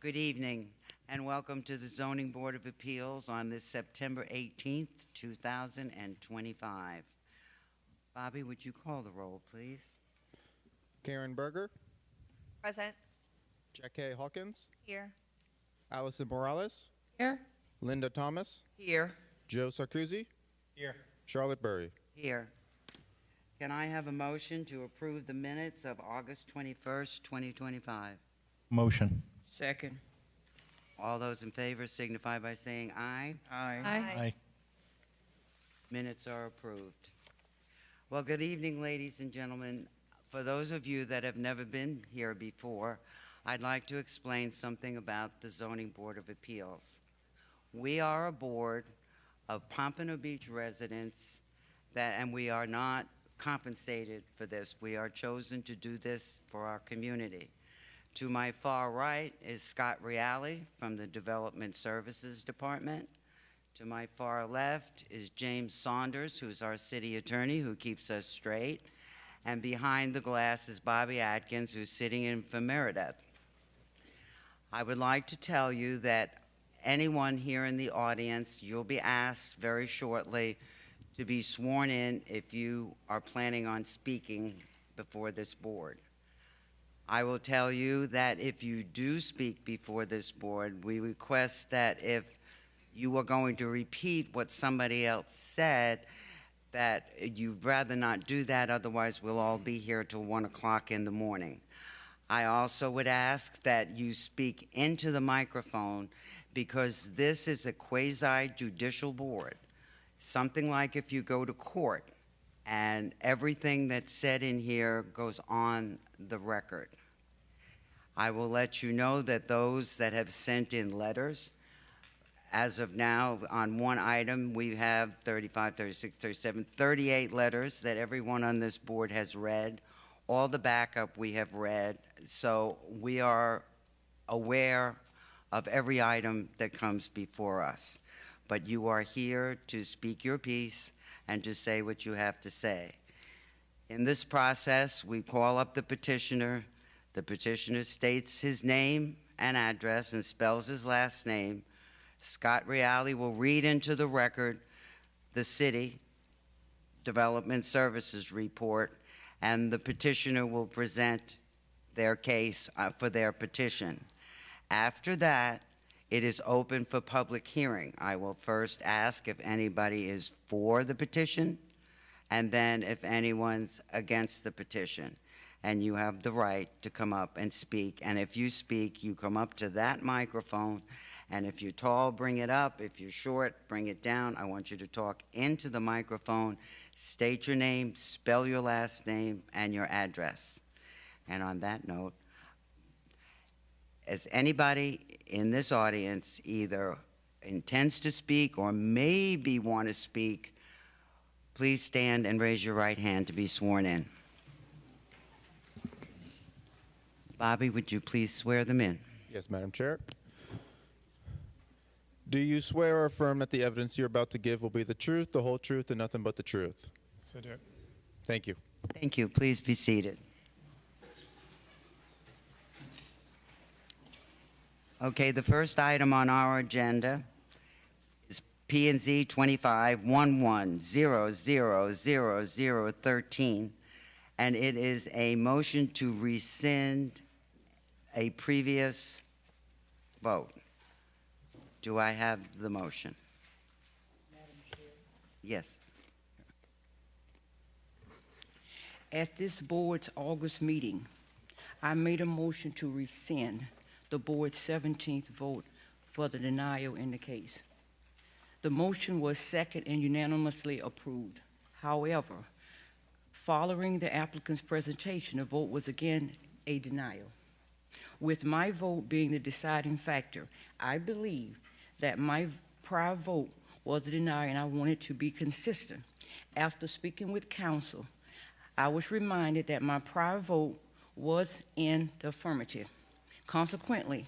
Good evening, and welcome to the Zoning Board of Appeals on this September 18th, 2025. Bobby, would you call the roll, please? Karen Berger, Present. Jack K. Hawkins, Here. Allison Morales, Here. Linda Thomas, Here. Joe Sarkozy, Here. Charlotte Burry. Here. Can I have a motion to approve the minutes of August 21st, 2025? Motion. Second. All those in favor signify by saying aye. Aye. Aye. Minutes are approved. Well, good evening, ladies and gentlemen. For those of you that have never been here before, I'd like to explain something about the Zoning Board of Appeals. We are a board of Pompano Beach residents and we are not compensated for this. We are chosen to do this for our community. To my far right is Scott Reale from the Development Services Department. To my far left is James Saunders, who's our city attorney, who keeps us straight. And behind the glass is Bobby Atkins, who's sitting in for Meredith. I would like to tell you that anyone here in the audience, you'll be asked very shortly to be sworn in if you are planning on speaking before this board. I will tell you that if you do speak before this board, we request that if you are going to repeat what somebody else said, that you'd rather not do that, otherwise we'll all be here till 1 o'clock in the morning. I also would ask that you speak into the microphone because this is a quasi-judicial board. Something like if you go to court and everything that's said in here goes on the record. I will let you know that those that have sent in letters, as of now, on one item, we have 35, 36, 37, 38 letters that everyone on this board has read. All the backup we have read, so we are aware of every item that comes before us. But you are here to speak your piece and to say what you have to say. In this process, we call up the petitioner. The petitioner states his name and address and spells his last name. Scott Reale will read into the record the city development services report, and the petitioner will present their case for their petition. After that, it is open for public hearing. I will first ask if anybody is for the petition, and then if anyone's against the petition. And you have the right to come up and speak. And if you speak, you come up to that microphone. And if you're tall, bring it up. If you're short, bring it down. I want you to talk into the microphone, state your name, spell your last name, and your address. And on that note, as anybody in this audience either intends to speak or maybe want to speak, please stand and raise your right hand to be sworn in. Bobby, would you please swear them in? Yes, Madam Chair. Do you swear or affirm that the evidence you're about to give will be the truth, the whole truth, and nothing but the truth? Yes, I do. Thank you. Thank you. Please be seated. Okay, the first item on our agenda is P&Z 2511000013, and it is a motion to rescind a previous vote. Do I have the motion? Madam Chair. Yes. At this board's August meeting, I made a motion to rescind the board's 17th vote for the denial in the case. The motion was second and unanimously approved. However, following the applicant's presentation, the vote was again a denial. With my vote being the deciding factor, I believe that my prior vote was a denial and I wanted to be consistent. After speaking with counsel, I was reminded that my prior vote was in the affirmative. Consequently,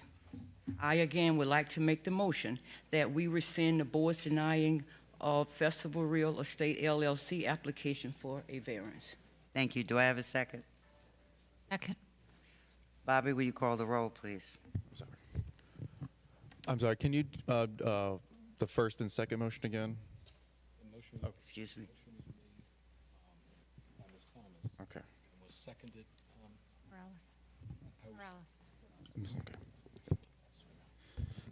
I again would like to make the motion that we rescind the board's denying of Festival Real Estate LLC application for a variance. Thank you. Do I have a second? Second. Bobby, will you call the roll, please? Sorry. I'm sorry, can you, the first and second motion again? Excuse me. Okay. Was seconded, Morales. Okay.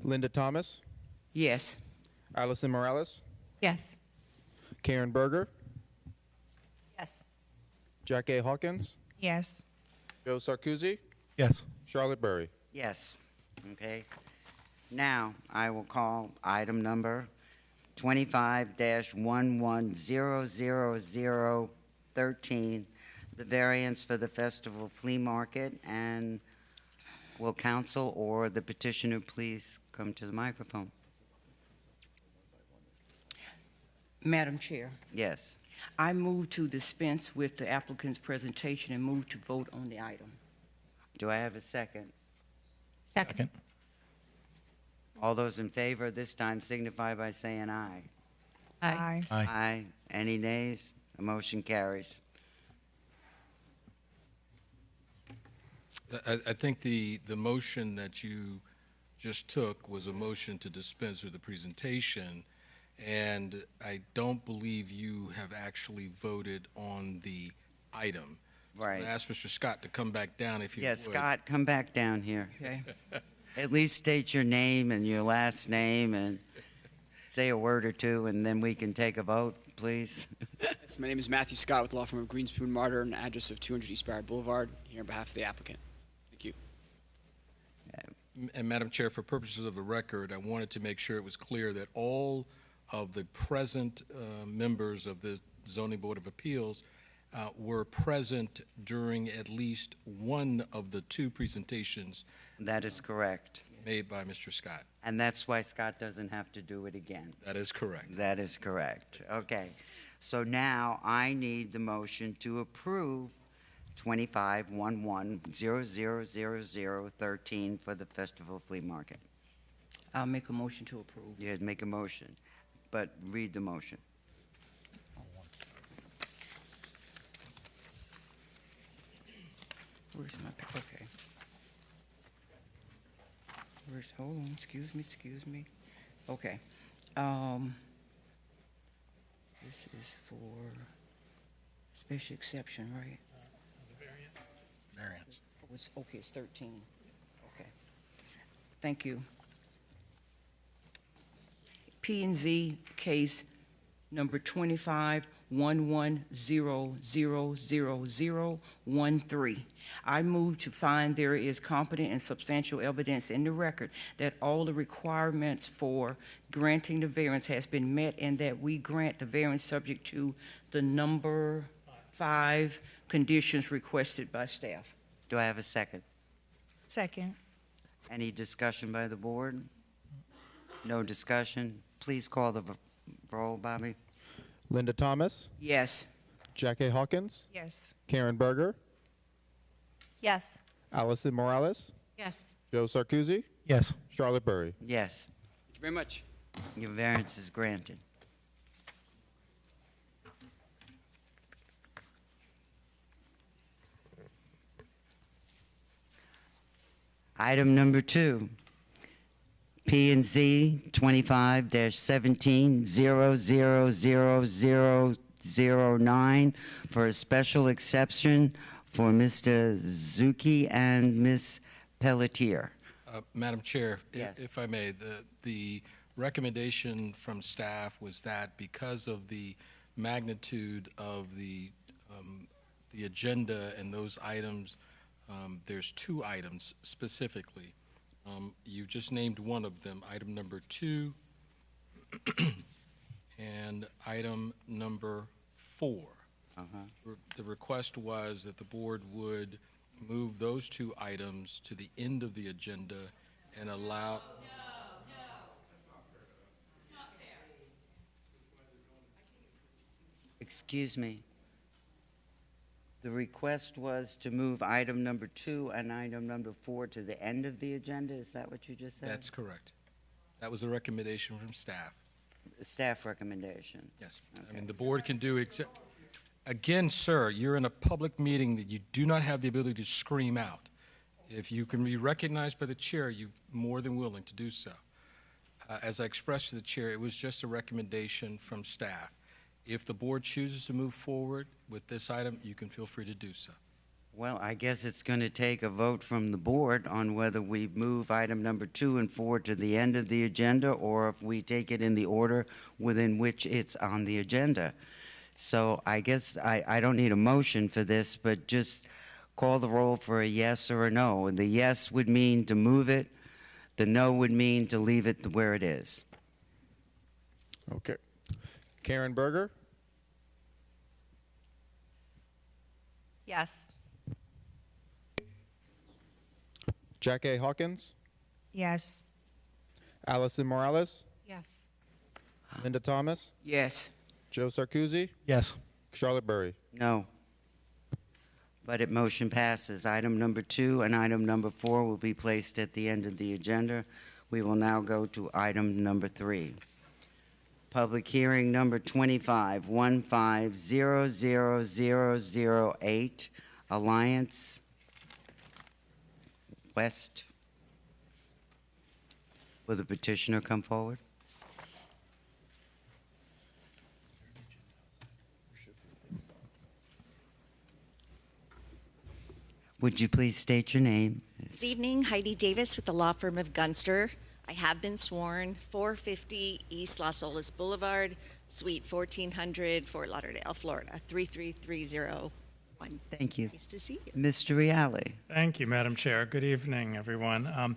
Linda Thomas, Yes. Allison Morales, Yes. Karen Berger, Yes. Jack A. Hawkins, Yes. Joe Sarkozy, yes. Charlotte Burry. Yes, okay. Now, I will call item number 25-1100013, the variance for the Festival Flea Market, and will counsel or the petitioner please come to the microphone? Madam Chair, Yes. I move to dispense with the applicant's presentation and move to vote on the item. Do I have a second? Second. All those in favor this time signify by saying aye. Aye. Aye. Any nays? The motion carries. I think the motion that you just took was a motion to dispense with the presentation, and I don't believe you have actually voted on the item. So I'm Right. gonna ask Mr. Scott to come back down if he would. Yes, Scott, come back down here. Okay? At least state your name and your last name and say a word or two, and then we can take a vote, please. Yes, my name is Matthew Scott with the law firm of Greenspoon Martyr, and address of 200 East Barrett Boulevard, here on behalf of the applicant. Thank you. And Madam Chair, for purposes of the record, I wanted to make sure it was clear that all of the present members of the Zoning Board of Appeals were present during at least one of the two presentations That is correct. made by Mr. Scott. And that's why Scott doesn't have to do it again. That is correct. That is correct. Okay. So now I need the motion to approve 25-1100013 for the Festival Flea Market. I'll make a motion to approve. You had to make a motion, but read the motion. Where's my, okay. Hold on, excuse me. Okay. This is for special exception, right? Variance. Okay, it's 13. Okay. Thank you. P and Z case number 25-110000013. I move to find there is competent and substantial evidence in the record that all the requirements for granting the variance has been met, and that we grant the variance subject to the number 5 conditions requested by staff. Do I have a second? Second. Any discussion by the board? No discussion? Please call the roll, Bobby. Linda Thomas, Yes. Jack A. Hawkins, Yes. Karen Berger, Yes. Allison Morales, Yes. Joe Sarkozy, Yes. Charlotte Burry. Yes, Thank you very much. your variance is granted. Item number 2, P and Z 25-17-000009 for a special exception for Mr. Zuki and Ms. Pelletier. Madam Chair, Yes. if I may, the recommendation from staff was that because of the magnitude of the agenda and those items, there's 2 items specifically. You just named one of them, item number 2 and item number 4. The request was that the board would move those 2 items to the end of the agenda and allow. Excuse me. The request was to move item number 2 and item number 4 to the end of the agenda? Is that what you just said? That's correct. That was a recommendation from staff. Staff recommendation. Yes. I Okay. mean, the board can do again, sir, you're in a public meeting that you do not have the ability to scream out. If you can be recognized by the chair, you're more than willing to do so. As I expressed to the chair, it was just a recommendation from staff. If the board chooses to move forward with this item, you can feel free to do so. Well, I guess it's going to take a vote from the board on whether we move item number 2 and 4 to the end of the agenda, or if we take it in the order within which it's on the agenda. So I guess I don't need a motion for this, but just call the roll for a yes or a no. And the yes would mean to move it. The no would mean to leave it where it is. Okay. Karen Berger, Yes. Jack A. Hawkins, Yes. Allison Morales, Yes. Linda Thomas, Yes. Joe Sarkozy, Yes. Charlotte Burry. No. But it motion passes. Item number 2 and item number 4 will be placed at the end of the agenda. We will now go to item number 3. Public hearing number 25-15-00008, Alliance West. Will the petitioner come forward? Would you please state your name? Good evening, Heidi Davis with the law firm of Gunster. I have been sworn, 450 East Las Olas Boulevard, Suite 1400, Fort Lauderdale, Florida, 33301. Thank you. Nice to see you. Mr. Reale. Thank you, Madam Chair. Good evening, everyone.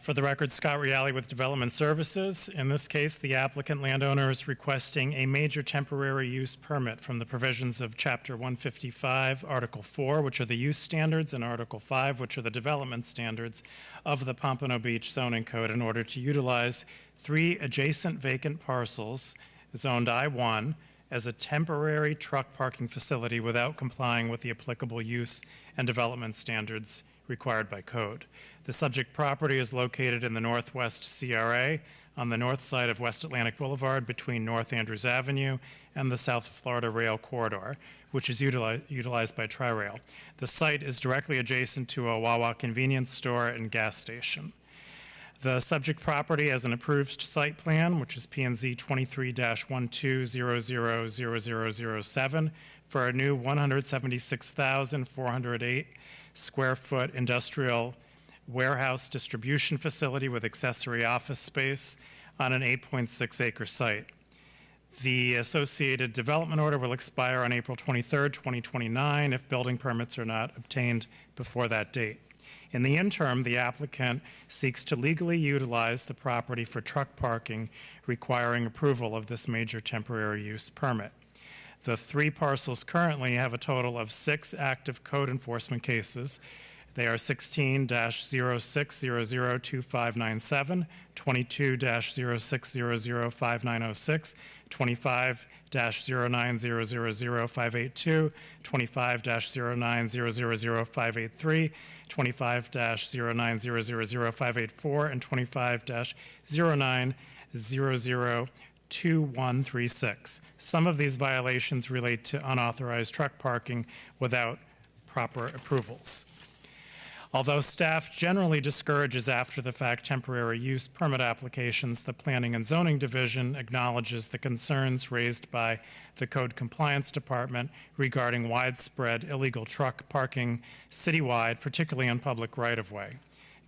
For the record, Scott Reale with Development Services. In this case, the applicant landowner is requesting a major temporary use permit from the provisions of Chapter 155, Article 4, which are the use standards, and Article 5, which are the development standards of the Pompano Beach zoning code, in order to utilize 3 adjacent vacant parcels zoned I-1 as a temporary truck parking facility without complying with the applicable use and development standards required by code. The subject property is located in the Northwest CRA on the north side of West Atlantic Boulevard between North Andrews Avenue and the South Florida Rail Corridor, which is utilized by Tri-Rail. The site is directly adjacent to a Wawa convenience store and gas station. The subject property has an approved site plan, which is P&Z 23-12000007, for a new 176,408 square foot industrial warehouse distribution facility with accessory office space on an 8.6 acre site. The associated development order will expire on April 23rd, 2029 if building permits are not obtained before that date. In the interim, the applicant seeks to legally utilize the property for truck parking, requiring approval of this major temporary use permit. The 3 parcels currently have a total of 6 active code enforcement cases. They are 16-06002597, 22-06005906, 25-09000582, 25-09000583, 25-09000584, and 25-09002136. Some of these violations relate to unauthorized truck parking without proper approvals. Although staff generally discourages after-the-fact temporary use permit applications, the Planning and Zoning Division acknowledges the concerns raised by the Code Compliance Department regarding widespread illegal truck parking citywide, particularly on public right-of-way.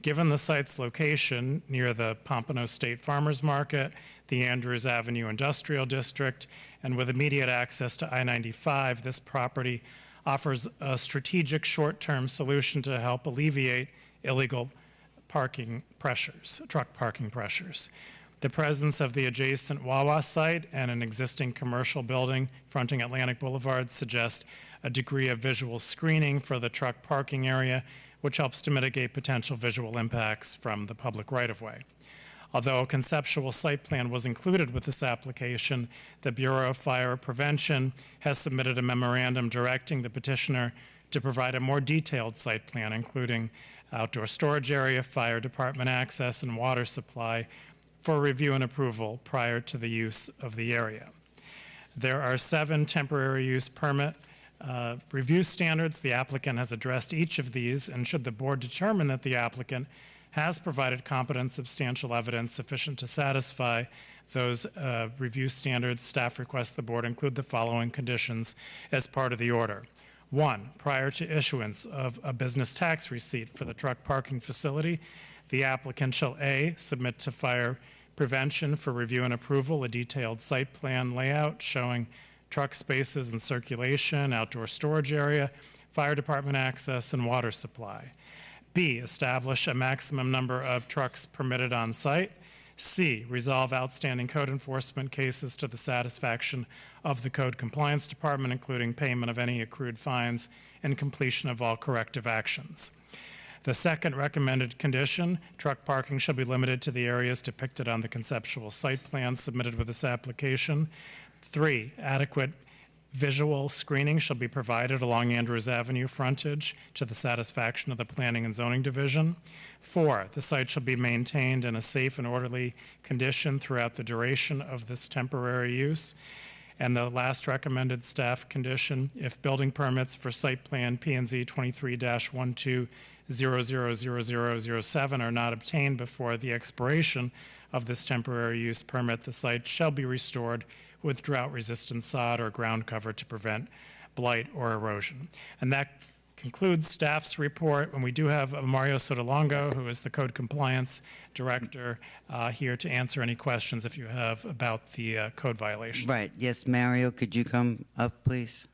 Given the site's location near the Pompano State Farmers Market, the Andrews Avenue Industrial District, and with immediate access to I-95, this property offers a strategic short-term solution to help alleviate illegal parking pressures, truck parking pressures. The presence of the adjacent Wawa site and an existing commercial building fronting Atlantic Boulevard suggest a degree of visual screening for the truck parking area, which helps to mitigate potential visual impacts from the public right-of-way. Although a conceptual site plan was included with this application, the Bureau of Fire Prevention has submitted a memorandum directing the petitioner to provide a more detailed site plan, including outdoor storage area, fire department access, and water supply for review and approval prior to the use of the area. There are 7 temporary use permit review standards. The applicant has addressed each of these, and should the board determine that the applicant has provided competent substantial evidence sufficient to satisfy those review standards, staff requests the board include the following conditions as part of the order. 1, prior to issuance of a business tax receipt for the truck parking facility, the applicant shall A, submit to fire prevention for review and approval a detailed site plan layout showing truck spaces and circulation, outdoor storage area, fire department access, and water supply. B, establish a maximum number of trucks permitted on site. C, resolve outstanding code enforcement cases to the satisfaction of the Code Compliance Department, including payment of any accrued fines and completion of all corrective actions. The second recommended condition, truck parking shall be limited to the areas depicted on the conceptual site plan submitted with this application. 3, adequate visual screening shall be provided along Andrews Avenue frontage to the satisfaction of the Planning and Zoning Division. 4, the site shall be maintained in a safe and orderly condition throughout the duration of this temporary use. And the last recommended staff condition, if building permits for site plan P&Z 23-12000007 are not obtained before the expiration of this temporary use permit, the site shall be restored with drought-resistant sod or ground cover to prevent blight or erosion. And that concludes staff's report. And we do have Mario Sotolongo, who is the Code Compliance Director, here to answer any questions if you have about the code violation. Right, yes, Mario, could you come up, please?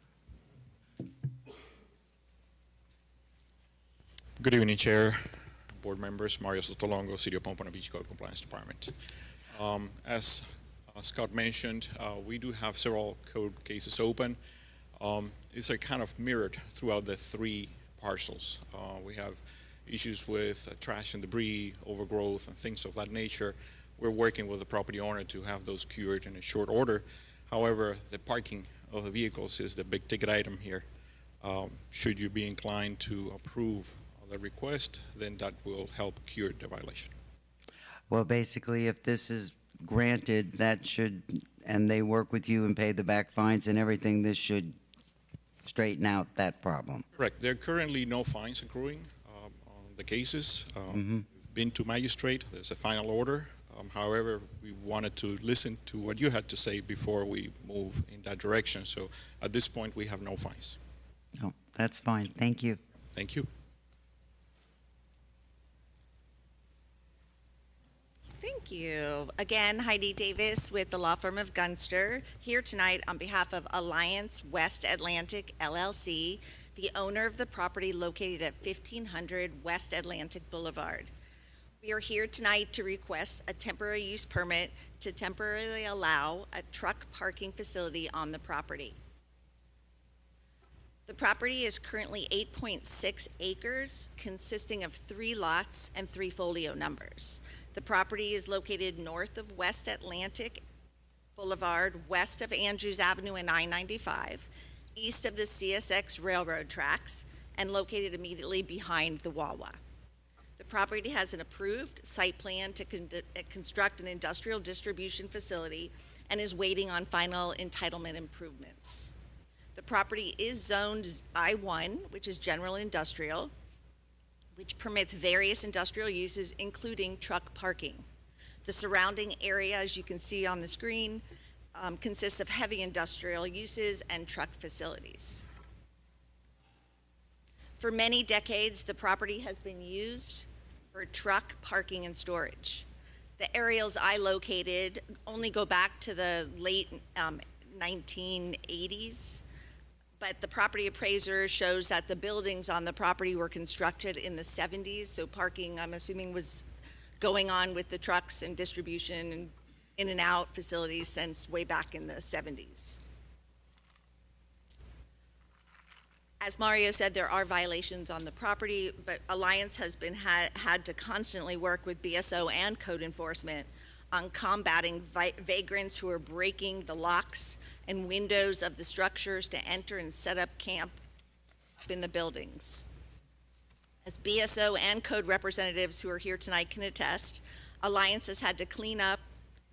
Good evening, Chair, board members. Mario Sotolongo, City of Pompano Beach Code Compliance Department. As Scott mentioned, we do have several code cases open. These are kind of mirrored throughout the 3 parcels. We have issues with trash and debris, overgrowth, and things of that nature. We're working with the property owner to have those cured in a short order. However, the parking of the vehicles is the big ticket item here. Should you be inclined to approve the request, then that will help cure the violation. Well, basically, if this is granted, that should, and they work with you and pay the back fines and everything, this should straighten out that problem. Correct. There are currently no fines accruing on the cases. We've been to magistrate. There's a final order. However, we wanted to listen to what you had to say before we move in that direction. So at this point, we have no fines. Oh, that's fine. Thank you. Thank you. Thank you. Again, Heidi Davis with the law firm of Gunster, here tonight on behalf of Alliance West Atlantic LLC, the owner of the property located at 1500 West Atlantic Boulevard. We are here tonight to request a temporary use permit to temporarily allow a truck parking facility on the property. The property is currently 8.6 acres, consisting of 3 lots and 3 folio numbers. The property is located north of West Atlantic Boulevard, west of Andrews Avenue and I-95, east of the CSX railroad tracks, and located immediately behind the Wawa. The property has an approved site plan to construct an industrial distribution facility and is waiting on final entitlement improvements. The property is zoned I-1, which is general industrial, which permits various industrial uses, including truck parking. The surrounding area, as you can see on the screen, consists of heavy industrial uses and truck facilities. For many decades, the property has been used for truck parking and storage. The aerials I located only go back to the late 1980s. But the property appraiser shows that the buildings on the property were constructed in the 70s, so parking, I'm assuming, was going on with the trucks and distribution and in and out facilities since way back in the 70s. As Mario said, there are violations on the property, but Alliance has been had to constantly work with BSO and code enforcement on combating vagrants who are breaking the locks and windows of the structures to enter and set up camp in the buildings. As BSO and code representatives who are here tonight can attest, Alliance has had to clean up,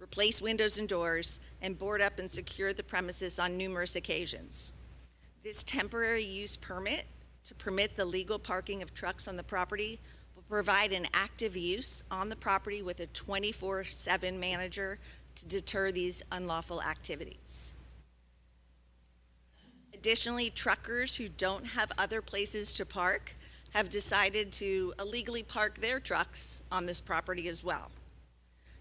replace windows and doors, and board up and secure the premises on numerous occasions. This temporary use permit to permit the legal parking of trucks on the property will provide an active use on the property with a 24/7 manager to deter these unlawful activities. Additionally, truckers who don't have other places to park have decided to illegally park their trucks on this property as well.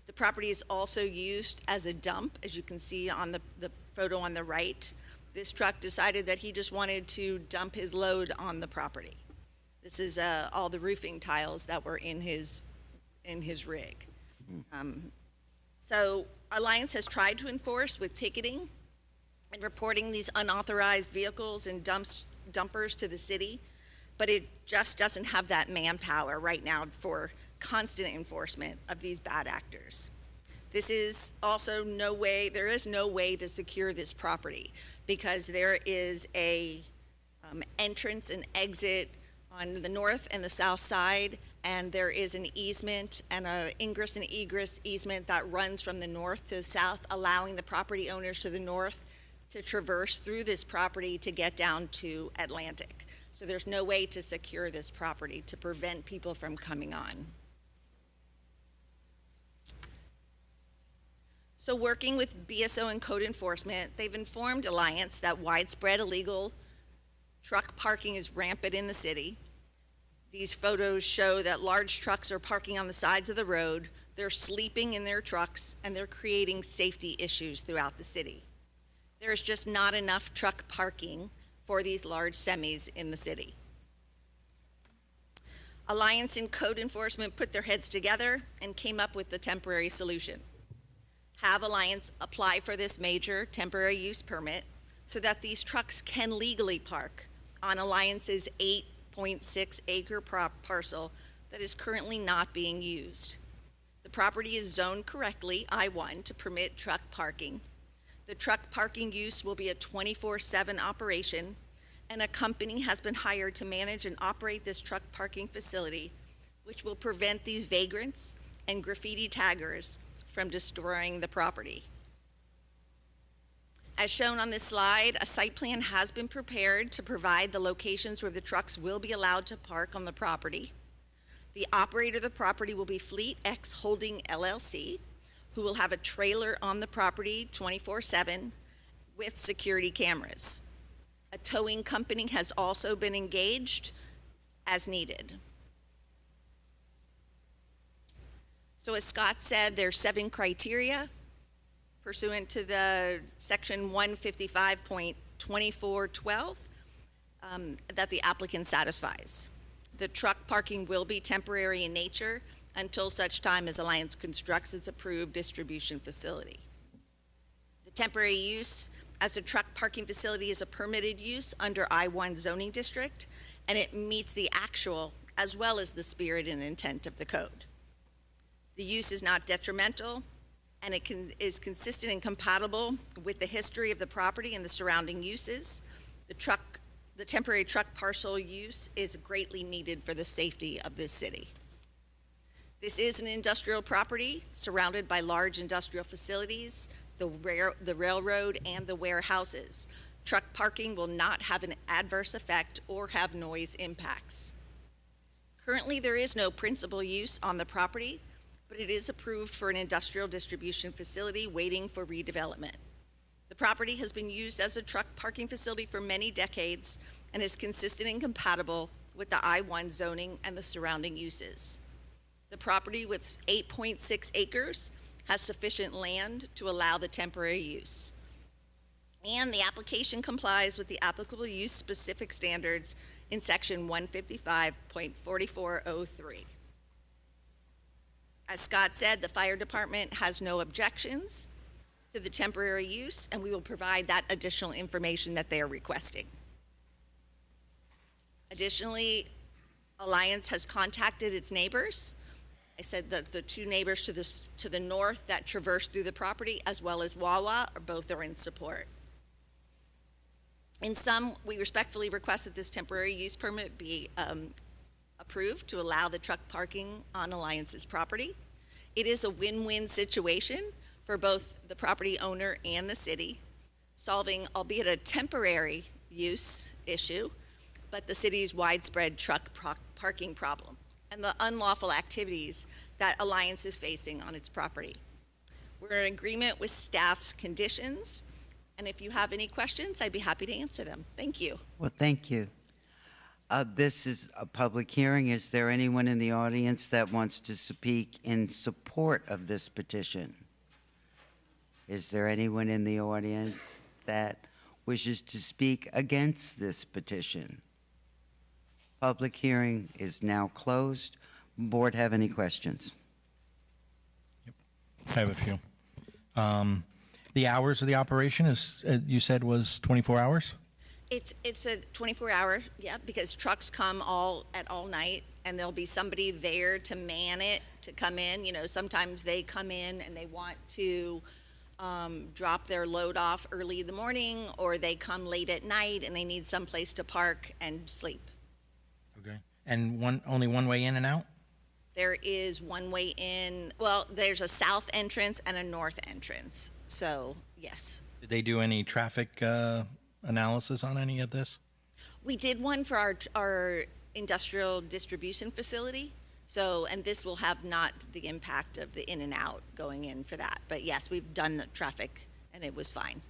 The property is also used as a dump, as you can see on the photo on the right. This truck decided that he just wanted to dump his load on the property. This is all the roofing tiles that were in his rig. So Alliance has tried to enforce with ticketing and reporting these unauthorized vehicles and dumpers to the city, but it just doesn't have that manpower right now for constant enforcement of these bad actors. This is also there is no way to secure this property because there is a entrance and exit on the north and the south side, and there is an easement and an ingress and egress easement that runs from the north to the south, allowing the property owners to the north to traverse through this property to get down to Atlantic. So there's no way to secure this property to prevent people from coming on. So working with BSO and code enforcement, they've informed Alliance that widespread illegal truck parking is rampant in the city. These photos show that large trucks are parking on the sides of the road, they're sleeping in their trucks, and they're creating safety issues throughout the city. There's just not enough truck parking for these large semis in the city. Alliance and code enforcement put their heads together and came up with the temporary solution. Have Alliance apply for this major temporary use permit so that these trucks can legally park on Alliance's 8.6 acre parcel that is currently not being used. The property is zoned correctly, I-1, to permit truck parking. The truck parking use will be a 24/7 operation, and a company has been hired to manage and operate this truck parking facility, which will prevent these vagrants and graffiti taggers from destroying the property. As shown on this slide, a site plan has been prepared to provide the locations where the trucks will be allowed to park on the property. The operator of the property will be Fleet X Holding LLC, who will have a trailer on the property 24/7 with security cameras. A towing company has also been engaged as needed. So as Scott said, there's 7 criteria pursuant to the section 155.2412 that the applicant satisfies. The truck parking will be temporary in nature until such time as Alliance constructs its approved distribution facility. The temporary use as a truck parking facility is a permitted use under I-1 zoning district, and it meets the actual as well as the spirit and intent of the code. The use is not detrimental, and it is consistent and compatible with the history of the property and the surrounding uses. The temporary truck parcel use is greatly needed for the safety of this city. This is an industrial property surrounded by large industrial facilities, the railroad, and the warehouses. Truck parking will not have an adverse effect or have noise impacts. Currently, there is no principal use on the property, but it is approved for an industrial distribution facility waiting for redevelopment. The property has been used as a truck parking facility for many decades and is consistent and compatible with the I-1 zoning and the surrounding uses. The property with 8.6 acres has sufficient land to allow the temporary use. And the application complies with the applicable use specific standards in section 155.4403. As Scott said, the fire department has no objections to the temporary use, and we will provide that additional information that they are requesting. Additionally, Alliance has contacted its neighbors. I said that the 2 neighbors to the north that traverse through the property, as well as Wawa, both are in support. In sum, we respectfully request that this temporary use permit be approved to allow the truck parking on Alliance's property. It is a win-win situation for both the property owner and the city, solving, albeit a temporary use issue, but the city's widespread truck parking problem. and the unlawful activities that Alliance is facing on its property. We're in agreement with staff's conditions, and if you have any questions, I'd be happy to answer them. Thank you. Well, thank you. This is a public hearing. Is there anyone in the audience that wants to speak in support of this petition? Is there anyone in the audience that wishes to speak against this petition? Public hearing is now closed. Board have any questions? I have a few. The hours of the operation is, you said was 24 hours? It's a 24-hour, yeah, because trucks come at all night, and there'll be somebody there to man it, to come in. You know, sometimes they come in and they want to drop their load off early in the morning, or they come late at night and they need someplace to park and sleep. Okay. And only one way in and out? There is one way in, well, there's a south entrance and a north entrance, so yes. Did they do any traffic analysis on any of this? We did one for our industrial distribution facility, and this will have not the impact of the in and out going in for that. But yes, we've done the traffic, and it was fine.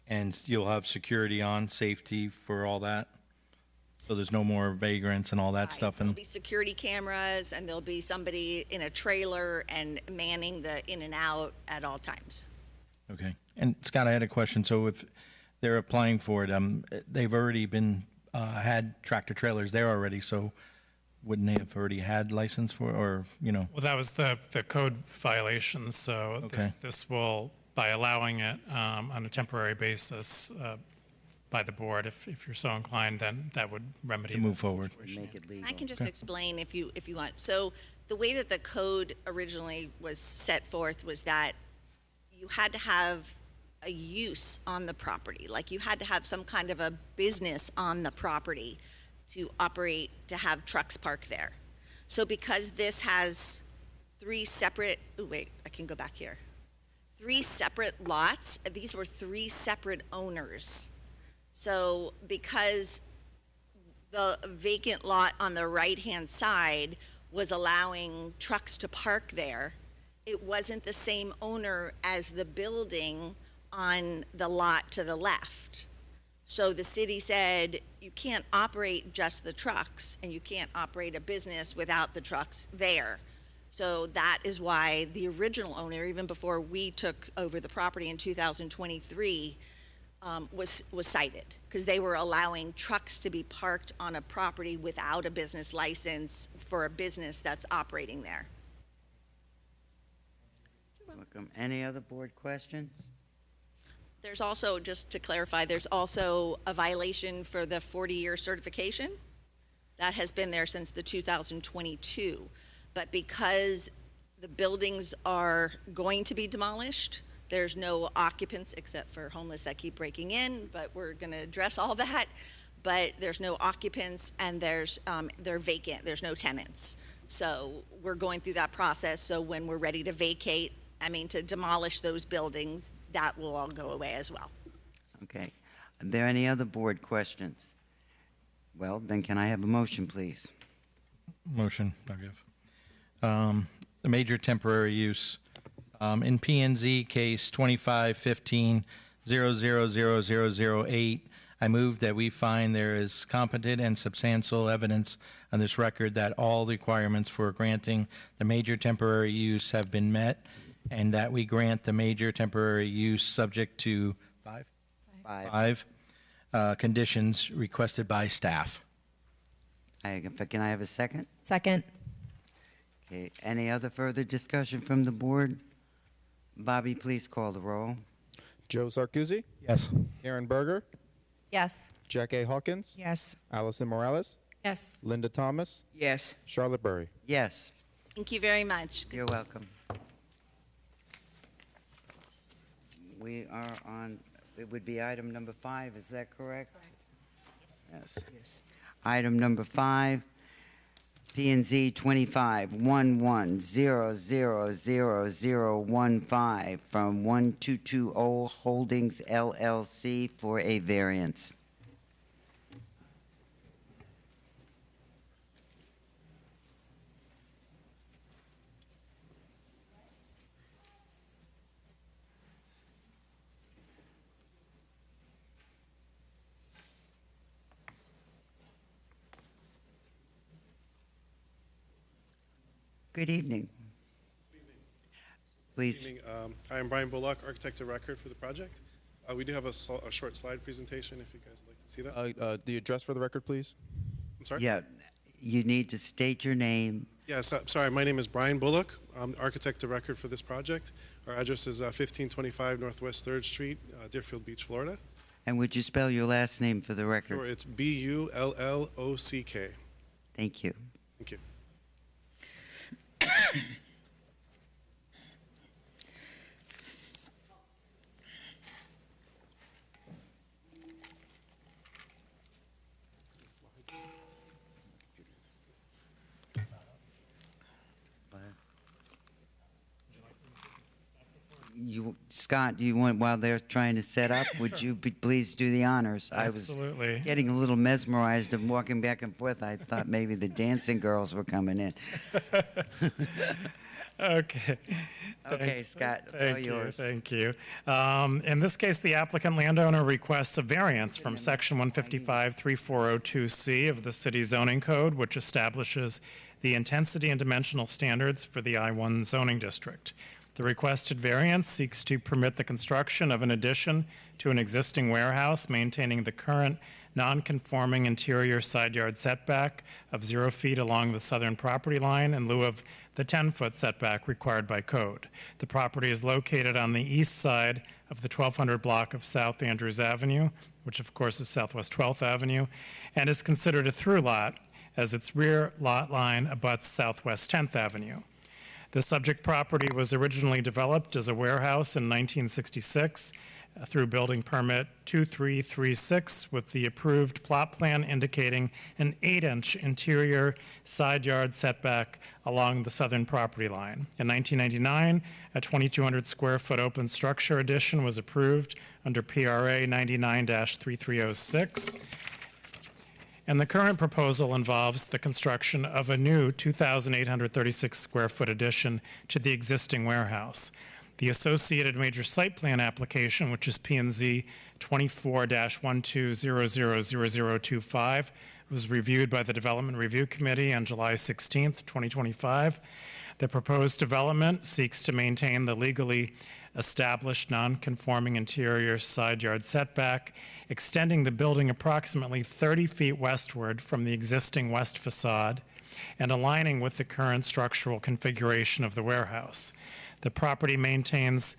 And you'll have security on, safety for all that? So there's no more vagrants and all that Right. stuff? There'll And be security cameras, and there'll be somebody in a trailer and manning the in and out at all times. okay. And Scott, I had a question. So if they're applying for it, they've already been had tractor trailers there already, so wouldn't they have already had license for, or, you know? Well, that was the code violation, so Okay. this will, by allowing it on a temporary basis by the board, if you're so inclined, then that would remedy To move that forward. situation. Make it legal. I can just explain if you want. So the way that the code originally was set forth was that you had to have a use on the property, like you had to have some kind of a business on the property to operate, to have trucks parked there. So because this has three separate lots, these were three separate owners. So because the vacant lot on the right-hand side was allowing trucks to park there, it wasn't the same owner as the building on the lot to the left. So the city said, you can't operate just the trucks, and you can't operate a business without the trucks there. So that is why the original owner, even before we took over the property in 2023, was cited, because they were allowing trucks to be parked on a property without a business license for a business that's operating there. Welcome. Any other board questions? There's also, just to clarify, there's also a violation for the 40-year certification. That has been there since the 2022. But because the buildings are going to be demolished, there's no occupants except for homeless that keep breaking in, but we're going to address all that. But there's no occupants, and they're vacant. There's no tenants. So we're going through that process. So when we're ready to to demolish those buildings, that will all go away as well. Okay. Are there any other board questions? Well, then can I have a motion, please? Motion, I'll give. The major temporary use. In P and Z case 2515-000008, I move that we find there is competent and substantial evidence on this record that all the requirements for granting the major temporary use have been met, and that we grant the major temporary use subject to five conditions requested by staff. Can I have a second? Second. Okay. Any other further discussion from the board? Bobby, please call the roll. Joe Sarcuzzi, Yes. Karen Berger, Yes. Jack A. Hawkins, Yes. Allison Morales, Yes. Linda Thomas, Yes. Charlotte Burry. Yes. Thank you very much. You're welcome. We are on, it would be item number 5, is that correct? Yes. Item number 5, P and Z 2511000015 from 1220 Holdings LLC for a variance. Good evening. Please. Evening. I am Brian Bullock, architect of record for the project. We do have a short slide presentation if you guys would like to see that. The address for the record, please. I'm sorry? Yeah, you need to state your name. Yes, sorry, my name is Brian Bullock. I'm architect of record for this project. Our address is 1525 Northwest 3rd Street, Deerfield Beach, Florida. And would you spell your last name for the record? Sure, it's Bullock. Thank you. Thank you. Scott, do you want, while they're trying to set up, would you please do the honors? Absolutely. I was getting a little mesmerized and walking back and forth. I thought maybe the dancing girls were coming in. Okay. Okay, Scott, all Thank you, yours. thank you. In this case, the applicant landowner requests a variance from section 155-3402C of the city zoning code, which establishes the intensity and dimensional standards for the I-1 zoning district. The requested variance seeks to permit the construction of an addition to an existing warehouse, maintaining the current non-conforming interior side yard setback of 0 feet along the southern property line in lieu of the 10-foot setback required by code. The property is located on the east side of the 1200 block of South Andrews Avenue, which of course is Southwest 12th Avenue, and is considered a through lot as its rear lot line abuts Southwest 10th Avenue. The subject property was originally developed as a warehouse in 1966 through building permit 2336 with the approved plot plan indicating an 8-inch interior side yard setback along the southern property line. In 1999, a 2,200 square foot open structure addition was approved under PRA 99-3306. And the current proposal involves the construction of a new 2,836 square foot addition to the existing warehouse. The associated major site plan application, which is P&Z 24-12000025, was reviewed by the Development Review Committee on July 16, 2025. The proposed development seeks to maintain the legally established non-conforming interior side yard setback, extending the building approximately 30 feet westward from the existing west facade and aligning with the current structural configuration of the warehouse. The property maintains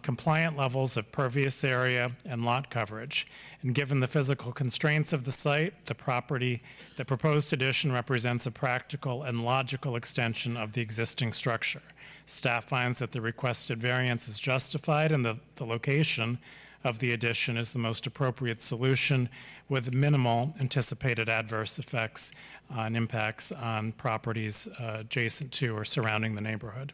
compliant levels of pervious area and lot coverage. And given the physical constraints of the site, the proposed addition represents a practical and logical extension of the existing structure. Staff finds that the requested variance is justified and the location of the addition is the most appropriate solution with minimal anticipated adverse effects and impacts on properties adjacent to or surrounding the neighborhood.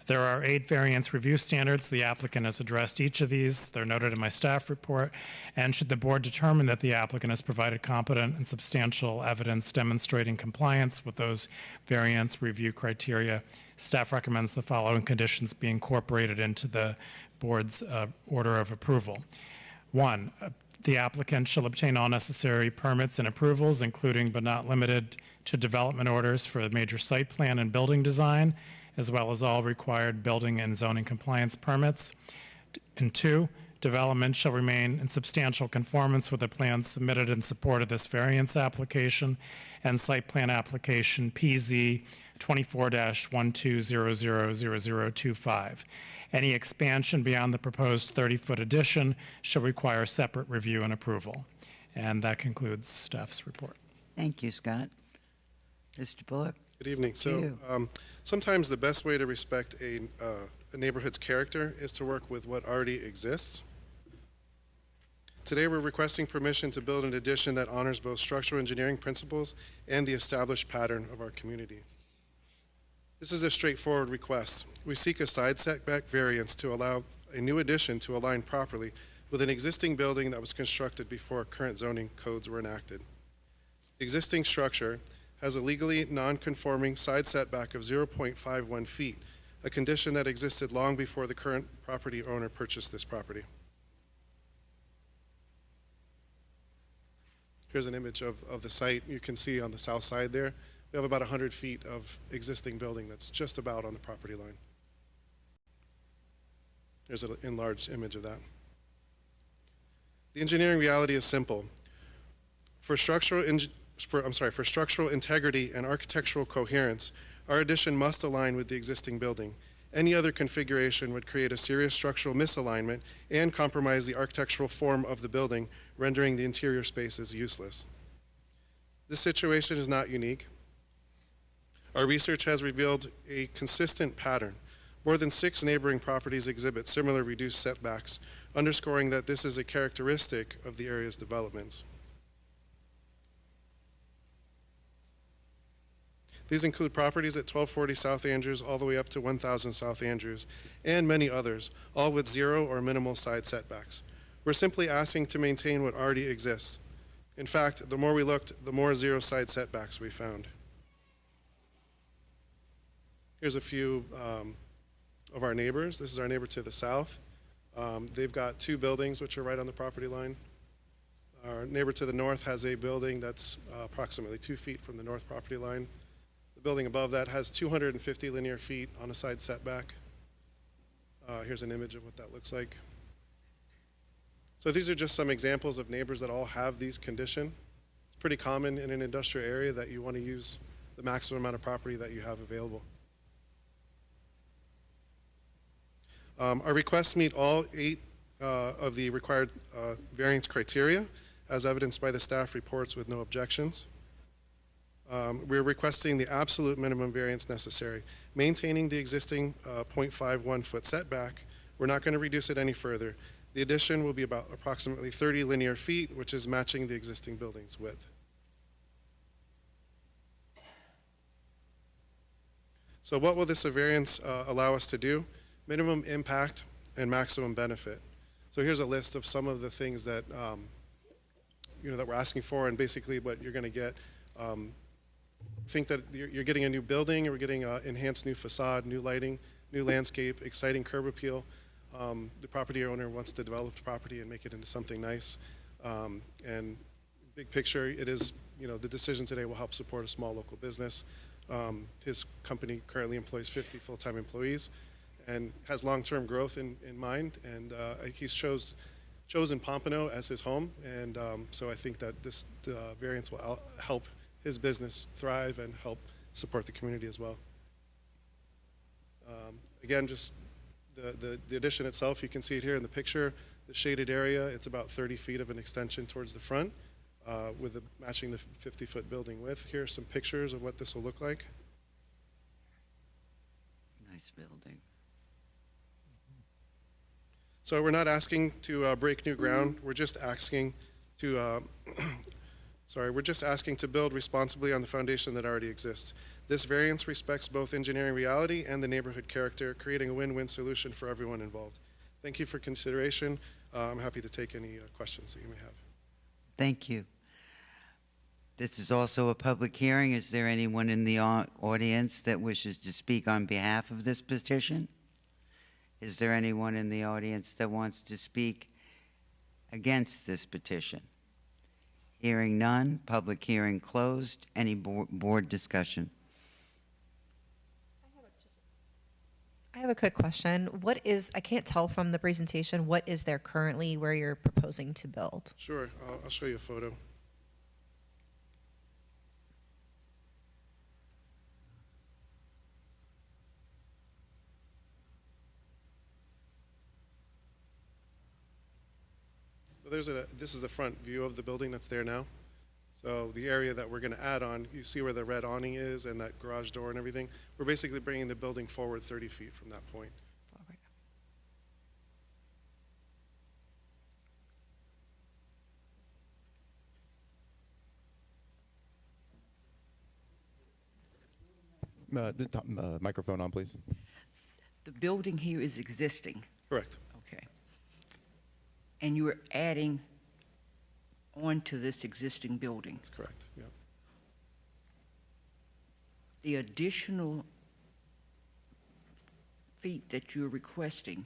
There are 8 variance review standards. The applicant has addressed each of these. They're noted in my staff report. And should the board determine that the applicant has provided competent and substantial evidence demonstrating compliance with those variance review criteria, staff recommends the following conditions be incorporated into the board's order of approval. 1, the applicant shall obtain all necessary permits and approvals, including but not limited to development orders for the major site plan and building design, as well as all required building and zoning compliance permits. And 2, development shall remain in substantial conformance with the plans submitted in support of this variance application and site plan application PZ 24-12000025. Any expansion beyond the proposed 30-foot addition shall require separate review and approval. And that concludes staff's report. Thank you, Scott. Mr. Bullock? Good evening. you. So sometimes the best way to respect a neighborhood's character is to work with what already exists. Today, we're requesting permission to build an addition that honors both structural engineering principles and the established pattern of our community. This is a straightforward request. We seek a side setback variance to allow a new addition to align properly with an existing building that was constructed before current zoning codes were enacted. The existing structure has a legally non-conforming side setback of 0.51 feet, a condition that existed long before the current property owner purchased this property. Here's an image of the site. You can see on the south side there We have about 100 feet of existing building that's just about on the property line. There's an enlarged image of that. The engineering reality is simple. For structural integrity and architectural coherence, our addition must align with the existing building. Any other configuration would create a serious structural misalignment and compromise the architectural form of the building, rendering the interior spaces useless. This situation is not unique. Our research has revealed a consistent pattern. More than 6 neighboring properties exhibit similar reduced setbacks, underscoring that this is a characteristic of the area's developments. These include properties at 1240 South Andrews all the way up to 1000 South Andrews, and many others, all with 0 or minimal side setbacks. We're simply asking to maintain what already exists. In fact, the more we looked, the more 0 side setbacks we found. Here's a few of our neighbors. This is our neighbor to the south. They've got 2 buildings which are right on the property line. Our neighbor to the north has a building that's approximately 2 feet from the north property line. The building above that has 250 linear feet on a side setback. Here's an image of what that looks like. So these are just some examples of neighbors that all have these conditions. It's pretty common in an industrial area that you want to use the maximum amount of property that you have available. Our requests meet all 8 of the required variance criteria, as evidenced by the staff reports with no objections. We're requesting the absolute minimum variance necessary, maintaining the existing 0.51 foot setback. We're not going to reduce it any further. The addition will be about approximately 30 linear feet, which is matching the existing building's width. So what will this variance allow us to do? Minimum impact and maximum benefit. So here's a list of some of the things that that we're asking for, and basically what you're going to get. Think that you're getting a new building, or we're getting enhanced new facade, new lighting, new landscape, exciting curb appeal. The property owner wants to develop the property and make it into something nice. And big picture, it is, the decision today will help support a small local business. His company currently employs 50 full-time employees and has long-term growth in mind, and he's chosen Pompano as his home, and so I think that this variance will help his business thrive and help support the community as well. Again, just the addition itself, you can see it here in the picture, the shaded area, it's about 30 feet of an extension towards the front, with matching the 50-foot building width. Here are some pictures of what this will look like. Nice building. So we're not asking to break new ground. We're just asking to, we're just asking to build responsibly on the foundation that already exists. This variance respects both engineering reality and the neighborhood character, creating a win-win solution for everyone involved. Thank you for consideration. I'm happy to take any questions that you may have. Thank you. This is also a public hearing. Is there anyone in the audience that wishes to speak on behalf of this petition? Is there anyone in the audience that wants to speak against this petition? Hearing none, public hearing closed. Any board discussion? I have a quick question. I can't tell from the presentation, what is there currently where you're proposing to build? Sure, I'll show you a photo. This is the front view of the building that's there now. So the area that we're going to add on, you see where the red awning is and that garage door and everything. We're basically bringing the building forward 30 feet from that point. Microphone on, please. The building here is existing. Correct. Okay. And you are adding onto this existing building. That's correct, yeah. The additional feet that you're requesting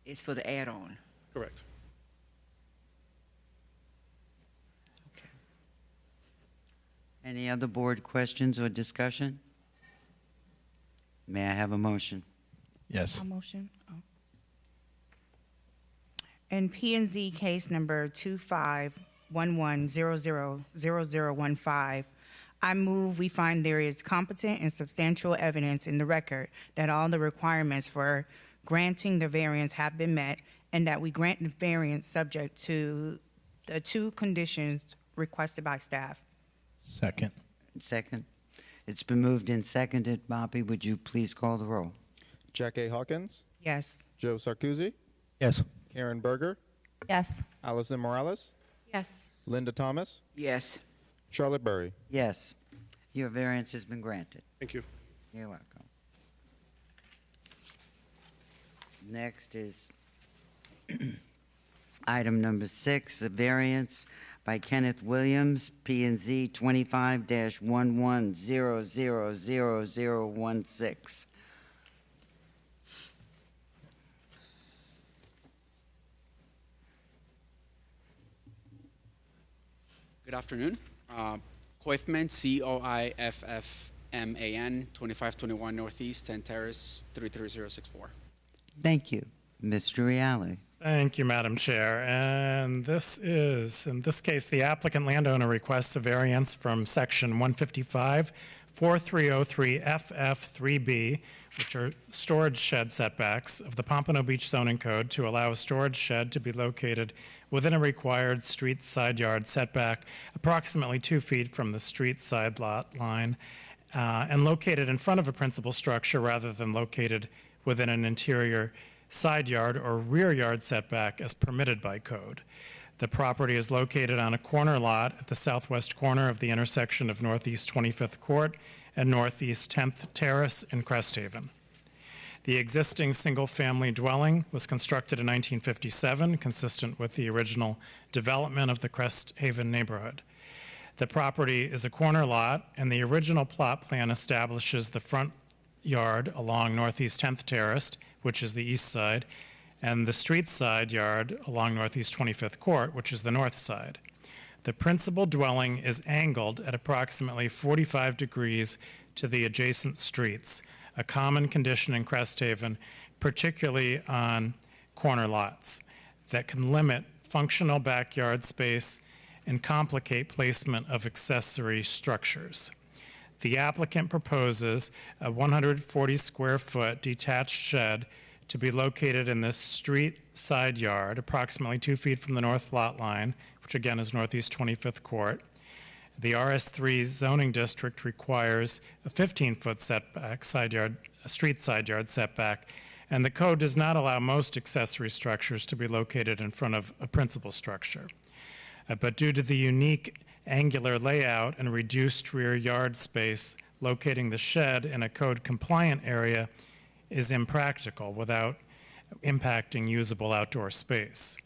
is for the add-on. Correct. Okay. Any other board questions or discussion? May I have a motion? Yes. A motion. Oh. In P and Z case number 2511000015, I move we find there is competent and substantial evidence in the record that all the requirements for granting the variance have been met, and that we grant the variance subject to the two conditions requested by staff. Second. Second. It's been moved and seconded. Bobby, would you please call the roll? Jack A. Hawkins, Yes. Joe Sarkozy, Yes. Karen Berger, Yes. Allison Morales, Yes. Linda Thomas, Yes. Charlotte Burry. Yes. Your variance has been granted. Thank you. You're welcome. Next is item number 6, a variance by Kenneth Williams, P and Z 25-11000016. Good afternoon. Coifman, Coiffman, 2521 Northeast, 10 Terrace, 33064. Thank you. Mr. Reale. Thank you, Madam Chair. And this is, in this case, the applicant landowner requests a variance from section 155-4303-FF3B, which are storage shed setbacks of the Pompano Beach zoning code, to allow a storage shed to be located within a required street side yard setback approximately 2 feet from the street side lot line, and located in front of a principal structure rather than located within an interior side yard or rear yard setback as permitted by code. The property is located on a corner lot at the southwest corner of the intersection of Northeast 25th Court and Northeast 10th Terrace in Crest Haven. The existing single-family dwelling was constructed in 1957, consistent with the original development of the Crest Haven neighborhood. The property is a corner lot, and the original plot plan establishes the front yard along Northeast 10th Terrace, which is the east side, and the street side yard along Northeast 25th Court, which is the north side. The principal dwelling is angled at approximately 45 degrees to the adjacent streets, a common condition in Crest Haven, particularly on corner lots, that can limit functional backyard space and complicate placement of accessory structures. The applicant proposes a 140-square-foot detached shed to be located in this street side yard, approximately 2 feet from the north lot line, which again is Northeast 25th Court. The RS3 zoning district requires a 15-foot setback, street side yard setback, and the code does not allow most accessory structures to be located in front of a principal structure. But due to the unique angular layout and reduced rear yard space, locating the shed in a code-compliant area is impractical without impacting usable outdoor space.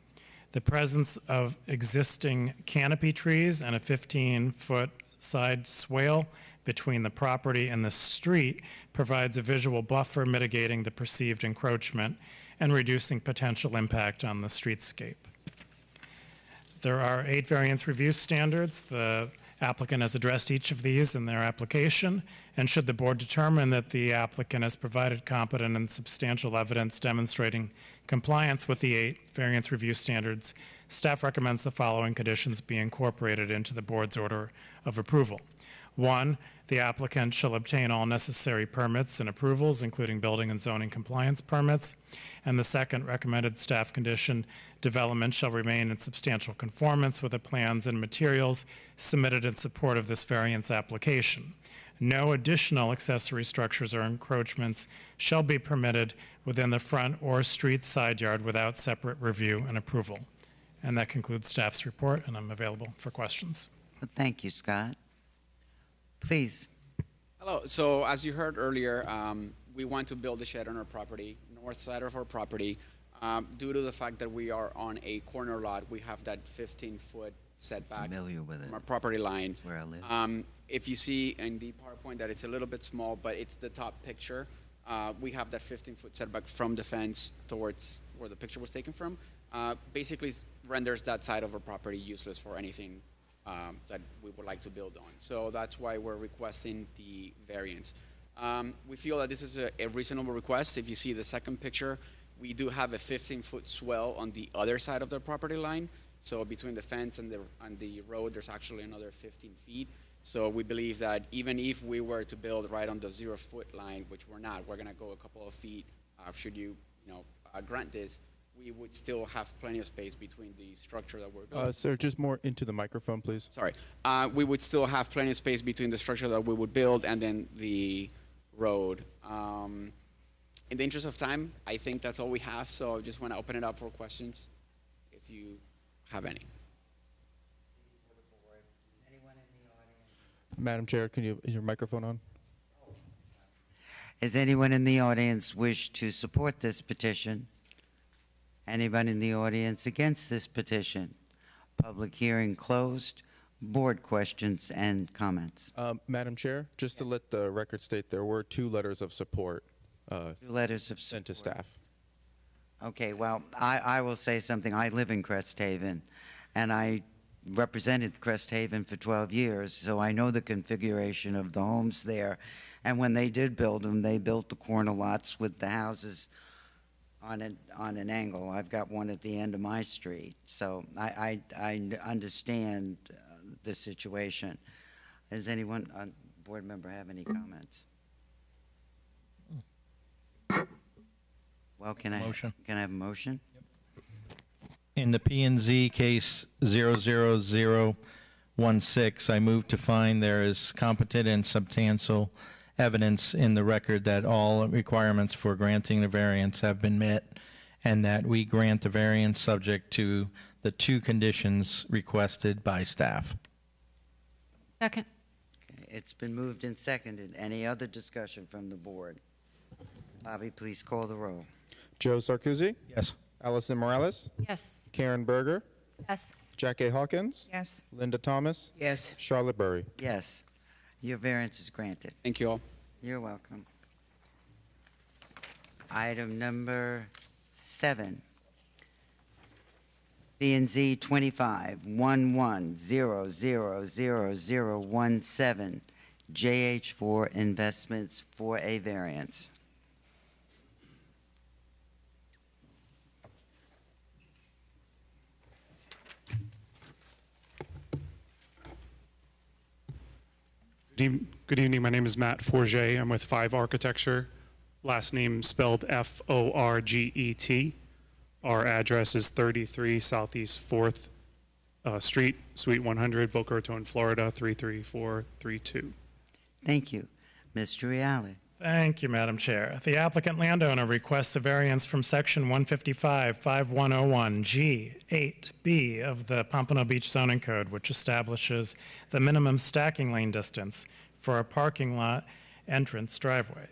The presence of existing canopy trees and a 15-foot side swale between the property and the street provides a visual buffer mitigating the perceived encroachment and reducing potential impact on the streetscape. There are 8 variance review standards. The applicant has addressed each of these in their application, and should the board determine that the applicant has provided competent and substantial evidence demonstrating compliance with the 8 variance review standards, staff recommends the following conditions be incorporated into the board's order of approval. 1, the applicant shall obtain all necessary permits and approvals, including building and zoning compliance permits. And the second recommended staff condition, development shall remain in substantial conformance with the plans and materials submitted in support of this variance application. No additional accessory structures or encroachments shall be permitted within the front or street side yard without separate review and approval. And that concludes staff's report, and I'm available for questions. Thank you, Scott. Please. Hello. So as you heard earlier, we want to build a shed on our property, north side of our property. Due to the fact that we are on a corner lot, we have that 15-foot setback Familiar with it. from our property line. That's where I live. If you see in the PowerPoint that it's a little bit small, but it's the top picture, we have that 15-foot setback from the fence towards where the picture was taken from. Basically renders that side of our property useless for anything that we would like to build on. So that's why we're requesting the variance. We feel that this is a reasonable request. If you see the second picture, we do have a 15-foot swell on the other side of the property line. So between the fence and the road, there's actually another 15 feet. So we believe that even if we were to build right on the 0-foot line, which we're not, we're gonna go a couple of feet, should you grant this, we would still have plenty of space between the structure that we're building. Sir, just more into the microphone, please. Sorry. We would still have plenty of space between the structure that we would build and then the road. In the interest of time, I think that's all we have, so I just want to open it up for questions, if you have any. Madam Chair, is your microphone on? Is anyone in the audience wish to support this petition? Anyone in the audience against this petition? Public hearing closed. Board questions and comments. Madam Chair, just to let the record state, there were 2 letters of support 2 letters of sent to support. staff. Okay, well, I will say something. I live in Crest Haven, and I represented Crest Haven for 12 years, so I know the configuration of the homes there. And when they did build them, they built the corner lots with the houses on an angle. I've got one at the end of my street, so I understand the situation. Does anyone, board member, have any comments? Well, can I Motion. Can I have a motion? In the P&Z case 00016, I move to find there is competent and substantial evidence in the record that all requirements for granting the variance have been met, and that we grant the variance subject to the 2 conditions requested by staff. Second. Okay, it's been moved and seconded. Any other discussion from the board? Bobby, please call the roll. Joe Sarkozy, Yes. Allison Morales, Yes. Karen Berger, Yes. Jack A. Hawkins, Yes. Linda Thomas, Yes. Charlotte Burry. Yes, your variance is granted. Thank you all. You're welcome. Item number 7. B&Z 2511000017, JH4 Investments for a variance. Good evening. My name is Matt Forget. I'm with 5 Architecture. Last name spelled Forget. Our address is 33 Southeast 4th Street, Suite 100, Boca Raton, Florida, 33432. Thank you. Mr. Reale. Thank you, Madam Chair. The applicant landowner requests a variance from Section 155-5101G8B of the Pompano Beach Zoning Code, which establishes the minimum stacking lane distance for a parking lot entrance driveway.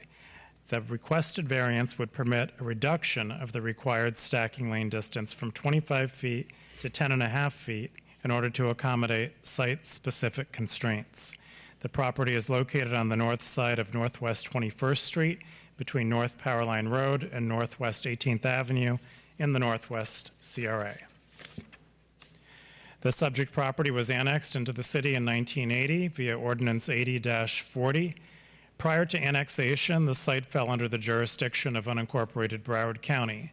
The requested variance would permit a reduction of the required stacking lane distance from 25 feet to 10.5 feet in order to accommodate site-specific constraints. The property is located on the north side of Northwest 21st Street between North Powerline Road and Northwest 18th Avenue in the Northwest CRA. The subject property was annexed into the city in 1980 via Ordinance 80-40. Prior to annexation, the site fell under the jurisdiction of unincorporated Broward County.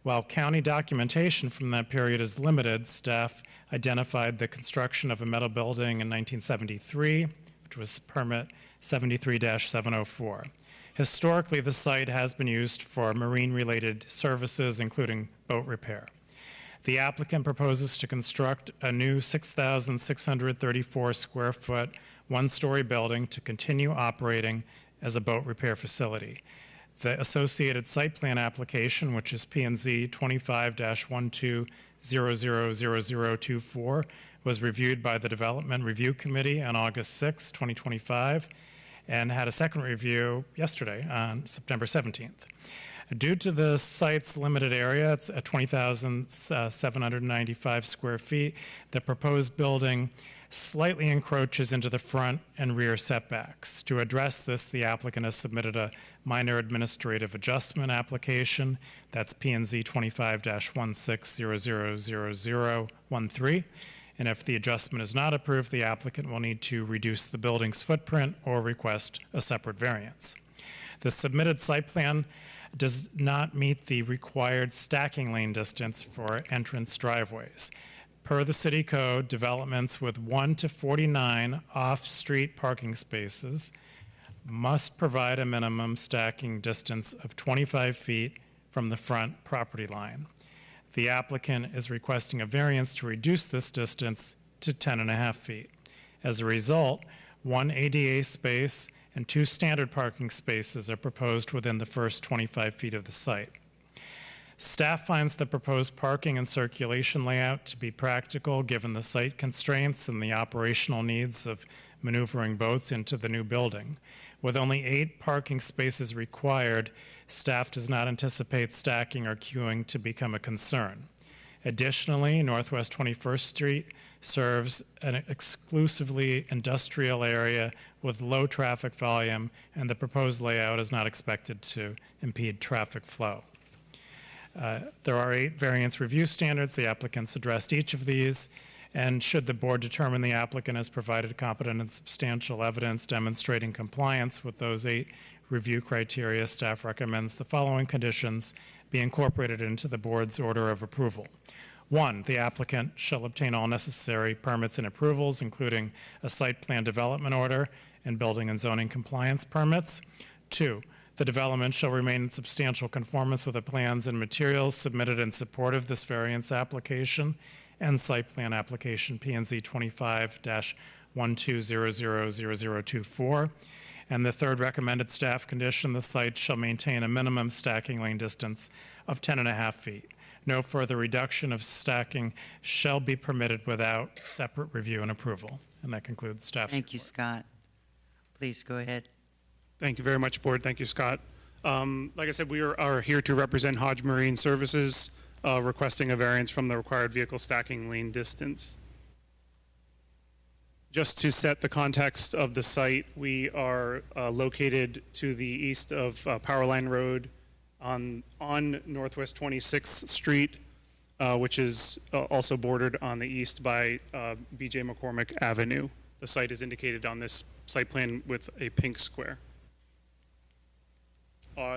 While county documentation from that period is limited, staff identified the construction of a metal building in 1973, which was permit 73-704. Historically, the site has been used for marine-related services, including boat repair. The applicant proposes to construct a new 6,634 square foot, 1-story building to continue operating as a boat repair facility. The associated site plan application, which is P&Z 25-12000024, was reviewed by the Development Review Committee on August 6, 2025, and had a second review yesterday on September 17th. Due to the site's limited area, it's at 20,795 square feet, the proposed building slightly encroaches into the front and rear setbacks. To address this, the applicant has submitted a minor administrative adjustment application. That's P&Z 25-16000013. and if the adjustment is not approved, the applicant will need to reduce the building's footprint or request a separate variance. The submitted site plan does not meet the required stacking lane distance for entrance driveways. Per the city code, developments with 1 to 49 off-street parking spaces must provide a minimum stacking distance of 25 feet from the front property line. The applicant is requesting a variance to reduce this distance to 10.5 feet. As a result, 1 ADA space and 2 standard parking spaces are proposed within the first 25 feet of the site. Staff finds the proposed parking and circulation layout to be practical given the site constraints and the operational needs of maneuvering boats into the new building. With only 8 parking spaces required, staff does not anticipate stacking or queuing to become a concern. Additionally, Northwest 21st Street serves an exclusively industrial area with low traffic volume, and the proposed layout is not expected to impede traffic flow. There are 8 variance review standards. The applicants addressed each of these, and should the board determine the applicant has provided competent and substantial evidence demonstrating compliance with those 8 review criteria, staff recommends the following conditions be incorporated into the board's order of approval. 1, the applicant shall obtain all necessary permits and approvals, including a site plan development order and building and zoning compliance permits. 2, the development shall remain in substantial conformance with the plans and materials submitted in support of this variance application and site plan application P&Z 25-12000024. And the third recommended staff condition, the site shall maintain a minimum stacking lane distance of 10.5 feet. No further reduction of stacking shall be permitted without separate review and approval. And that concludes staff's Thank you, report. Scott. Please go ahead. Thank you very much, Board. Thank you, Scott. Like I said, we are here to represent Hodge Marine Services, requesting a variance from the required vehicle stacking lane distance. Just to set the context of the site, we are located to the east of Powerline Road on Northwest 26th Street, which is also bordered on the east by B.J. McCormick Avenue. The site is indicated on this site plan with a pink square.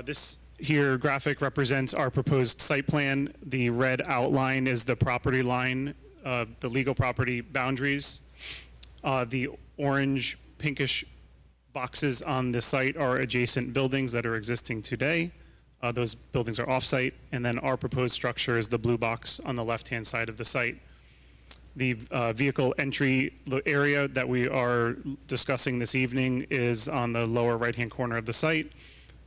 This here graphic represents our proposed site plan. The red outline is the property line, the legal property boundaries. The orange pinkish boxes on the site are adjacent buildings that are existing today. Those buildings are off-site, and then our proposed structure is the blue box on the left-hand side of the site. The vehicle entry area that we are discussing this evening is on the lower right-hand corner of the site.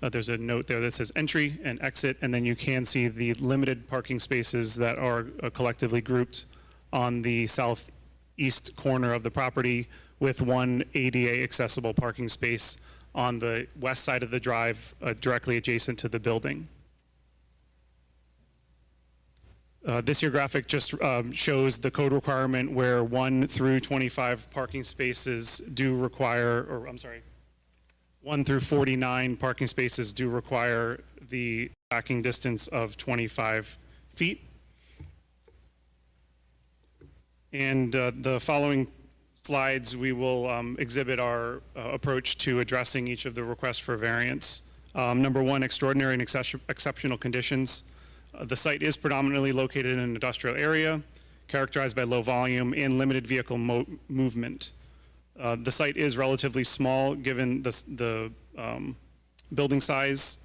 There's a note there that says entry and exit, and then you can see the limited parking spaces that are collectively grouped on the southeast corner of the property, with 1 ADA accessible parking space on the west side of the drive directly adjacent to the building. This here graphic just shows the code requirement where 1 through 25 parking spaces do require, or I'm sorry, 1 through 49 parking spaces do require the stacking distance of 25 feet. And the following slides, we will exhibit our approach to addressing each of the requests for variance. Number 1, extraordinary and exceptional conditions. The site is predominantly located in an industrial area, characterized by low volume and limited vehicle movement. The site is relatively small given the building size,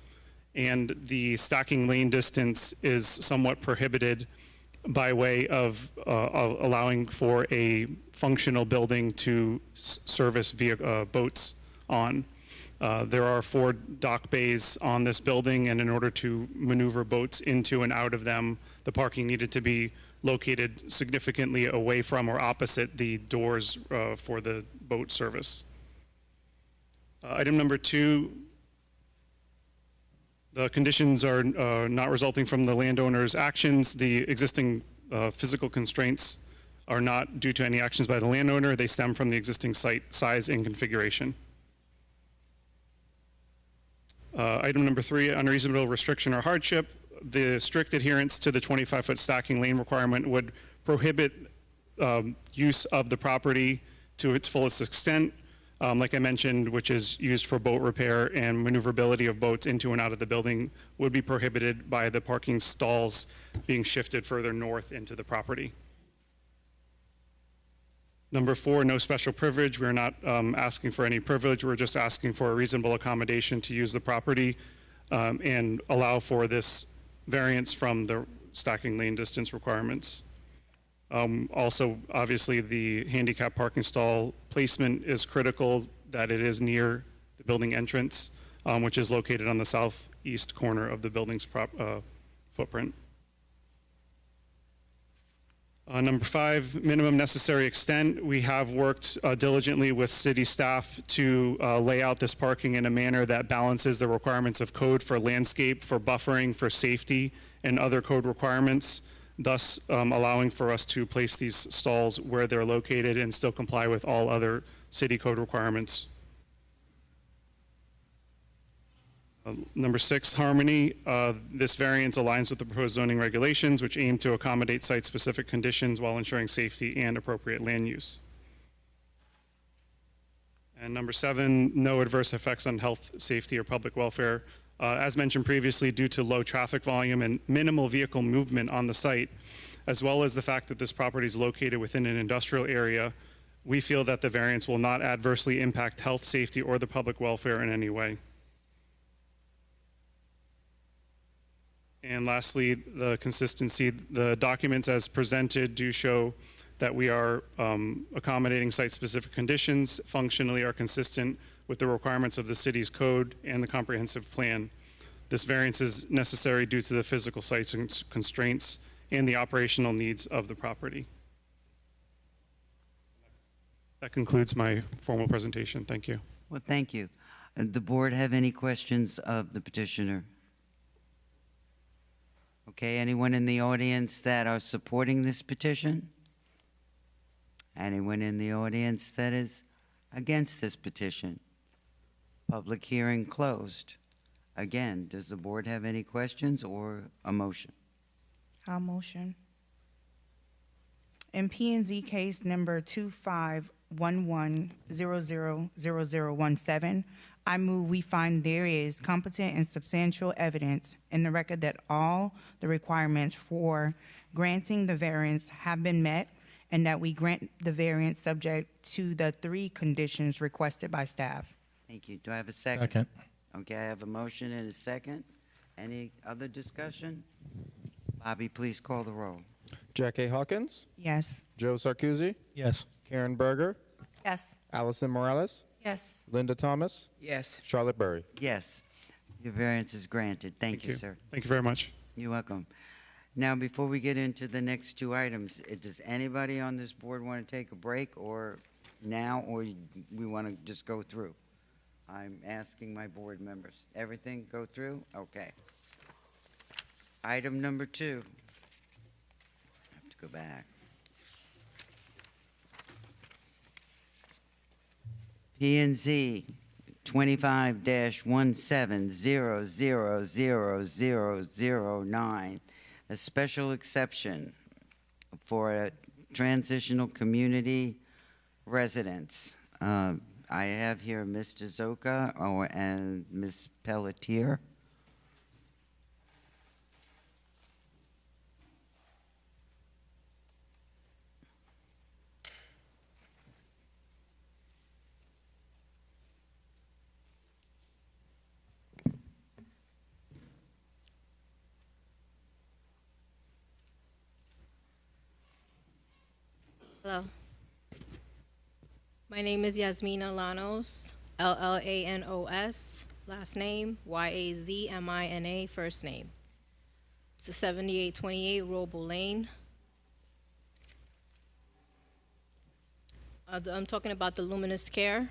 and the stacking lane distance is somewhat prohibited by way of allowing for a functional building to service boats on. There are 4 dock bays on this building, and in order to maneuver boats into and out of them, the parking needed to be located significantly away from or opposite the doors for the boat service. Item number 2, the conditions are not resulting from the landowner's actions. The existing physical constraints are not due to any actions by the landowner. They stem from the existing site size and configuration. Item number 3, unreasonable restriction or hardship. The strict adherence to the 25-foot stacking lane requirement would prohibit use of the property to its fullest extent, like I mentioned, which is used for boat repair and maneuverability of boats into and out of the building, would be prohibited by the parking stalls being shifted further north into the property. Number 4, no special privilege. We're not asking for any privilege. We're just asking for a reasonable accommodation to use the property and allow for this variance from the stacking lane distance requirements. Also, obviously, the handicap parking stall placement is critical, that it is near the building entrance, which is located on the southeast corner of the building's footprint. Number 5, minimum necessary extent. We have worked diligently with city staff to lay out this parking in a manner that balances the requirements of code for landscape, for buffering, for safety, and other code requirements, thus allowing for us to place these stalls where they're located and still comply with all other city code requirements. Number 6, harmony. This variance aligns with the proposed zoning regulations, which aim to accommodate site-specific conditions while ensuring safety and appropriate land use. And number 7, no adverse effects on health, safety, or public welfare. As mentioned previously, due to low traffic volume and minimal vehicle movement on the site, as well as the fact that this property is located within an industrial area, we feel that the variance will not adversely impact health, safety, or the public welfare in any way. And lastly, the consistency. The documents as presented do show that we are accommodating site-specific conditions, functionally are consistent with the requirements of the city's code and the comprehensive plan. This variance is necessary due to the physical site constraints and the operational needs of the property. That concludes my formal presentation. Thank you. Well, thank you. The board have any questions of the petitioner? Okay, anyone in the audience that are supporting this petition? Anyone in the audience that is against this petition? Public hearing closed. Again, does the board have any questions or a motion? I'll motion. In P&Z case number 2511000017, I move we find there is competent and substantial evidence in the record that all the requirements for granting the variance have been met, and that we grant the variance subject to the 3 conditions requested by staff. Thank you. Do I have a second? Second. Okay, I have a motion and a second. Any other discussion? Bobby, please call the roll. Jack A. Hawkins, Yes. Joe Sarkozy, Yes. Karen Berger, Yes. Allison Morales, Yes. Linda Thomas, Yes. Charlotte Burry. Yes, your variance is granted. Thank you, sir. Thank you very much. You're welcome. Now, before we get into the next 2 items, does anybody on this board want to take a break, or now, or we want to just go through? I'm asking my board members. Everything go through? Okay. Item number 2. I have to go back. P&Z 25-17000009, a special exception for a transitional community residence. I have here Mr. Zoka and Ms. Pelletier. Hello. My name is Yasmina Lanos, Lanos, last name Yazmina, first name. It's a 7828 Roble Lane. I'm talking about the Luminous Care.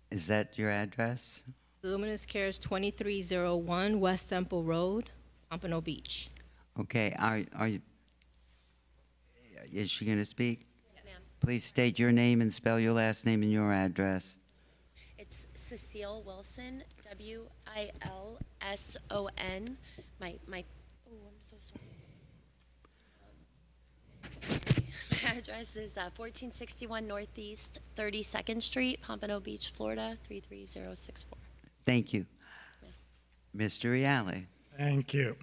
Is that your address? The Luminous Care is 2301 West Temple Road, Pompano Beach. Okay, is she going to speak? Yes, ma'am. Please state your name and spell your last name and your address. It's Cecile Wilson, Wilson. Oh, I'm so sorry. My address is 1461 Northeast 32nd Street, Pompano Beach, Florida, 33064. Thank you. Mr. Reale. Thank you.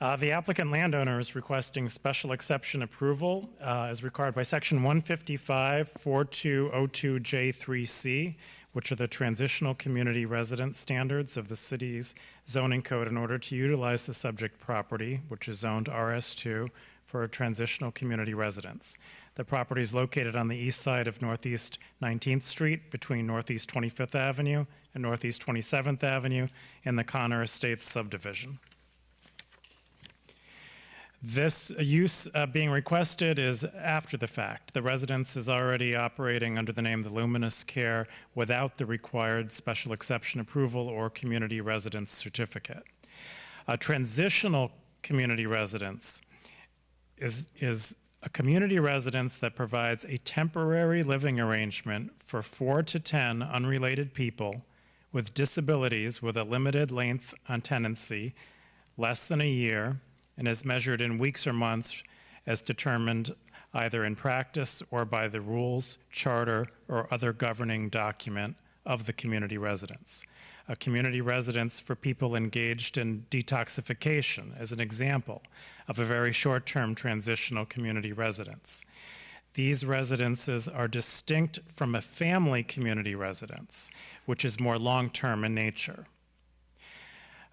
The applicant landowner is requesting special exception approval as required by Section 155-4202J3C, which are the transitional community residence standards of the city's zoning code in order to utilize the subject property, which is zoned RS2, for a transitional community residence. The property is located on the east side of Northeast 19th Street between Northeast 25th Avenue and Northeast 27th Avenue in the Connor Estates subdivision. This use being requested is after the fact. The residence is already operating under the name The Luminous Care without the required special exception approval or community residence certificate. A transitional community residence is a community residence that provides a temporary living arrangement for 4 to 10 unrelated people with disabilities with a limited length on tenancy, less than a year, and is measured in weeks or months as determined either in practice or by the rules, charter, or other governing document of the community residence. A community residence for people engaged in detoxification, as an example of a very short-term transitional community residence. These residences are distinct from a family community residence, which is more long-term in nature.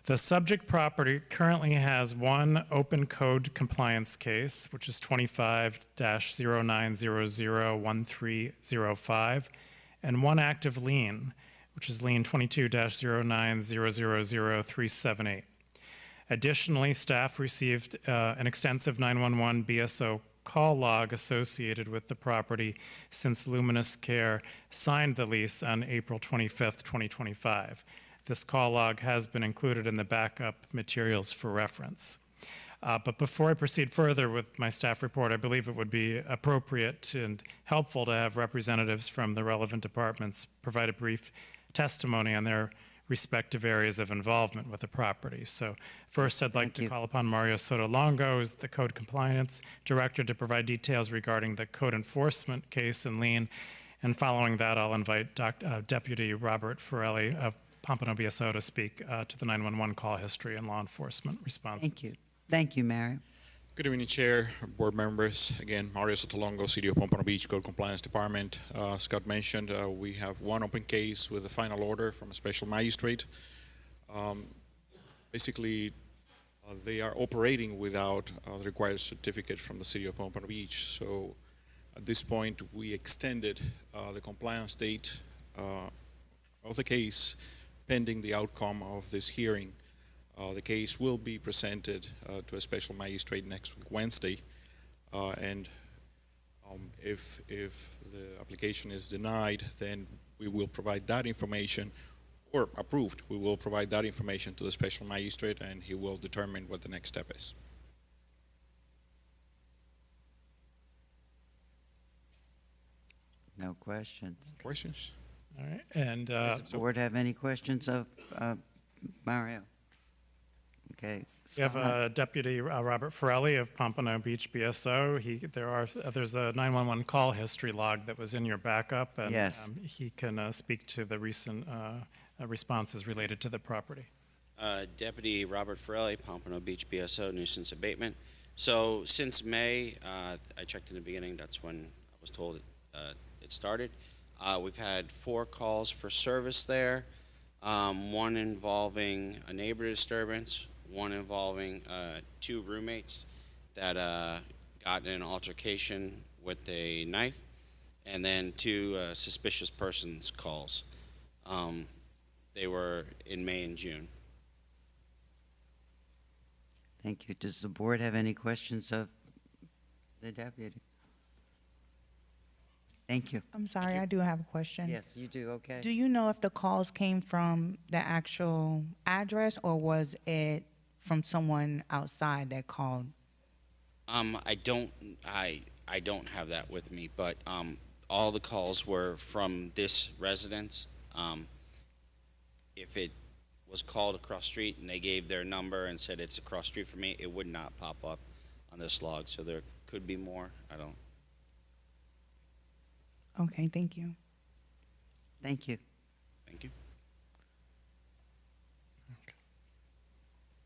The subject property currently has one open code compliance case, which is 25-09001305, and one active lien, which is lien 22-09000378. Additionally, staff received an extensive 911 BSO call log associated with the property since Luminous Care signed the lease on April 25th, 2025. This call log has been included in the backup materials for reference. But before I proceed further with my staff report, I believe it would be appropriate and helpful to have representatives from the relevant departments provide a brief testimony on their respective areas of involvement with the property. So first, I'd like to call upon Mario Sotolongo, who's the Code Compliance Director, to provide details regarding the code enforcement case and lien. And following that, I'll invite Deputy Robert Forelli of Pompano BSO to speak to the 911 call history and law enforcement responses. Thank you. Thank you, Mario. Good evening, Chair, board members. Again, Mario Sotolongo, City of Pompano Beach Code Compliance Department. Scott mentioned we have one open case with a final order from a special magistrate. Basically, they are operating without the required certificate from the City of Pompano Beach. So at this point, we extended the compliance date of the case pending the outcome of this hearing. The case will be presented to a special magistrate next week, Wednesday, and if the application is denied, then we will provide that information, or approved, we will provide that information to the special magistrate, and he will determine what the next step is. No questions. Questions? All right, and Does the board have any questions of Mario? Okay. we have Scott? Deputy Robert Forelli of Pompano Beach BSO. There's a 911 call history log that was in your backup, and Yes. He can speak to the recent responses related to the property. Deputy Robert Forelli, Pompano Beach BSO, nuisance abatement. So since May, I checked in the beginning, that's when I was told it started. We've had 4 calls for service there, one involving a neighbor disturbance, one involving 2 roommates that got in an altercation with a knife, and then 2 suspicious persons calls. They were in May and June. Thank you. Does the board have any questions of the deputy? Thank you. I'm sorry, I do have a question. Yes, you do, okay. Do you know if the calls came from the actual address, or was it from someone outside that called? I don't have that with me, but all the calls were from this residence. If it was called across street and they gave their number and said it's across street from me, it would not pop up on this log. So there could be more. I don't. Okay, thank you. Thank you. Thank you.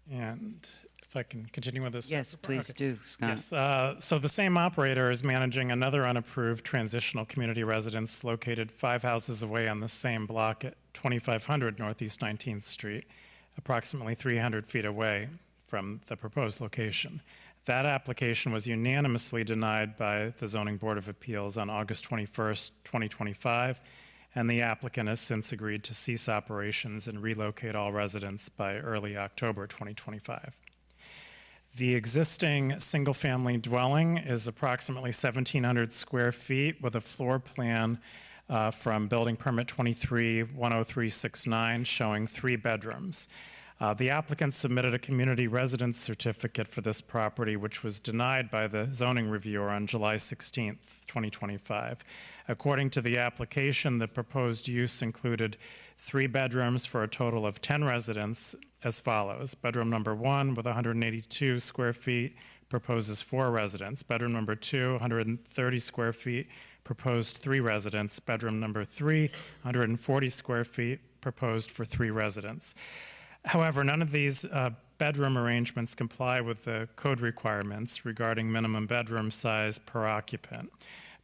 And if I can continue with this. Yes, please do, Scott. Yes, so the same operator is managing another unapproved transitional community residence located 5 houses away on the same block at 2500 Northeast 19th Street, approximately 300 feet away from the proposed location. That application was unanimously denied by the Zoning Board of Appeals on August 21st, 2025, and the applicant has since agreed to cease operations and relocate all residents by early October 2025. The existing single-family dwelling is approximately 1,700 square feet with a floor plan from Building Permit 23-10369 showing 3 bedrooms. The applicant submitted a community residence certificate for this property, which was denied by the zoning reviewer on July 16th, 2025. According to the application, the proposed use included 3 bedrooms for a total of 10 residents as follows. Bedroom number 1 with 182 square feet proposes 4 residents. Bedroom number 2, 130 square feet, proposed 3 residents. Bedroom number 3, 140 square feet, proposed for 3 residents. However, none of these bedroom arrangements comply with the code requirements regarding minimum bedroom size per occupant.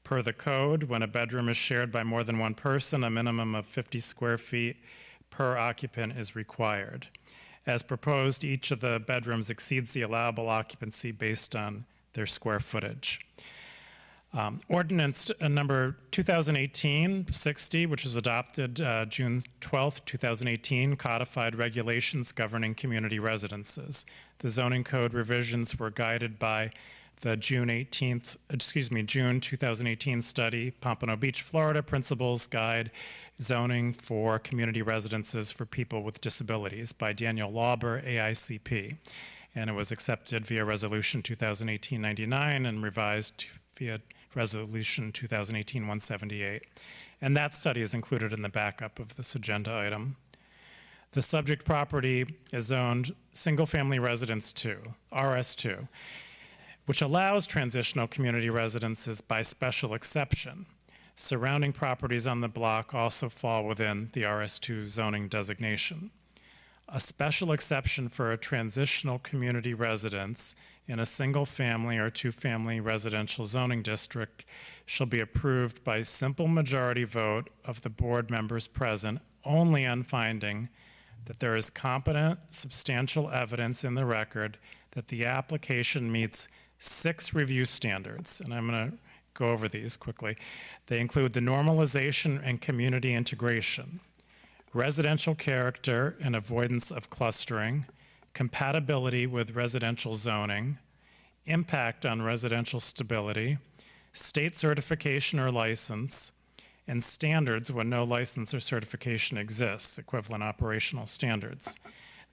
Per the code, when a bedroom is shared by more than one person, a minimum of 50 square feet per occupant is required. As proposed, each of the bedrooms exceeds the allowable occupancy based on their square footage. Ordinance number 2018-60, which was adopted June 12, 2018, codified regulations governing community residences. The zoning code revisions were guided by the June 2018 study, Pompano Beach, Florida, Principles Guide Zoning for Community Residences for People with Disabilities by Daniel Lauber, AICP. And it was accepted via Resolution 2018-99 and revised via Resolution 2018-178. And that study is included in the backup of this agenda item. The subject property is zoned Single Family Residence 2, RS2, which allows transitional community residences by special exception. Surrounding properties on the block also fall within the RS2 zoning designation. A special exception for a transitional community residence in a single-family or two-family residential zoning district shall be approved by simple majority vote of the board members present only on finding that there is competent, substantial evidence in the record that the application meets 6 review standards, and I'm going to go over these quickly. They include the normalization and community integration, residential character and avoidance of clustering, compatibility with residential zoning, impact on residential stability, state certification or license, and standards when no license or certification exists, equivalent operational standards.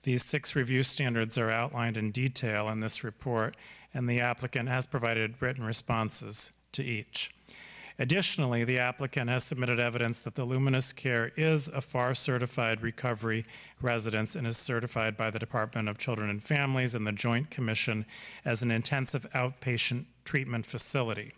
These 6 review standards are outlined in detail in this report, and the applicant has provided written responses to each. Additionally, the applicant has submitted evidence that the Luminous Care is a FAR certified recovery residence and is certified by the Department of Children and Families and the Joint Commission as an intensive outpatient treatment facility.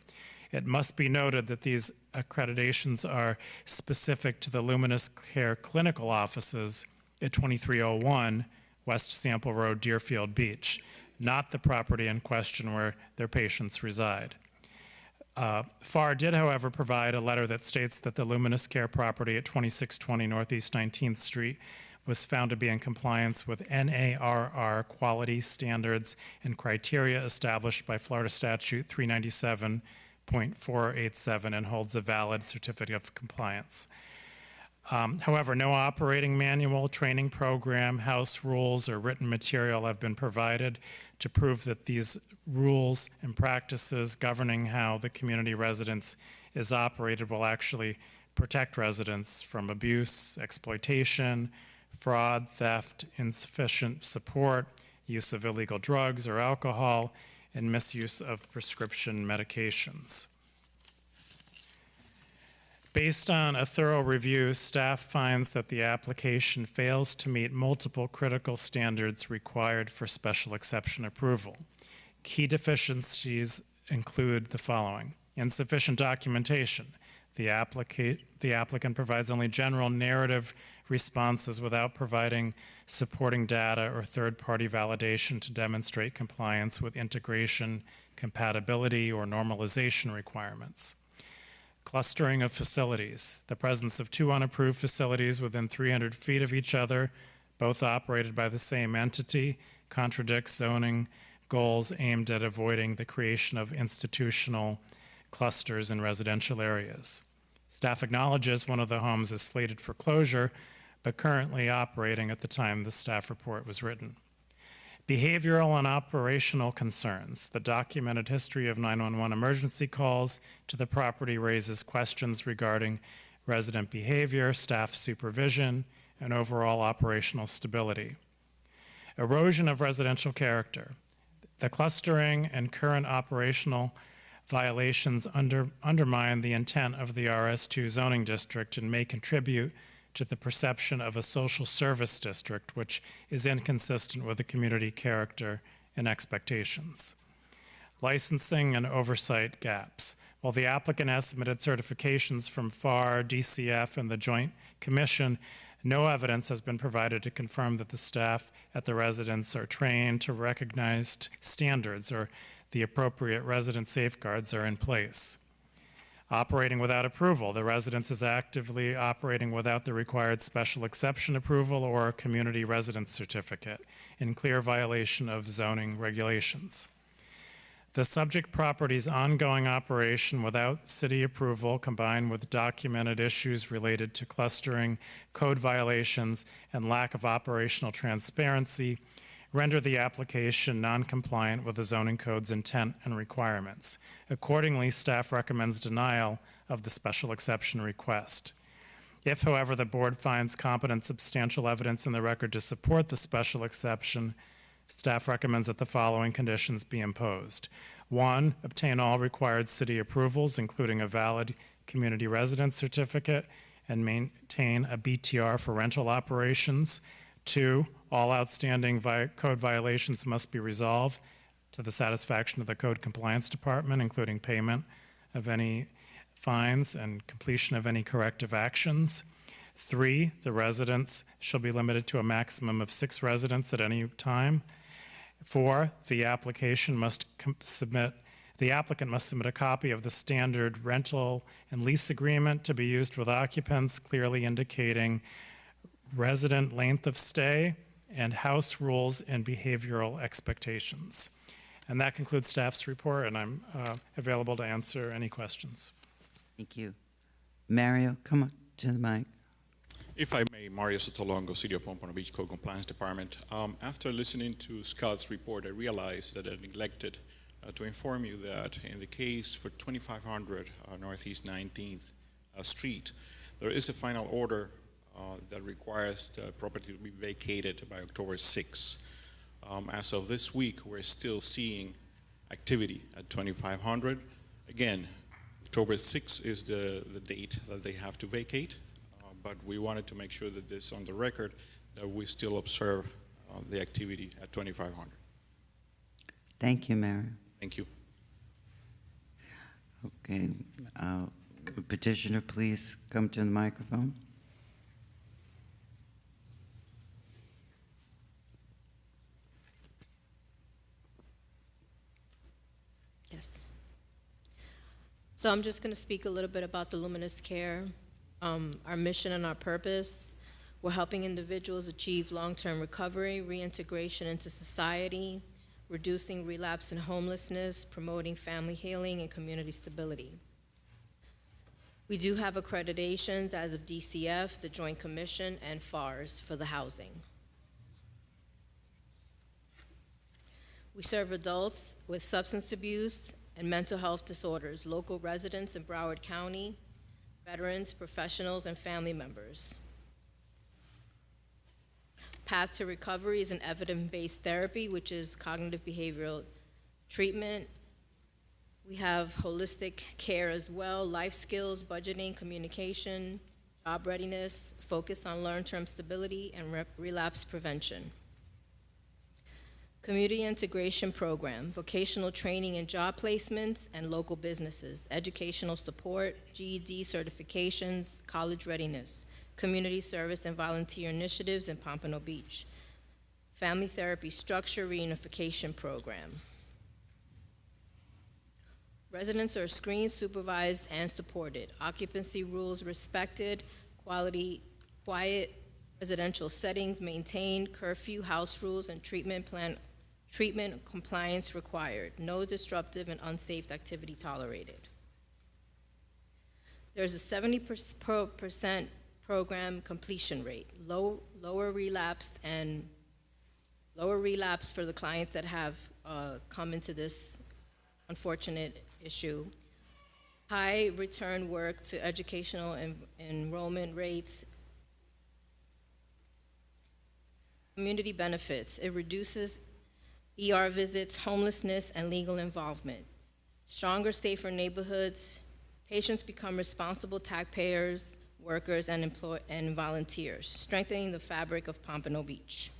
It must be noted that these accreditations are specific to the Luminous Care clinical offices at 2301 West Sample Road, Deerfield Beach, not the property in question where their patients reside. FAR did, however, provide a letter that states that the Luminous Care property at 2620 Northeast 19th Street was found to be in compliance with NARR quality standards and criteria established by Florida Statute 397.487 and holds a valid certificate of compliance. However, no operating manual, training program, house rules, or written material have been provided to prove that these rules and practices governing how the community residence is operated will actually protect residents from abuse, exploitation, fraud, theft, insufficient support, use of illegal drugs or alcohol, and misuse of prescription medications. Based on a thorough review, staff finds that the application fails to meet multiple critical standards required for special exception approval. Key deficiencies include the following: insufficient documentation. The applicant provides only general narrative responses without providing supporting data or third-party validation to demonstrate compliance with integration, compatibility, or normalization requirements. Clustering of facilities. The presence of two unapproved facilities within 300 feet of each other, both operated by the same entity, contradicts zoning goals aimed at avoiding the creation of institutional clusters in residential areas. Staff acknowledges one of the homes is slated for closure, but currently operating at the time the staff report was written. Behavioral and operational concerns. The documented history of 911 emergency calls to the property raises questions regarding resident behavior, staff supervision, and overall operational stability. Erosion of residential character. The clustering and current operational violations undermine the intent of the RS2 zoning district and may contribute to the perception of a social service district, which is inconsistent with the community character and expectations. Licensing and oversight gaps. While the applicant has submitted certifications from FAR, DCF, and the Joint Commission, no evidence has been provided to confirm that the staff at the residence are trained to recognized standards or the appropriate resident safeguards are in place. Operating without approval. The residence is actively operating without the required special exception approval or community residence certificate, in clear violation of zoning regulations. The subject property's ongoing operation without city approval, combined with documented issues related to clustering, code violations, and lack of operational transparency, render the application non-compliant with the zoning code's intent and requirements. Accordingly, staff recommends denial of the special exception request. If, however, the board finds competent substantial evidence in the record to support the special exception, staff recommends that the following conditions be imposed. 1, obtain all required city approvals, including a valid community residence certificate, and maintain a BTR for rental operations. 2, all outstanding code violations must be resolved to the satisfaction of the Code Compliance Department, including payment of any fines and completion of any corrective actions. 3, the residence shall be limited to a maximum of 6 residents at any time. 4, the applicant must submit a copy of the standard rental and lease agreement to be used with occupants, clearly indicating resident length of stay and house rules and behavioral expectations. And that concludes staff's report, and I'm available to answer any questions. Thank you. Mario, come up to the mic. If I may, Mario Sotolongo, City of Pompano Beach Code Compliance Department. After listening to Scott's report, I realized that I neglected to inform you that in the case for 2500 Northeast 19th Street, there is a final order that requires the property to be vacated by October 6. As of this week, we're still seeing activity at 2500. Again, October 6 is the date that they have to vacate. But we wanted to make sure that this on the record, that we still observe the activity at 2500. Thank you, Mario. Thank you. Okay. Petitioner, please come to the microphone. Yes. So I'm just going to speak a little bit about the Luminous Care. Our mission and our purpose. We're helping individuals achieve long-term recovery, reintegration into society, reducing relapse and homelessness, promoting family healing and community stability. We do have accreditations as of DCF, the Joint Commission, and FARS for the housing. We serve adults with substance abuse and mental health disorders, local residents in Broward County, veterans, professionals, and family members. Path to recovery is an evidence-based therapy, which is cognitive behavioral treatment. We have holistic care as well, life skills, budgeting, communication, job readiness, focus on long-term stability, and relapse prevention. Community Integration Program, vocational training and job placements, and local businesses, educational support, GED certifications, college readiness, community service and volunteer initiatives in Pompano Beach, family therapy structure reunification program. Residents are screened, supervised, and supported. Occupancy rules respected, quiet residential settings maintained, curfew, house rules, and treatment compliance required. No disruptive and unsafe activity tolerated. There's a 70% program completion rate, lower relapse for the clients that have come into this unfortunate issue. High return work to educational enrollment rates. Community benefits. It reduces ER visits, homelessness, and legal involvement. Stronger, safer neighborhoods. Patients become responsible taxpayers, workers, and volunteers, strengthening the fabric of Pompano Beach.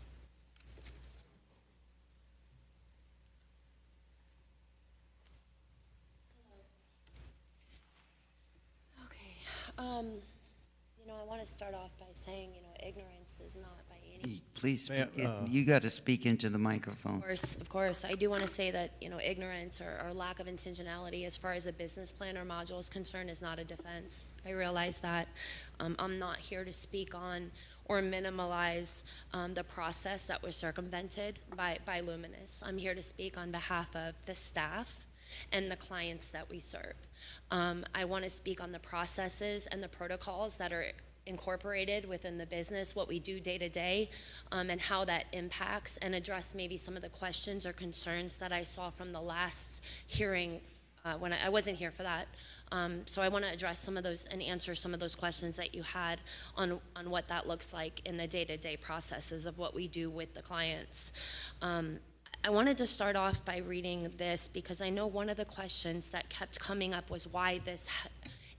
I want to start off by saying, ignorance is not by any. Please speak you got to speak into the microphone. Of course. I do want to say that, ignorance or lack of intentionality as far as a business plan or module is concerned is not a defense. I realize that. I'm not here to speak on or minimize the process that was circumvented by Luminous. I'm here to speak on behalf of the staff and the clients that we serve. I want to speak on the processes and the protocols that are incorporated within the business, what we do day to day, and how that impacts, and address maybe some of the questions or concerns that I saw from the last hearing when I wasn't here for that. So I want to address some of those and answer some of those questions that you had on what that looks like in the day-to-day processes of what we do with the clients. I wanted to start off by reading this because I know one of the questions that kept coming up was why this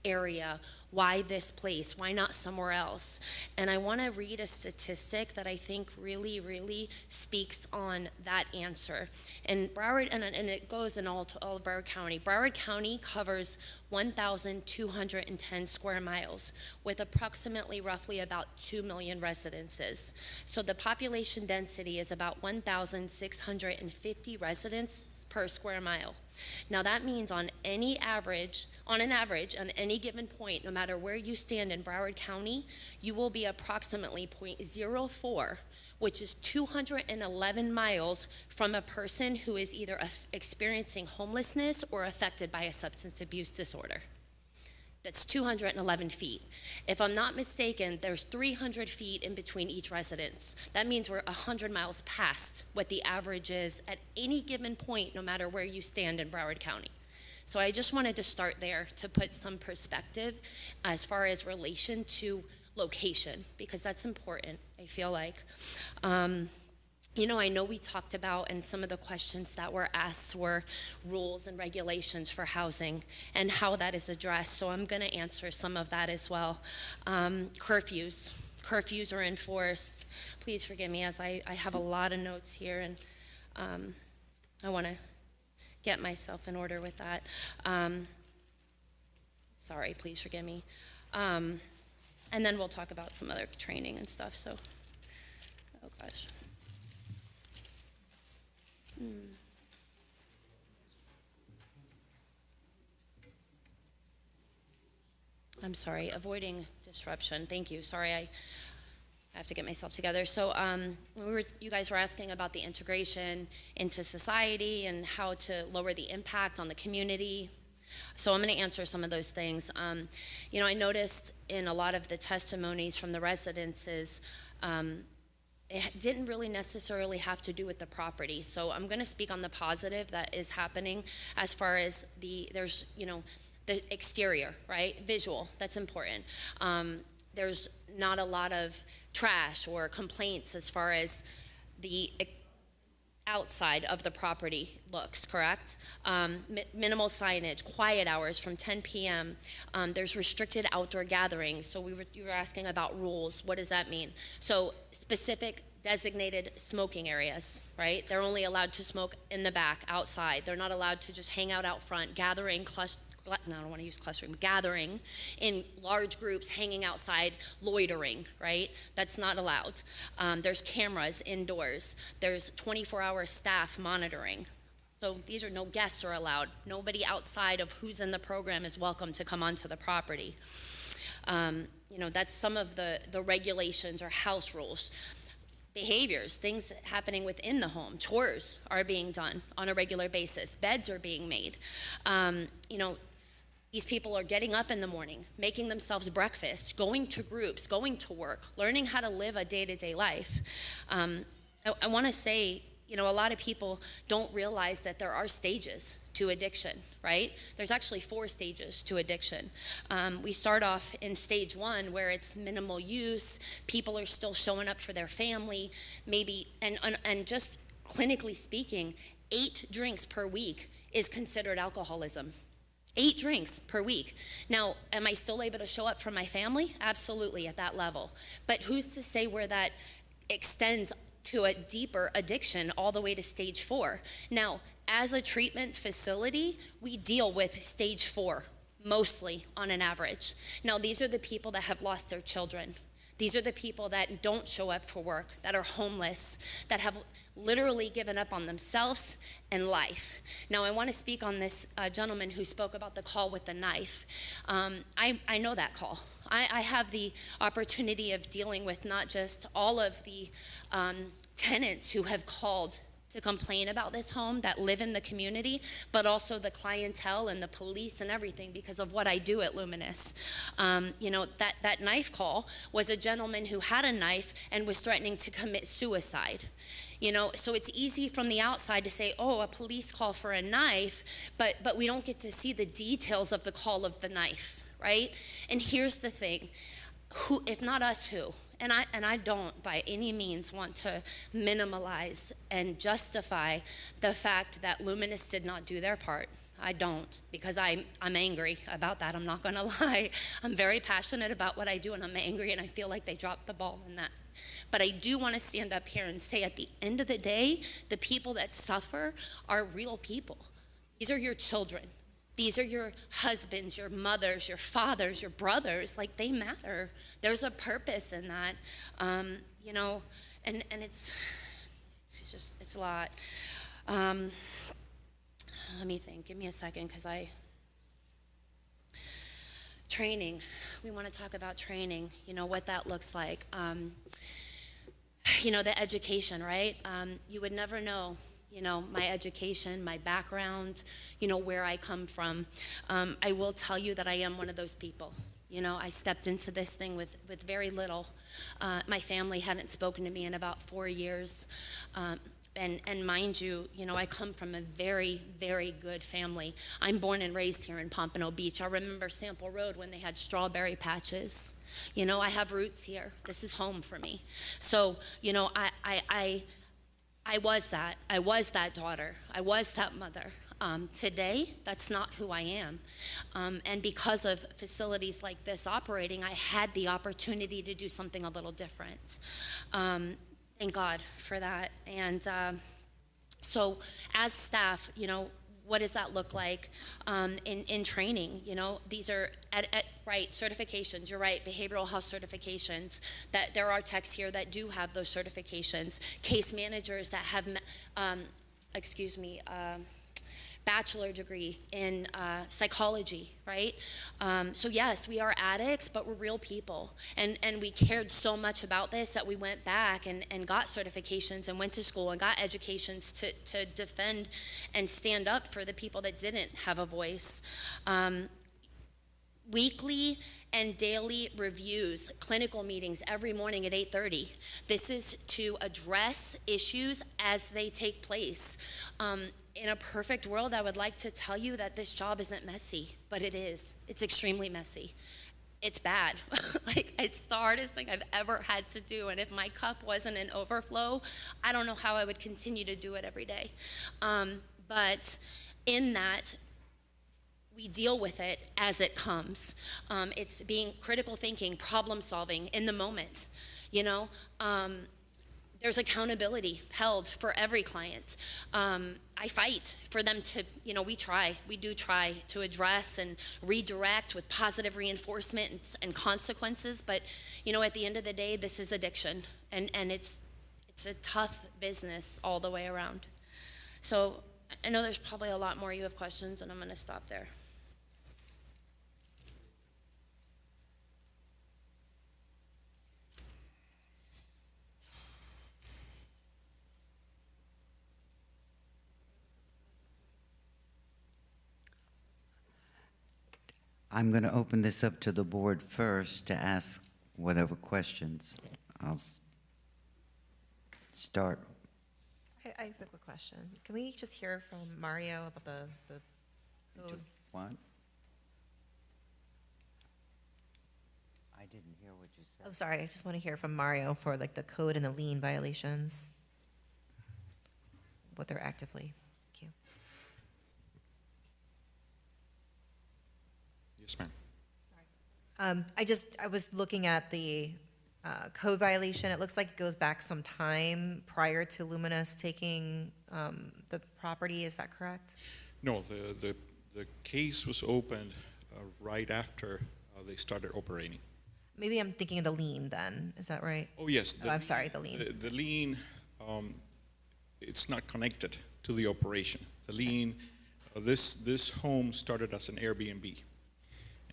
area, why this place, why not somewhere else? And I want to read a statistic that I think really, really speaks on that answer. And Broward, and it goes in all of Broward County. Broward County covers 1,210 square miles with approximately roughly about 2 million residences. So the population density is about 1,650 residents per square mile. Now that means on an average, on any given point, no matter where you stand in Broward County, you will be approximately 0.04, which is 211 miles from a person who is either experiencing homelessness or affected by a substance abuse disorder. That's 211 feet. If I'm not mistaken, there's 300 feet in between each residence. That means we're 100 miles past what the average is at any given point, no matter where you stand in Broward County. So I just wanted to start there to put some perspective as far as relation to location, because that's important, I feel like. I know we talked about, and some of the questions that were asked were rules and regulations for housing and how that is addressed. So I'm going to answer some of that as well. Curfews are enforced. Please forgive me as I have a lot of notes here, and I want to get myself in order with that. Sorry, please forgive me. And then we'll talk about some other training and stuff. So, oh gosh. I'm sorry, avoiding disruption. Thank you. Sorry, I have to get myself together. So you guys were asking about the integration into society and how to lower the impact on the community. So I'm going to answer some of those things. I noticed in a lot of the testimonies from the residences, it didn't really necessarily have to do with the property. So I'm going to speak on the positive that is happening as far as there's the exterior, right? Visual, that's important. There's not a lot of trash or complaints as far as the outside of the property looks, correct? Minimal signage, quiet hours from 10 p.m. There's restricted outdoor gatherings. So you were asking about rules. What does that mean? So specific designated smoking areas, right? They're only allowed to smoke in the back, outside. They're not allowed to just hang out front, gathering, I don't want to use clustering, gathering in large groups, hanging outside, loitering, right? That's not allowed. There's cameras indoors. There's 24-hour staff monitoring. So these are no guests are allowed. Nobody outside of who's in the program is welcome to come onto the property. That's some of the regulations or house rules. Behaviors, things happening within the home, chores are being done on a regular basis, beds are being made. These people are getting up in the morning, making themselves breakfast, going to groups, going to work, learning how to live a day-to-day life. I want to say, a lot of people don't realize that there are stages to addiction, right? There's actually 4 stages to addiction. We start off in stage 1 where it's minimal use, people are still showing up for their family, maybe, and just clinically speaking, 8 drinks per week is considered alcoholism. 8 drinks per week. Now, am I still able to show up for my family? Absolutely, at that level. But who's to say where that extends to a deeper addiction all the way to stage 4? Now, as a treatment facility, we deal with stage 4, mostly on an average. Now, these are the people that have lost their children. These are the people that don't show up for work, that are homeless, that have literally given up on themselves and life. Now, I want to speak on this gentleman who spoke about the call with the knife. I know that call. I have the opportunity of dealing with not just all of the tenants who have called to complain about this home that live in the community, but also the clientele and the police and everything because of what I do at Luminous. That knife call was a gentleman who had a knife and was threatening to commit suicide. So it's easy from the outside to say, oh, a police call for a knife, but we don't get to see the details of the call of the knife, right? And here's the thing, who, if not us, who? And I don't by any means want to minimalize and justify the fact that Luminous did not do their part. I don't, because I'm angry about that. I'm not going to lie. I'm very passionate about what I do, and I'm angry, and I feel like they dropped the ball in that. But I do want to stand up here and say, at the end of the day, the people that suffer are real people. These are your children. These are your husbands, your mothers, your fathers, your brothers. Like, they matter. There's a purpose in that, and it's a lot. Let me think. Give me a second, because training. We want to talk about training. What that looks like. The education, right? You would never know. My education, my background, where I come from. I will tell you that I am one of those people. I stepped into this thing with very little. My family hadn't spoken to me in about 4 years. And mind you, I come from a very, very good family. I'm born and raised here in Pompano Beach. I remember Sample Road when they had strawberry patches. I have roots here. This is home for me. So, I was that. I was that daughter. I was that mother. Today, that's not who I am. And because of facilities like this operating, I had the opportunity to do something a little different. Thank God for that. And so as staff, what does that look like in training? These are right, certifications. You're right, behavioral health certifications. That there are techs here that do have those certifications. Case managers that have, bachelor degree in psychology, right? So yes, we are addicts, but we're real people. And we cared so much about this that we went back and got certifications and went to school and got educations to defend and stand up for the people that didn't have a voice. Weekly and daily reviews, clinical meetings every morning at 8:30. This is to address issues as they take place. In a perfect world, I would like to tell you that this job isn't messy, but it is. It's extremely messy. It's bad. It's the hardest thing I've ever had to do, and if my cup wasn't in overflow, I don't know how I would continue to do it every day. But in that, we deal with it as it comes. It's being critical thinking, problem solving in the moment, there's accountability held for every client. I fight for them to, we do try to address and redirect with positive reinforcement and consequences, but, at the end of the day, this is addiction, and it's a tough business all the way around. So I know there's probably a lot more you have questions, and I'm gonna stop there. I'm going to open this up to the board first to ask whatever questions. I'll start. I have a quick question. Can we just hear from Mario about the code? What? I didn't hear what you said. Oh, sorry, I just want to hear from Mario for like the code and the lien violations, what they're actively. Thank you. Yes, ma'am. I was looking at the code violation. It looks like it goes back some time prior to Luminous taking the property. Is that correct? No, the case was opened right after they started operating. Maybe I'm thinking of the lien then. Is that right? Oh, yes. I'm sorry, the lien. The lien, it's not connected to the operation. The lien, this home started as an Airbnb.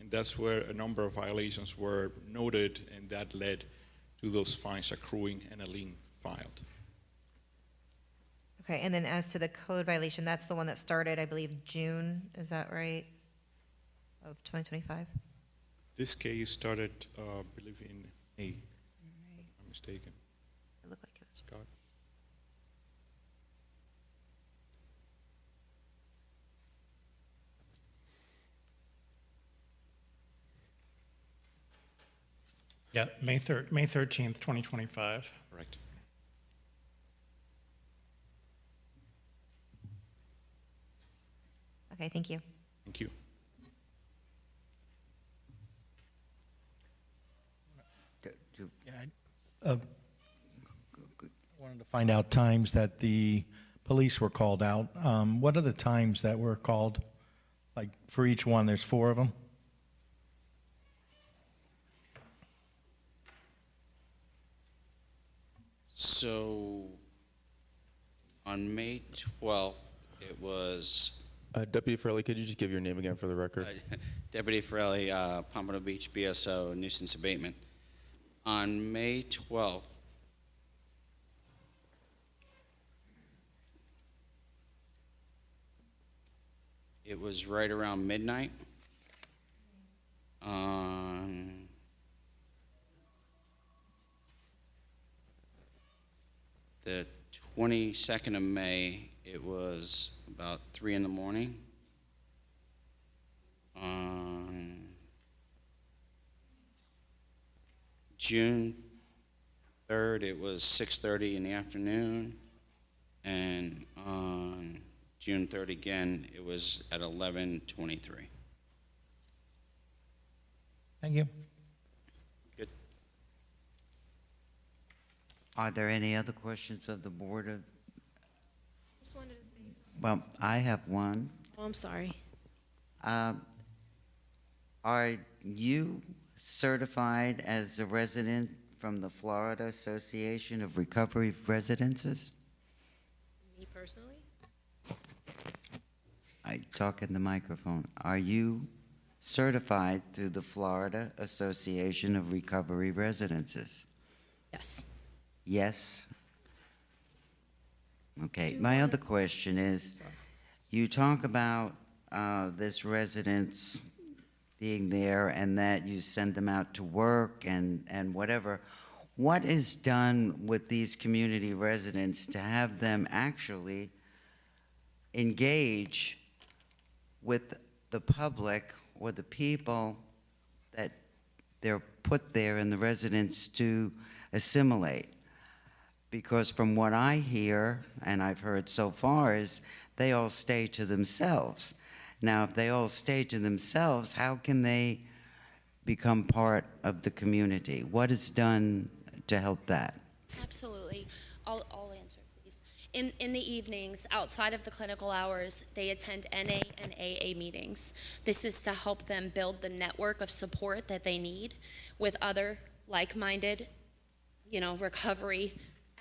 And that's where a number of violations were noted, and that led to those fines accruing and a lien filed. Okay, and then as to the code violation, that's the one that started, I believe, June, is that right, of 2025? This case started, I believe, in May, if I'm not mistaken. It looked like it was. Scott? Yeah, May 13th, 2025. Correct. Okay, thank you. Thank you. I wanted to find out times that the police were called out. What are the times that were called? Like for each one, there's 4 of them? So on May 12th, it was Deputy Farrelly, could you just give your name again for the record? Deputy Farrelly, Pompano Beach, BSO, nuisance abatement. On May 12th, it was right around midnight. On the 22nd of May, it was about 3 in the morning. On June 3rd, it was 6:30 in the afternoon. And on June 3rd again, it was at 11:23. Thank you. Good. Are there any other questions of the board? Just wanted to say something. Well, I have one. Oh, I'm sorry. Are you certified as a resident from the Florida Association of Recovery Residences? Me personally? I talk in the microphone. Are you certified through the Florida Association of Recovery Residences? Yes. Yes? Okay, my other question is, you talk about this residence being there and that you send them out to work and whatever. What is done with these community residents to have them actually engage with the public or the people that they're put there in the residence to assimilate? Because from what I hear, and I've heard so far, is they all stay to themselves. Now, if they all stay to themselves, how can they become part of the community? What is done to help that? Absolutely. I'll answer, please. In the evenings, outside of the clinical hours, they attend NA and AA meetings. This is to help them build the network of support that they need with other like-minded, recovery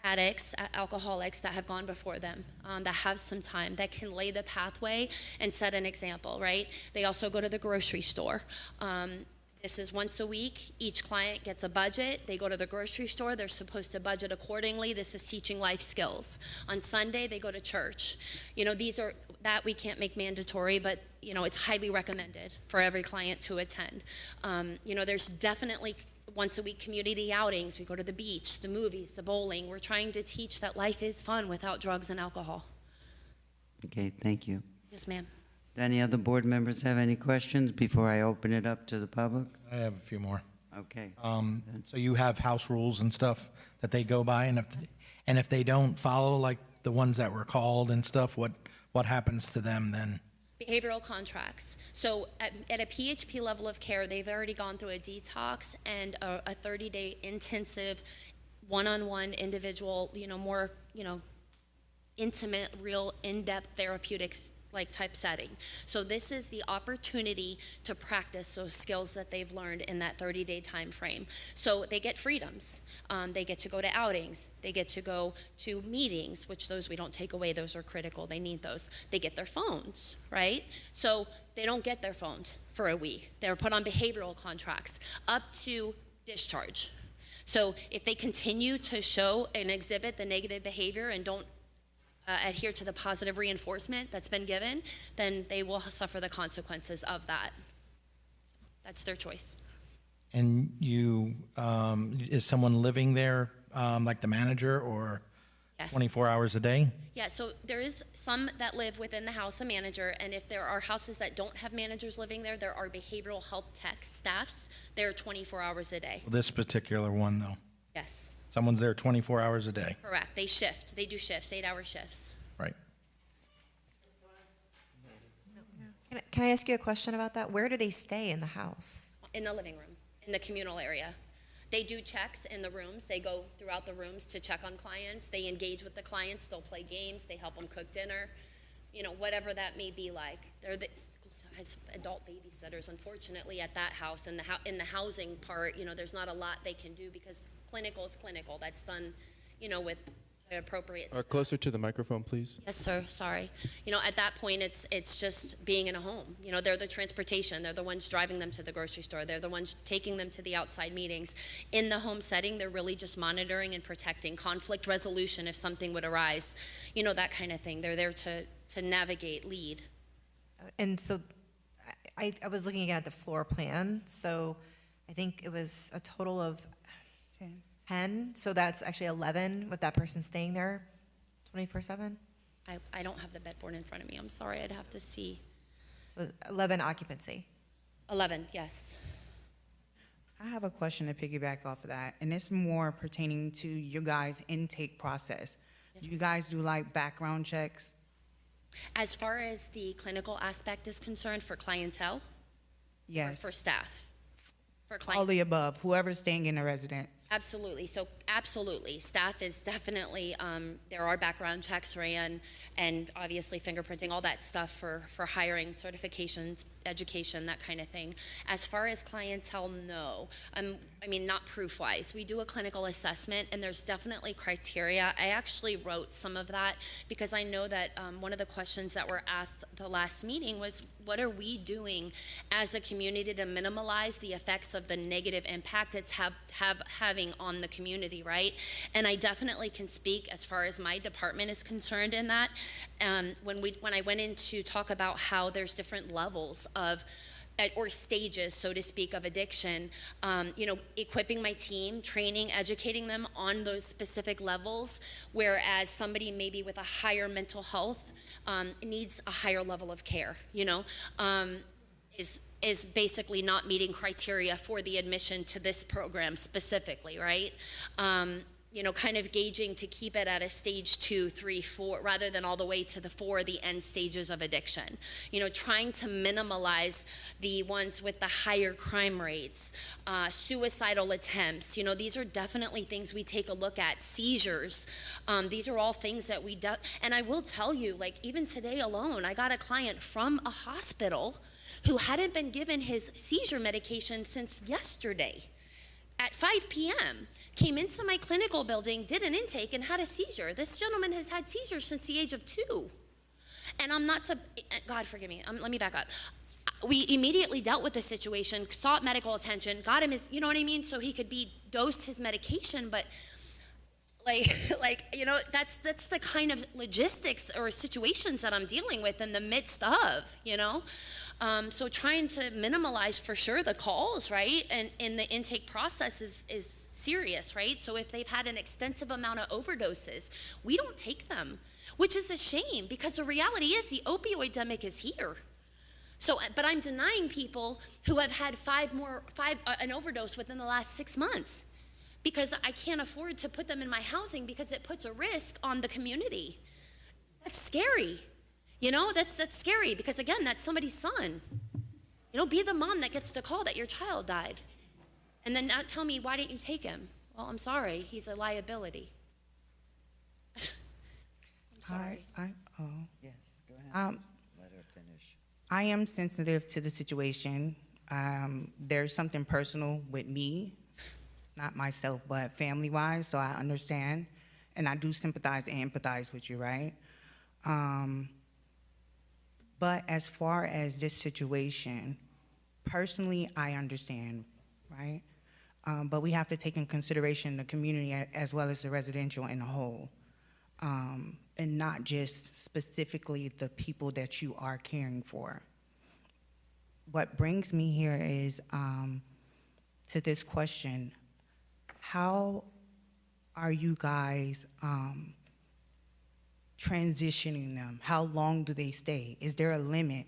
addicts, alcoholics that have gone before them, that have some time, that can lay the pathway and set an example, right? They also go to the grocery store. This is once a week. Each client gets a budget. They go to the grocery store. They're supposed to budget accordingly. This is teaching life skills. On Sunday, they go to church. These are that we can't make mandatory, but it's highly recommended for every client to attend. There's definitely once a week community outings. We go to the beach, the movies, the bowling. We're trying to teach that life is fun without drugs and alcohol. Okay, thank you. Yes, ma'am. Do any other board members have any questions before I open it up to the public? I have a few more. Okay. So you have house rules and stuff that they go by, and if they don't follow, like the ones that were called and stuff, what happens to them then? Behavioral contracts. So at a PHP level of care, they've already gone through a detox and a 30-day intensive one-on-one individual, more, intimate, real in-depth therapeutics type setting. So this is the opportunity to practice those skills that they've learned in that 30-day time frame. So they get freedoms. They get to go to outings. They get to go to meetings, which those we don't take away. Those are critical. They need those. They get their phones, right? So they don't get their phones for a week. They're put on behavioral contracts up to discharge. So if they continue to show and exhibit the negative behavior and don't adhere to the positive reinforcement that's been given, then they will suffer the consequences of that. That's their choice. And is someone living there, like the manager, or Yes. 24 hours a day? Yeah, so there is some that live within the house, a manager, and if there are houses that don't have managers living there, there are behavioral health tech staffs. They're 24 hours a day. This particular one, though? Yes, Someone's there 24 hours a day? correct. They shift. They do shifts, 8-hour shifts. Right. Can I ask you a question about that? Where do they stay in the house? In the living room, in the communal area. They do checks in the rooms. They go throughout the rooms to check on clients. They engage with the clients. They'll play games. They help them cook dinner, whatever that may be like. They're as adult babysitters, unfortunately, at that house. In the housing part, there's not a lot they can do because clinical is clinical. That's done, with the appropriate stuff. Closer to the microphone, please. Yes, sir, sorry. At that point, it's just being in a home. They're the transportation. They're the ones driving them to the grocery store. They're the ones taking them to the outside meetings. In the home setting, they're really just monitoring and protecting conflict resolution if something would arise, that kind of thing. They're there to navigate, lead. And so I was looking again at the floor plan, so I think it was a total of 10, so that's actually 11 with that person staying there 24/7? I don't have the bedboard in front of me. I'm sorry, I'd have to see. So 11 occupancy. 11, yes. I have a question to piggyback off of that, and it's more pertaining to your guys' intake process. Yes, Do you guys do like background checks? As far as the clinical aspect is concerned for clientele? Yes. Or for staff? For All clientele? the above, whoever's staying in the residence. Absolutely. So absolutely, staff is definitely, there are background checks ran and obviously fingerprinting, all that stuff for hiring, certifications, education, that kind of thing. As far as clientele, no. Not proof-wise. We do a clinical assessment and there's definitely criteria. I actually wrote some of that because I know that one of the questions that were asked the last meeting was, what are we doing as a community to minimize the effects of the negative impact it's having on the community, right? And I definitely can speak as far as my department is concerned in that. When I went in to talk about how there's different levels of or stages, so to speak, of addiction, equipping my team, training, educating them on those specific levels, whereas somebody maybe with a higher mental health needs a higher level of care, is basically not meeting criteria for the admission to this program specifically, right? kind of gauging to keep it at a stage 2, 3, 4, rather than all the way to the 4, the end stages of addiction. Trying to minimalize the ones with the higher crime rates, suicidal attempts. These are definitely things we take a look at. Seizures. These are all things that and I will tell you, like even today alone, I got a client from a hospital who hadn't been given his seizure medication since yesterday. At 5 p.m., came into my clinical building, did an intake, and had a seizure. This gentleman has had seizures since the age of 2. And I'm not, God forgive me, let me back up. We immediately dealt with the situation, sought medical attention, got him his, you know what I mean, so he could be dosed his medication, but that's the kind of logistics or situations that I'm dealing with in the midst of, So trying to minimalize for sure the calls, right? And in the intake process is serious, right? So if they've had an extensive amount of overdoses, we don't take them, which is a shame because the reality is the opioid epidemic is here. So, but I'm denying people who have had an overdose within the last 6 months because I can't afford to put them in my housing because it puts a risk on the community. That's scary. That's scary because again, that's somebody's son. Be the mom that gets to call that your child died. And then not tell me, why didn't you take him? Well, I'm sorry, he's a liability. I'm sorry. Yes, go ahead. Let her finish. I am sensitive to the situation. There's something personal with me, not myself, but family-wise, so I understand. And I do sympathize and empathize with you, right? But as far as this situation, personally, I understand, right? But we have to take in consideration the community as well as the residential in a whole, and not just specifically the people that you are caring for. What brings me here is to this question: how are you guys transitioning them? How long do they stay? Is there a limit?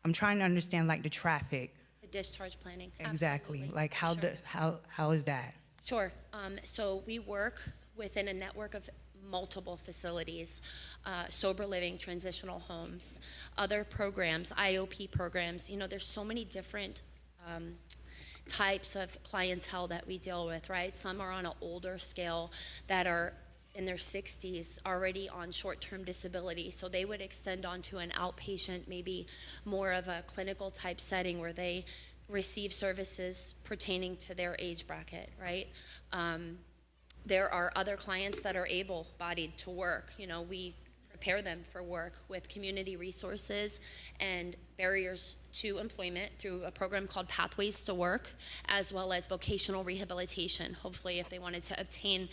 I'm trying to understand like the traffic. The discharge planning. Exactly. Absolutely. Like how is that? Sure. So we work within a network of multiple facilities, sober living, transitional homes, other programs, IOP programs. There's so many different types of clientele that we deal with, right? Some are on an older scale that are in their 60s already on short-term disability, so they would extend onto an outpatient, maybe more of a clinical type setting where they receive services pertaining to their age bracket, right? There are other clients that are able-bodied to work. We prepare them for work with community resources and barriers to employment through a program called Pathways to Work, as well as vocational rehabilitation. Hopefully, if they wanted to obtain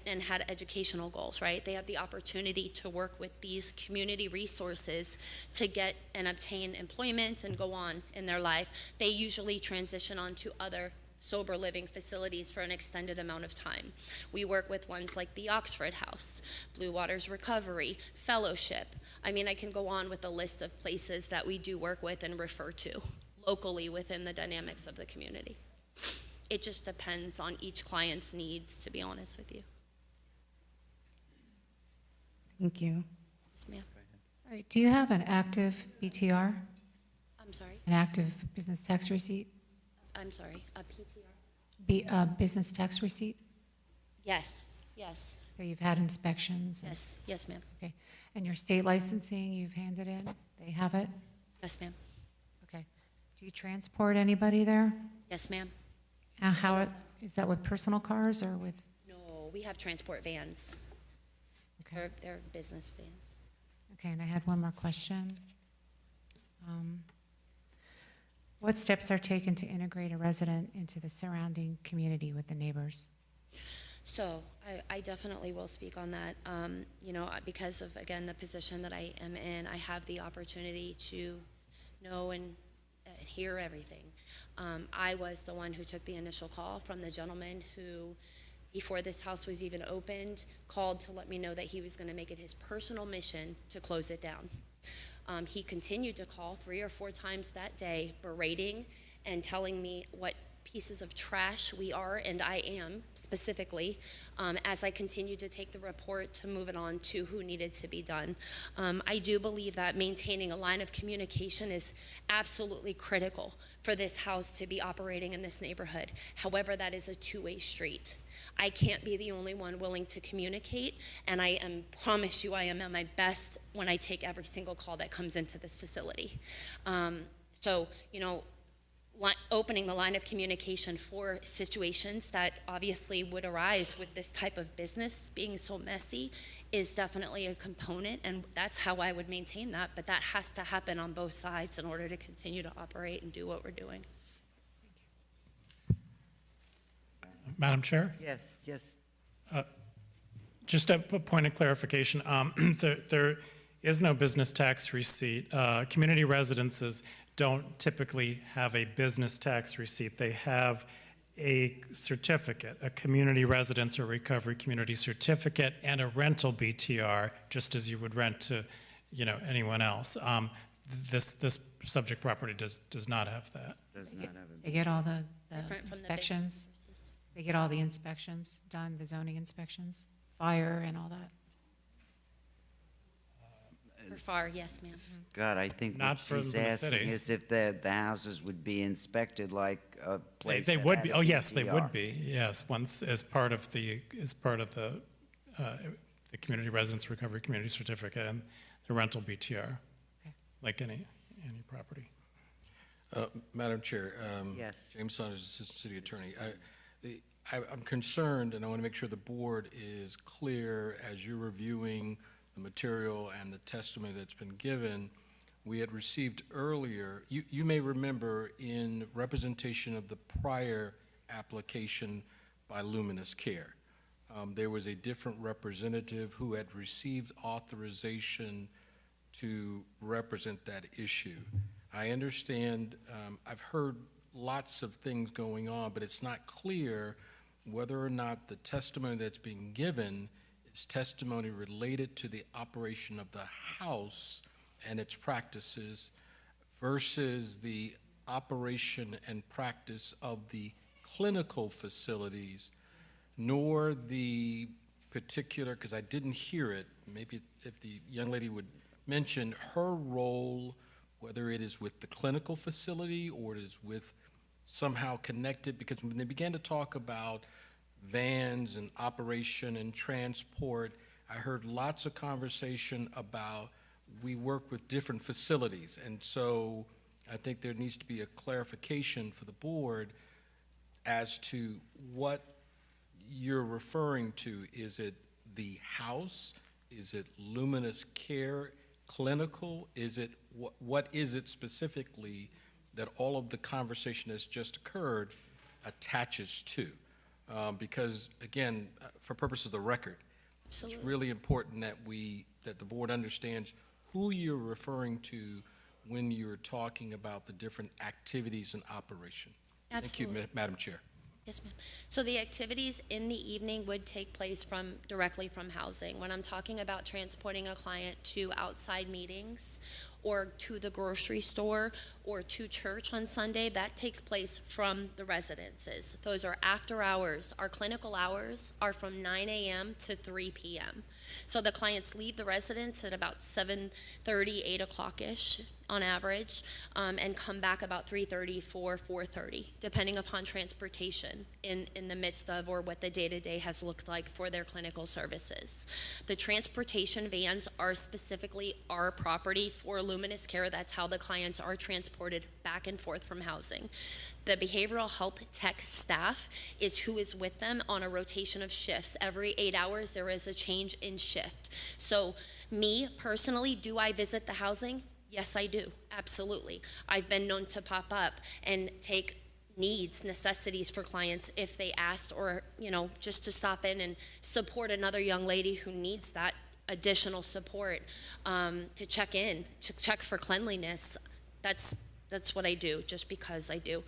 and had educational goals, right? They have the opportunity to work with these community resources to get and obtain employment and go on in their life. They usually transition on to other sober living facilities for an extended amount of time. We work with ones like the Oxford House, Blue Waters Recovery, Fellowship. I can go on with a list of places that we do work with and refer to locally within the dynamics of the community. It just depends on each client's needs, to be honest with you. Thank you. Yes, ma'am. All right, do you have an active BTR? I'm sorry? An active business tax receipt? I'm sorry, a PTR? Business tax receipt? Yes, yes. So you've had inspections? Yes, yes, ma'am. Okay. And your state licensing, you've handed in? They have it? Yes, ma'am. Okay. Do you transport anybody there? Yes, ma'am. Is that with personal cars or with? No, we have transport vans. Okay. They're business vans. Okay, and I had one more question. What steps are taken to integrate a resident into the surrounding community with the neighbors? So I definitely will speak on that. Because of, again, the position that I am in, I have the opportunity to know and hear everything. I was the one who took the initial call from the gentleman who, before this house was even opened, called to let me know that he was going to make it his personal mission to close it down. He continued to call 3 or 4 times that day, berating and telling me what pieces of trash we are, and I am specifically, as I continue to take the report to move it on to who needed to be done. I do believe that maintaining a line of communication is absolutely critical for this house to be operating in this neighborhood. However, that is a two-way street. I can't be the only one willing to communicate, and I promise you I am at my best when I take every single call that comes into this facility. So, you know, opening the line of communication for situations that obviously would arise with this type of business being so messy is definitely a component, and that's how I would maintain that, but that has to happen on both sides in order to continue to operate and do what we're doing. Madam Chair? Yes, yes. Just a point of clarification, there is no business tax receipt. Community residences don't typically have a business tax receipt. They have a certificate, a community residence or recovery community certificate, and a rental BTR, just as you would rent to, you know, anyone else. This subject property does not have that. Does not have a They get all the Different from the inspections. They get all the inspections done, the zoning inspections, fire and all that. For FAR, yes, ma'am. God, I think what Not for she's the asking city. is if the houses would be inspected like a place They that would had be, a oh yes, they BTR. would be, yes, once as part of the community residence recovery community certificate and the rental BTR, like any property. Madam Chair. Yes. James Saunders, Assistant City Attorney. I'm concerned, and I want to make sure the board is clear as you're reviewing the material and the testimony that's been given. We had received earlier, you may remember in representation of the prior application by Luminous Care, there was a different representative who had received authorization to represent that issue. I understand, I've heard lots of things going on, but it's not clear whether or not the testimony that's being given is testimony related to the operation of the house and its practices versus the operation and practice of the clinical facilities, nor the particular, because I didn't hear it, maybe if the young lady would mention her role, whether it is with the clinical facility or it is with somehow connected, because when they began to talk about vans and operation and transport, I heard lots of conversation about we work with different facilities. And so I think there needs to be a clarification for the board as to what you're referring to. Is it the house? Is it Luminous Care Clinical? Is it, what is it specifically that all of the conversation that's just occurred attaches to? Because again, for purposes of the record, Absolutely. it's really important that the board understands who you're referring to when you're talking about the different activities in operation. Absolutely. Thank you, Madam Chair. Yes, ma'am. So the activities in the evening would take place directly from housing. When I'm talking about transporting a client to outside meetings or to the grocery store or to church on Sunday, that takes place from the residences. Those are after hours. Our clinical hours are from 9 a.m. to 3 p.m. So the clients leave the residence at about 7:30, 8 o'clock-ish on average, and come back about 3:30, 4:30, depending upon transportation in the midst of or what the day-to-day has looked like for their clinical services. The transportation vans are specifically our property for Luminous Care. That's how the clients are transported back and forth from housing. The behavioral health tech staff is who is with them on a rotation of shifts. Every 8 hours, there is a change in shift. So me personally, do I visit the housing? Yes, I do, absolutely. I've been known to pop up and take necessities for clients if they asked, or, you know, just to stop in and support another young lady who needs that additional support, to check in, to check for cleanliness. That's what I do, just because I do.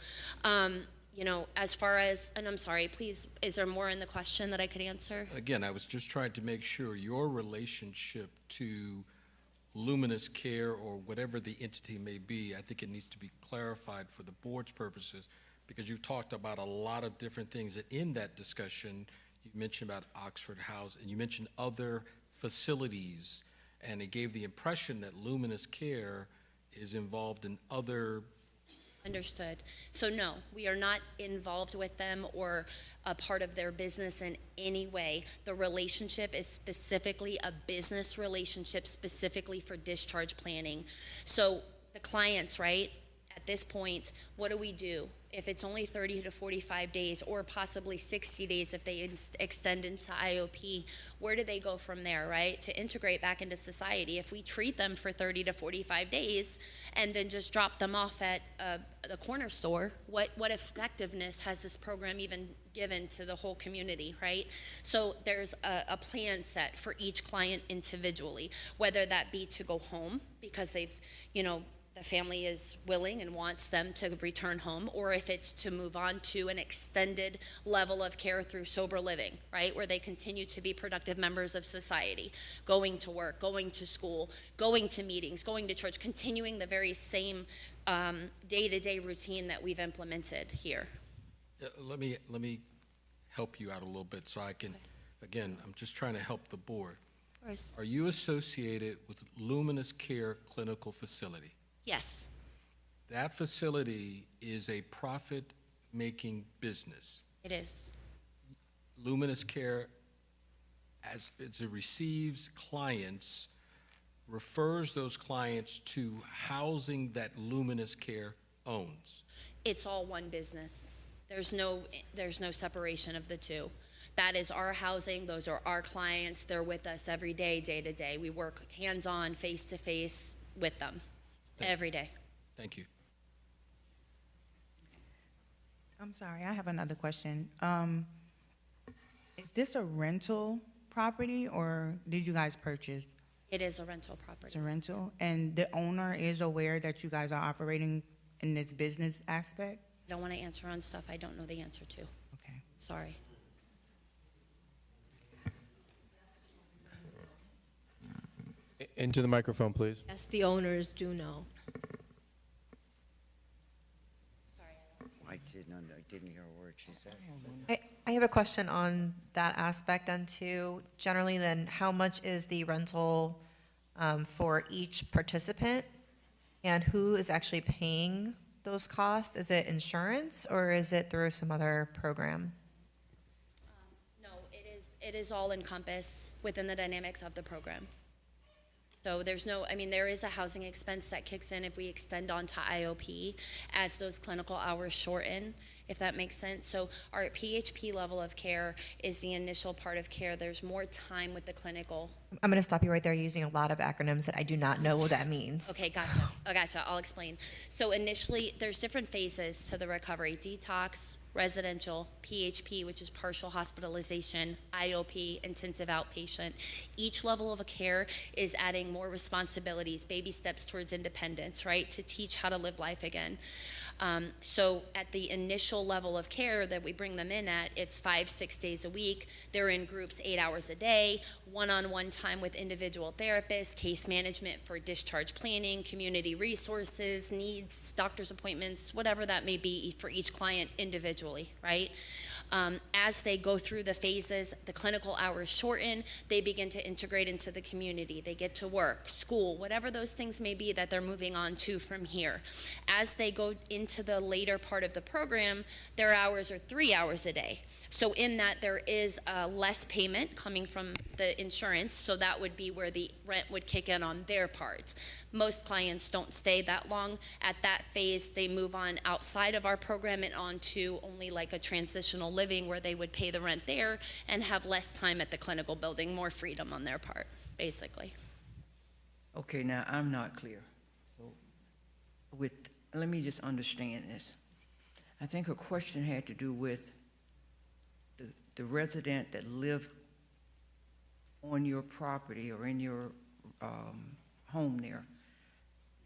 You know, as far as, and I'm sorry, please, is there more in the question that I could answer? Again, I was just trying to make sure your relationship to Luminous Care or whatever the entity may be, I think it needs to be clarified for the board's purposes, because you talked about a lot of different things. And in that discussion, you mentioned about Oxford House, and you mentioned other facilities, and it gave the impression that Luminous Care is involved in other. Understood. So no, we are not involved with them or a part of their business in any way. The relationship is specifically a business relationship, specifically for discharge planning. So the clients, right, at this point, what do we do? If it's only 30 to 45 days or possibly 60 days if they extend into IOP, where do they go from there, right? To integrate back into society. If we treat them for 30 to 45 days and then just drop them off at the corner store, what effectiveness has this program even given to the whole community, right? So there's a plan set for each client individually, whether that be to go home because they've, the family is willing and wants them to return home, or if it's to move on to an extended level of care through sober living, right, where they continue to be productive members of society, going to work, going to school, going to meetings, going to church, continuing the very same day-to-day routine that we've implemented here. Let me help you out a little bit so I can, again, I'm just trying to help the board. Of course. Are you associated with Luminous Care Clinical Facility? Yes. That facility is a profit-making business. It is. Luminous Care, as it receives clients, refers those clients to housing that Luminous Care owns. It's all one business. There's no separation of the two. That is our housing. Those are our clients. They're with us every day, day to day. We work hands-on, face-to-face with them every day. Thank you. I'm sorry, I have another question. Is this a rental property or did you guys purchase? It is a rental property. It's a rental? And the owner is aware that you guys are operating in this business aspect? I don't want to answer on stuff I don't know the answer to. Okay. Sorry. Into the microphone, please. Yes, the owners do know. I didn't hear a word she said. I have a question on that aspect then too. Generally then, how much is the rental for each participant? And who is actually paying those costs? Is it insurance or is it through some other program? No, it is all encompassed within the dynamics of the program. So there's no, there is a housing expense that kicks in if we extend on to IOP as those clinical hours shorten, if that makes sense. So our PHP level of care is the initial part of care. There's more time with the clinical. I'm going to stop you right there. You're using a lot of acronyms that I do not know what that means. Okay, gotcha. I'll explain. So initially, there's different phases to the recovery: detox, residential, PHP, which is partial hospitalization, IOP, intensive outpatient. Each level of care is adding more responsibilities, baby steps towards independence, right, to teach how to live life again. So at the initial level of care that we bring them in at, it's 5-6 days a week. They're in groups 8 hours a day, one-on-one time with individual therapists, case management for discharge planning, community resources, needs, doctor's appointments, whatever that may be for each client individually, right? As they go through the phases, the clinical hours shorten, they begin to integrate into the community. They get to work, school, whatever those things may be that they're moving on to from here. As they go into the later part of the program, their hours are 3 hours a day. So in that, there is less payment coming from the insurance, so that would be where the rent would kick in on their part. Most clients don't stay that long. At that phase, they move on outside of our program and on to only like a transitional living where they would pay the rent there and have less time at the clinical building, more freedom on their part, basically. Okay, now I'm not clear. So let me just understand this. I think her question had to do with the resident that live on your property or in your home there.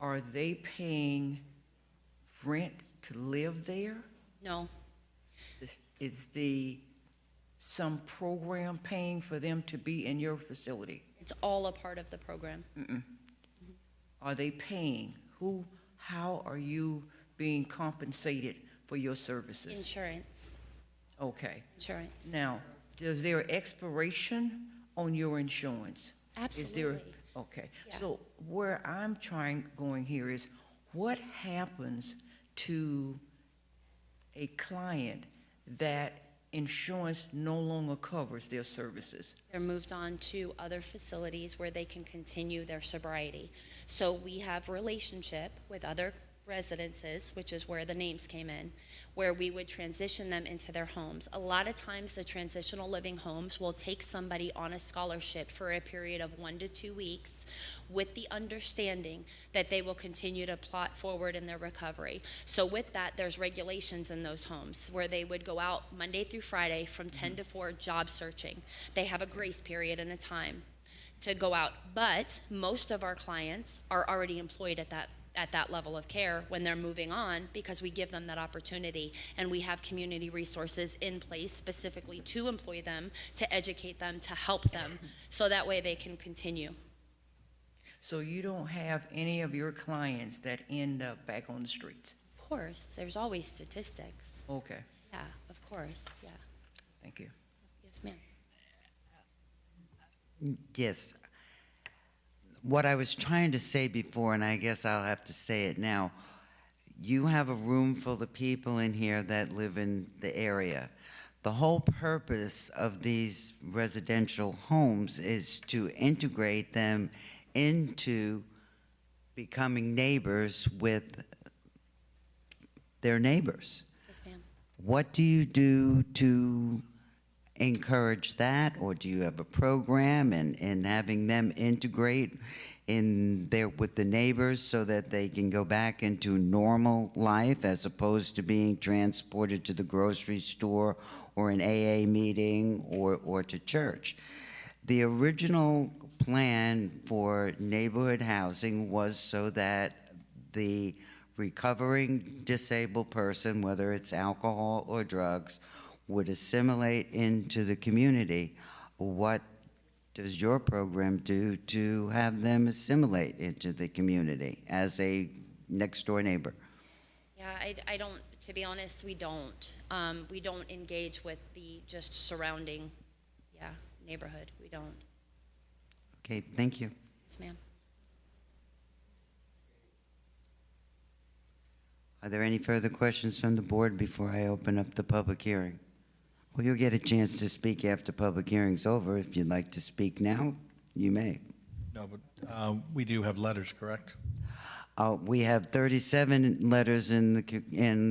Are they paying rent to live there? No. Is some program paying for them to be in your facility? It's all a part of the program. Are they paying? How are you being compensated for your services? Insurance, Okay. insurance. Now, is there an expiration on your insurance? Is there? Absolutely. Okay. Yeah. So where I'm going here is, what happens to a client that insurance no longer covers their services? They're moved on to other facilities where they can continue their sobriety. So we have relationship with other residences, which is where the names came in, where we would transition them into their homes. A lot of times the transitional living homes will take somebody on a scholarship for a period of 1 to 2 weeks with the understanding that they will continue to plot forward in their recovery. So with that, there's regulations in those homes where they would go out Monday through Friday from 10 to 4 job searching. They have a grace period and a time to go out, but most of our clients are already employed at that level of care when they're moving on, because we give them that opportunity, and we have community resources in place specifically to employ them, to educate them, to help them, so that way they can continue. So you don't have any of your clients that end up back on the streets? Of course, there's always statistics. Okay, Yeah, of course, yeah. thank you. Yes, ma'am. Yes. What I was trying to say before, and I guess I'll have to say it now, you have a room full of people in here that live in the area. The whole purpose of these residential homes is to integrate them into becoming neighbors with their neighbors. Yes, ma'am. What do you do to encourage that, or do you have a program in having them integrate in there with the neighbors so that they can go back into normal life as opposed to being transported to the grocery store or an AA meeting or to church? The original plan for neighborhood housing was so that the recovering disabled person, whether it's alcohol or drugs, would assimilate into the community. What does your program do to have them assimilate into the community as a next-door neighbor? Yeah, I don't, to be honest, we don't. We don't engage with the just surrounding, neighborhood. We don't. Okay, thank you. Yes, ma'am. Are there any further questions from the board before I open up the public hearing? Well, you'll get a chance to speak after public hearing's over. If you'd like to speak now, you may. No, but we do have letters, correct? We have 37 letters in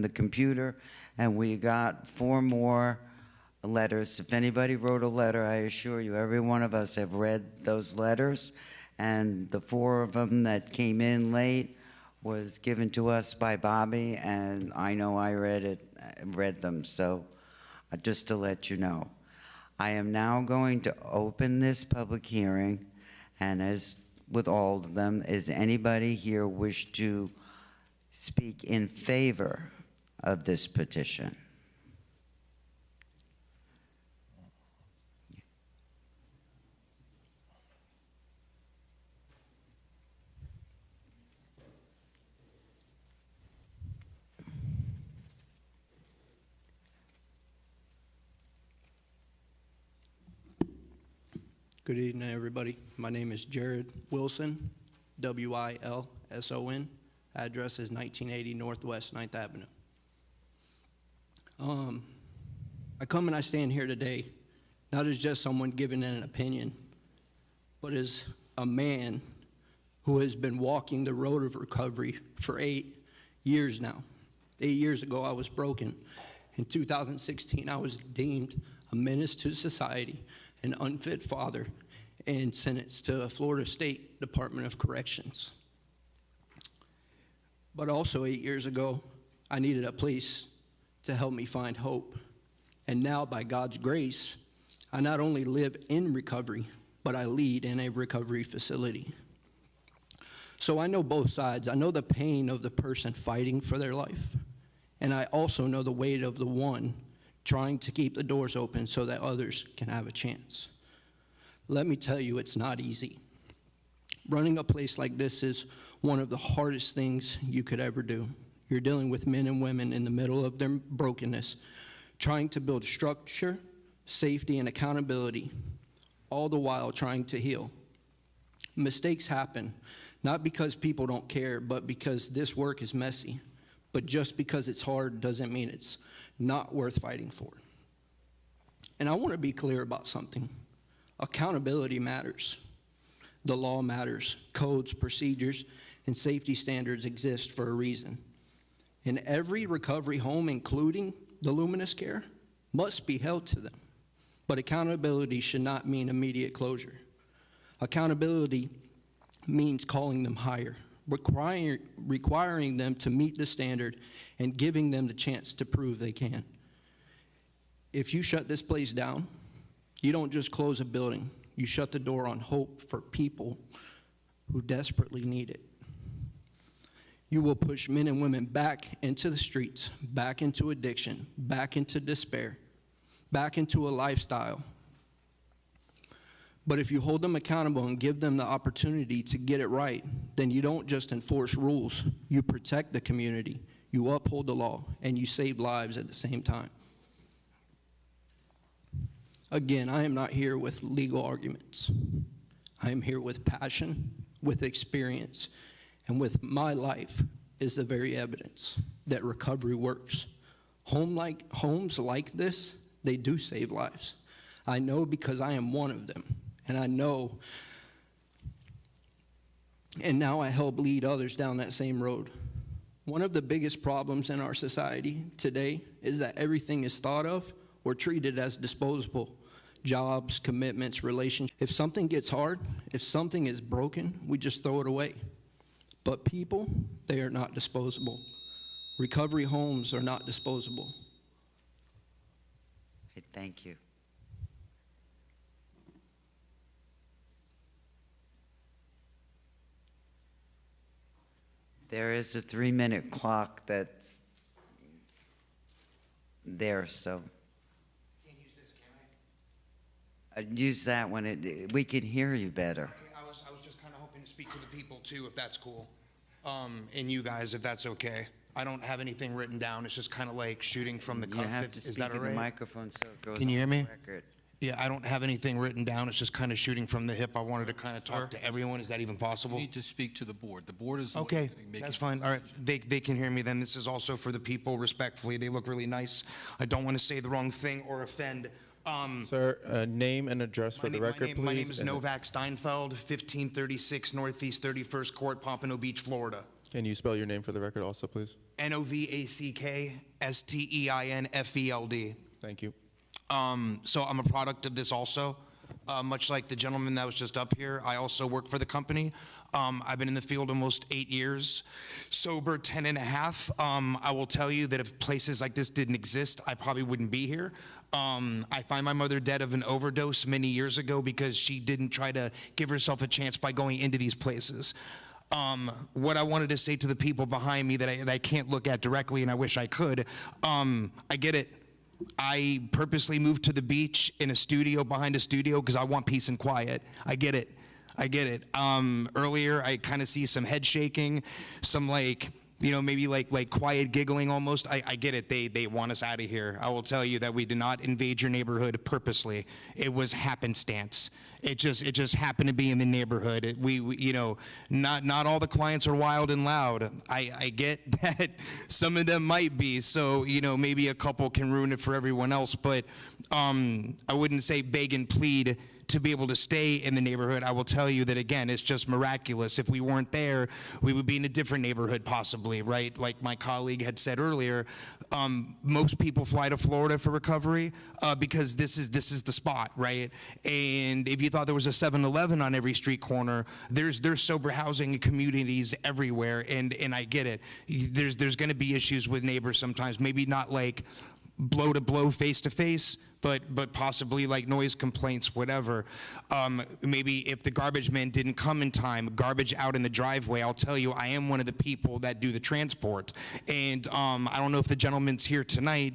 the computer, and we got 4 more letters. If anybody wrote a letter, I assure you, every one of us have read those letters, and the 4 of them that came in late was given to us by Bobby, and I know I read them, so just to let you know. I am now going to open this public hearing, and as with all of them, is anybody here wish to speak in favor of this petition? Good evening, everybody. My name is Jared Wilson, W-I-L-S-O-N. Address is 1980 Northwest 9th Avenue. I come and I stand here today, not as just someone giving an opinion, but as a man who has been walking the road of recovery for 8 years now. 8 years ago, I was broken. In 2016, I was deemed a menace to society, an unfit father, and sentenced to Florida State Department of Corrections. But also 8 years ago, I needed a place to help me find hope. And now, by God's grace, I not only live in recovery, but I lead in a recovery facility. So I know both sides. I know the pain of the person fighting for their life, and I also know the weight of the one trying to keep the doors open so that others can have a chance. Let me tell you, it's not easy. Running a place like this is one of the hardest things you could ever do. You're dealing with men and women in the middle of their brokenness, trying to build structure, safety, and accountability, all the while trying to heal. Mistakes happen, not because people don't care, but because this work is messy. But just because it's hard doesn't mean it's not worth fighting for. And I want to be clear about something. Accountability matters. The law matters. Codes, procedures, and safety standards exist for a reason. And every recovery home, including the Luminous Care, must be held to them. But accountability should not mean immediate closure. Accountability means calling them higher, requiring them to meet the standard, and giving them the chance to prove they can. If you shut this place down, you don't just close a building, you shut the door on hope for people who desperately need it. You will push men and women back into the streets, back into addiction, back into despair, back into a lifestyle. But if you hold them accountable and give them the opportunity to get it right, then you don't just enforce rules, you protect the community, you uphold the law, and you save lives at the same time. Again, I am not here with legal arguments. I am here with passion, with experience, and with my life is the very evidence that recovery works. Homes like this, they do save lives. I know because I am one of them, and I know, and now I help lead others down that same road. One of the biggest problems in our society today is that everything is thought of or treated as disposable. Jobs, commitments, relationships. If something gets hard, if something is broken, we just throw it away. But people, they are not disposable. Recovery homes are not disposable. Okay, thank you. There is a 3-minute clock that's there, so. Can't use this, can I? Use that when we can hear you better. Okay, I was just kind of hoping to speak to the people too, if that's cool. And you guys, if that's okay. I don't have anything written down. It's just kind of like shooting from the cuff. You have to Is speak that in all the right? microphone so it goes Can you on hear the me? record. Yeah, I don't have anything written down. It's just kind of shooting from the hip. I wanted to kind of talk to everyone. Is that even You possible? need to speak to the board. The board is the one Okay, making that's fine. All right, they can hear me then. This is also for the people, respectfully. They look really nice. I don't want to say the wrong thing or offend. Sir, name and address for the record, please. My name is Novak Steinfeld, 1536 Northeast 31st Court, Pompano Beach, Florida. Can you spell your name for the record also, please? Novacksteinfeld. Thank you. So I'm a product of this also. Much like the gentleman that was just up here, I also work for the company. I've been in the field almost 8 years, sober 10 and a half. I will tell you that if places like this didn't exist, I probably wouldn't be here. I find my mother dead of an overdose many years ago because she didn't try to give herself a chance by going into these places. What I wanted to say to the people behind me that I can't look at directly, and I wish I could, I get it. I purposely moved to the beach in a studio behind a studio because I want peace and quiet. I get it. Earlier, I kind of see some head shaking, some maybe like quiet giggling almost. I get it. They want us out of here. I will tell you that we did not invade your neighborhood purposely. It was happenstance. It just happened to be in the neighborhood. We not all the clients are wild and loud. I get that some of them might be. So maybe a couple can ruin it for everyone else. But I wouldn't say beg and plead to be able to stay in the neighborhood. I will tell you that, again, it's just miraculous. If we weren't there, we would be in a different neighborhood possibly, right? Like my colleague had said earlier, most people fly to Florida for recovery because this is the spot, right? And if you thought there was a 7-Eleven on every street corner, there's sober housing communities everywhere, and I get it. There's gonna be issues with neighbors sometimes, maybe not like blow to blow, face to face, but possibly like noise complaints, whatever. Maybe if the garbage man didn't come in time, garbage out in the driveway. I'll tell you, I am one of the people that do the transport. And I don't know if the gentleman's here tonight,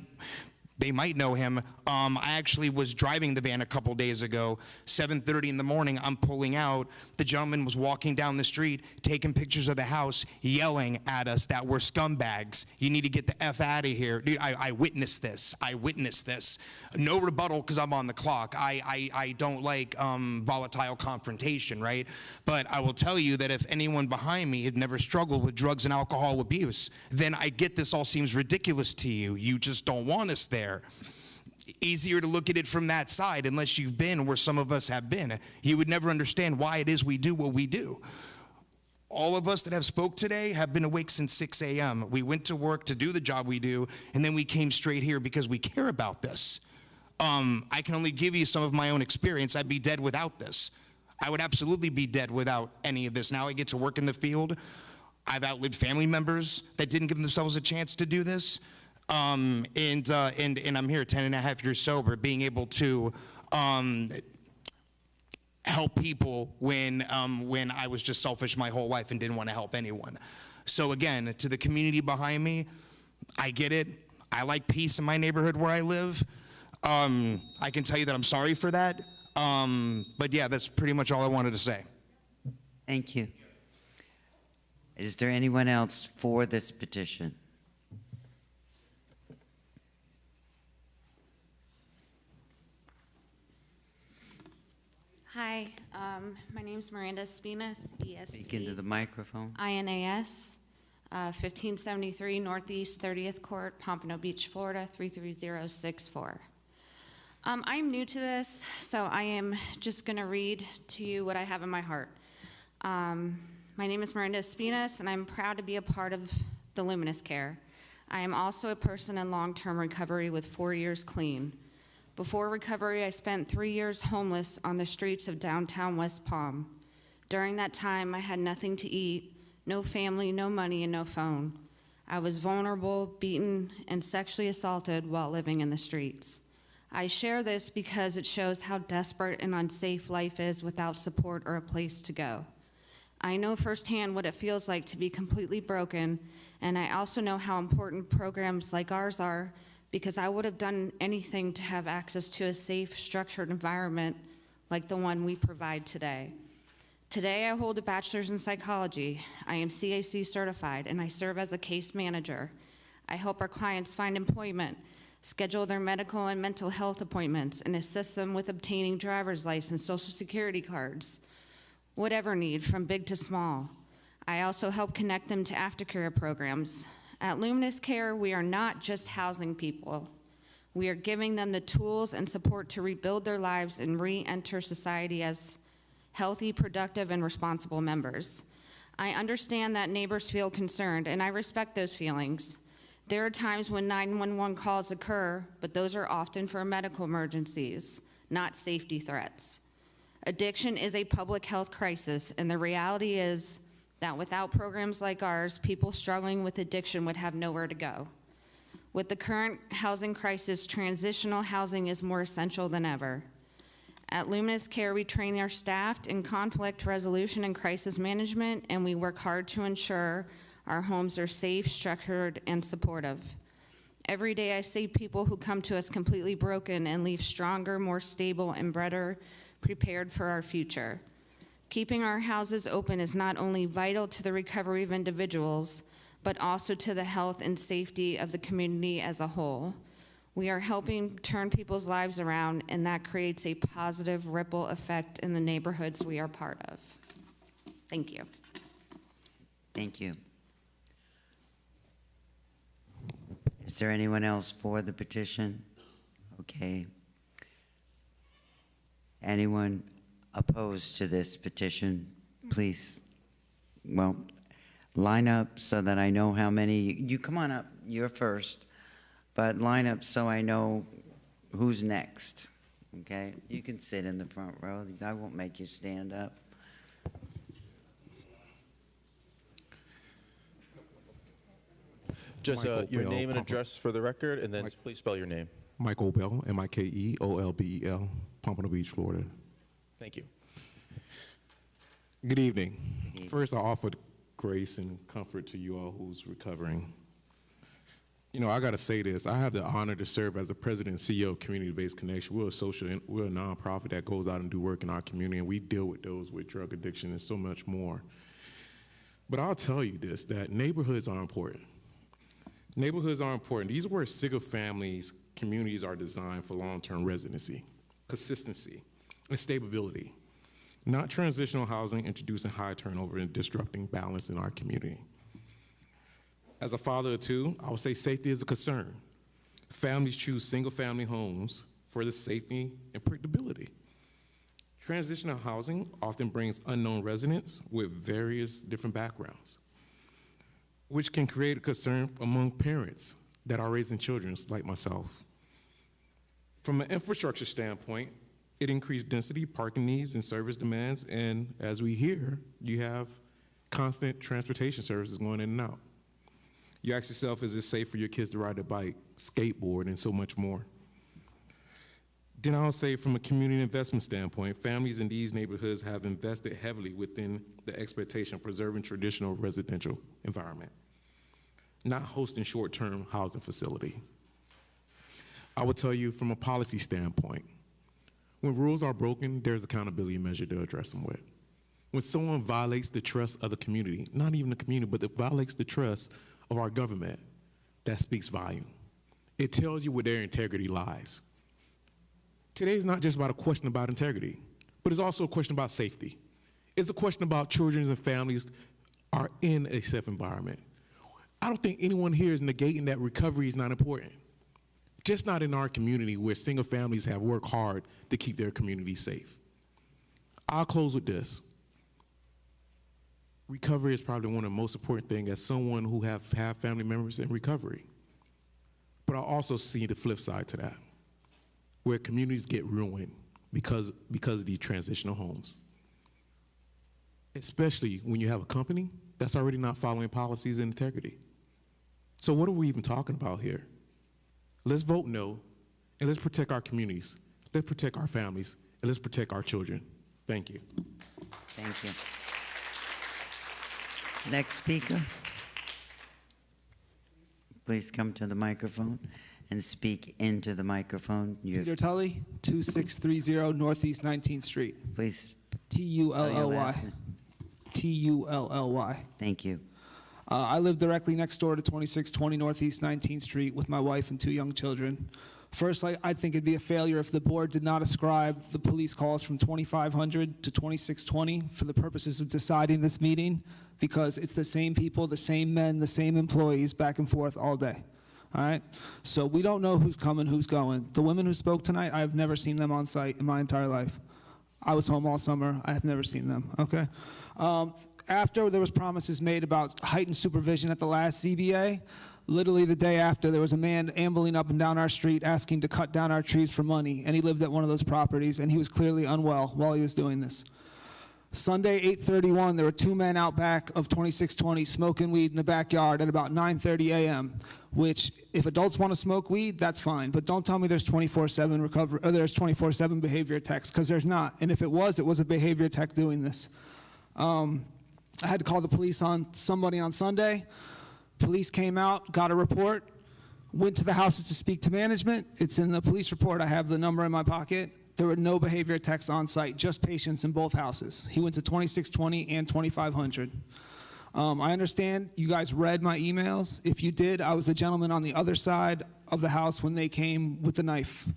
They might know him. I actually was driving the van a couple days ago. 7:30 in the morning, I'm pulling out. The gentleman was walking down the street, taking pictures of the house, yelling at us that we're scumbags. You need to get the F out of here. Dude, I witnessed this. I witnessed this. No rebuttal because I'm on the clock. I don't like volatile confrontation, right? But I will tell you that if anyone behind me had never struggled with drugs and alcohol abuse, then I get this all seems ridiculous to you. You just don't want us there. Easier to look at it from that side unless you've been where some of us have been. You would never understand why it is we do what we do. All of us that have spoke today have been awake since 6 a.m. We went to work to do the job we do, and then we came straight here because we care about this. I can only give you some of my own experience. I'd be dead without this. I would absolutely be dead without any of this. Now I get to work in the field. I've outlived family members that didn't give themselves a chance to do this. And I'm here 10 and a half years sober, being able to help people when I was just selfish my whole life and didn't want to help anyone. So again, to the community behind me, I get it. I like peace in my neighborhood where I live. I can tell you that I'm sorry for that. But yeah, that's pretty much all I wanted to say. Thank you. Is there anyone else for this petition? Hi, my name's Miranda Espinas, Speak into the microphone. INAS, 1573 Northeast 30th Court, Pompano Beach, Florida, 33064. I'm new to this, so I am just going to read to you what I have in my heart. My name is Miranda Espinas, and I'm proud to be a part of the Luminous Care. I am also a person in long-term recovery with 4 years clean. Before recovery, I spent 3 years homeless on the streets of downtown West Palm. During that time, I had nothing to eat, no family, no money, and no phone. I was vulnerable, beaten, and sexually assaulted while living in the streets. I share this because it shows how desperate and unsafe life is without support or a place to go. I know firsthand what it feels like to be completely broken, and I also know how important programs like ours are, because I would have done anything to have access to a safe, structured environment like the one we provide today. Today, I hold a bachelor's in psychology. I am CAC certified, and I serve as a case manager. I help our clients find employment, schedule their medical and mental health appointments, and assist them with obtaining driver's license, social security cards, whatever need, from big to small. I also help connect them to aftercare programs. At Luminous Care, we are not just housing people. We are giving them the tools and support to rebuild their lives and re-enter society as healthy, productive, and responsible members. I understand that neighbors feel concerned, and I respect those feelings. There are times when 911 calls occur, but those are often for medical emergencies, not safety threats. Addiction is a public health crisis, and the reality is that without programs like ours, people struggling with addiction would have nowhere to go. With the current housing crisis, transitional housing is more essential than ever. At Luminous Care, we train our staff in conflict resolution and crisis management, and we work hard to ensure our homes are safe, structured, and supportive. Every day I see people who come to us completely broken and leave stronger, more stable, and better prepared for our future. Keeping our houses open is not only vital to the recovery of individuals, but also to the health and safety of the community as a whole. We are helping turn people's lives around, and that creates a positive ripple effect in the neighborhoods we are part of. Thank you. Thank you. Is there anyone else for the petition? Okay. Anyone opposed to this petition? Please, well, line up so that I know how many. You come on up, you're first, but line up so I know who's next, okay? You can sit in the front row. I won't make you stand up. Just your name and address for the record, and then please spell your name. Michael Bell, Mikeolbel, Pompano Beach, Florida. Thank you. Good evening. First, I offer grace and comfort to you all who's recovering. You know, I got to say this. I have the honor to serve as the president and CEO of Community-Based Connection. We're a nonprofit that goes out and do work in our community, and we deal with those with drug addiction and so much more. But I'll tell you this, that neighborhoods are important. Neighborhoods are important. These are where single families, communities are designed for long-term residency, consistency, and stability. Not transitional housing introducing high turnover and disrupting balance in our community. As a father of two, I would say safety is a concern. Families choose single-family homes for the safety and predictability. Transitional housing often brings unknown residents with various different backgrounds, which can create a concern among parents that are raising children like myself. From an infrastructure standpoint, it increased density, parking needs, and service demands, and as we hear, you have constant transportation services going in and out. You ask yourself, is it safe for your kids to ride a bike, skateboard, and so much more? Then I'll say from a community investment standpoint, families in these neighborhoods have invested heavily within the expectation of preserving traditional residential environment, not hosting short-term housing facility. I would tell you from a policy standpoint, when rules are broken, there's accountability measure to address them with. When someone violates the trust of the community, not even the community, but it violates the trust of our government, that speaks volume. It tells you where their integrity lies. Today is not just about a question about integrity, but it's also a question about safety. It's a question about children and families are in a safe environment. I don't think anyone here is negating that recovery is not important. Just not in our community where single families have worked hard to keep their community safe. I'll close with this. Recovery is probably one of the most important things as someone who have family members in recovery. But I also see the flip side to that, where communities get ruined because of these transitional homes. Especially when you have a company that's already not following policies and integrity. So what are we even talking about here? Let's vote no, and let's protect our communities. Let's protect our families, and let's protect our children. Thank you. Thank you. Next speaker. Please come to the microphone and speak into the microphone. Peter Tully, 2630 Northeast 19th Street. Please. Tully. Tully. Thank you. I live directly next door to 2620 Northeast 19th Street with my wife and 2 young children. First, I think it'd be a failure if the board did not ascribe the police calls from 2500 to 2620 for the purposes of deciding this meeting, because it's the same people, the same men, the same employees back and forth all day. All right? So we don't know who's coming, who's going. The women who spoke tonight, I've never seen them on site in my entire life. I was home all summer. I have never seen them, okay? After there was promises made about heightened supervision at the last ZBA, literally the day after, there was a man ambling up and down our street asking to cut down our trees for money, and he lived at one of those properties, and he was clearly unwell while he was doing this. Sunday, 8:31, there were 2 men out back of 2620 smoking weed in the backyard at about 9:30 a.m., which, if adults want to smoke weed, that's fine, but don't tell me there's 24/7 recovery, or there's 24/7 behavior techs, because there's not, and if it was a behavior tech doing this. I had to call the police on somebody on Sunday. Police came out, got a report, went to the houses to speak to management. It's in the police report. I have the number in my pocket. There were no behavior techs on site, just patients in both houses. He went to 2620 and 2500. I understand you guys read my emails. If you did, I was the gentleman on the other side of the house when they came with the knife.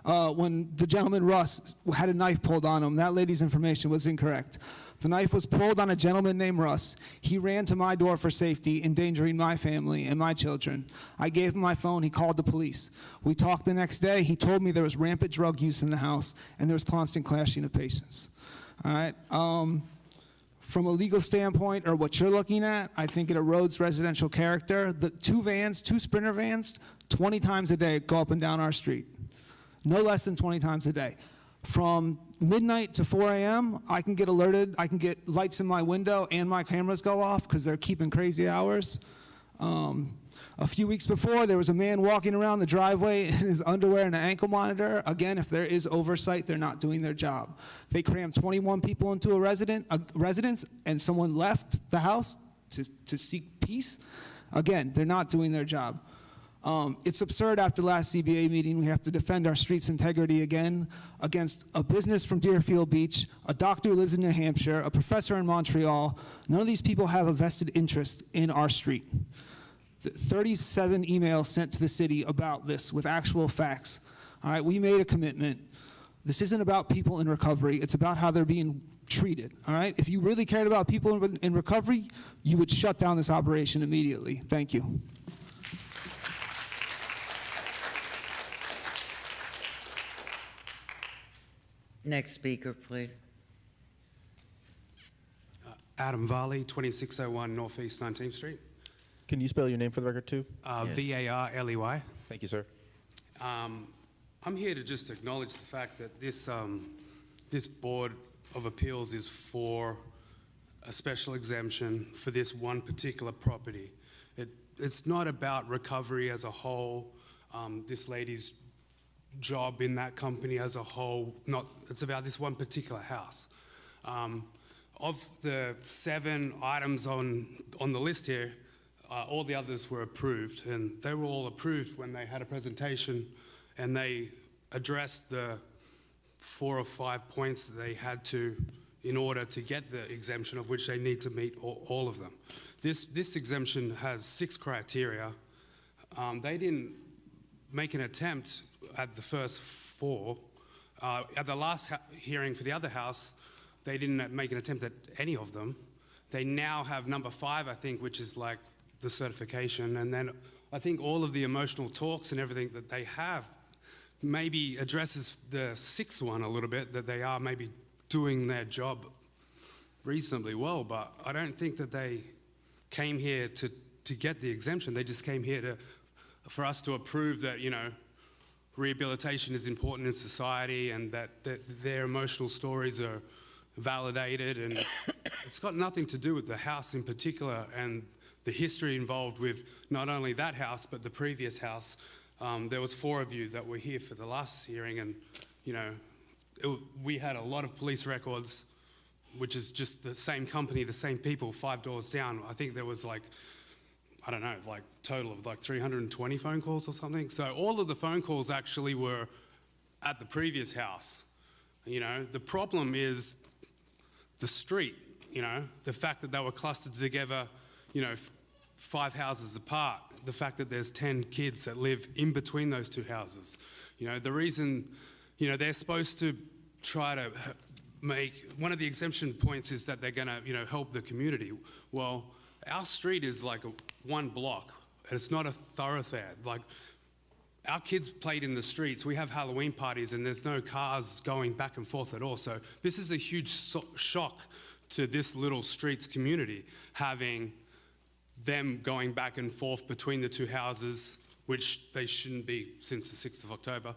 When the gentleman, Russ, had a knife pulled on him, that lady's information was incorrect. The knife was pulled on a gentleman named Russ. He ran to my door for safety, endangering my family and my children. I gave him my phone. He called the police. We talked the next day. He told me there was rampant drug use in the house and there was constant clashing of patients. All right. From a legal standpoint, or what you're looking at, I think it erodes residential character. The 2 Sprinter vans, 20 times a day go up and down our street. No less than 20 times a day. From midnight to 4 a.m., I can get alerted. I can get lights in my window and my cameras go off because they're keeping crazy hours. A few weeks before, there was a man walking around the driveway in his underwear and an ankle monitor. Again, if there is oversight, they're not doing their job. They crammed 21 people into a residence, and someone left the house to seek peace. Again, they're not doing their job. It's absurd after last CBA meeting, we have to defend our streets' integrity again against a business from Deerfield Beach, a doctor who lives in New Hampshire, a professor in Montreal. None of these people have a vested interest in our street. 37 emails sent to the city about this with actual facts. All right, we made a commitment. This isn't about people in recovery, it's about how they're being treated, all right? If you really cared about people in recovery, you would shut down this operation immediately. Thank you. Next speaker, please. Adam Varley, 2601 Northeast 19th Street. Can you spell your name for the record too? Varley. Thank you, sir. I'm here to just acknowledge the fact that this Board of Appeals is for a special exemption for this one particular property. It's not about recovery as a whole, this lady's job in that company as a whole, it's about this one particular house. Of the 7 items on the list here, all the others were approved, and they were all approved when they had a presentation and they addressed the 4 or 5 points that they had to in order to get the exemption, of which they need to meet all of them. This exemption has 6 criteria. They didn't make an attempt at the first 4. At the last hearing for the other house, they didn't make an attempt at any of them. They now have number 5, I think, which is like the certification. And then I think all of the emotional talks and everything that they have maybe addresses the 6th one a little bit, that they are maybe doing their job reasonably well. But I don't think that they came here to get the exemption. They just came here for us to approve that, you know, rehabilitation is important in society and that their emotional stories are validated, and it's got nothing to do with the house in particular and the history involved with not only that house but the previous house. There was 4 of you that were here for the last hearing, and you know, we had a lot of police records, which is just the same company, the same people, 5 doors down. I think there was like, I don't know, like total of like 320 phone calls or something. So all of the phone calls actually were at the previous house. You know, the problem is the street, you know, the fact that they were clustered together, you know, 5 houses apart, the fact that there's 10 kids that live in between those 2 houses. You know, the reason, you know, they're supposed to try to make, one of the exemption points is that they're gonna, you know, help the community. Well, our street is like one block. It's not a thoroughfare. Like, our kids played in the streets. We have Halloween parties and there's no cars going back and forth at all. So this is a huge shock to this little streets community, having them going back and forth between the 2 houses, which they shouldn't be since the 6th of October,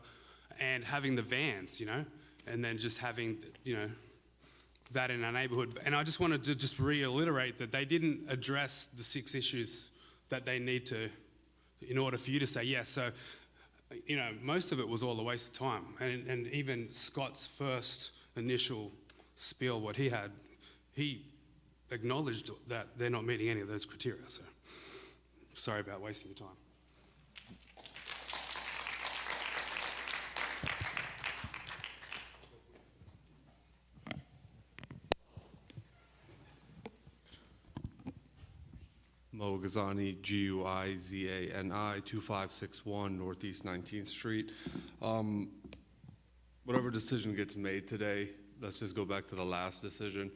and having the vans, you know, and then just having, you know, that in our neighborhood. And I just wanted to just reiterate that they didn't address the 6 issues that they need to in order for you to say yes. So, you know, most of it was all a waste of time. And even Scott's first initial spiel, what he had, he acknowledged that they're not meeting any of those criteria. So sorry about wasting your time. Mo Ghazani, Guizani, 2561 Northeast 19th Street. Whatever decision gets made today, let's just go back to the last decision.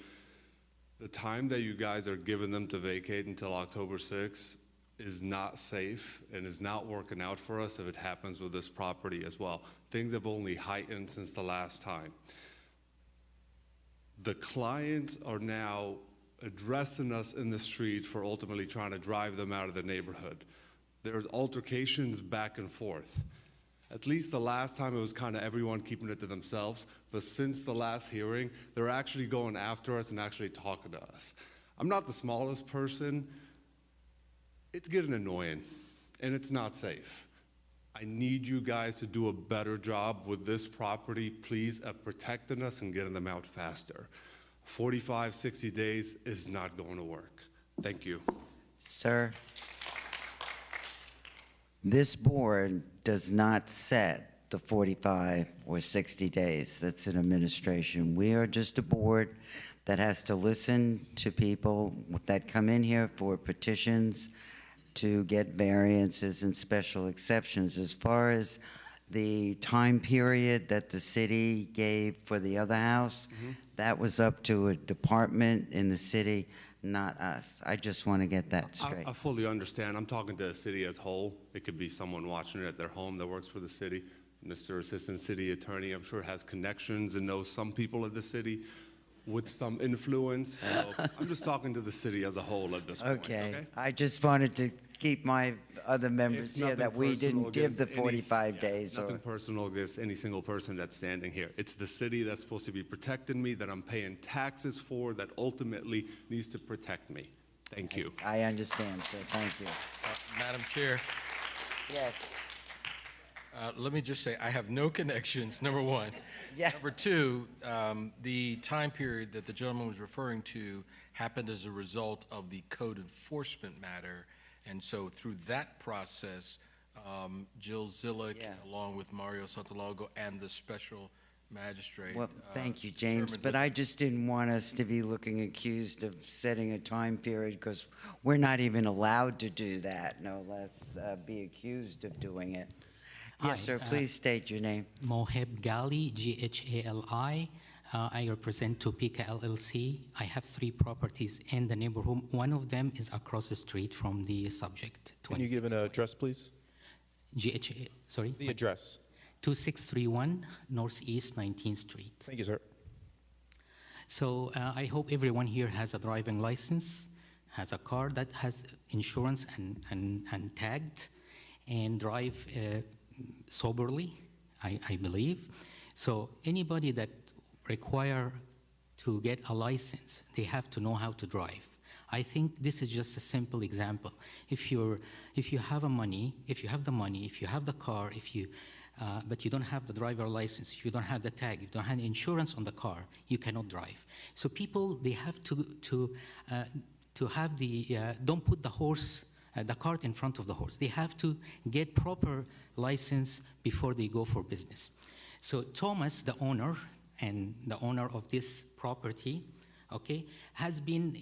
The time that you guys are giving them to vacate until October 6th is not safe and is not working out for us if it happens with this property as well. Things have only heightened since the last time. The clients are now addressing us in the street for ultimately trying to drive them out of the neighborhood. There's altercations back and forth. At least the last time it was kind of everyone keeping it to themselves, but since the last hearing, they're actually going after us and actually talking to us. I'm not the smallest person. It's getting annoying, and it's not safe. I need you guys to do a better job with this property, please, at protecting us and getting them out faster. 45, 60 days is not going to work. Thank you. Sir. This board does not set the 45 or 60 days. That's an administration. We are just a board that has to listen to people that come in here for petitions to get variances and special exceptions. As far as the time period that the city gave for the other house, that was up to a department in the city, not us. I just want to get that straight. I fully understand. I'm talking to the city as a whole. It could be someone watching it at their home that works for the city. Mr. Assistant City Attorney, I'm sure, has connections and knows some people at the city with some influence. So I'm just talking to the city as a whole at this point. Okay, I just wanted to keep my other members It's here nothing that we personal didn't give the against any- 45 days. Nothing Or personal against any single person that's standing here. It's the city that's supposed to be protecting me, that I'm paying taxes for, that ultimately needs to protect me. Thank you. I understand, sir. Thank you. Madam Chair, Yes. let me just say, I have no connections, number one. Yeah. Number two, the time period that the gentleman was referring to happened as a result of the code enforcement matter. And so through that process, Jill Zillick, along with Mario Santolago and the special magistrate. Well, thank you, James, but I just didn't want us to be looking accused of setting a time period, because we're not even allowed to do that, no less be accused of doing it. Hi, Yes, sir, please state your name. Moheb Gali, Ghali. I represent Topeka LLC. I have 3 properties in the neighborhood. One of them is across the street from the subject. Can you give an address, please? Sorry? The address. 2631 Northeast 19th Street. Thank you, sir. So I hope everyone here has a driving license, has a car that has insurance and tagged, and drive soberly, I believe. So anybody that require to get a license, they have to know how to drive. I think this is just a simple example. If you have the money, if you have the car, but you don't have the driver license, if you don't have the tag, if you don't have insurance on the car, you cannot drive. So people, they have to have don't put the cart in front of the horse. They have to get proper license before they go for business. So Thomas, the owner, and the owner of this property, okay, has been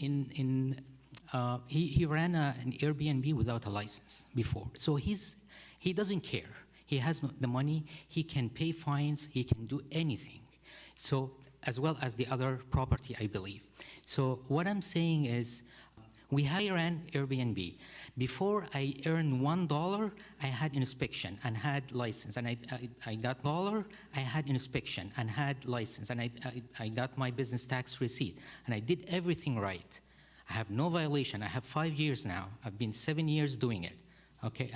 he ran an Airbnb without a license before. So he doesn't care. He has the money, he can pay fines, he can do anything. So, as well as the other property, I believe. So what I'm saying is, we ran Airbnb. Before I earned $1, I had inspection and had license. And I got $1, I had inspection and had license. And I got my business tax receipt. And I did everything right. I have no violation. I have 5 years now. I've been 7 years doing it. Okay,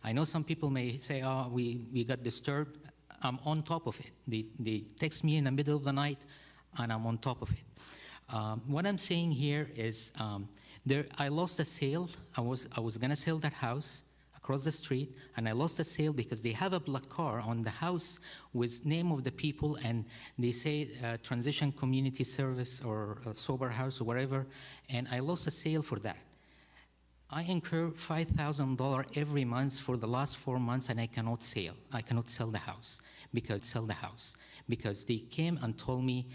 I know some people may say, oh, we got disturbed. I'm on top of it. They text me in the middle of the night, and I'm on top of it. What I'm saying here is, I lost a sale. I was gonna sell that house across the street, and I lost the sale because they have a black car on the house with name of the people, and they say Transition Community Service or Sober House or whatever, and I lost a sale for that. I incur $5,000 every month for the last 4 months, and I cannot sell the house because they came and told me,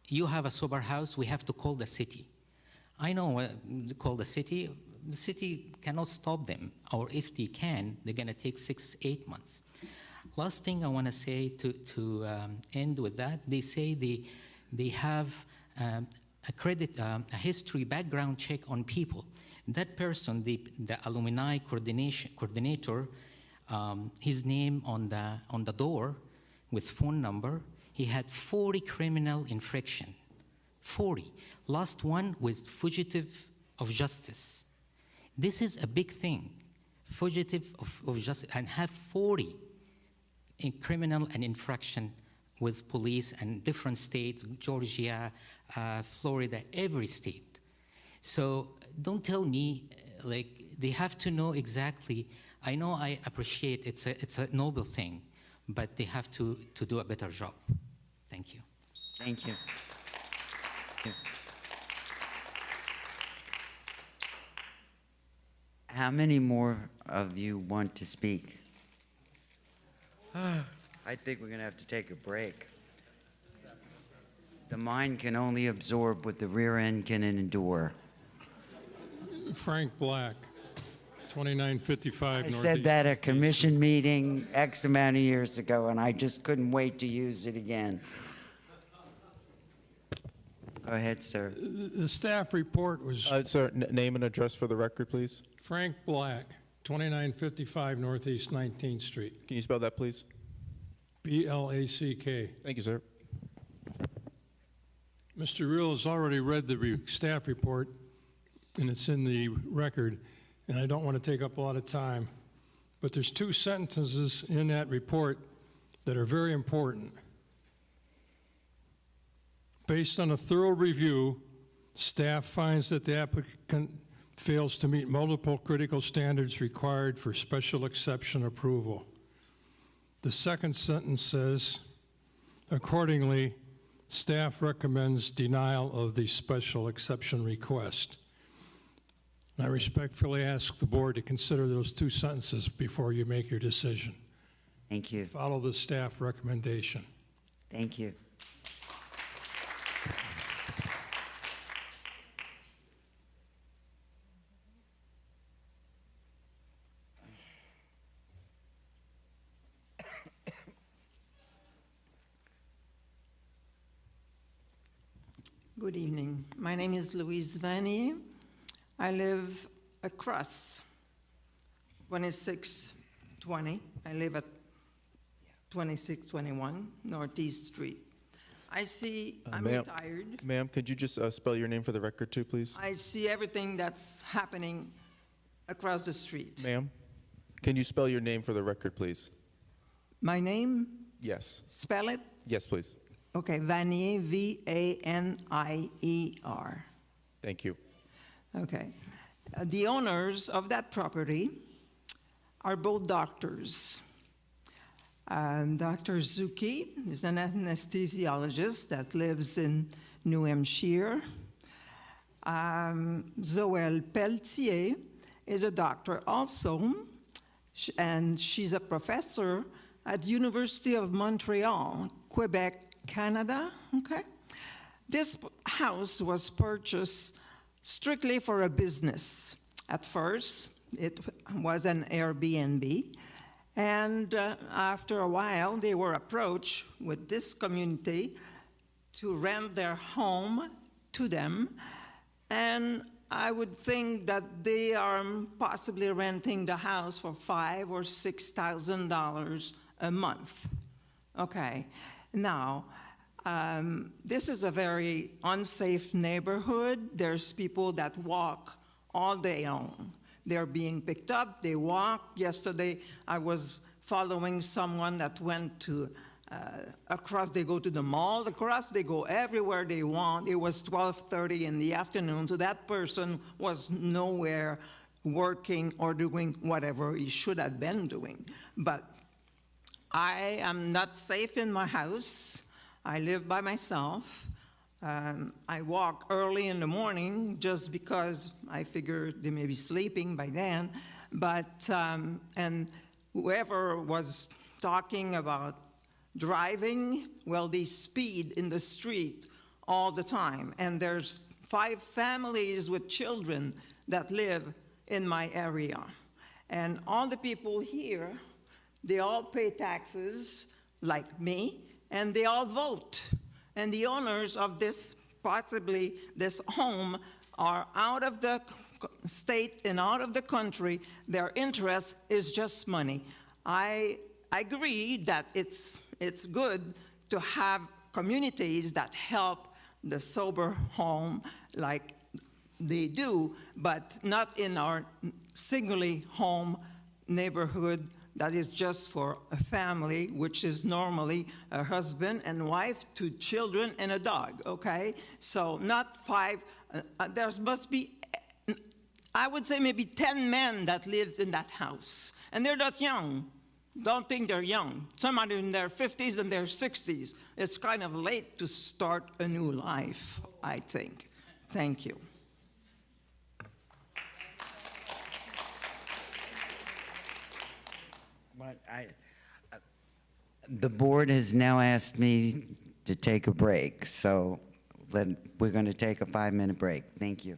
you have a sober house, we have to call the city. I know call the city cannot stop them, or if they can, they're gonna take 6-8 months. Last thing I wanna say to end with that, they say they have a history background check on people. That person, the alumni coordinator, his name on the door with phone number, he had 40 criminal infraction. 40. Last one was fugitive of justice. This is a big thing. Fugitive of justice, and have 40 in criminal and infraction with police and different states, Georgia, Florida, every state. So don't tell me, like, they have to know exactly. I know, I appreciate it's a noble thing, but they have to do a better job. Thank you. Thank you. How many more of you want to speak? I think we're going to have to take a break. The mind can only absorb what the rear end can endure. Frank Black, 2955 I Northeast. said that at a commission meeting X amount of years ago, and I just couldn't wait to use it again. Go ahead, sir. The staff report was Sir, name and address for the record, please. Frank Black, 2955 Northeast 19th Street. Can you spell that, please? B-L-A-C-K. Thank you, sir. Mr. Reel has already read the staff report, and it's in the record, and I don't want to take up a lot of time, but there's two sentences in that report that are very important. Based on a thorough review, staff finds that the applicant fails to meet multiple critical standards required for special exception approval. The second sentence says, accordingly, staff recommends denial of the special exception request. I respectfully ask the board to consider those two sentences before you make your decision. Thank you. Follow the staff recommendation. Thank you. Good evening. My name is Louise Vanier. I live across 2620. I live at 2621 Northeast Street. I see, I'm retired. Ma'am, could you just spell your name for the record too, please? I see everything that's happening across the street. Ma'am, can you spell your name for the record, please? My name? Yes. Spell it? Yes, please. Okay, Vanier, V-A-N-I-E-R. Thank you. Okay. The owners of that property are both doctors. Dr. Zucchi is an anesthesiologist that lives in New Hampshire. Zoël Pelletier is a doctor also, and she's a professor at University of Montreal, Quebec, Canada. Okay. This house was purchased strictly for a business. At first, it was an Airbnb, and after a while, they were approached with this community to rent their home to them, and I would think that they are possibly renting the house for $5,000 or $6,000 a month. Okay, now, this is a very unsafe neighborhood. There's people that walk all day long. They're being picked up, they walk. Yesterday, I was following someone that went to across, they go to the mall, across, they go everywhere they want. It was 12:30 in the afternoon, so that person was nowhere working or doing whatever he should have been doing. But I am not safe in my house. I live by myself. I walk early in the morning just because I figure they may be sleeping by then. But, and whoever was talking about driving, well, they speed in the street all the time. And there's 5 families with children that live in my area. And all the people here, they all pay taxes like me, and they all vote. And the owners of this, possibly this home, are out of the state and out of the country. Their interest is just money. I agree that it's good to have communities that help the sober home like they do, but not in our singly home neighborhood that is just for a family, which is normally a husband and wife, 2 children, and a dog, okay? So not 5, there must be, I would say maybe 10 men that lives in that house. And they're not young. Don't think they're young. Some are in their 50s and their 60s. It's kind of late to start a new life, I think. Thank you. The board has now asked me to take a break, so we're going to take a 5-minute break. Thank you.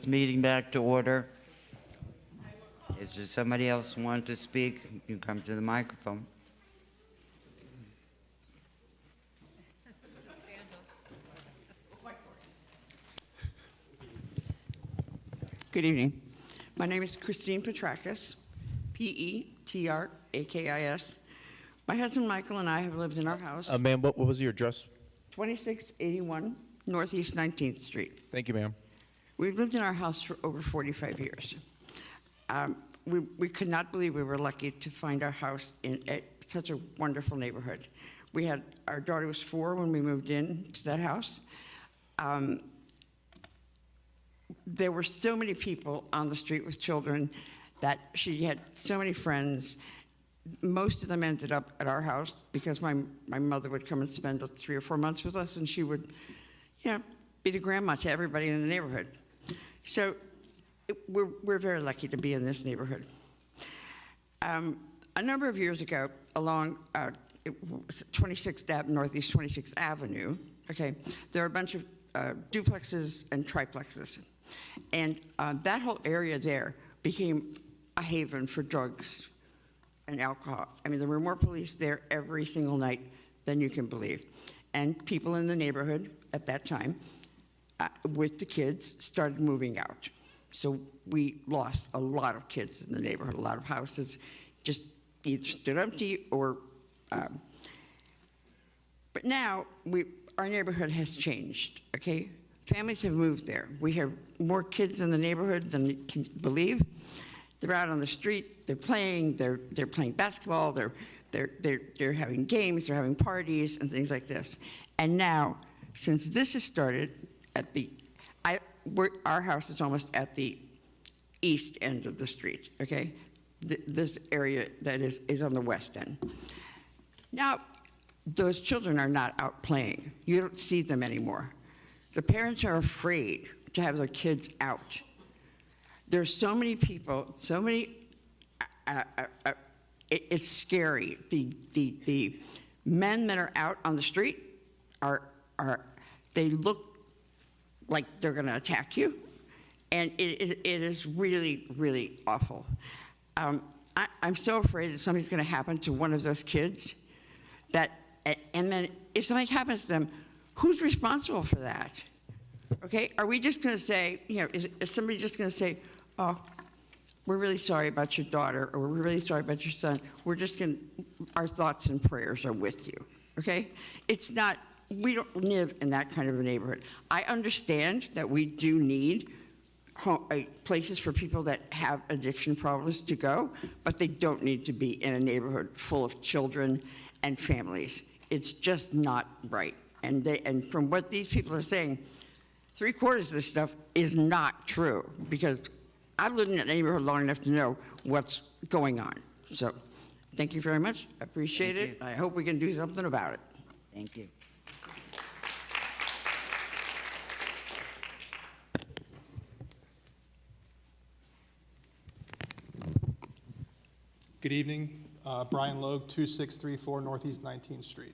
this meeting back to order. Is there somebody else who want to speak? You can come to the microphone. Good evening. My name is Christine Petrakis, Petrakis. My husband Michael and I have lived in our house, Ma'am, what was your address? 2681 Northeast 19th Street. Thank you, ma'am. We've lived in our house for over 45 years. We could not believe we were lucky to find our house in such a wonderful neighborhood. Our daughter was 4 when we moved in to that house. There were so many people on the street with children that she had so many friends. Most of them ended up at our house because my mother would come and spend 3 or 4 months with us, and she would, be the grandma to everybody in the neighborhood. So we're very lucky to be in this neighborhood. A number of years ago, along 26th Ave, Northeast 26th Avenue, okay, there are a bunch of duplexes and triplexes. And that whole area there became a haven for drugs and alcohol. I mean, there were more police there every single night than you can believe. And people in the neighborhood at that time, with the kids, started moving out. So we lost a lot of kids in the neighborhood. A lot of houses just either stood empty or... but now, our neighborhood has changed, okay? Families have moved there. We have more kids in the neighborhood than you can believe. They're out on the street, they're playing basketball, they're having games, they're having parties and things like this. And now, since this has started our house is almost at the east end of the street, okay? This area that is on the west end. Now, those children are not out playing. You don't see them anymore. The parents are afraid to have their kids out. There's so many people, so many, it's scary. The men that are out on the street they look like they're gonna attack you, and it is really, really awful. I'm so afraid that something's gonna happen to one of those kids, and then if something happens to them, who's responsible for that? Okay, are we just gonna say, is somebody just gonna say, oh, we're really sorry about your daughter, or we're really sorry about your son, our thoughts and prayers are with you, okay? We don't live in that kind of a neighborhood. I understand that we do need places for people that have addiction problems to go, but they don't need to be in a neighborhood full of children and families. It's just not right. And from what these people are saying, 3/4 of this stuff is not true, because I've lived in that neighborhood long enough to know what's going on. So, thank you very much. I appreciate it. I hope we can do something about it. Thank you. Good evening. Brian Logue, 2634 Northeast 19th Street.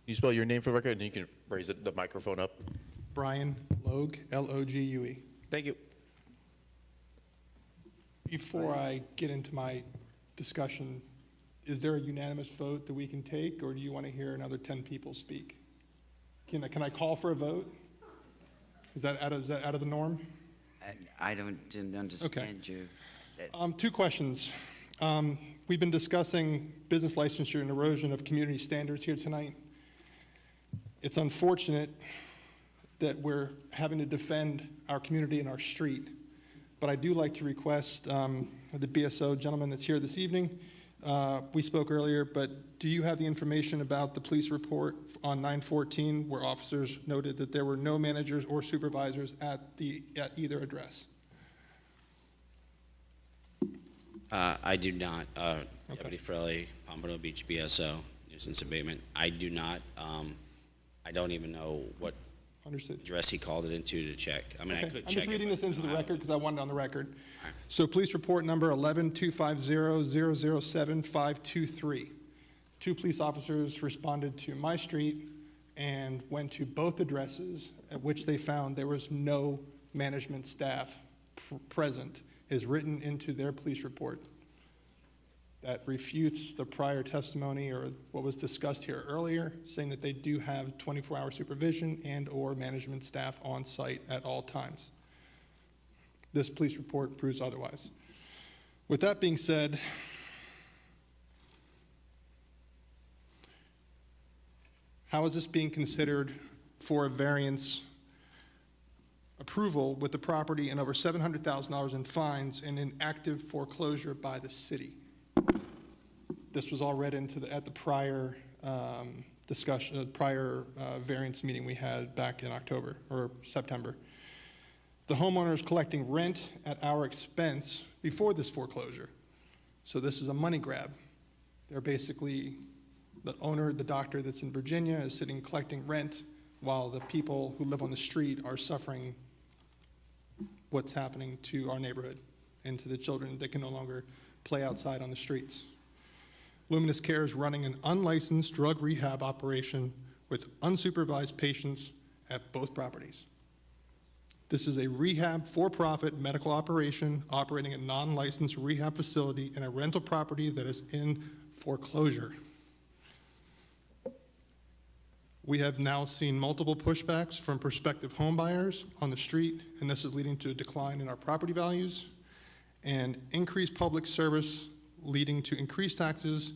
You spell your name for the record, and you can raise the microphone up. Brian Logue, L-O-G-U-E. Thank you. Before I get into my discussion, is there a unanimous vote that we can take, or do you want to hear another 10 people speak? Can I call for a vote? Is that out of the norm? I didn't understand you. 2 questions. We've been discussing business licensure and erosion of community standards here tonight. It's unfortunate that we're having to defend our community and our street, but I do like to request the BSO gentleman that's here this evening, we spoke earlier, but do you have the information about the police report on 9/14 where officers noted that there were no managers or supervisors at either address? I do not. Deputy Frelly, Pompano Beach BSO, nuisance abatement. I do not. I don't even know what address he called it into to check. I mean, I could check it. I'm just reading this into the record because I want it on the record. So police report number 11-250-007-523. 2 police officers responded to my street and went to both addresses at which they found there was no management staff present is written into their police report that refutes the prior testimony or what was discussed here earlier, saying that they do have 24-hour supervision and/or management staff on site at all times. This police report proves otherwise. With that being said, how is this being considered for a variance approval with the property and over $700,000 in fines and in active foreclosure by the city? This was all read into at the prior discussion, prior variance meeting we had back in October or September. The homeowner is collecting rent at our expense before this foreclosure. So this is a money grab. They're basically, the owner, the doctor that's in Virginia is sitting collecting rent while the people who live on the street are suffering what's happening to our neighborhood and to the children that can no longer play outside on the streets. Luminous Care is running an unlicensed drug rehab operation with unsupervised patients at both properties. This is a rehab for-profit medical operation operating a non-licensed rehab facility in a rental property that is in foreclosure. We have now seen multiple pushbacks from prospective homebuyers on the street, and this is leading to a decline in our property values and increased public service leading to increased taxes.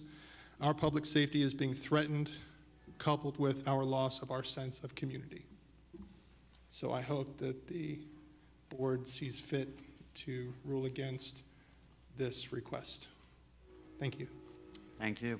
Our public safety is being threatened, coupled with our loss of our sense of community. So I hope that the board sees fit to rule against this request. Thank you. Thank you.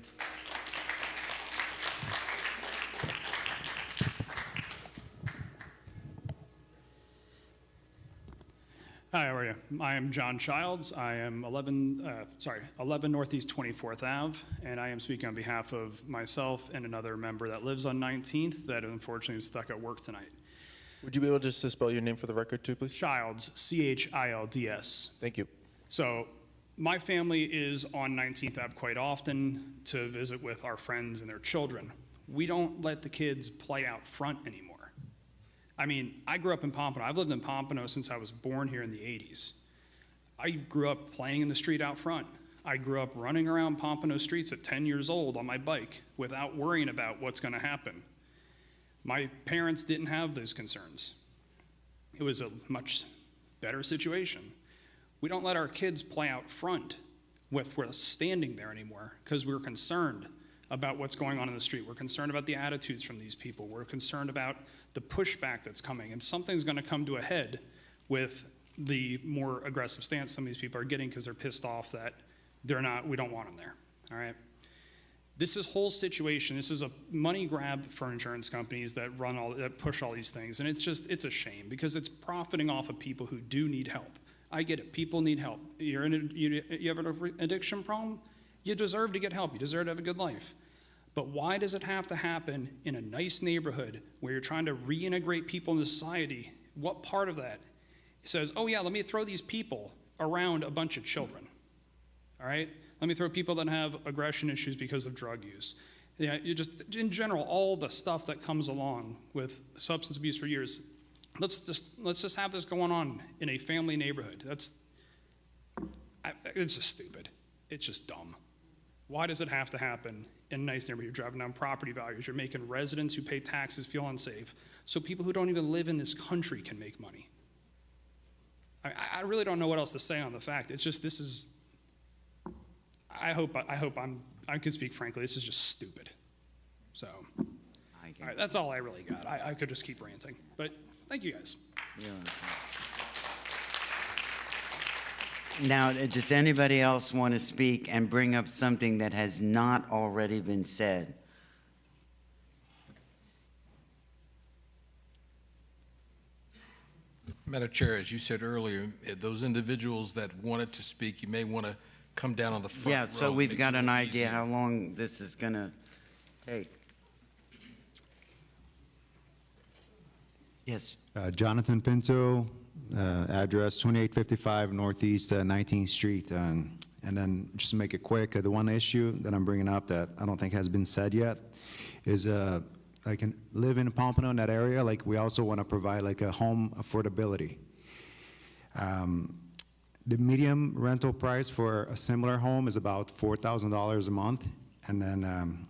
Hi, how are you? I am John Childs. I am 11 Northeast 24th Ave, and I am speaking on behalf of myself and another member that lives on 19th that unfortunately is stuck at work tonight. Would you be able just to spell your name for the record too, please? Childs, C-H-I-L-D-S. Thank you. So my family is on 19th Ave quite often to visit with our friends and their children. We don't let the kids play out front anymore. I mean, I grew up in Pompano. I've lived in Pompano since I was born here in the 80s. I grew up playing in the street out front. I grew up running around Pompano streets at 10 years old on my bike without worrying about what's going to happen. My parents didn't have those concerns. It was a much better situation. We don't let our kids play out front with us standing there anymore because we're concerned about what's going on in the street. We're concerned about the attitudes from these people. We're concerned about the pushback that's coming, and something's going to come to a head with the more aggressive stance some of these people are getting because they're pissed off that we don't want them there, all right? This whole situation, this is a money grab for insurance companies that push all these things, and it's a shame because it's profiting off of people who do need help. I get it, people need help. You have an addiction problem? You deserve to get help, you deserve to have a good life. But why does it have to happen in a nice neighborhood where you're trying to reintegrate people into society? What part of that says, oh yeah, let me throw these people around a bunch of children, all right? Let me throw people that have aggression issues because of drug use. Yeah, in general, all the stuff that comes along with substance abuse for years. Let's just have this going on in a family neighborhood. It's just stupid. It's just dumb. Why does it have to happen in a nice neighborhood? You're driving down property values. You're making residents who pay taxes feel unsafe. So people who don't even live in this country can make money. I really don't know what else to say on the fact. It's just, this is, I hope I can speak frankly, this is just stupid. So, all right, that's all I really got. I could just keep ranting, but thank you guys. Yeah. Now, does anybody else want to speak and bring up something that has not already been said? Madam Chair, as you said earlier, those individuals that wanted to speak, you may want to come down on the front row. Yeah, so we've got an idea how long this is going to take. Yes. Jonathan Pinto, address 2855 Northeast 19th Street. And then just to make it quick, the one issue that I'm bringing up that I don't think has been said yet is I can live in Pompano in that area. Like, we also want to provide like a home affordability. The median rental price for a similar home is about $4,000 a month. And then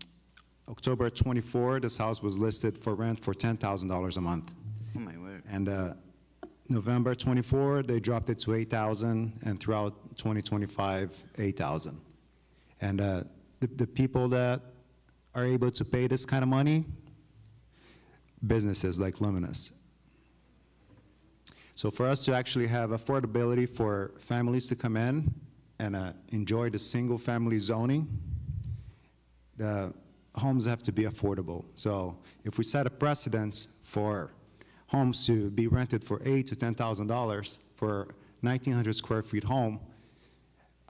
October 24, this house was listed for rent for $10,000 a month. Oh, my word. And November 24, they dropped it to $8,000, and throughout 2025, $8,000. And the people that are able to pay this kind of money, businesses like Luminous. So for us to actually have affordability for families to come in and enjoy the single-family zoning, the homes have to be affordable. So if we set a precedence for homes to be rented for $8,000 to $10,000 for 1,900 square feet home,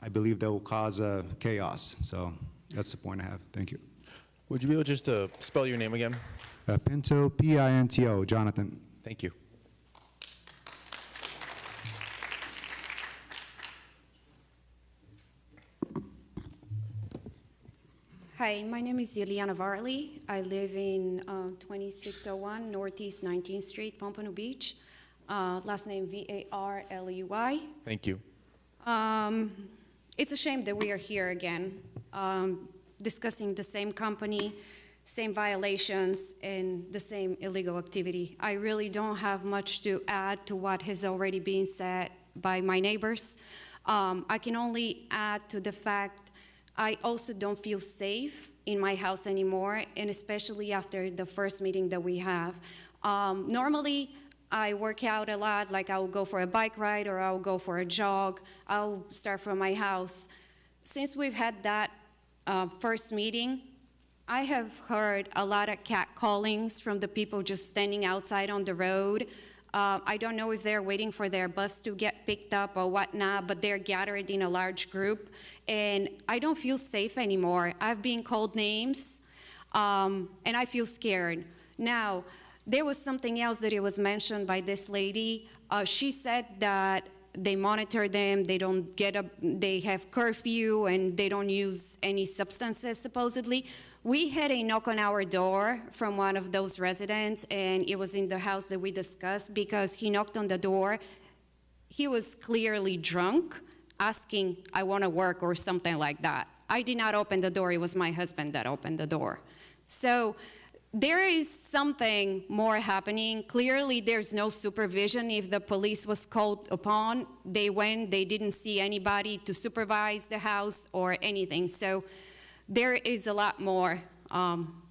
I believe that will cause chaos. So that's the point I have. Thank you. Would you be able just to spell your name again? Pinto, P-I-N-T-O, Jonathan. Thank you. Hi, my name is Ileana Varley. I live in 2601 Northeast 19th Street, Pompano Beach. Last name V-A-R-L-E-Y. Thank you. It's a shame that we are here again, discussing the same company, same violations, and the same illegal activity. I really don't have much to add to what has already been said by my neighbors. I can only add to the fact I also don't feel safe in my house anymore, and especially after the first meeting that we have. Normally, I work out a lot, like I'll go for a bike ride or I'll go for a jog. I'll start from my house. Since we've had that first meeting, I have heard a lot of catcallings from the people just standing outside on the road. I don't know if they're waiting for their bus to get picked up or whatnot, but they're gathered in a large group, and I don't feel safe anymore. I've been called names, and I feel scared. Now, there was something else that it was mentioned by this lady. She said that they monitor them, they don't get up, they have curfew, and they don't use any substances, supposedly. We had a knock on our door from one of those residents, and it was in the house that we discussed, because he knocked on the door. He was clearly drunk, asking, I want to work or something like that. I did not open the door, it was my husband that opened the door. So there is something more happening. Clearly, there's no supervision. If the police was called upon, they went, they didn't see anybody to supervise the house or anything. So there is a lot more.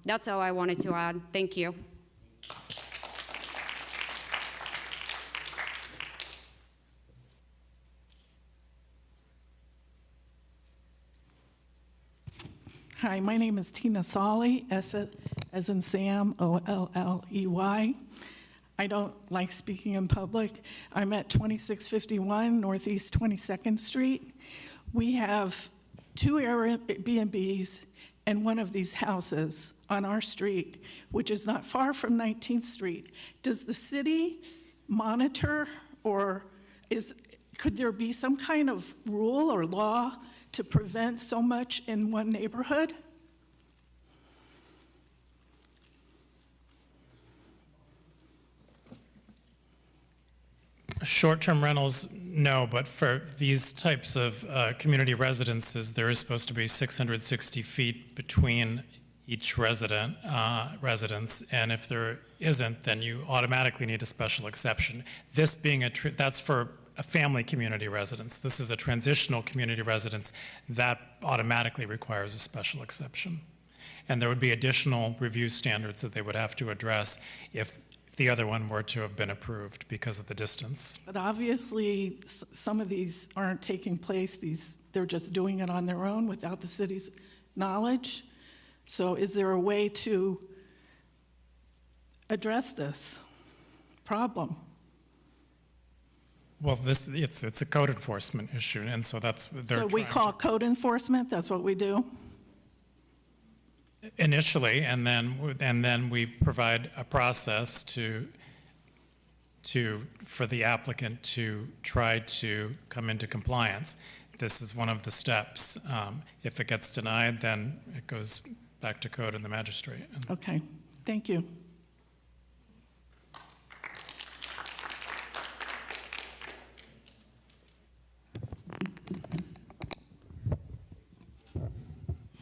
That's all I wanted to add. Thank you. Hi, my name is Tina Solly, S as in Sam, O-L-L-E-Y. I don't like speaking in public. I'm at 2651 Northeast 22nd Street. We have 2 Airbnbs and one of these houses on our street, which is not far from 19th Street. Does the city monitor, or could there be some kind of rule or law to prevent so much in one neighborhood? Short-term rentals, no, but for these types of community residences, there is supposed to be 660 feet between each residence, and if there isn't, then you automatically need a special exception. This being that's for a family community residence. This is a transitional community residence that automatically requires a special exception. And there would be additional review standards that they would have to address if the other one were to have been approved because of the distance. But obviously, some of these aren't taking place. They're just doing it on their own without the city's knowledge. So is there a way to address this problem? Well, it's a code enforcement issue, and so that's they're So we call code enforcement, that's what we do? Initially, and then we provide a process for the applicant to try to come into compliance. This is one of the steps. If it gets denied, then it goes back to code and the magistrate. Okay, thank you.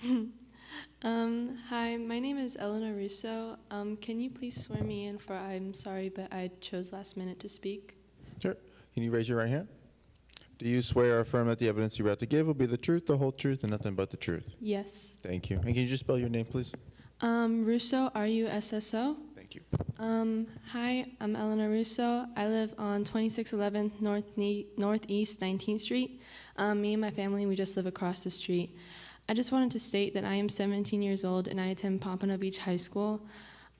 Hi, my name is Elena Russo. Can you please swear me in for I'm sorry, but I chose last minute to speak? Sure. Can you raise your right hand? Do you swear or affirm that the evidence you're about to give will be the truth, the whole truth, and nothing but the truth? Yes. Thank you. And can you just spell your name, please? Russo, R-U-S-S-O. Thank you. Hi, I'm Elena Russo. I live on 2611 Northeast 19th Street. Me and my family, we just live across the street. I just wanted to state that I am 17 years old and I attend Pompano Beach High School.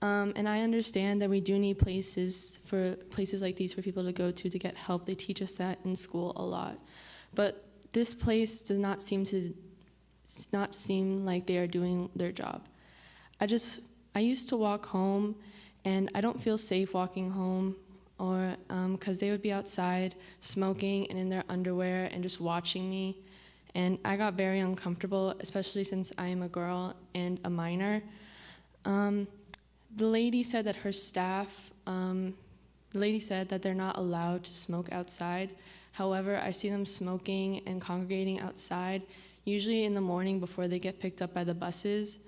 And I understand that we do need places like these for people to go to get help. They teach us that in school a lot. But this place does not seem like they are doing their job. I used to walk home, and I don't feel safe walking home, or because they would be outside smoking and in their underwear and just watching me. And I got very uncomfortable, especially since I am a girl and a minor. The lady said that her staff, the lady said that they're not allowed to smoke outside. However, I see them smoking and congregating outside, usually in the morning before they get picked up by the buses.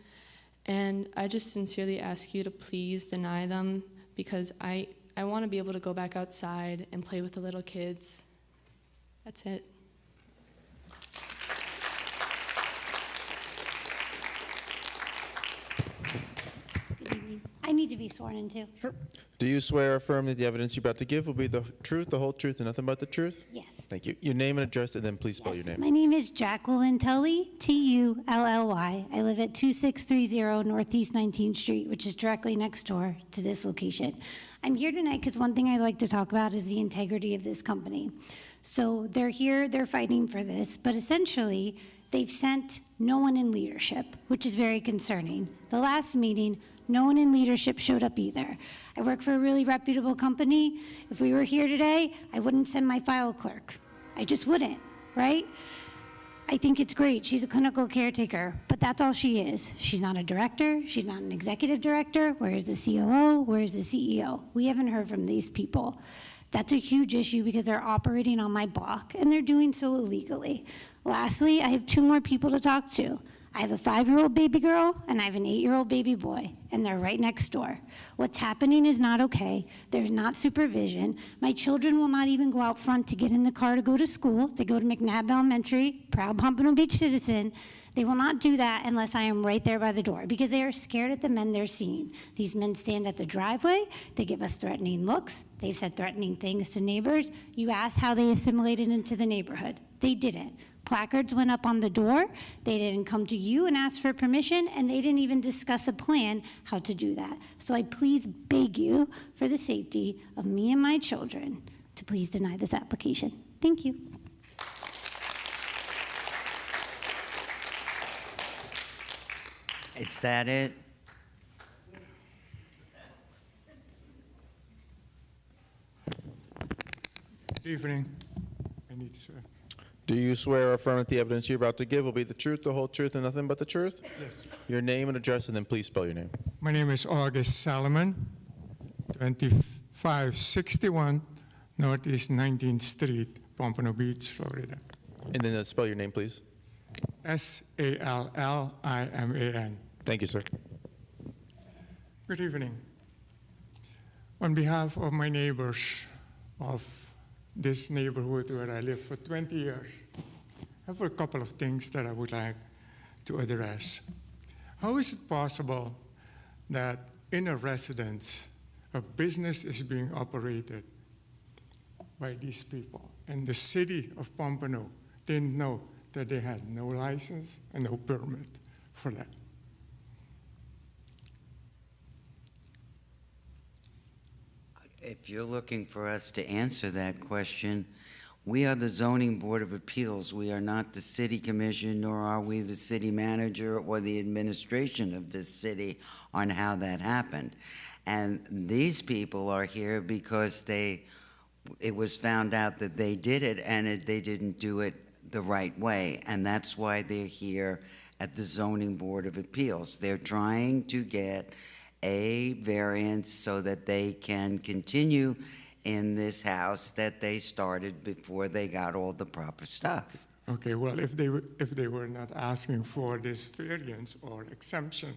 And I just sincerely ask you to please deny them, because I want to be able to go back outside and play with the little kids. That's it. I need to be sworn in too. Sure. Do you swear or affirm that the evidence you're about to give will be the truth, the whole truth, and nothing but the truth? Yes. Thank you. Your name and address, and then please spell your name. My name is Jacqueline Tully, T-U-L-L-Y. I live at 2630 Northeast 19th Street, which is directly next door to this location. I'm here tonight because one thing I'd like to talk about is the integrity of this company. So they're here, they're fighting for this, but essentially they've sent no one in leadership, which is very concerning. The last meeting, no one in leadership showed up either. I work for a really reputable company. If we were here today, I wouldn't send my file clerk. I just wouldn't, right? I think it's great. She's a clinical caretaker, but that's all she is. She's not a director. She's not an executive director. Where's the COO? Where's the CEO? We haven't heard from these people. That's a huge issue because they're operating on my block and they're doing so illegally. Lastly, I have two more people to talk to. I have a 5-year-old baby girl and I have an 8-year-old baby boy, and they're right next door. What's happening is not okay. There's not supervision. My children will not even go out front to get in the car to go to school. They go to McNabb Elementary, proud Pompano Beach citizen. They will not do that unless I am right there by the door because they are scared at the men they're seeing. These men stand at the driveway. They give us threatening looks. They've said threatening things to neighbors. You asked how they assimilated into the neighborhood. They didn't. Placards went up on the door. They didn't come to you and ask for permission, and they didn't even discuss a plan how to do that. So I please beg you, for the safety of me and my children, to please deny this application. Thank you. Is that it? Good evening. I need to swear. Do you swear or affirm that the evidence you're about to give will be the truth, the whole truth, and nothing but the truth? Yes. Your name and address, and then please spell your name. My name is August Salomon, 2561 Northeast 19th Street, Pompano Beach, Florida. And then spell your name, please. S-A-L-L-I-M-A-N. Thank you, sir. Good evening. On behalf of my neighbors of this neighborhood where I live for 20 years, I have a couple of things that I would like to address. How is it possible that in a residence, a business is being operated by these people, and the city of Pompano didn't know that they had no license and no permit for that? If you're looking for us to answer that question, we are the Zoning Board of Appeals. We are not the City Commission, nor are we the city manager or the administration of this city on how that happened. And these people are here because it was found out that they did it and they didn't do it the right way. And that's why they're here at the Zoning Board of Appeals. They're trying to get a variance so that they can continue in this house that they started before they got all the proper stuff. Okay, well, if they were not asking for this variance or exemption,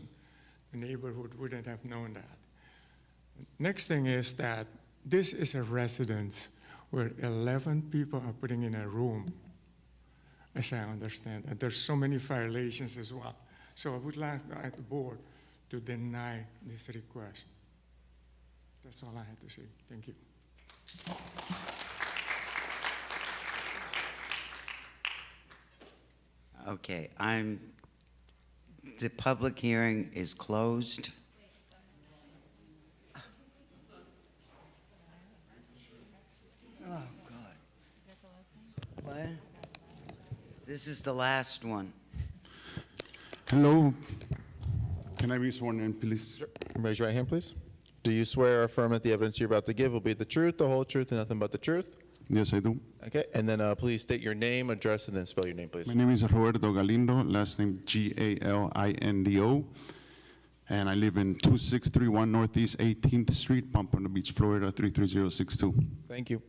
the neighborhood wouldn't have known that. Next thing is that this is a residence where 11 people are putting in a room, as I understand, and there's so many violations as well. So I would like the board to deny this request. That's all I had to say. Thank you. Okay, the public hearing is closed. Oh, God. What? This is the last one. Hello. Can I be sworn in, please? Raise your right hand, please. Do you swear or affirm that the evidence you're about to give will be the truth, the whole truth, and nothing but the truth? Yes, I do. Okay, and then please state your name, address, and then spell your name, please. My name is Roberto Galindo, last name Galindo, and I live in 2631 Northeast 18th Street, Pompano Beach, Florida 33062. Thank you.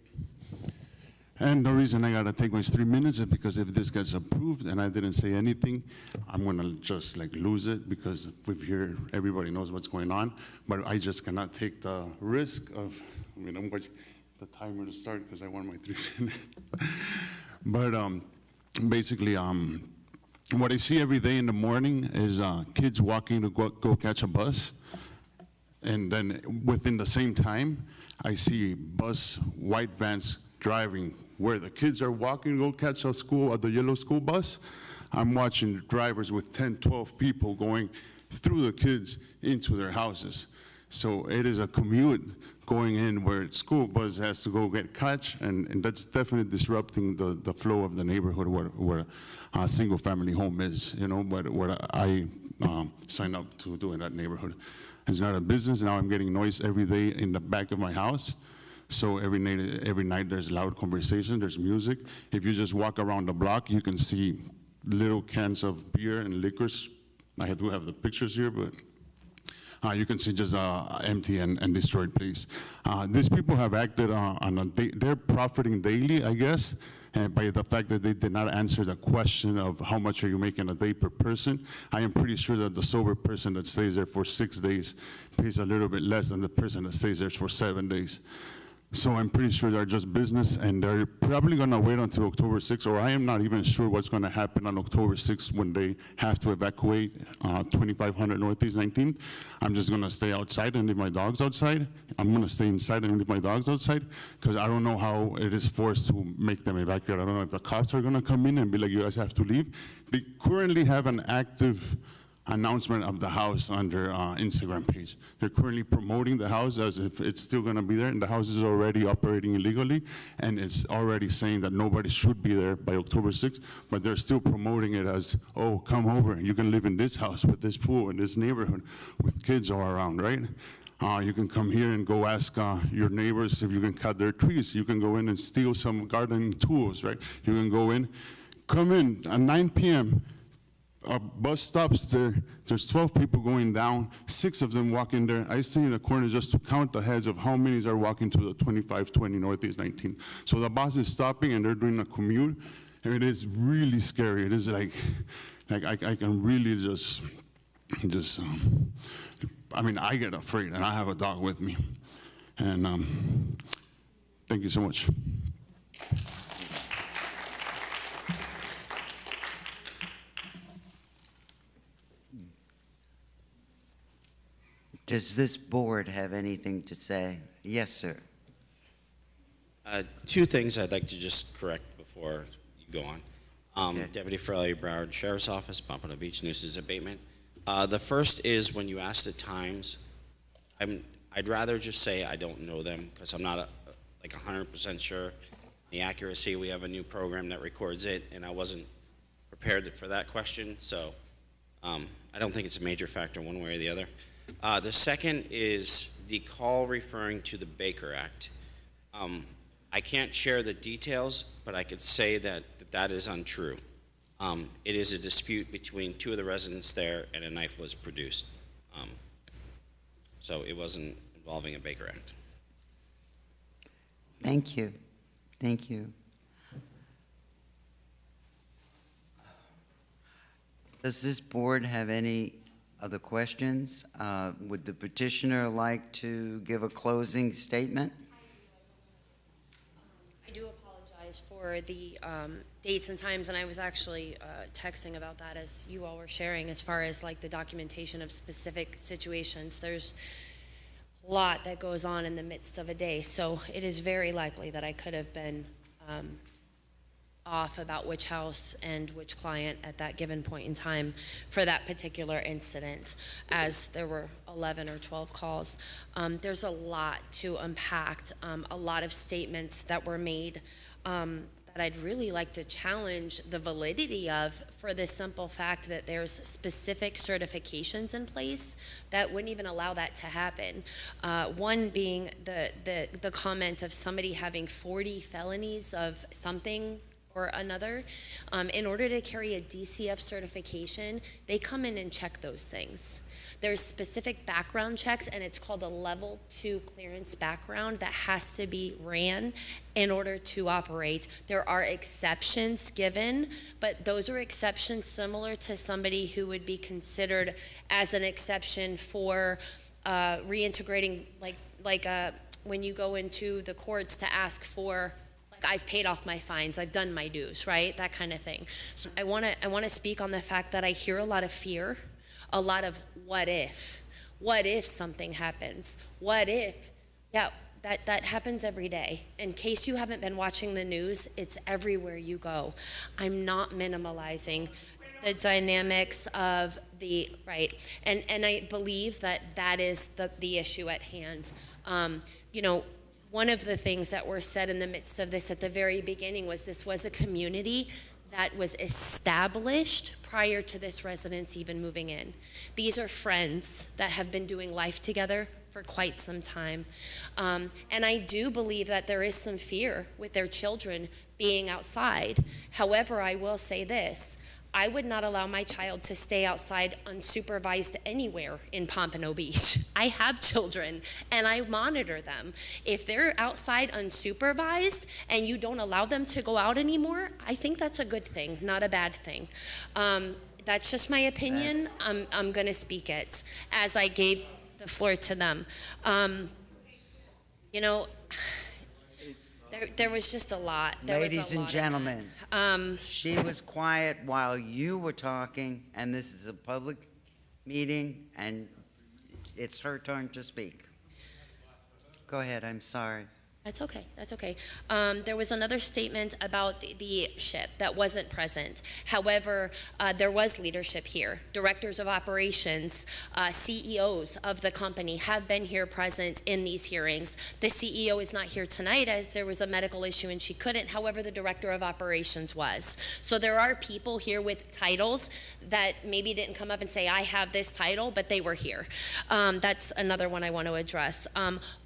And the reason I gotta take my 3 minutes is because if this gets approved and I didn't say anything, I'm gonna just like lose it because we've here, everybody knows what's going on, but I just cannot take the risk of, I'm watching the timer to start because I want my 3 minutes. But basically, what I see every day in the morning is kids walking to go catch a bus. And then within the same time, I see white vans driving where the kids are walking to go catch the yellow school bus. I'm watching drivers with 10, 12 people going through the kids into their houses. So it is a commute going in where school bus has to go get catch, and that's definitely disrupting the flow of the neighborhood where a single family home is, where I signed up to do in that neighborhood. It's not a business. Now I'm getting noise every day in the back of my house. So every night there's loud conversation, there's music. If you just walk around the block, you can see little cans of beer and liquors. I do have the pictures here, but you can see just empty and destroyed place. These people have acted on a day, they're profiting daily, I guess, by the fact that they did not answer the question of how much are you making a day per person. I am pretty sure that the sober person that stays there for 6 days pays a little bit less than the person that stays there for 7 days. So I'm pretty sure they're just business, and they're probably gonna wait until October 6th, or I am not even sure what's gonna happen on October 6th when they have to evacuate 2500 Northeast 19th. I'm just gonna stay outside and leave my dogs outside. I'm gonna stay inside and leave my dogs outside, because I don't know how it is forced to make them evacuate. I don't know if the cops are gonna come in and be like, you guys have to leave. They currently have an active announcement of the house on their Instagram page. They're currently promoting the house as if it's still gonna be there, and the house is already operating illegally, and it's already saying that nobody should be there by October 6th, but they're still promoting it as, oh, come over, you can live in this house with this pool in this neighborhood with kids all around, right? You can come here and go ask your neighbors if you can cut their trees. You can go in and steal some gardening tools, right? You can go in, come in at 9 p.m., a bus stops there, there's 12 people going down, 6 of them walk in there. I stay in the corner just to count the heads of how many are walking to the 2520 Northeast 19. So the bus is stopping and they're doing a commute, and it is really scary. It is like I can really just, I mean, I get afraid, and I have a dog with me. And thank you so much. Does this board have anything to say? Yes, sir. 2 things I'd like to just correct before you go on. Okay. Deputy Farley, Broward Sheriff's Office, Pompano Beach Nuisance Abatement. The first is when you ask the times, I'd rather just say I don't know them because I'm not like 100% sure the accuracy. We have a new program that records it, and I wasn't prepared for that question, so I don't think it's a major factor one way or the other. The second is the call referring to the Baker Act. I can't share the details, but I could say that that is untrue. It is a dispute between 2 of the residents there, and a knife was produced. So it wasn't involving a Baker Act. Thank you. Thank you. Does this board have any other questions? Would the petitioner like to give a closing statement? I do apologize for the dates and times, and I was actually texting about that as you all were sharing, as far as like the documentation of specific situations. There's a lot that goes on in the midst of a day, so it is very likely that I could have been off about which house and which client at that given point in time for that particular incident, as there were 11 or 12 calls. There's a lot to unpack, a lot of statements that were made that I'd really like to challenge the validity of, for the simple fact that there's specific certifications in place that wouldn't even allow that to happen. One being the comment of somebody having 40 felonies of something or another. In order to carry a DCF certification, they come in and check those things. There's specific background checks, and it's called a level 2 clearance background that has to be ran in order to operate. There are exceptions given, but those are exceptions similar to somebody who would be considered as an exception for reintegrating, like when you go into the courts to ask for, I've paid off my fines, I've done my dues, right? That kind of thing. So I want to speak on the fact that I hear a lot of fear, a lot of what if something happens? What if? Yeah, that happens every day. In case you haven't been watching the news, it's everywhere you go. I'm not minimalizing the dynamics of the, right, and I believe that is the issue at hand. You know, one of the things that were said in the midst of this at the very beginning was this was a community that was established prior to this residence even moving in. These are friends that have been doing life together for quite some time. And I do believe that there is some fear with their children being outside. However, I will say this. I would not allow my child to stay outside unsupervised anywhere in Pompano Beach. I have children and I monitor them. If they're outside unsupervised and you don't allow them to go out anymore, I think that's a good thing, not a bad thing. That's just my opinion. I'm gonna speak it as I gave the floor to them. You know, there was just a lot. Ladies and gentlemen, she was quiet while you were talking, and this is a public meeting, and it's her turn to speak. Go ahead, I'm sorry. That's okay, that's okay. There was another statement about the ship that wasn't present. However, there was leadership here. Directors of operations, CEOs of the company have been here present in these hearings. The CEO is not here tonight as there was a medical issue and she couldn't. However, the director of operations was. So there are people here with titles that maybe didn't come up and say, I have this title, but they were here. That's another one I want to address.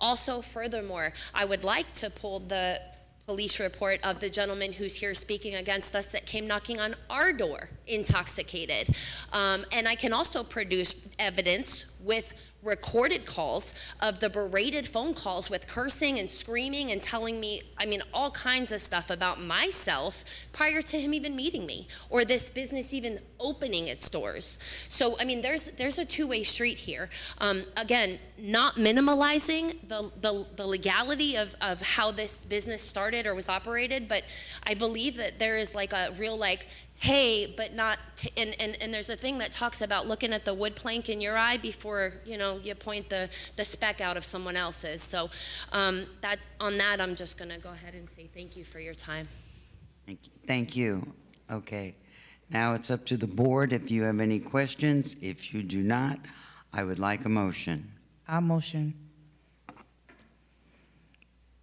Also, furthermore, I would like to pull the police report of the gentleman who's here speaking against us that came knocking on our door intoxicated. And I can also produce evidence with recorded calls of the berated phone calls with cursing and screaming and telling me, I mean, all kinds of stuff about myself prior to him even meeting me or this business even opening its doors. So, I mean, there's a two-way street here. Again, not minimalizing the legality of how this business started or was operated, but I believe that there is like a real like, hey, but not, and there's a thing that talks about looking at the wood plank in your eye before, you know, you point the speck out of someone else's. So on that, I'm just gonna go ahead and say thank you for your time. Thank you. Okay. Now it's up to the board if you have any questions. If you do not, I would like a motion. I'll motion.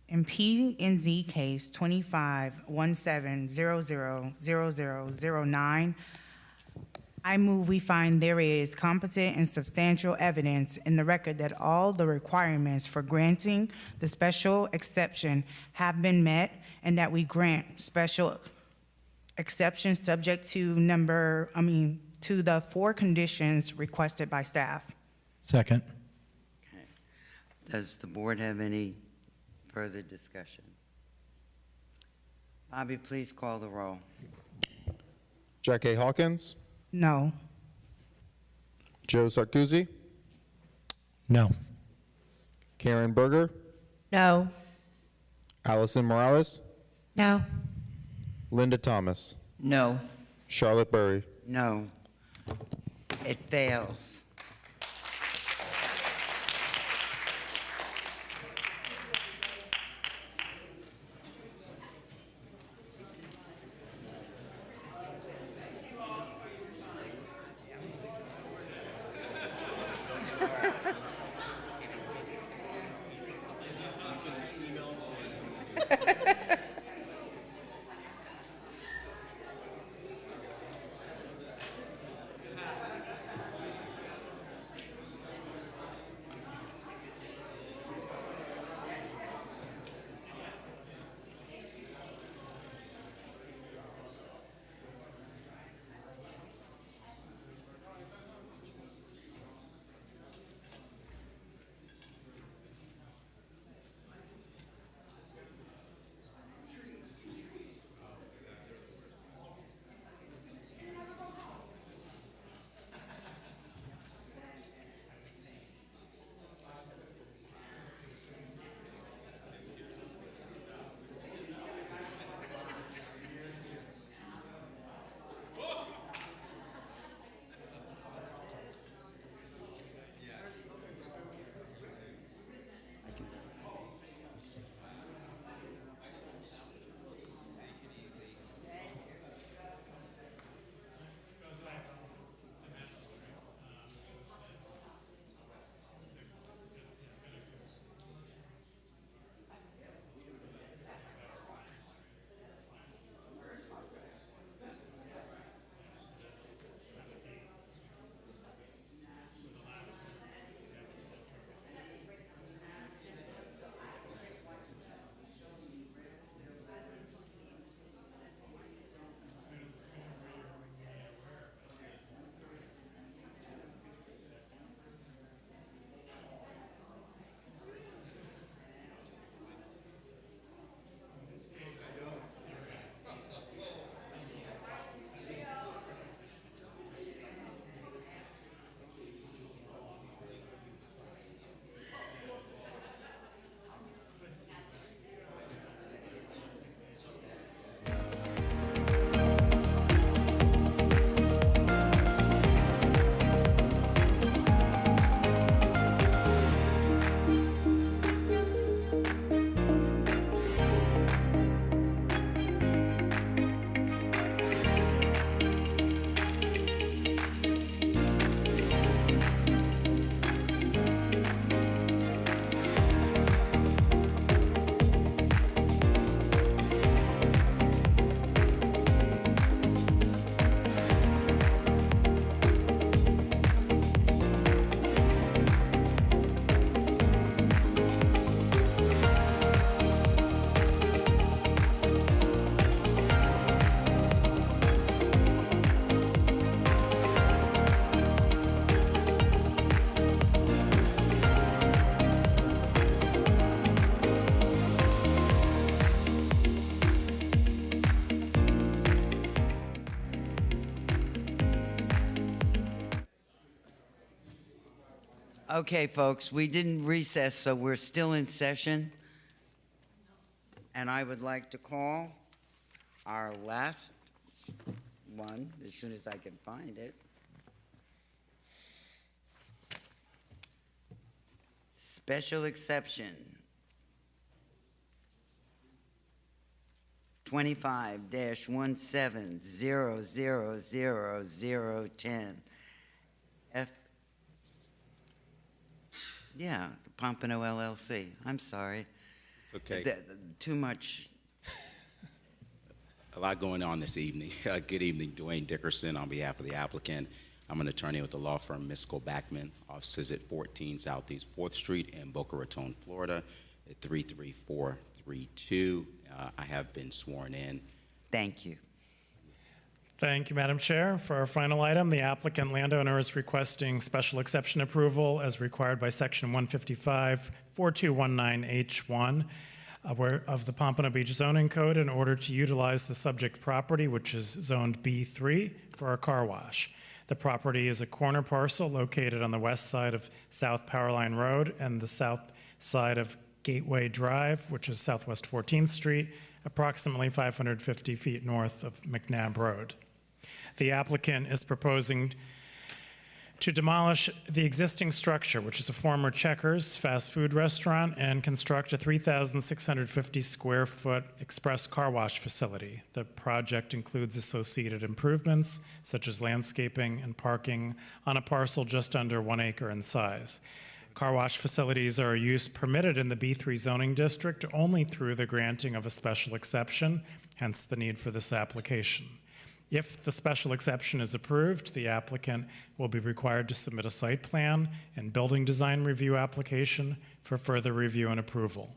In P&Z case 2517000009, I move we find there is competent and substantial evidence in the record that all the requirements for granting the special exception have been met and that we grant special exception subject to to the 4 conditions requested by staff. Second. Okay. Does the board have any further discussion? Bobby, please call the roll. Jack A. Hawkins, No. Joe Sarkozy, No. Karen Berger, No. Allison Morales, No. Linda Thomas, No. Charlotte Burry. No. It fails. Okay, folks, we didn't recess, so we're still in session. And I would like to call our last one, as soon as I can find it. Special exception. 25-17000010. Yeah, Pompano LLC. I'm sorry. It's okay. Too much. A lot going on this evening. Good evening, Dwayne Dickerson on behalf of the applicant. I'm an attorney with the law firm Miskell Backman, offices at 14 Southeast 4th Street in Boca Raton, Florida, at 33432. I have been sworn in. Thank you. Thank you, Madam Chair. For our final item, the applicant landowner is requesting special exception approval as required by Section 155-4219H1. of the Pompano Beach zoning code in order to utilize the subject property, which is zoned B3, for a car wash. The property is a corner parcel located on the west side of South Powerline Road and the south side of Gateway Drive, which is Southwest 14th Street, approximately 550 feet north of McNabb Road. The applicant is proposing to demolish the existing structure, which is a former Checkers fast food restaurant, and construct a 3,650 square foot express car wash facility. The project includes associated improvements, such as landscaping and parking, on a parcel just under 1 acre in size. Car wash facilities are a use permitted in the B3 zoning district only through the granting of a special exception, hence the need for this application. If the special exception is approved, the applicant will be required to submit a site plan and building design review application for further review and approval.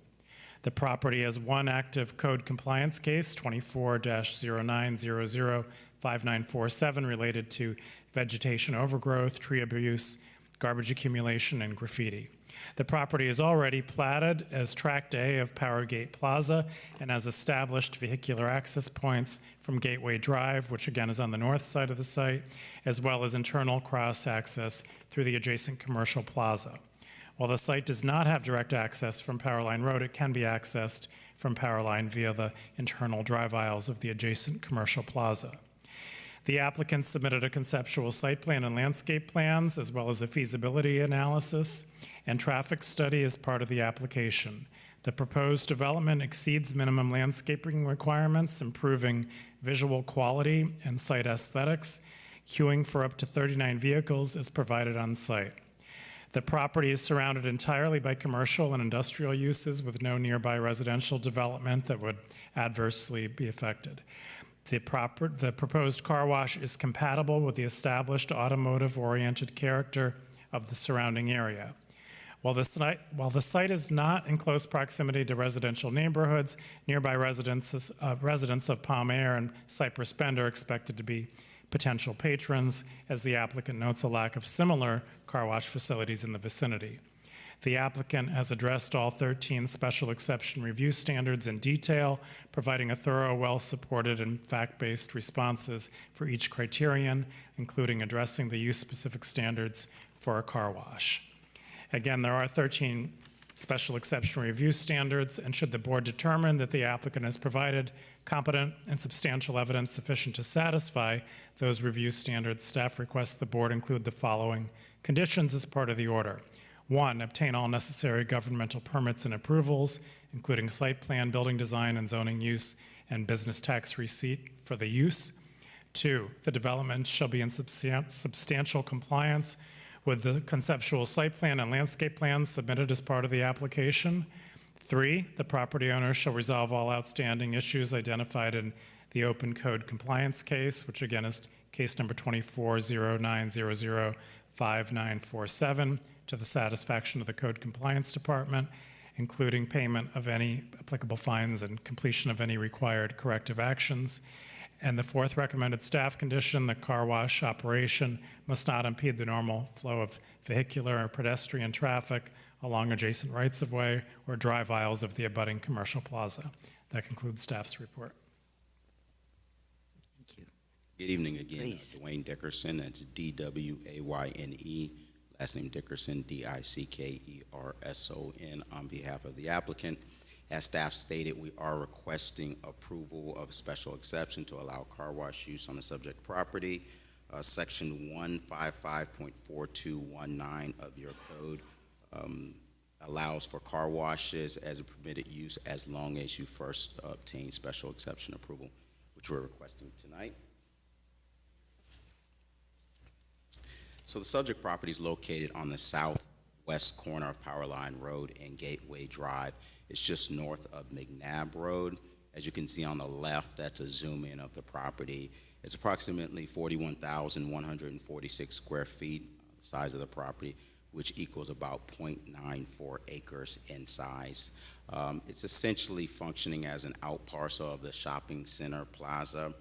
The property has one active code compliance case, 24-09005947, related to vegetation overgrowth, tree abuse, garbage accumulation, and graffiti. The property is already platted as Tract A of Powergate Plaza and has established vehicular access points from Gateway Drive, which again is on the north side of the site, as well as internal cross access through the adjacent commercial plaza. While the site does not have direct access from Powerline Road, it can be accessed from Powerline via the internal drive aisles of the adjacent commercial plaza. The applicant submitted a conceptual site plan and landscape plans, as well as a feasibility analysis and traffic study as part of the application. The proposed development exceeds minimum landscaping requirements, improving visual quality and site aesthetics. Queuing for up to 39 vehicles is provided on site. The property is surrounded entirely by commercial and industrial uses with no nearby residential development that would adversely be affected. The proposed car wash is compatible with the established automotive-oriented character of the surrounding area. While the site is not in close proximity to residential neighborhoods, nearby residents of Palm Air and Cypress Bend are expected to be potential patrons, as the applicant notes a lack of similar car wash facilities in the vicinity. The applicant has addressed all 13 special exception review standards in detail, providing a thorough, well-supported, and fact-based responses for each criterion, including addressing the use-specific standards for a car wash. Again, there are 13 special exception review standards, and should the board determine that the applicant has provided competent and substantial evidence sufficient to satisfy those review standards, staff requests the board include the following conditions as part of the order. 1, obtain all necessary governmental permits and approvals, including site plan, building design, and zoning use, and business tax receipt for the use. 2, the development shall be in substantial compliance with the conceptual site plan and landscape plans submitted as part of the application. 3, the property owner shall resolve all outstanding issues identified in the open code compliance case, which again is case number 24-09005947, to the satisfaction of the Code Compliance Department, including payment of any applicable fines and completion of any required corrective actions. And the 4th recommended staff condition, the car wash operation must not impede the normal flow of vehicular or pedestrian traffic along adjacent rights-of-way or drive aisles of the abutting commercial plaza. That concludes staff's report. Thank you. Good evening again. Please. Dwayne Dickerson, that's D-W-A-Y-N-E, last name Dickerson, D-I-C-K-E-R-S-O-N, on behalf of the applicant. As staff stated, we are requesting approval of a special exception to allow car wash use on the subject property. Section 155.4219 of your code allows for car washes as a permitted use as long as you first obtain special exception approval, which we're requesting tonight. So the subject property is located on the southwest corner of Powerline Road and Gateway Drive. It's just north of McNabb Road. As you can see on the left, that's a zoom in of the property. It's approximately 41,146 square feet, the size of the property, which equals about 0.94 acres in size. It's essentially functioning as an out parcel of the shopping center plaza.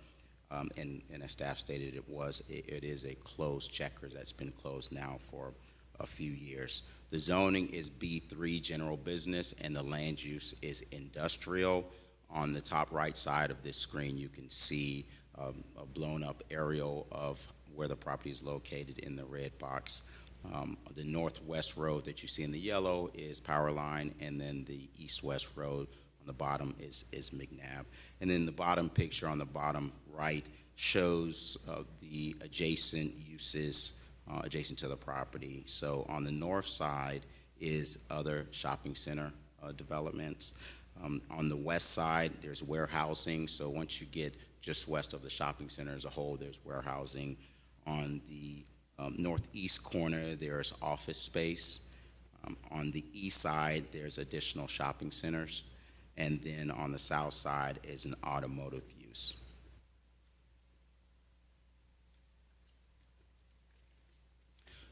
And as staff stated, it is a closed Checkers that's been closed now for a few years. The zoning is B3 general business, and the land use is industrial. On the top right side of this screen, you can see a blown up aerial of where the property is located in the red box. The northwest road that you see in the yellow is Power Line, and then the east-west road on the bottom is McNabb. And then the bottom picture on the bottom right shows the adjacent uses adjacent to the property. So on the north side is other shopping center developments. On the west side, there's warehousing. So once you get just west of the shopping center as a whole, there's warehousing. On the northeast corner, there's office space. On the east side, there's additional shopping centers. And then on the south side is an automotive use.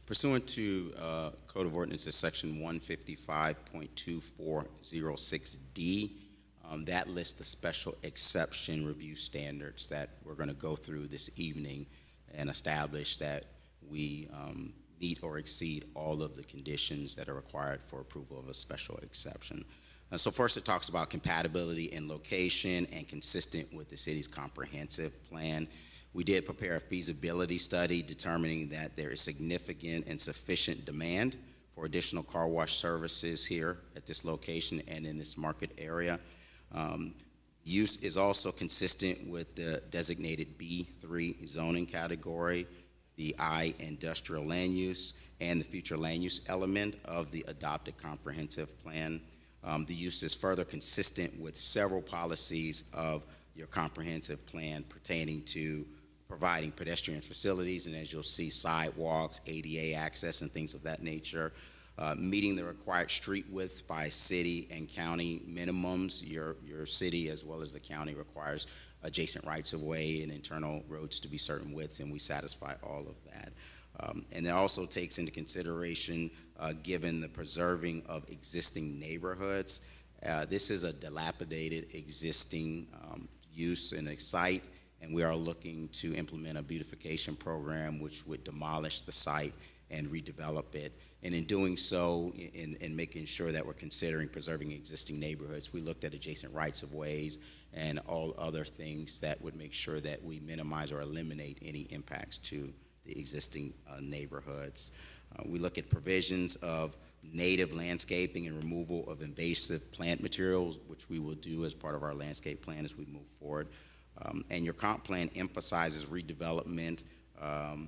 Pursuant to Code of Ordinances Section 155.2406D, that lists the special exception review standards that we're going to go through this evening and establish that we meet or exceed all of the conditions that are required for approval of a special exception. So first it talks about compatibility in location and consistent with the city's comprehensive plan. We did prepare a feasibility study determining that there is significant and sufficient demand for additional car wash services here at this location and in this market area. Use is also consistent with the designated B3 zoning category, the I industrial land use, and the future land use element of the adopted comprehensive plan. The use is further consistent with several policies of your comprehensive plan pertaining to providing pedestrian facilities, and as you'll see, sidewalks, ADA access, and things of that nature. Meeting the required street widths by city and county minimums. Your city as well as the county requires adjacent rights of way and internal roads to be certain widths, and we satisfy all of that. And it also takes into consideration given the preserving of existing neighborhoods. This is a dilapidated existing use in a site, and we are looking to implement a beautification program which would demolish the site and redevelop it. And in doing so, in making sure that we're considering preserving existing neighborhoods, we looked at adjacent rights of ways and all other things that would make sure that we minimize or eliminate any impacts to the existing neighborhoods. We look at provisions of native landscaping and removal of invasive plant materials, which we will do as part of our landscape plan as we move forward. And your comp plan emphasizes redevelopment and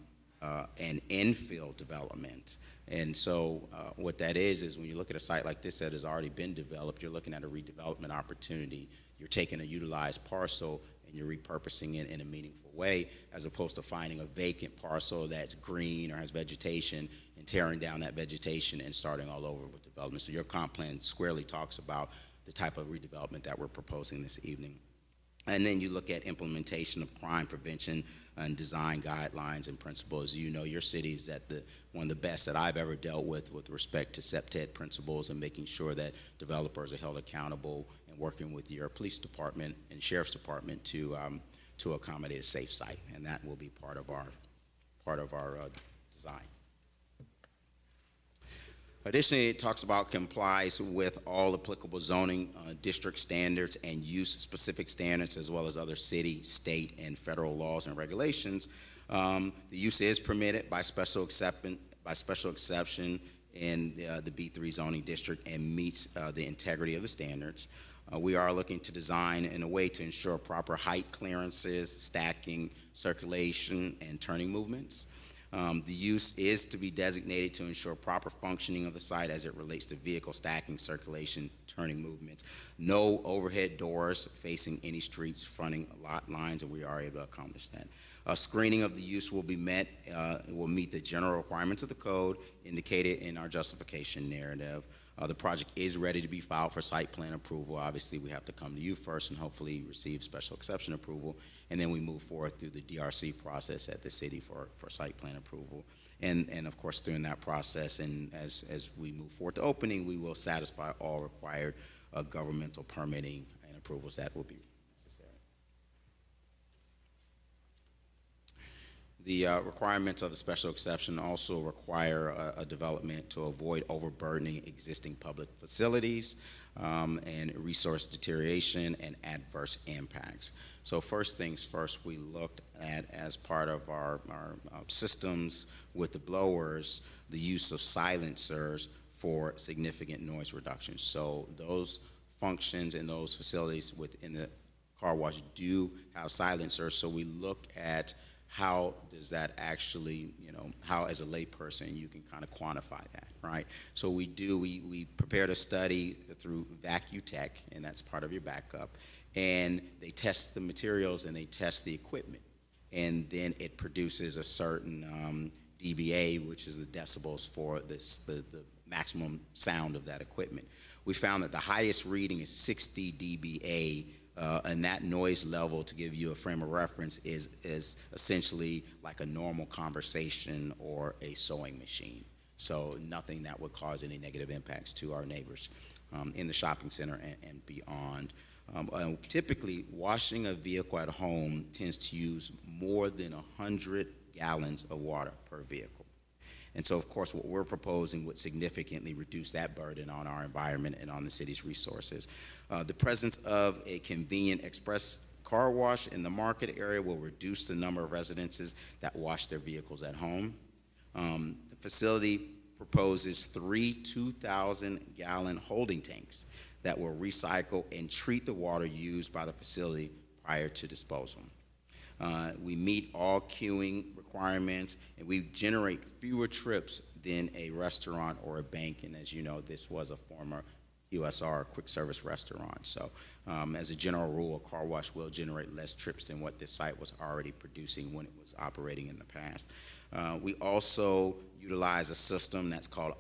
infill development. And so what that is when you look at a site like this that has already been developed, you're looking at a redevelopment opportunity. You're taking a utilized parcel and you're repurposing it in a meaningful way, as opposed to finding a vacant parcel that's green or has vegetation and tearing down that vegetation and starting all over with development. So your comp plan squarely talks about the type of redevelopment that we're proposing this evening. And then you look at implementation of crime prevention and design guidelines and principles. You know your city is one of the best that I've ever dealt with respect to SEPTED principles and making sure that developers are held accountable and working with your police department and sheriff's department to accommodate a safe site. And that will be part of our design. Additionally, it talks about complies with all applicable zoning district standards and use-specific standards, as well as other city, state, and federal laws and regulations. The use is permitted by special exception in the B3 zoning district and meets the integrity of the standards. We are looking to design in a way to ensure proper height clearances, stacking, circulation, and turning movements. The use is to be designated to ensure proper functioning of the site as it relates to vehicle stacking, circulation, turning movements. No overhead doors facing any streets fronting lot lines, and we are able to accomplish that. Screening of the use will be met, will meet the general requirements of the code indicated in our justification narrative. The project is ready to be filed for site plan approval. Obviously, we have to come to you first and hopefully receive special exception approval, and then we move forward through the DRC process at the city for site plan approval. And of course, during that process and as we move forward to opening, we will satisfy all required governmental permitting and approvals that will be necessary. The requirements of the special exception also require a development to avoid overburdening existing public facilities and resource deterioration and adverse impacts. So first things first, we looked at, as part of our systems with the blowers, the use of silencers for significant noise reduction. So those functions in those facilities within the car wash do have silencers, so we look at how does that actually, how as a layperson you can kind of quantify that, right? So we prepared a study through VacuTech, and that's part of your backup, and they test the materials and they test the equipment, and then it produces a certain dBA, which is the decibels for the maximum sound of that equipment. We found that the highest reading is 60 dBA, and that noise level, to give you a frame of reference, is essentially like a normal conversation or a sewing machine. So nothing that would cause any negative impacts to our neighbors in the shopping center and beyond. Typically, washing a vehicle at home tends to use more than 100 gallons of water per vehicle. And so, of course, what we're proposing would significantly reduce that burden on our environment and on the city's resources. The presence of a convenient express car wash in the market area will reduce the number of residences that wash their vehicles at home. The facility proposes 3 2,000-gallon holding tanks that will recycle and treat the water used by the facility prior to disposal. We meet all queuing requirements, and we generate fewer trips than a restaurant or a bank. And as you know, this was a former QSR, quick service restaurant. So as a general rule, a car wash will generate less trips than what this site was already producing when it was operating in the past. We also utilize a system that's called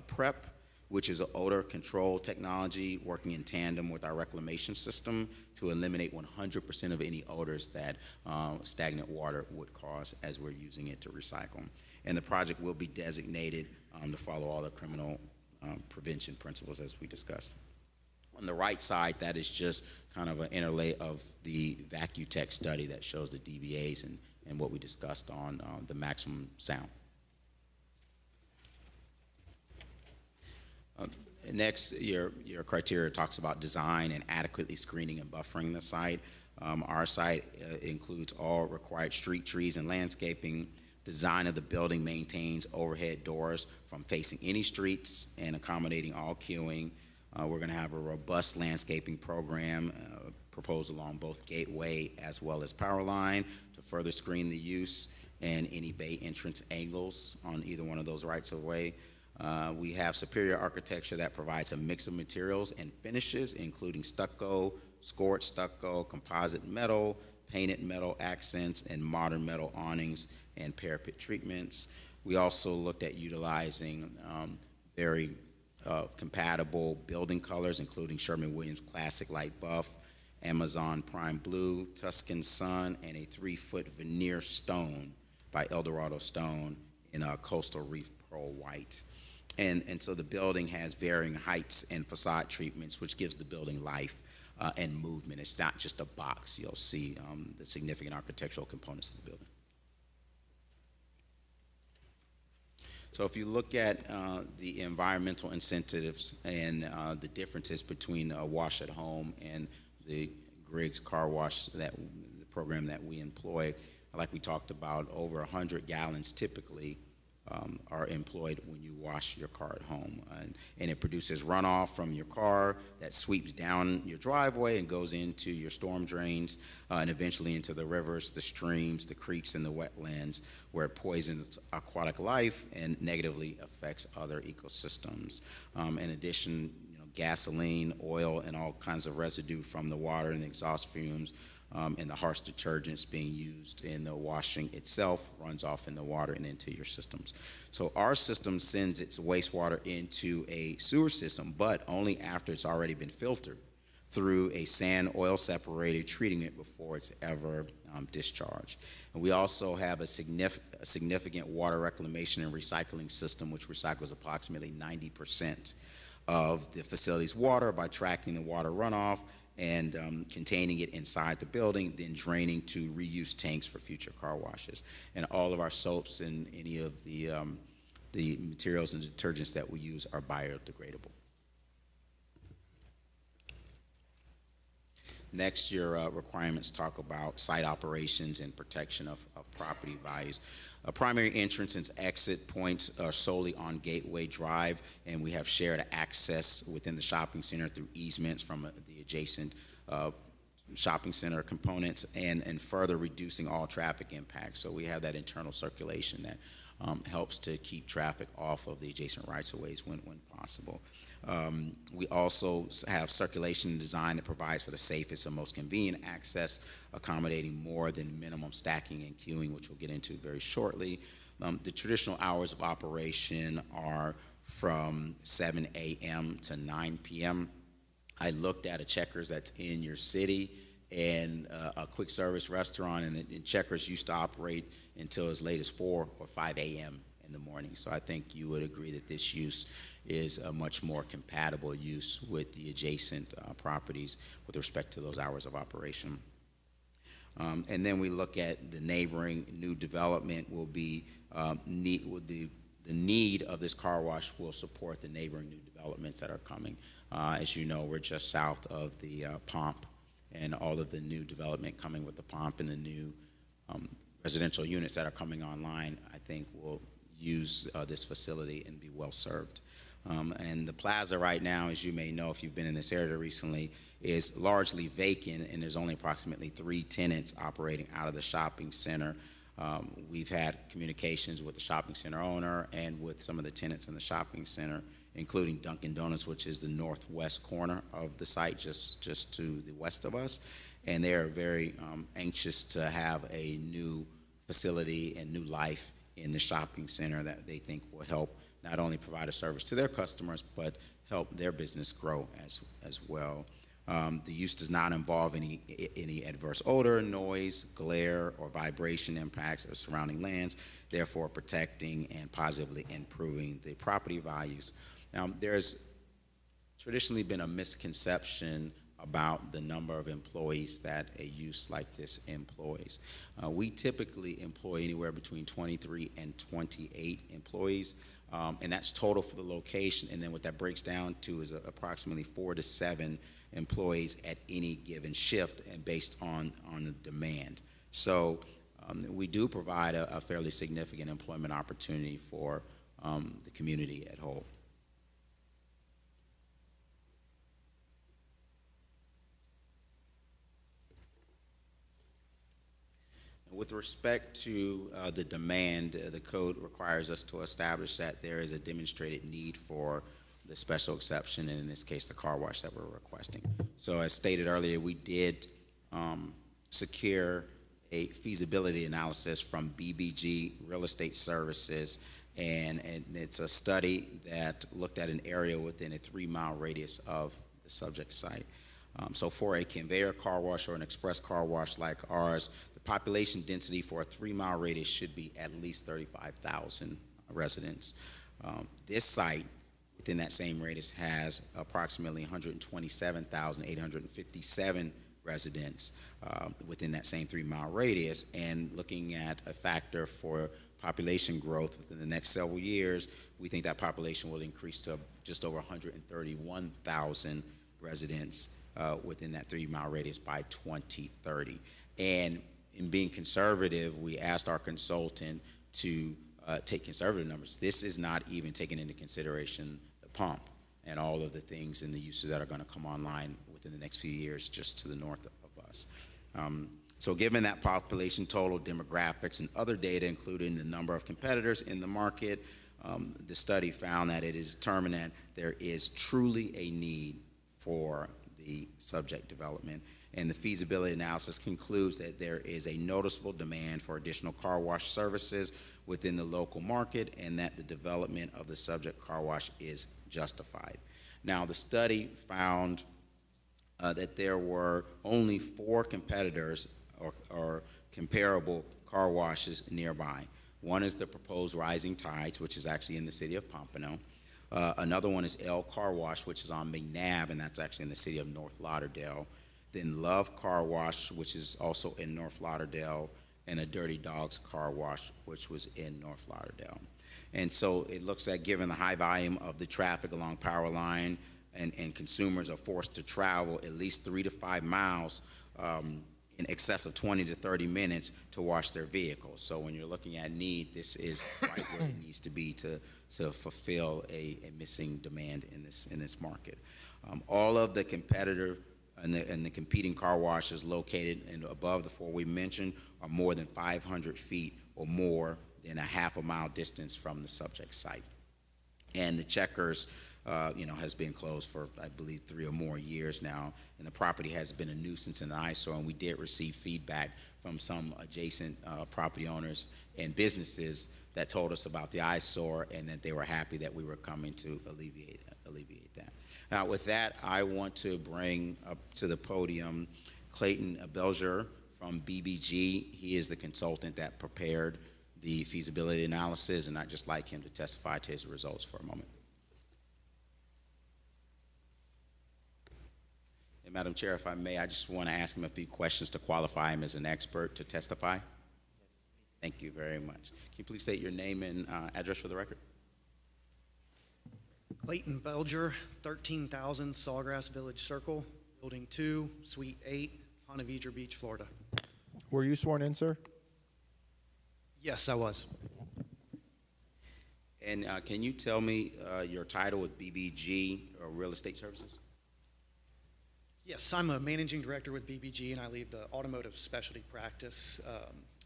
Prep, which is an odor control technology working in tandem with our reclamation system to eliminate 100% of any odors that stagnant water would cause as we're using it to recycle. And the project will be designated to follow all the criminal prevention principles as we discussed. On the right side, that is just kind of an interlay of the VacuTech study that shows the dBAs and what we discussed on the maximum sound. Next, your criteria talks about design and adequately screening and buffering the site. Our site includes all required street trees and landscaping. Design of the building maintains overhead doors from facing any streets and accommodating all queuing. We're going to have a robust landscaping program proposed along both gateway as well as power line to further screen the use and any bay entrance angles on either one of those rights of way. We have superior architecture that provides a mix of materials and finishes, including stucco, scored stucco, composite metal, painted metal accents, and modern metal awnings and parapet treatments. We also looked at utilizing very compatible building colors, including Sherwin-Williams Classic Light Buff, Amazon Prime Blue, Tuscan Sun, and a 3-foot veneer stone by Eldorado Stone in a Coastal Reef Pearl White. And so the building has varying heights and facade treatments, which gives the building life and movement. It's not just a box. You'll see the significant architectural components of the building. So if you look at the environmental incentives and the differences between a wash at home and the Griggs car wash, the program that we employ, like we talked about, over 100 gallons typically are employed when you wash your car at home. And it produces runoff from your car that sweeps down your driveway and goes into your storm drains and eventually into the rivers, the streams, the creeks, and the wetlands, where it poisons aquatic life and negatively affects other ecosystems. In addition, gasoline, oil, and all kinds of residue from the water and the exhaust fumes and the harsh detergents being used in the washing itself runs off in the water and into your systems. So our system sends its wastewater into a sewer system, but only after it's already been filtered through a sand oil separator, treating it before it's ever discharged. And we also have a significant water reclamation and recycling system, which recycles approximately 90% of the facility's water by tracking the water runoff and containing it inside the building, then draining to reuse tanks for future car washes. And all of our soaps and any of the materials and detergents that we use are biodegradable. Next, your requirements talk about site operations and protection of property values. Primary entrance and exit points are solely on Gateway Drive, and we have shared access within the shopping center through easements from the adjacent shopping center components, and further reducing all traffic impacts. So we have that internal circulation that helps to keep traffic off of the adjacent rights-of-ways when possible. We also have circulation design that provides for the safest and most convenient access, accommodating more than minimum stacking and queuing, which we'll get into very shortly. The traditional hours of operation are from 7 a.m. to 9 p.m. I looked at a Checkers that's in your city and a quick service restaurant, and Checkers used to operate until as late as 4 or 5 a.m. in the morning. So I think you would agree that this use is a much more compatible use with the adjacent properties with respect to those hours of operation. And then we look at the neighboring new development will be, the need of this car wash will support the neighboring new developments that are coming. As you know, we're just south of the Pomp, and all of the new development coming with the Pomp and the new residential units that are coming online, I think will use this facility and be well served. And the plaza right now, as you may know if you've been in this area recently, is largely vacant, and there's only approximately 3 tenants operating out of the shopping center. We've had communications with the shopping center owner and with some of the tenants in the shopping center, including Dunkin' Donuts, which is the northwest corner of the site, just to the west of us. And they are very anxious to have a new facility and new life in the shopping center that they think will help not only provide a service to their customers, but help their business grow as well. The use does not involve any adverse odor, noise, glare, or vibration impacts of surrounding lands, therefore protecting and positively improving the property values. Now, there's traditionally been a misconception about the number of employees that a use like this employs. We typically employ anywhere between 23 and 28 employees. And that's total for the location, and then what that breaks down to is approximately 4 to 7 employees at any given shift, and based on the demand. So we do provide a fairly significant employment opportunity for the community at whole. With respect to the demand, the code requires us to establish that there is a demonstrated need for the special exception, and in this case, the car wash that we're requesting. So as stated earlier, we did secure a feasibility analysis from BBG Real Estate Services, and it's a study that looked at an area within a 3-mile radius of the subject site. So for a conveyor car wash or an express car wash like ours, population density for a 3-mile radius should be at least 35,000 residents. This site within that same radius has approximately 127,857 residents within that same 3-mile radius. And looking at a factor for population growth within the next several years, we think that population will increase to just over 131,000 residents within that 3-mile radius by 2030. And in being conservative, we asked our consultant to take conservative numbers. This is not even taking into consideration the pump and all of the things and the uses that are going to come online within the next few years just to the north of us. So given that population total, demographics, and other data, including the number of competitors in the market, the study found that it is determined that there is truly a need for the subject development. And the feasibility analysis concludes that there is a noticeable demand for additional car wash services within the local market, and that the development of the subject car wash is justified. Now, the study found that there were only 4 competitors or comparable car washes nearby. One is the proposed Rising Tides, which is actually in the city of Pompano. Another one is L Car Wash, which is on McNabb, and that's actually in the city of North Lauderdale. then Love Car Wash, which is also in North Lauderdale, and a Dirty Dogs Car Wash, which was in North Lauderdale. And so it looks like, given the high volume of the traffic along Power Line, and consumers are forced to travel at least 3 to 5 miles in excess of 20 to 30 minutes to wash their vehicles. So when you're looking at need, this is right where it needs to be to fulfill a missing demand in this market. All of the competitor and the competing car washes located above the 4 we mentioned are more than 500 feet or more than a half a mile distance from the subject site. And the Checkers has been closed for, I believe, 3 or more years now, and the property has been a nuisance and an eyesore, and we did receive feedback from some adjacent property owners and businesses that told us about the eyesore and that they were happy that we were coming to alleviate that. Now, with that, I want to bring up to the podium Clayton Belger from BBG. He is the consultant that prepared the feasibility analysis, and I'd just like him to testify to his results for a moment. And Madam Chair, if I may, I just want to ask him a few questions to qualify him as an expert to testify. Thank you very much. Can you please state your name and address for the record? Clayton Belger, 13,000 Sawgrass Village Circle, Building 2, Suite 8, Ponte Vedra Beach, Florida. Were you sworn in, sir? Yes, I was. And can you tell me your title with BBG or Real Estate Services? Yes, I'm a managing director with BBG, and I lead the automotive specialty practice,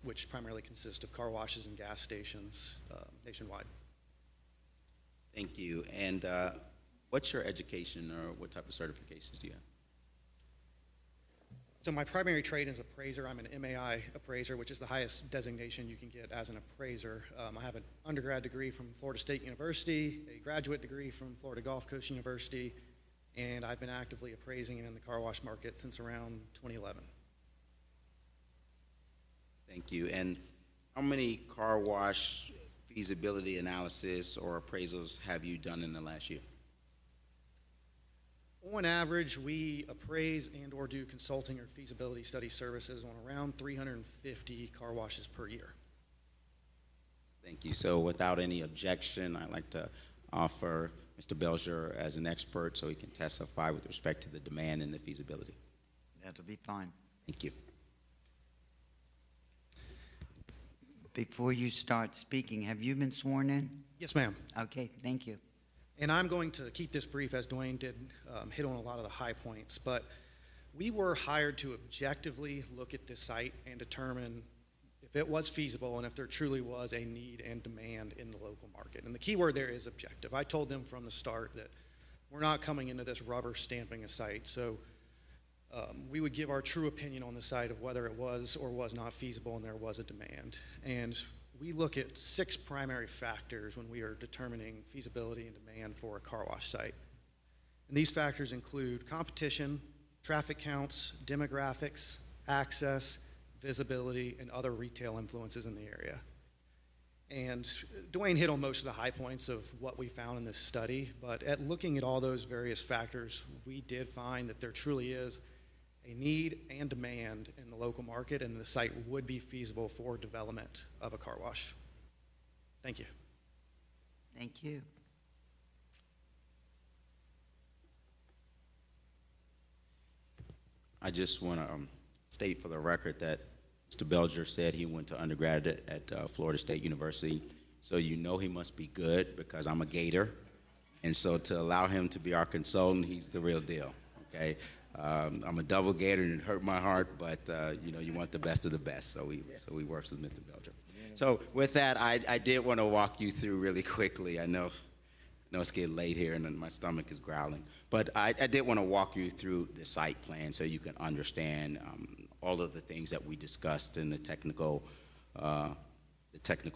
which primarily consists of car washes and gas stations nationwide. Thank you. And what's your education, or what type of certifications do you have? So my primary trade is appraiser. I'm an MAI appraiser, which is the highest designation you can get as an appraiser. I have an undergrad degree from Florida State University, a graduate degree from Florida Gulf Coast University, and I've been actively appraising in the car wash market since around 2011. Thank you. And how many car wash feasibility analysis or appraisals have you done in the last year? On average, we appraise and or do consulting or feasibility study services on around 350 car washes per year. Thank you. So without any objection, I'd like to offer Mr. Belger as an expert so he can testify with respect to the demand and the feasibility. That'll be fine. Thank you. Before you start speaking, have you been sworn in? Yes, ma'am. Okay, thank you. And I'm going to keep this brief, as Dwayne did hit on a lot of the high points, but we were hired to objectively look at this site and determine if it was feasible and if there truly was a need and demand in the local market. And the key word there is objective. I told them from the start that we're not coming into this rubber stamping a site, so we would give our true opinion on the site of whether it was or was not feasible and there was a demand. And we look at 6 primary factors when we are determining feasibility and demand for a car wash site. And these factors include competition, traffic counts, demographics, access, visibility, and other retail influences in the area. And Dwayne hit on most of the high points of what we found in this study, but at looking at all those various factors, we did find that there truly is a need and demand in the local market, and the site would be feasible for development of a car wash. Thank you. Thank you. I just want to state for the record that Mr. Belger said he went to undergrad at Florida State University, so you know he must be good because I'm a Gator, and so to allow him to be our consultant, he's the real deal, okay? I'm a double Gator and it hurt my heart, but you want the best of the best, so we worked with Mr. Belger. So with that, I did want to walk you through really quickly. I know it's getting late here and my stomach is growling, but I did want to walk you through the site plan so you can understand all of the things that we discussed in the technical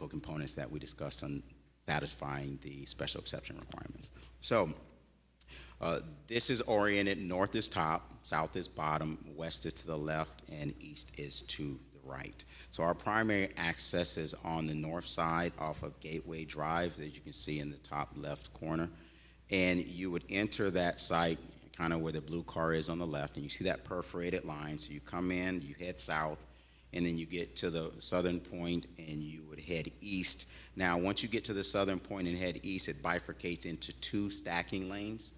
components that we discussed on satisfying the special exception requirements. So this is oriented: north is top, south is bottom, west is to the left, and east is to the right. So our primary access is on the north side off of Gateway Drive, as you can see in the top left corner. And you would enter that site kind of where the blue car is on the left, and you see that perforated line. So you come in, you head south, and then you get to the southern point and you would head east. Now, once you get to the southern point and head east, it bifurcates into 2 stacking lanes,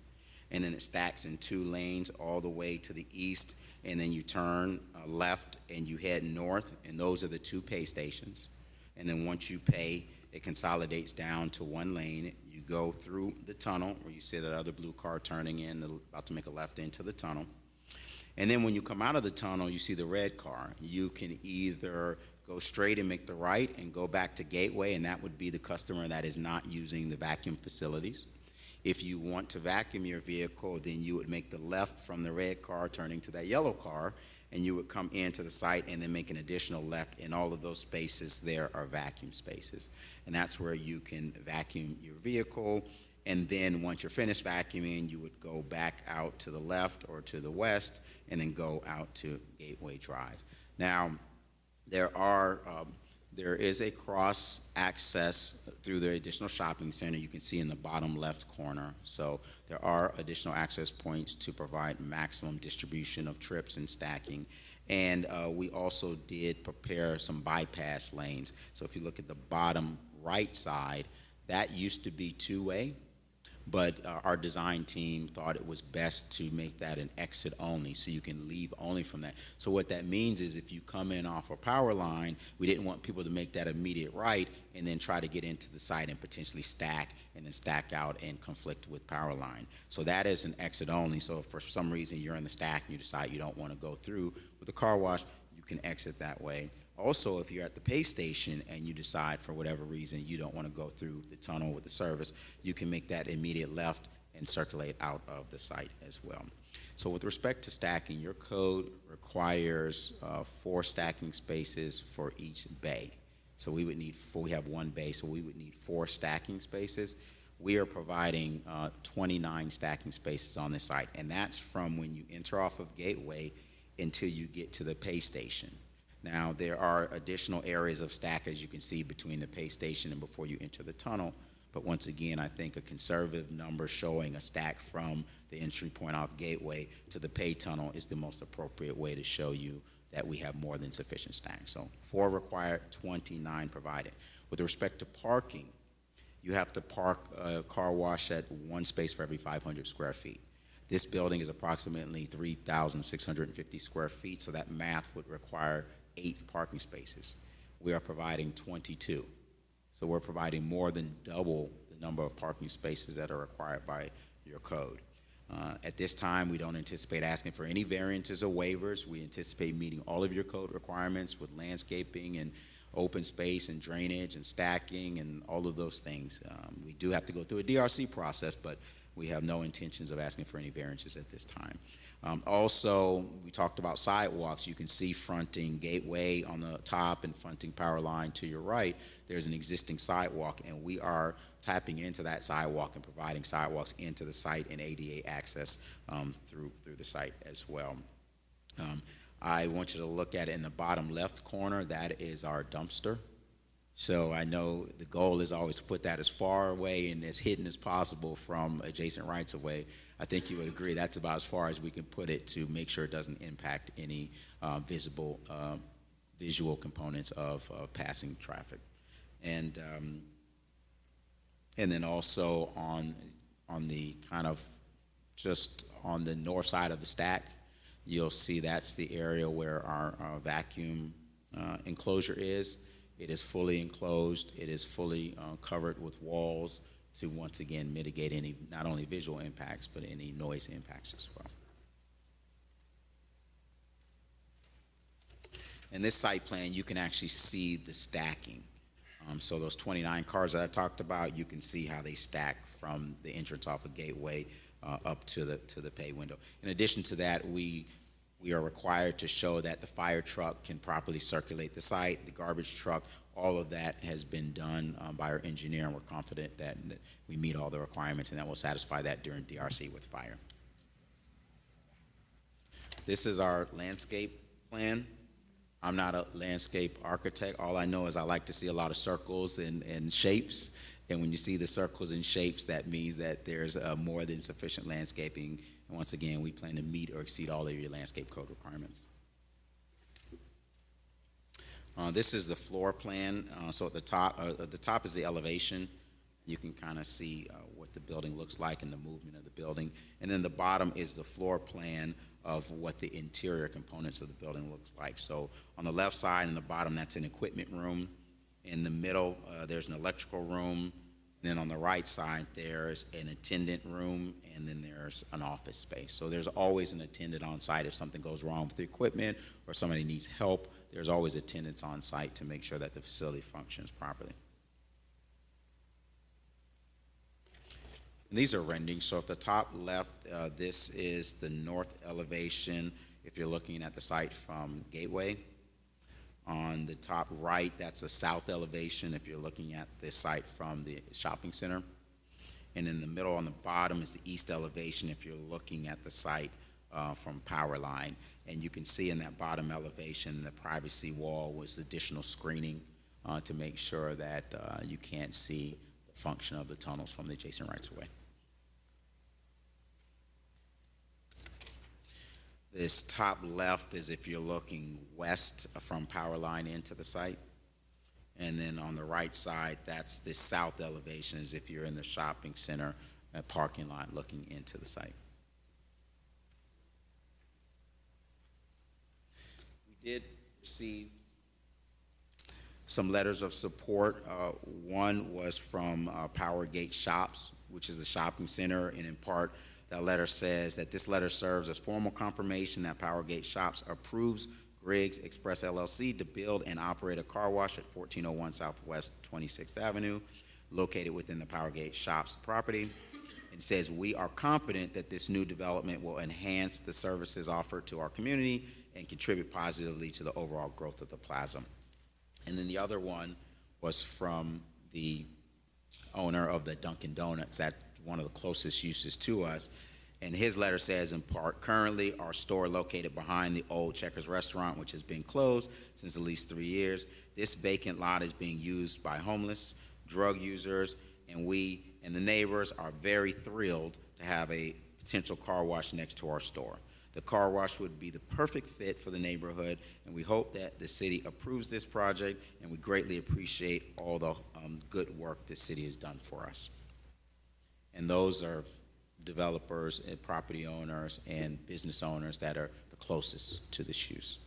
and then it stacks in 2 lanes all the way to the east, and then you turn left and you head north, and those are the 2 pay stations. And then once you pay, it consolidates down to 1 lane. You go through the tunnel where you see that other blue car turning in, about to make a left into the tunnel. And then when you come out of the tunnel, you see the red car. You can either go straight and make the right and go back to Gateway, and that would be the customer that is not using the vacuum facilities. If you want to vacuum your vehicle, then you would make the left from the red car turning to that yellow car, and you would come into the site and then make an additional left, and all of those spaces there are vacuum spaces. And that's where you can vacuum your vehicle. And then once you're finished vacuuming, you would go back out to the left or to the west and then go out to Gateway Drive. Now, there is a cross access through the additional shopping center. You can see in the bottom left corner. So there are additional access points to provide maximum distribution of trips and stacking. And we also did prepare some bypass lanes. So if you look at the bottom right side, that used to be 2-way. But our design team thought it was best to make that an exit only, so you can leave only from that. So what that means is if you come in off a power line, we didn't want people to make that immediate right and then try to get into the site and potentially stack and then stack out and conflict with power line. So that is an exit only. So if for some reason you're in the stack and you decide you don't want to go through with the car wash, you can exit that way. Also, if you're at the pay station and you decide for whatever reason you don't want to go through the tunnel with the service, you can make that immediate left and circulate out of the site as well. So with respect to stacking, your code requires 4 stacking spaces for each bay. So we would need 4, we have 1 bay, so we would need 4 stacking spaces. We are providing 29 stacking spaces on this site, and that's from when you enter off of Gateway until you get to the pay station. Now, there are additional areas of stack, as you can see, between the pay station and before you enter the tunnel. But once again, I think a conservative number showing a stack from the entry point off Gateway to the pay tunnel is the most appropriate way to show you that we have more than sufficient stack. So 4 required, 29 provided. With respect to parking, you have to park a car wash at 1 space for every 500 square feet. This building is approximately 3,650 square feet, so that math would require 8 parking spaces. We are providing 22. So we're providing more than double the number of parking spaces that are required by your code. At this time, we don't anticipate asking for any variances or waivers. We anticipate meeting all of your code requirements with landscaping and open space and drainage and stacking and all of those things. We do have to go through a DRC process, but we have no intentions of asking for any variances at this time. Also, we talked about sidewalks. You can see fronting Gateway on the top and fronting Power Line to your right. There's an existing sidewalk, and we are tapping into that sidewalk and providing sidewalks into the site and ADA access through the site as well. I want you to look at it in the bottom left corner. That is our dumpster. So I know the goal is always to put that as far away and as hidden as possible from adjacent rights of way. I think you would agree that's about as far as we can put it to make sure it doesn't impact any visual components of passing traffic. And then also on the kind of just on the north side of the stack, you'll see that's the area where our vacuum enclosure is. It is fully enclosed. It is fully covered with walls to once again mitigate any not only visual impacts but any noise impacts as well. In this site plan, you can actually see the stacking. So those 29 cars that I talked about, you can see how they stack from the entrance off of Gateway up to the pay window. In addition to that, we are required to show that the fire truck can properly circulate the site, the garbage truck. All of that has been done by our engineer, and we're confident that we meet all the requirements and that will satisfy that during DRC with fire. This is our landscape plan. I'm not a landscape architect. All I know is I like to see a lot of circles and shapes. And when you see the circles and shapes, that means that there's more than sufficient landscaping. And And once again, we plan to meet or exceed all of your landscape code requirements. This is the floor plan. So at the top is the elevation. You can kind of see what the building looks like and the movement of the building. And then the bottom is the floor plan of what the interior components of the building looks like. So on the left side and the bottom, that's an equipment room. In the middle, there's an electrical room. And then on the right side, there's an attendant room, and then there's an office space. So there's always an attendant on site if something goes wrong with the equipment or somebody needs help. There's always attendants on site to make sure that the facility functions properly. And these are renderings. So at the top left, this is the north elevation if you're looking at the site from Gateway. On the top right, that's the south elevation if you're looking at the site from the shopping center. And in the middle on the bottom is the east elevation if you're looking at the site from Power Line. And you can see in that bottom elevation, the privacy wall was additional screening to make sure that you can't see the function of the tunnels from the adjacent rights-of-way. This top left is if you're looking west from Power Line into the site. And then on the right side, that's the south elevation is if you're in the shopping center parking lot looking into the site. We did receive some letters of support. One was from Power Gate Shops, which is the shopping center, and in part, that letter says that this letter serves as formal confirmation that Power Gate Shops approves Griggs Express LLC to build and operate a car wash at 1401 Southwest 26th Avenue, located within the Power Gate Shops property. It says, we are confident that this new development will enhance the services offered to our community and contribute positively to the overall growth of the plaza. And then the other one was from the owner of the Dunkin' Donuts, that's one of the closest uses to us. And his letter says, in part, currently our store located behind the old Checkers restaurant, which has been closed since at least 3 years. This vacant lot is being used by homeless, drug users, and we and the neighbors are very thrilled to have a potential car wash next to our store. The car wash would be the perfect fit for the neighborhood, and we hope that the city approves this project, and we greatly appreciate all the good work the city has done for us. And those are developers and property owners and business owners that are the closest to this use.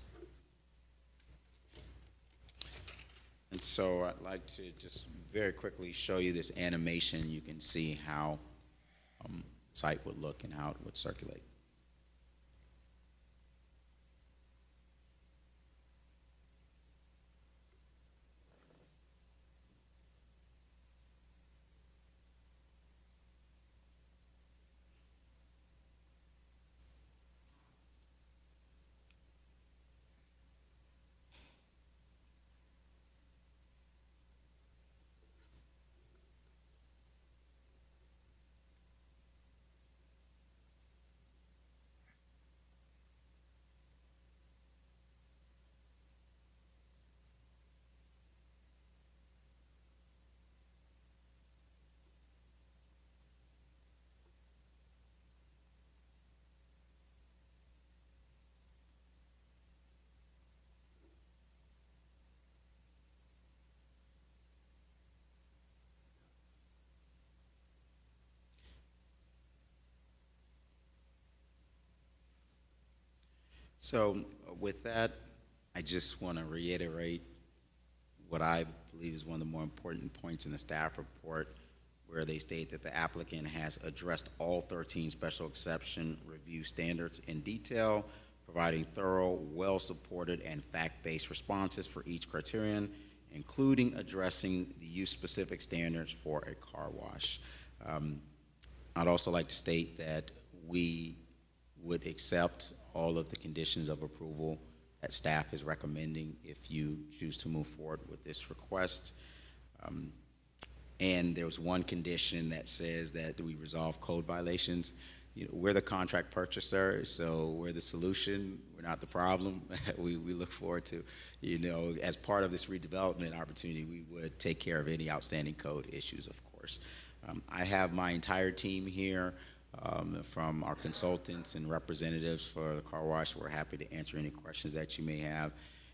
And so I'd like to just very quickly show you this animation. You can see how the site would look and how it would circulate. So with that, I just want to reiterate what I believe is one of the more important points in the staff report, where they state that the applicant has addressed all 13 special exception review standards in detail, providing thorough, well-supported, and fact-based responses for each criterion, including addressing the use-specific standards for a car wash. I'd also like to state that we would accept all of the conditions of approval that staff is recommending if you choose to move forward with this request. And there was one condition that says that we resolve code violations. You know, we're the contract purchaser, so we're the solution. We're not the problem. we look forward to, you know, as part of this redevelopment opportunity, we would take care of any outstanding code issues, of course. I have my entire team here from our consultants and representatives for the car wash. We're happy to answer any questions that you may have.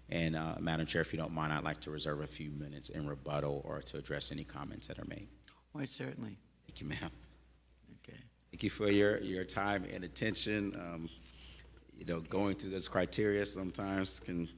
And Madam Chair, if you don't mind, I'd like to reserve a few minutes in rebuttal or to address any comments that are made. Why, certainly. Thank you, ma'am. Okay. Thank you for your time and attention. You know, going through those criteria sometimes can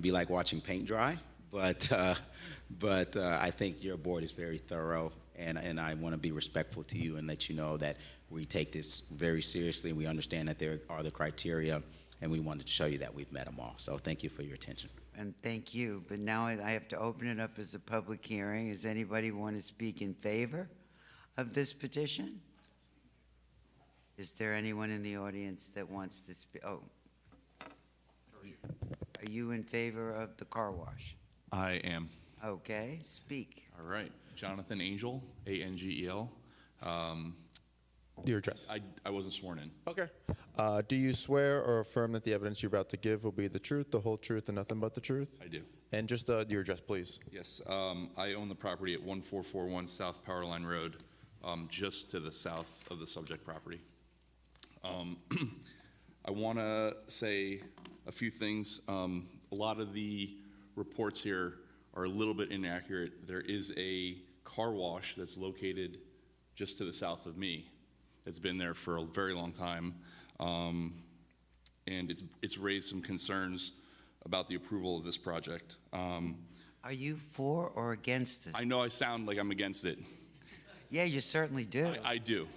be like watching paint dry, but I think your board is very thorough, and I want to be respectful to you and let you know that we take this very seriously. We understand that there are the criteria, and we wanted to show you that we've met them all. So thank you for your attention. And thank you, but now I have to open it up as a public hearing. Does anybody want to speak in favor of this petition? Is there anyone in the audience that wants to speak? Oh. Are you in favor of the car wash? I am. Okay, speak. All right. Jonathan Angel, A-N-G-E-L. Your address. I wasn't sworn in. Okay. Do you swear or affirm that the evidence you're about to give will be the truth, the whole truth, and nothing but the truth? I do. And just your address, please. Yes. I own the property at 1441 South Powerline Road, just to the south of the subject property. I want to say a few things. A lot of the reports here are a little bit inaccurate. There is a car wash that's located just to the south of me. It's been there for a very long time, and it's raised some concerns about the approval of this project. Are you for or against this? I know I sound like I'm against it. Yeah, you certainly do. I do.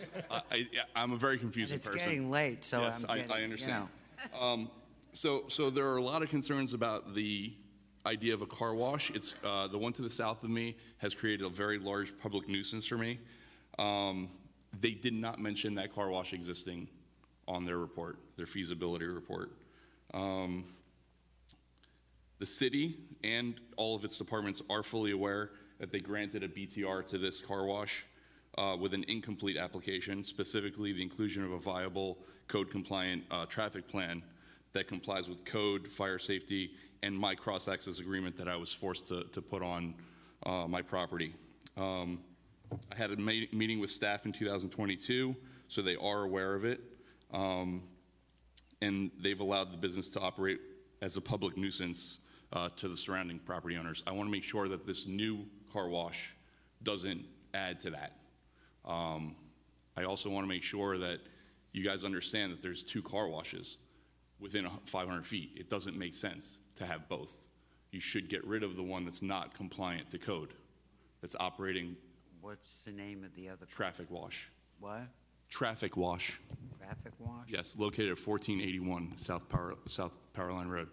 I'm a very confusing It's person. getting late, so yes, I'm getting, I understand. You know. So there are a lot of concerns about the idea of a car wash. It's the one to the south of me has created a very large public nuisance for me. They did not mention that car wash existing on their report, their feasibility report. The city and all of its departments are fully aware that they granted a BTR to this car wash with an incomplete application, specifically the inclusion of a viable code-compliant traffic plan that complies with code, fire safety, and my cross-access agreement that I was forced to put on my property. I had a meeting with staff in 2022, so they are aware of it, and they've allowed the business to operate as a public nuisance to the surrounding property owners. I want to make sure that this new car wash doesn't add to that. I also want to make sure that you guys understand that there's two car washes within 500 feet. It doesn't make sense to have both. You should get rid of the one that's not compliant to code, that's operating. What's the name of the other? Traffic wash. What? Traffic wash. Traffic wash? Yes, located at 1481 South Powerline Road.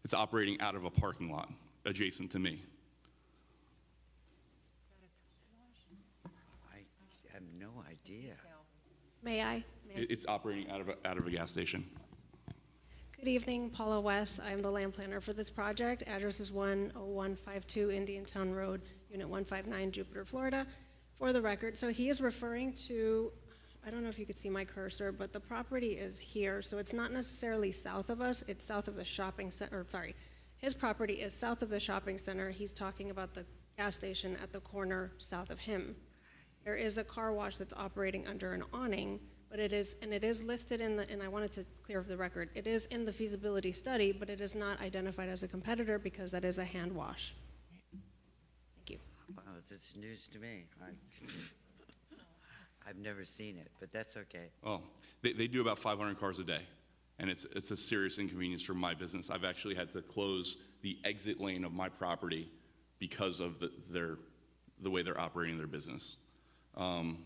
It's operating out of a parking lot adjacent to me. I have no idea. May I? It's operating out of a gas station. Good evening, Paula West. I'm the land planner for this project. Address is 10152 Indiantown Road, Unit 159, Jupiter, Florida. For the record, so he is referring to, I don't know if you could see my cursor, but the property is here, so it's not necessarily south of us, it's south of the shopping center, sorry. His property is south of the shopping center. He's talking about the gas station at the corner south of him. There is a car wash that's operating under an awning, but it is listed in the, and I wanted to clear the record, it is in the feasibility study, but it is not identified as a competitor because that is a hand wash. Thank you. Wow, that's news to me. I've never seen it, but that's okay. Oh, they do about 500 cars a day, and it's a serious inconvenience for my business. I've actually had to close the exit lane of my property because of the way they're operating their business.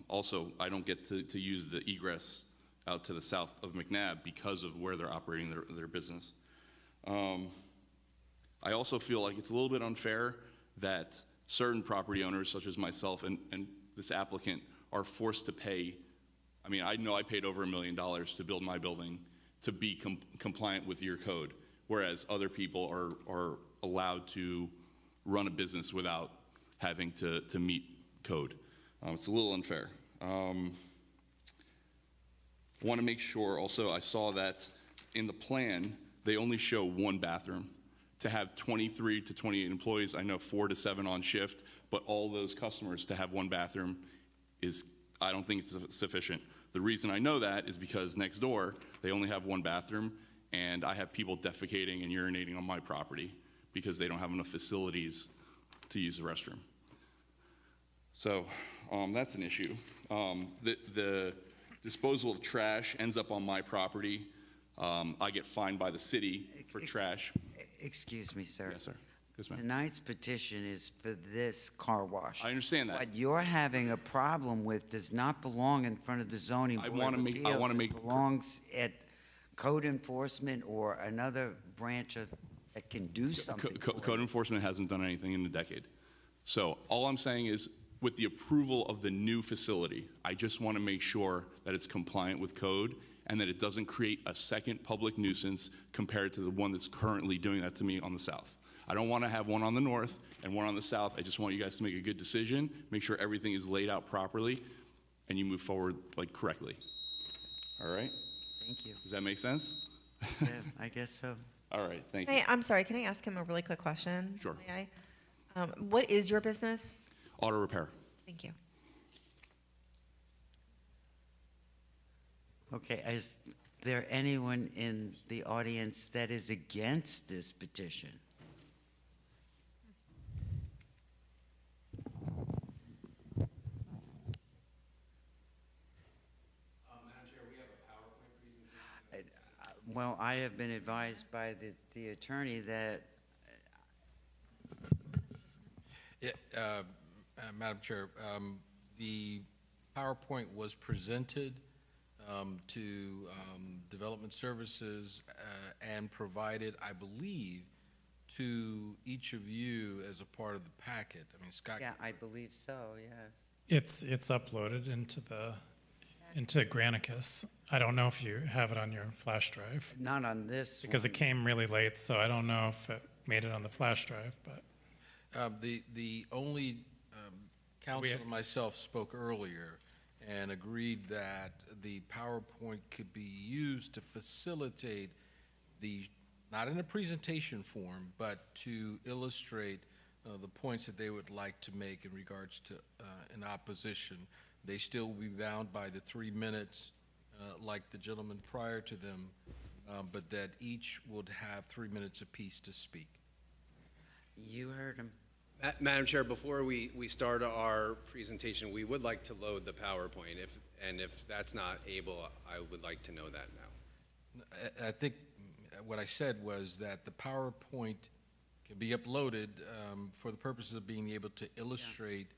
Also, I don't get to use the egress out to the south of McNabb because of where they're operating their business. I also feel like it's a little bit unfair that certain property owners, such as myself and this applicant, are forced to pay. I mean, I know I paid over $1 million to build my building to be compliant with your code, whereas other people are allowed to run a business without having to meet code. It's a little unfair. Want to make sure also, I saw that in the plan, they only show one bathroom. To have 23 to 28 employees, I know 4 to 7 on shift, but all those customers to have one bathroom I don't think it's sufficient. The reason I know that is because next door, they only have one bathroom, and I have people defecating and urinating on my property because they don't have enough facilities to use the restroom. So that's an issue. The disposal of trash ends up on my property. I get fined by the city for trash. Excuse me, sir. Yes, sir. Yes, ma'am. Tonight's petition is for this car wash. I understand that. What you're having a problem with does not belong in front of the zoning I board wanna of make- I appeals. wanna It make- belongs at code enforcement or another branch that can do something. for it. Code enforcement hasn't done anything in a decade. So all I'm saying is, with the approval of the new facility, I just want to make sure that it's compliant with code and that it doesn't create a second public nuisance compared to the one that's currently doing that to me on the south. I don't want to have one on the north and one on the south. I just want you guys to make a good decision, make sure everything is laid out properly, and you move forward like correctly. All right? Thank you. Does that make sense? Yeah, I guess so. All right, thank you. Hey, I'm sorry, can I ask him a really quick question? Sure. May I? What is your business? Auto repair. Thank you. Okay, is there anyone in the audience that is against this petition? Well, I have been advised by the attorney that, Yeah, Madam Chair, the PowerPoint was presented to Development Services and provided, I believe, to each of you as a part of the packet. I mean, Scott. yeah, I believe so, yes. It's uploaded into Granicus. I don't know if you have it on your flash drive. Not on this Because it one. came really late, so I don't know if it made it on the flash drive, but. The only counsel and myself spoke earlier and agreed that the PowerPoint could be used to facilitate not in a presentation form, but to illustrate the points that they would like to make in regards to an opposition. They still will be bound by the 3 minutes, like the gentleman prior to them, but that each would have 3 minutes apiece to speak. You heard him. Madam Chair, before we start our presentation, we would like to load the PowerPoint. If that's not able, I would like to know that now. I think what I said was that the PowerPoint can be uploaded for the purposes of being able to illustrate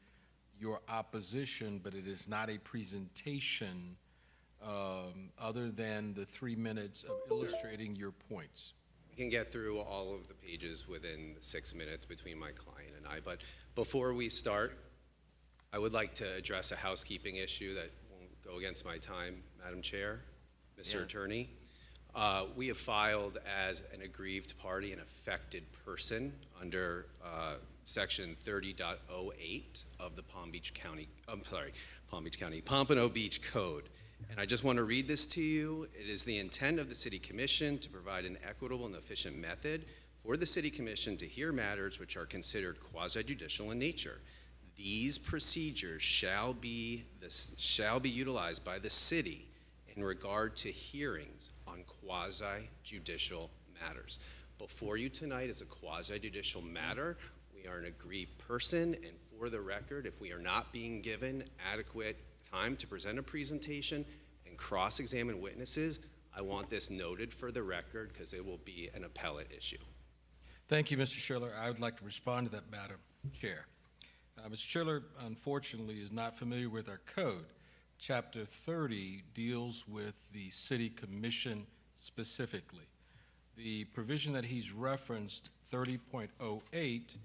your opposition, but it is not a presentation other than the 3 minutes of illustrating your points. We can get through all of the pages within 6 minutes between my client and I. But before we start, I would like to address a housekeeping issue that won't go against my time, Madam Chair, Mr. Yes. Attorney. We have filed as an aggrieved party an affected person under Section 30.08 of the Pompano Beach Code. And I just want to read this to you. It is the intent of the City Commission to provide an equitable and efficient method for the City Commission to hear matters which are considered quasi-judicial in nature. These procedures shall be utilized by the city in regard to hearings on quasi-judicial matters. Before you tonight is a quasi-judicial matter. We are an aggrieved person, and for the record, if we are not being given adequate time to present a presentation and cross-examine witnesses, I want this noted for the record because it will be an appellate issue. Thank you, Mr. Schiller. I would like to respond to that, Madam Chair. Mr. Schiller, unfortunately, is not familiar with our code. Chapter 30 deals with the City Commission specifically. The provision that he's referenced, 30.08,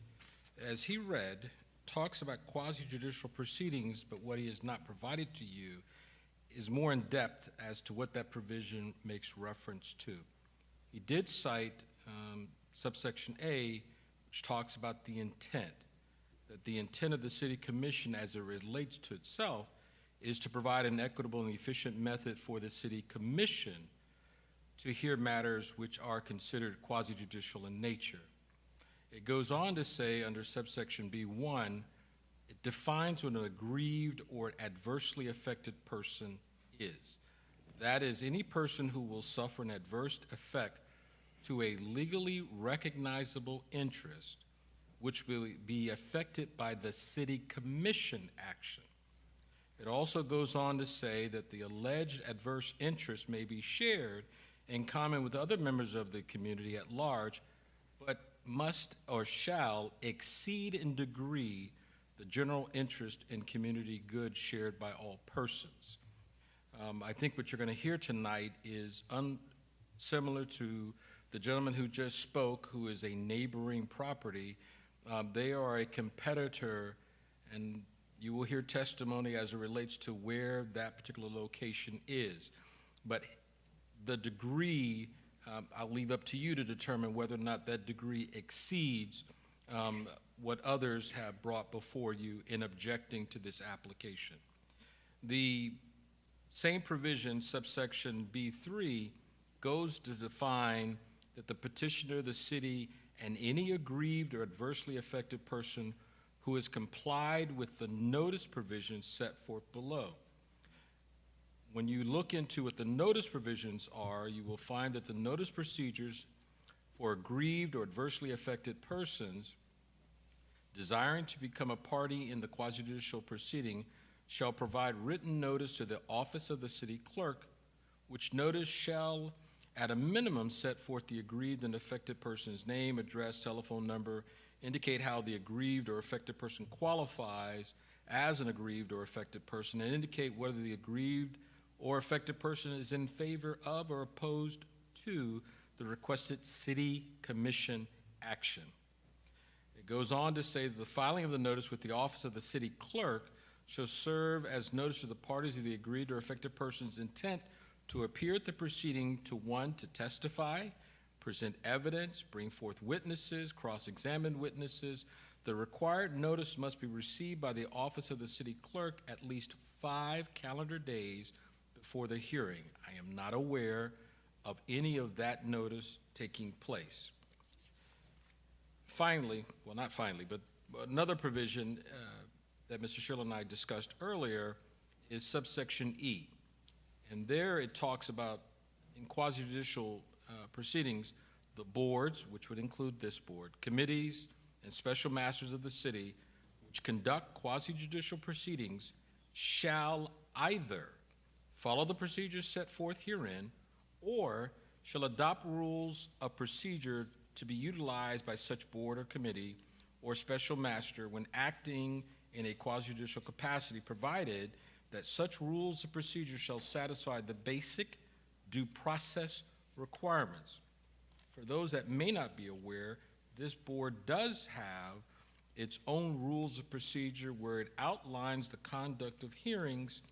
as he read, talks about quasi-judicial proceedings, but what he has not provided to you is more in depth as to what that provision makes reference to. He did cite subsection A, which talks about the intent, that the intent of the City Commission as it relates to itself is to provide an equitable and efficient method for the City Commission to hear matters which are considered quasi-judicial in nature. It goes on to say under subsection B1, it defines what an aggrieved or adversely affected person is. That is, any person who will suffer an adverse effect to a legally recognizable interest which will be affected by the city commission action. It also goes on to say that the alleged adverse interest may be shared in common with other members of the community at large, but must or shall exceed in degree the general interest in community good shared by all persons. I think what you're going to hear tonight is similar to the gentleman who just spoke, who is a neighboring property. They are a competitor, and you will hear testimony as it relates to where that particular location is. But the degree, I'll leave up to you to determine whether or not that degree exceeds what others have brought before you in objecting to this application. The same provision, subsection B3, goes to define that the petitioner, the city, and any aggrieved or adversely affected person who has complied with the notice provisions set forth below. When you look into what the notice provisions are, you will find that the notice procedures for aggrieved or adversely affected persons desiring to become a party in the quasi-judicial proceeding shall provide written notice to the office of the city clerk, which notice shall at a minimum set forth the aggrieved and affected person's name, address, telephone number, indicate how the aggrieved or affected person qualifies as an aggrieved or affected person, and indicate whether the aggrieved or affected person is in favor of or opposed to the requested city commission action. It goes on to say that the filing of the notice with the office of the city clerk shall serve as notice to the parties of the aggrieved or affected person's intent to appear at the proceeding to, one, to testify, present evidence, bring forth witnesses, cross-examine witnesses. The required notice must be received by the office of the city clerk at least 5 calendar days before the hearing. I am not aware of any of that notice taking place. Finally, well, not finally, but another provision that Mr. Schiller and I discussed earlier is subsection E. And there it talks about, in quasi-judicial proceedings, the boards, which would include this board, committees, and special masters of the city, which conduct quasi-judicial proceedings, shall either follow the procedures set forth herein, or shall adopt rules of procedure to be utilized by such board or committee or special master when acting in a quasi-judicial capacity, provided that such rules of procedure shall satisfy the basic due process requirements. For those that may not be aware, this board does have its own rules of procedure where it outlines the conduct of hearings,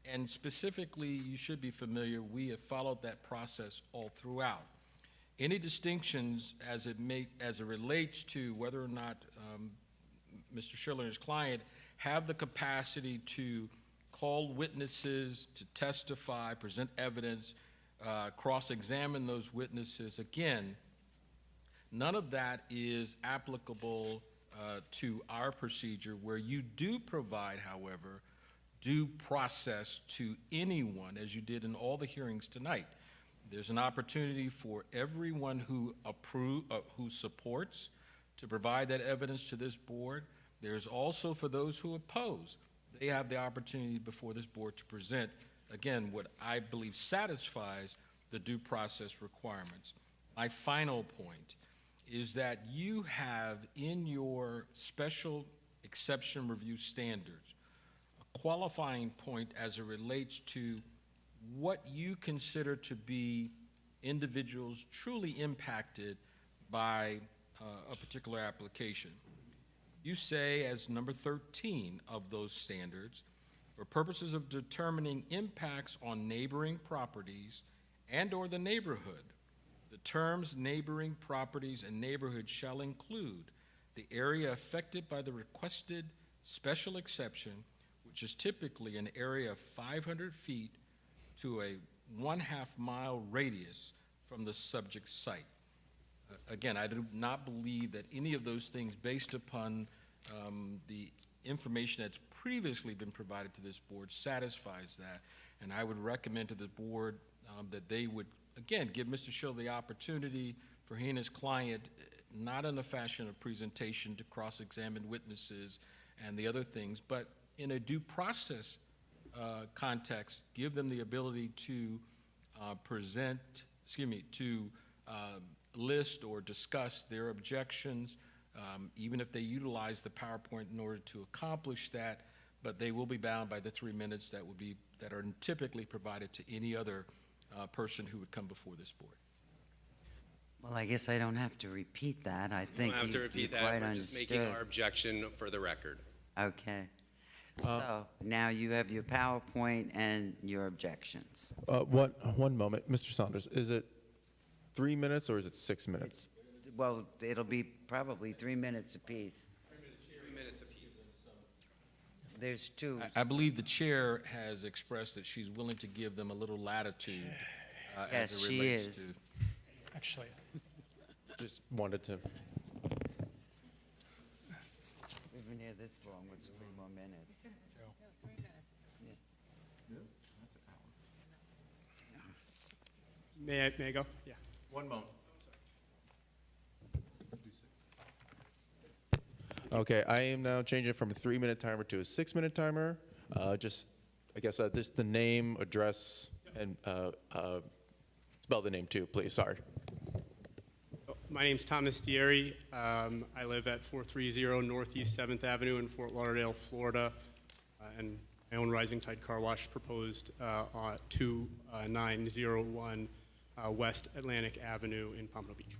and specifically, you should be familiar, we have followed that process all throughout. Any distinctions as it relates to whether or not Mr. Schiller and his client have the capacity to call witnesses, to testify, present evidence, cross-examine those witnesses. Again, none of that is applicable to our procedure, where you do provide, however, due process to anyone, as you did in all the hearings tonight. There's an opportunity for everyone who supports to provide that evidence to this board. There's also for those who oppose. They have the opportunity before this board to present, again, what I believe satisfies the due process requirements. My final point is that you have in your special exception review standards a qualifying point as it relates to what you consider to be individuals truly impacted by a particular application. You say, as number 13 of those standards, for purposes of determining impacts on neighboring properties and or the neighborhood, the terms neighboring properties and neighborhood shall include the area affected by the requested special exception, which is typically an area of 500 feet to a 1/2 mile radius from the subject site. Again, I do not believe that any of those things, based upon the information that's previously been provided to this board, satisfies that. And I would recommend to the board that they would, again, give Mr. Schiller the opportunity for he and his client, not in a fashion of presentation to cross-examine witnesses and the other things, but in a due process context, give them the ability to list or discuss their objections, even if they utilize the PowerPoint in order to accomplish that, but they will be bound by the 3 minutes that are typically provided to any other person who would come before this board. Well, I guess I don't have to repeat that. I You think don't have to you repeat quite that. We're just making understood. our objection for the record. Okay. So now you have your PowerPoint and your objections. One moment, Mr. Saunders, is it 3 minutes or is it 6 minutes? Well, it'll be probably 3 minutes apiece. 3 minutes apiece. There's two. I believe the chair has expressed that she's willing to give them a little latitude Yes, as it she relates is. to. Actually, Just wanted to. We've been here this long, what's 3 more minutes? May I go? Yeah. One moment. Okay, I am now changing it from a 3-minute timer to a 6-minute timer. Just, I guess, just the name, address, and spell the name too, please. Sorry. My name's Thomas Dieri. I live at 430 Northeast 7th Avenue in Fort Lauderdale, Florida. And I own Rising Tide Car Wash, proposed 2901 West Atlantic Avenue in Pompano Beach.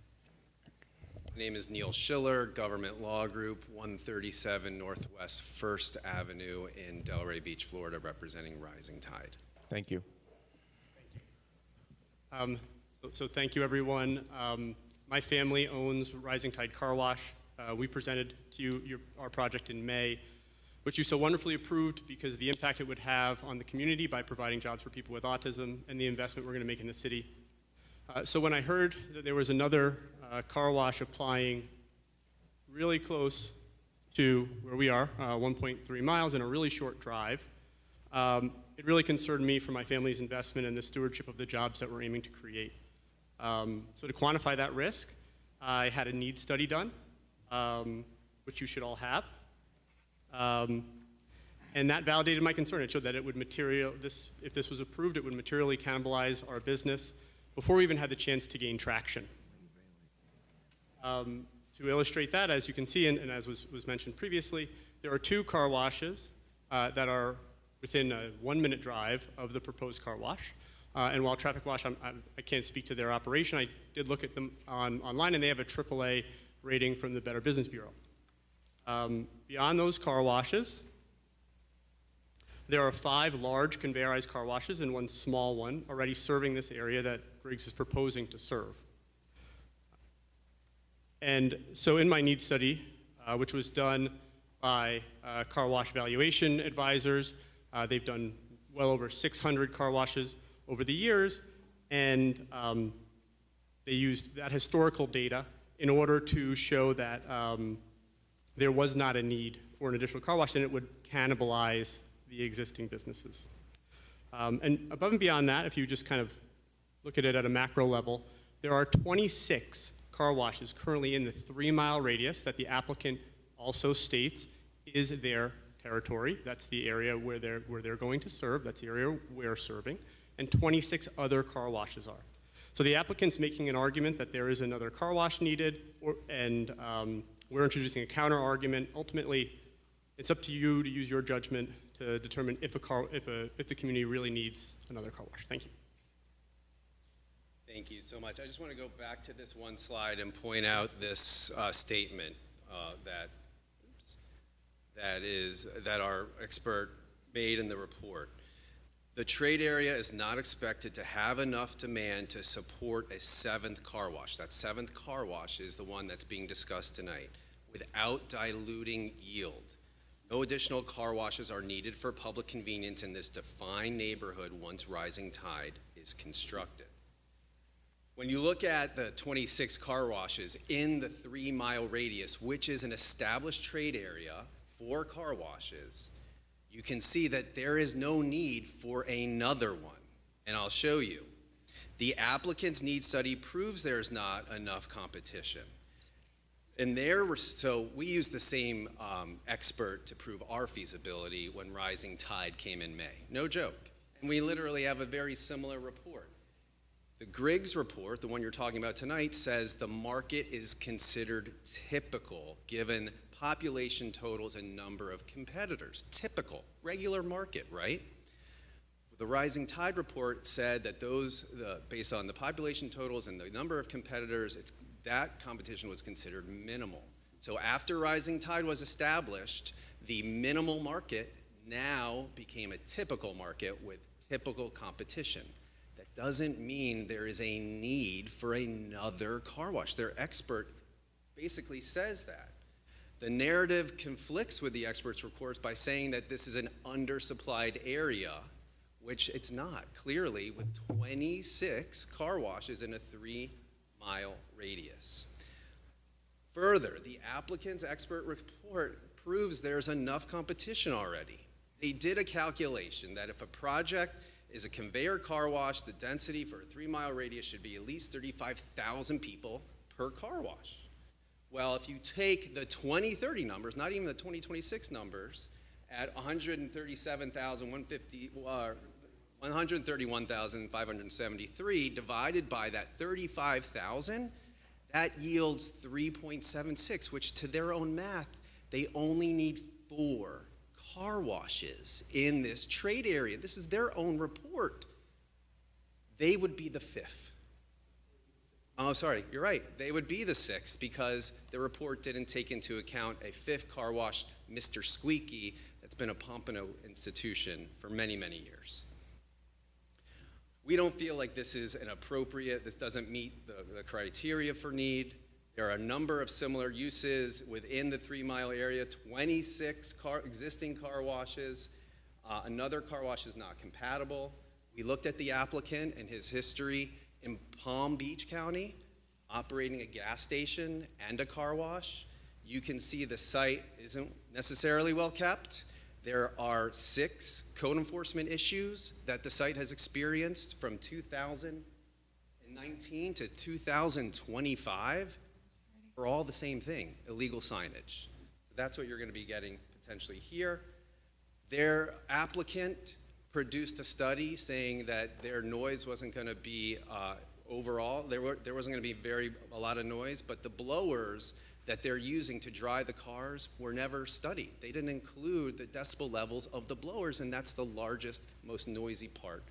My name is Neil Schiller, Government Law Group, 137 Northwest 1st Avenue in Delray Beach, Florida, representing Rising Tide. Thank you. So thank you, everyone. My family owns Rising Tide Car Wash. We presented to you our project in May, which you so wonderfully approved because of the impact it would have on the community by providing jobs for people with autism and the investment we're going to make in the city. So when I heard that there was another car wash applying really close to where we are, 1.3 miles in a really short drive, it really concerned me for my family's investment and the stewardship of the jobs that we're aiming to create. So to quantify that risk, I had a needs study done, which you should all have. And that validated my concern. It showed that it would if this was approved, it would materially cannibalize our business before we even had the chance to gain traction. To illustrate that, as you can see, and as was mentioned previously, there are 2 car washes that are within a 1-minute drive of the proposed car wash. And while Traffic Wash, I can't speak to their operation, I did look at them online, and they have a AAA rating from the Better Business Bureau. Beyond those car washes, there are 5 large conveyorized car washes and 1 small one already serving this area that Griggs is proposing to serve. And so in my needs study, which was done by car wash valuation advisors, they've done well over 600 car washes over the years, and they used that historical data in order to show that there was not a need for an additional car wash, and it would cannibalize the existing businesses. And above and beyond that, if you just kind of look at it at a macro level, there are 26 car washes currently in the 3-mile radius that the applicant also states is their territory. That's the area where they're going to serve. That's the area we're serving. And 26 other car washes are. So the applicant's making an argument that there is another car wash needed, and we're introducing a counter argument. Ultimately, it's up to you to use your judgment to determine if the community really needs another car wash. Thank you. Thank you so much. I just want to go back to this one slide and point out this statement that our expert made in the report. The trade area is not expected to have enough demand to support a 7th car wash. That 7th car wash is the one that's being discussed tonight, without diluting yield. No additional car washes are needed for public convenience in this defined neighborhood once Rising Tide is constructed. When you look at the 26 car washes in the 3-mile radius, which is an established trade area for car washes, you can see that there is no need for another one. And I'll show you. The applicant's need study proves there's not enough competition. And so we used the same expert to prove our feasibility when Rising Tide came in May. No joke. And we literally have a very similar report. The Griggs report, the one you're talking about tonight, says the market is considered typical given population totals and number of competitors. Typical, regular market, right? The Rising Tide report said that based on the population totals and the number of competitors, that competition was considered minimal. So after Rising Tide was established, the minimal market now became a typical market with typical competition. That doesn't mean there is a need for another car wash. Their expert basically says that. The narrative conflicts with the expert's reports by saying that this is an undersupplied area, which it's not, clearly, with 26 car washes in a 3-mile radius. Further, the applicant's expert report proves there's enough competition already. They did a calculation that if a project is a conveyor car wash, the density for a 3-mile radius should be at least 35,000 people per car wash. Well, if you take the 2030 numbers, not even the 2026 numbers, at 131,573 divided by that 35,000, that yields 3.76, which to their own math, they only need 4 car washes in this trade area. This is their own report. They would be the 5th. Oh, sorry, you're right. They would be the 6th because the report didn't take into account a 5th car wash, Mr. Squeaky, that's been a Pompano institution for many, many years. We don't feel like this doesn't meet the criteria for need. There are a number of similar uses within the 3-mile area, 26 existing car washes. Another car wash is not compatible. We looked at the applicant and his history in Palm Beach County, operating a gas station and a car wash. You can see the site isn't necessarily well kept. There are 6 code enforcement issues that the site has experienced from 2019 to 2025 for all the same thing, illegal signage. So that's what you're going to be getting potentially here. Their applicant produced a study saying that their noise wasn't going to be overall, there wasn't going to be a lot of noise, but the blowers that they're using to dry the cars were never studied. They didn't include the decibel levels of the blowers, and that's the largest, most noisy part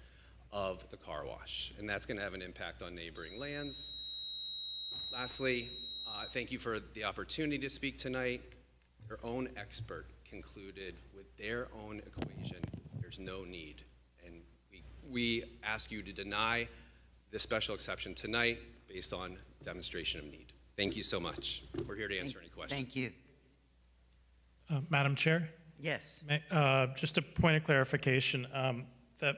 of the car wash. And that's going to have an impact on neighboring lands. Lastly, thank you for the opportunity to speak tonight. Their own expert concluded with their own equation, there's no need. And we ask you to deny this special exception tonight based on demonstration of need. Thank you so much. We're here to answer any questions. Thank you. Madam Chair? Yes. Just a point of clarification, that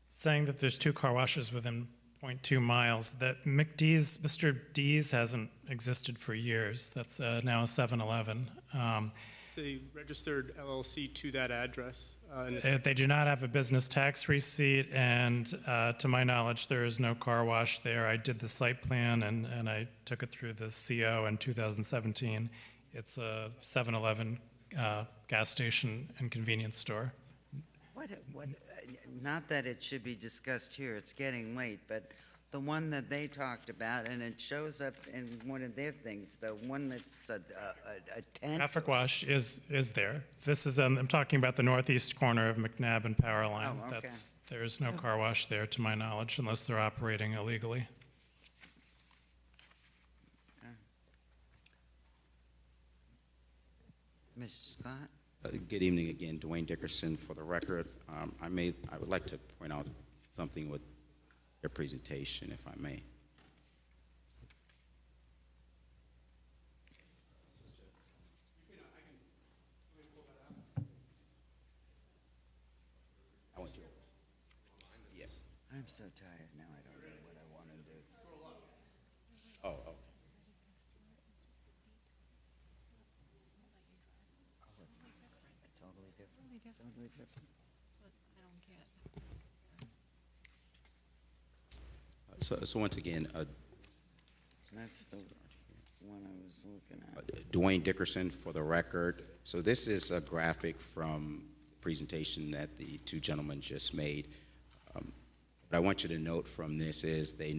saying that there's 2 car washes within 0.2 miles, that Mr. D's hasn't existed for years. That's now a 7-Eleven. It's a registered LLC to that address. They do not have a business tax receipt, and to my knowledge, there is no car wash there. I did the site plan, and I took it through the CO in 2017. It's a 7-Eleven gas station and convenience store. Not that it should be discussed here, it's getting late, but the one that they talked about, and it shows up in one of their things, the one that's a tent. Traffic wash is there. This is, I'm talking about the northeast corner of McNabb and Powerline. Oh, okay. There is no car wash there, to my knowledge, unless they're operating illegally. Mr. Scott? Good evening again, Dwayne Dickerson for the record. I would like to point out something with your presentation, if I may. Yes. I'm so tired now, I don't know what I want to do. Oh. Totally different. So once again, That's the one I was looking at. Dwayne Dickerson for the record. So this is a graphic from the presentation that the two gentlemen just made. What I want you to note from this is they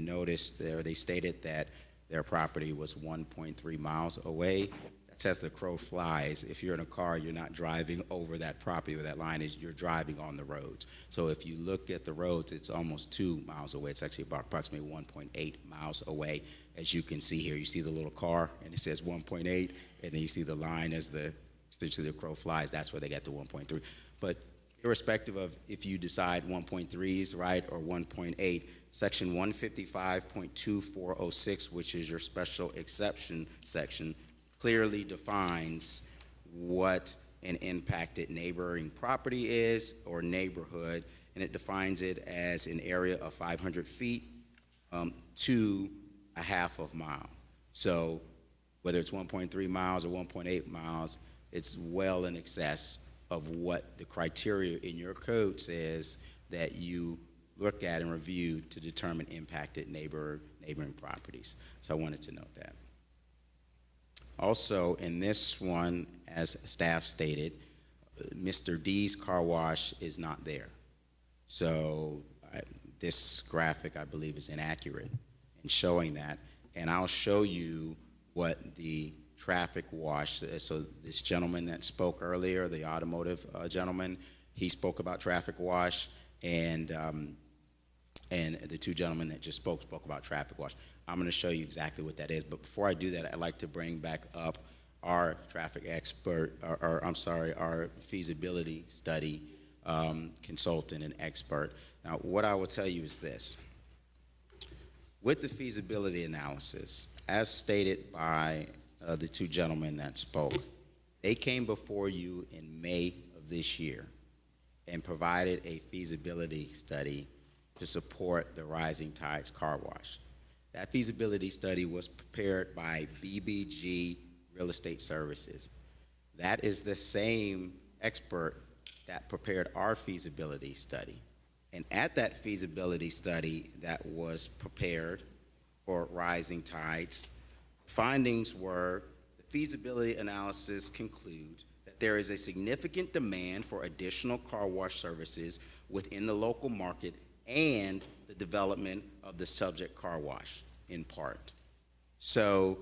stated that their property was 1.3 miles away. That's as the crow flies. If you're in a car, you're not driving over that property where that line is, you're driving on the roads. So if you look at the roads, it's almost 2 miles away. It's actually about approximately 1.8 miles away. As you can see here, you see the little car and it says 1.8, and then you see the line as essentially the crow flies. That's where they got the 1.3. But irrespective of if you decide 1.3 is right or 1.8, section 155.2406, which is your special exception section, clearly defines what an impacted neighboring property is or neighborhood, and it defines it as an area of 500 feet to a half of mile. So whether it's 1.3 miles or 1.8 miles, it's well in excess of what the criteria in your code says that you look at and review to determine impacted neighboring properties. So I wanted to note that. Also, in this one, as staff stated, Mr. D's car wash is not there. So this graphic, I believe, is inaccurate in showing that. And I'll show you what the traffic wash, so this gentleman that spoke earlier, the automotive gentleman, he spoke about traffic wash, and the two gentlemen that just spoke about traffic wash. I'm going to show you exactly what that is, but before I do that, I'd like to bring back up our traffic expert, our feasibility study consultant and expert. Now, what I will tell you is this. With the feasibility analysis, as stated by the two gentlemen that spoke, they came before you in May of this year and provided a feasibility study to support the Rising Tides Car Wash. That feasibility study was prepared by BBG Real Estate Services. That is the same expert that prepared our feasibility study. And at that feasibility study that was prepared for Rising Tides, findings were the feasibility analysis concludes that there is a significant demand for additional car wash services within the local market and the development of the subject car wash in part. So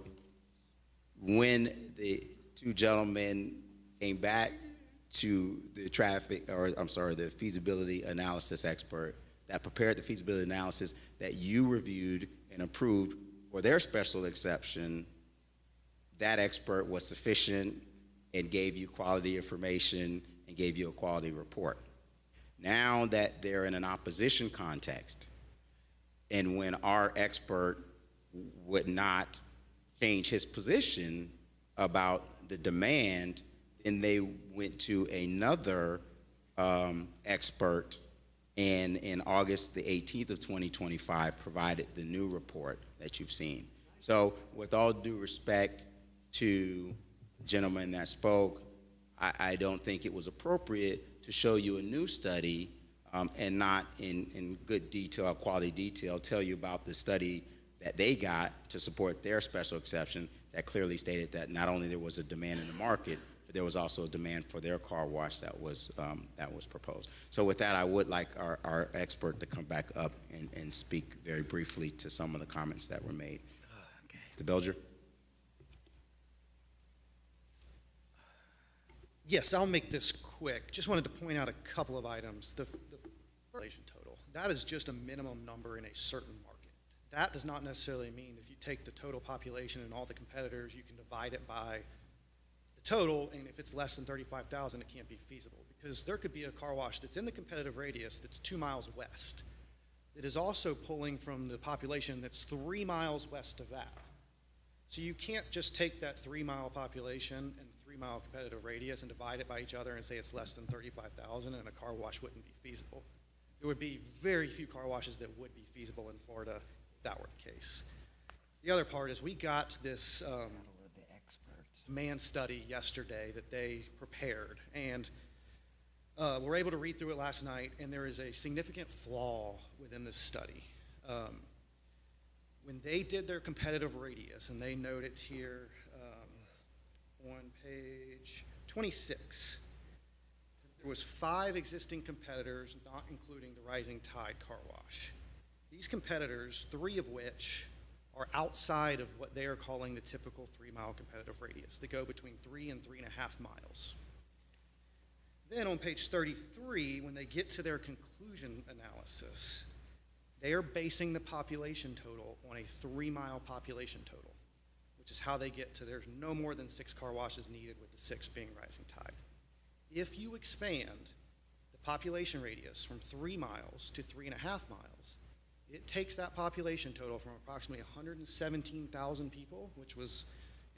when the two gentlemen came back to the the feasibility analysis expert that prepared the feasibility analysis that you reviewed and approved for their special exception, that expert was sufficient and gave you quality information and gave you a quality report. Now that they're in an opposition context, and when our expert would not change his position about the demand, and they went to another expert, and in August the 18th of 2025 provided the new report that you've seen. So with all due respect to the gentleman that spoke, I don't think it was appropriate to show you a new study and not in good detail, quality detail, tell you about the study that they got to support their special exception that clearly stated that not only there was a demand in the market, but there was also a demand for their car wash that was proposed. So with that, I would like our expert to come back up and speak very briefly to some of the comments that were made. Okay. Mr. Belger? Yes, I'll make this quick. Just wanted to point out a couple of items. The population total, that is just a minimum number in a certain market. That does not necessarily mean if you take the total population and all the competitors, you can divide it by the total, and if it's less than 35,000, it can't be feasible, because there could be a car wash that's in the competitive radius that's 2 miles west that is also pulling from the population that's 3 miles west of that. So you can't just take that 3 mile population and 3 mile competitive radius and divide it by each other and say it's less than 35,000 and a car wash wouldn't be feasible. There would be very few car washes that would be feasible in Florida if that were the case. The other part is we got this demand study yesterday that they prepared, and were able to read through it last night, and there is a significant flaw within this study. When they did their competitive radius, and they note it here on page 26, there was 5 existing competitors, not including the Rising Tide Car Wash. These competitors, 3 of which are outside of what they are calling the typical 3-mile competitive radius. They go between 3 and 3.5 miles. Then on page 33, when they get to their conclusion analysis, they are basing the population total on a 3-mile population total, which is how they get to there's no more than 6 car washes needed, with the 6 being Rising Tide. If you expand the population radius from 3 miles to 3.5 miles, it takes that population total from approximately 117,000 people, which was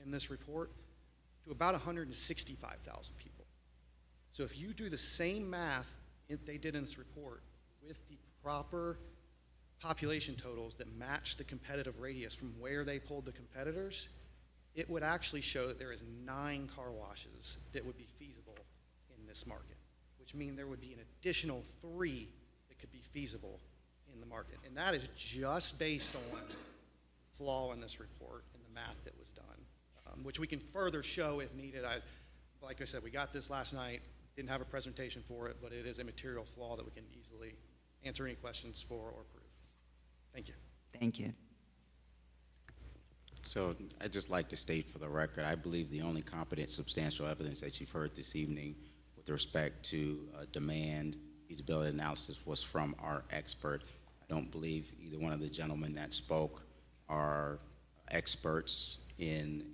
in this report, to about 165,000 people. So if you do the same math they did in this report with the proper population totals that match the competitive radius from where they pulled the competitors, it would actually show that there is 9 car washes that would be feasible in this market, which means there would be an additional 3 that could be feasible in the market. And that is just based on flaw in this report and the math that was done, which we can further show if needed. Like I said, we got this last night, didn't have a presentation for it, but it is a material flaw that we can easily answer any questions for or prove. Thank you. Thank you. So I'd just like to state for the record, I believe the only competent substantial evidence that you've heard this evening with respect to demand feasibility analysis was from our expert. I don't believe either one of the gentlemen that spoke are experts in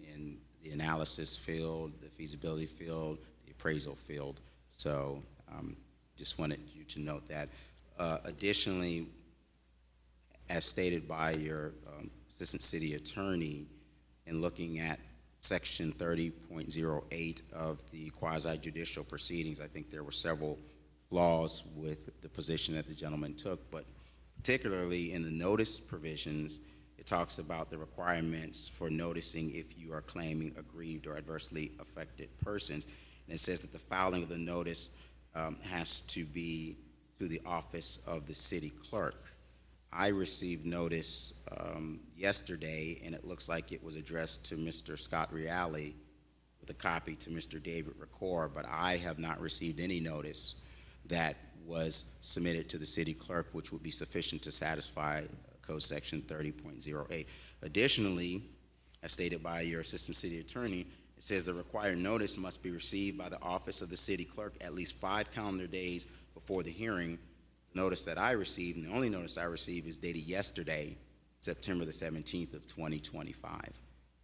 the analysis field, the feasibility field, the appraisal field. So just wanted you to note that. Additionally, as stated by your Assistant City Attorney, in looking at Section 30.08 of the quasi-judicial proceedings, I think there were several flaws with the position that the gentleman took, but particularly in the notice provisions, it talks about the requirements for noticing if you are claiming aggrieved or adversely affected persons. And it says that the filing of the notice has to be through the office of the city clerk. I received notice yesterday, and it looks like it was addressed to Mr. Scott Reale with a copy to Mr. David Ricord, but I have not received any notice that was submitted to the city clerk, which would be sufficient to satisfy Code Section 30.08. Additionally, as stated by your Assistant City Attorney, it says the required notice must be received by the office of the city clerk at least 5 calendar days before the hearing. Notice that I received, and the only notice I received, is dated yesterday, September the 17th of 2025.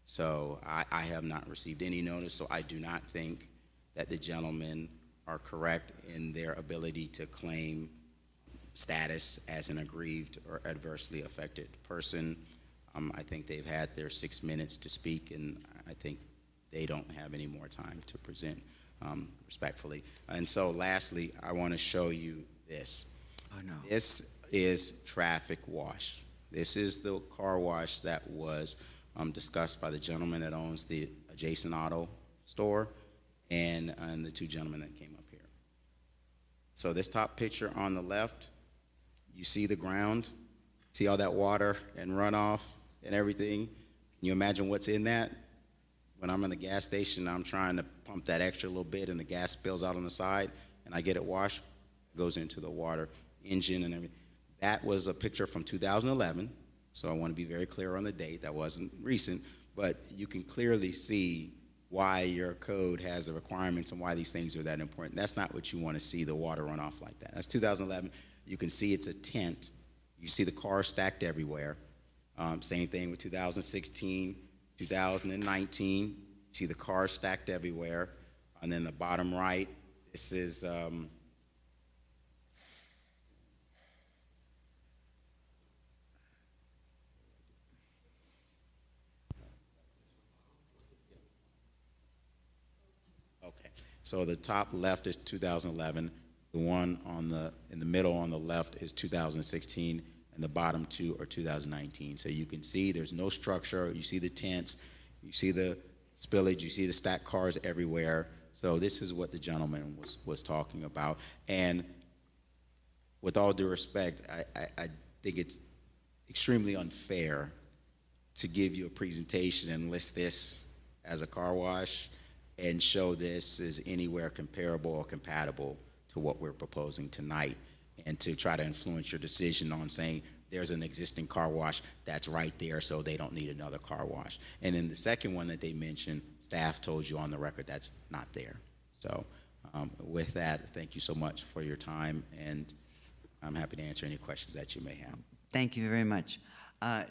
So I have not received any notice, so I do not think that the gentlemen are correct in their ability to claim status as an aggrieved or adversely affected person. I think they've had their 6 minutes to speak, and I think they don't have any more time to present, respectfully. And so lastly, I want to show you this. Oh, no. This is traffic wash. This is the car wash that was discussed by the gentleman that owns the adjacent auto store and the 2 gentlemen that came up here. So this top picture on the left, you see the ground, see all that water and runoff and everything. Can you imagine what's in that? When I'm in the gas station, I'm trying to pump that extra little bit and the gas spills out on the side and I get it washed, it goes into the water engine and everything. That was a picture from 2011, so I want to be very clear on the date. That wasn't recent, but you can clearly see why your code has the requirements and why these things are that important. That's not what you want to see, the water run off like that. That's 2011. You can see it's a tent. You see the cars stacked everywhere. Same thing with 2016, 2019. You see the cars stacked everywhere. And then the bottom right, this is so the top left is 2011, the one in the middle on the left is 2016, and the bottom 2 are 2019. So you can see there's no structure. You see the tents, you see the spillage, you see the stacked cars everywhere. So this is what the gentleman was talking about. And with all due respect, I think it's extremely unfair to give you a presentation and list this as a car wash and show this as anywhere comparable or compatible to what we're proposing tonight, and to try to influence your decision on saying there's an existing car wash that's right there, so they don't need another car wash. And then the second one that they mentioned, staff told you on the record that's not there. So with that, thank you so much for your time, and I'm happy to answer any questions that you may have. Thank you very much.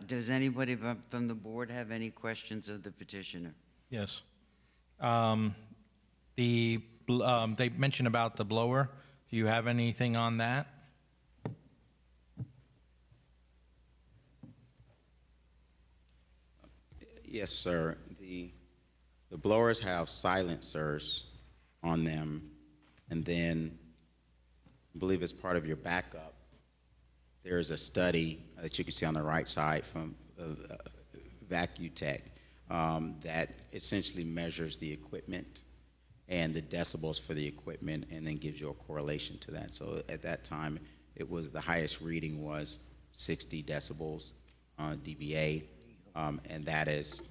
Does anybody from the board have any questions of the petitioner? Yes. They mentioned about the blower. Do you have anything on that? Yes, sir. The blowers have silencers on them, and then I believe as part of your backup, there's a study that you can see on the right side from VacuTech that essentially measures the equipment and the decibels for the equipment, and then gives you a correlation to that. So at that time, it was, the highest reading was 60 decibels dBA, and that is,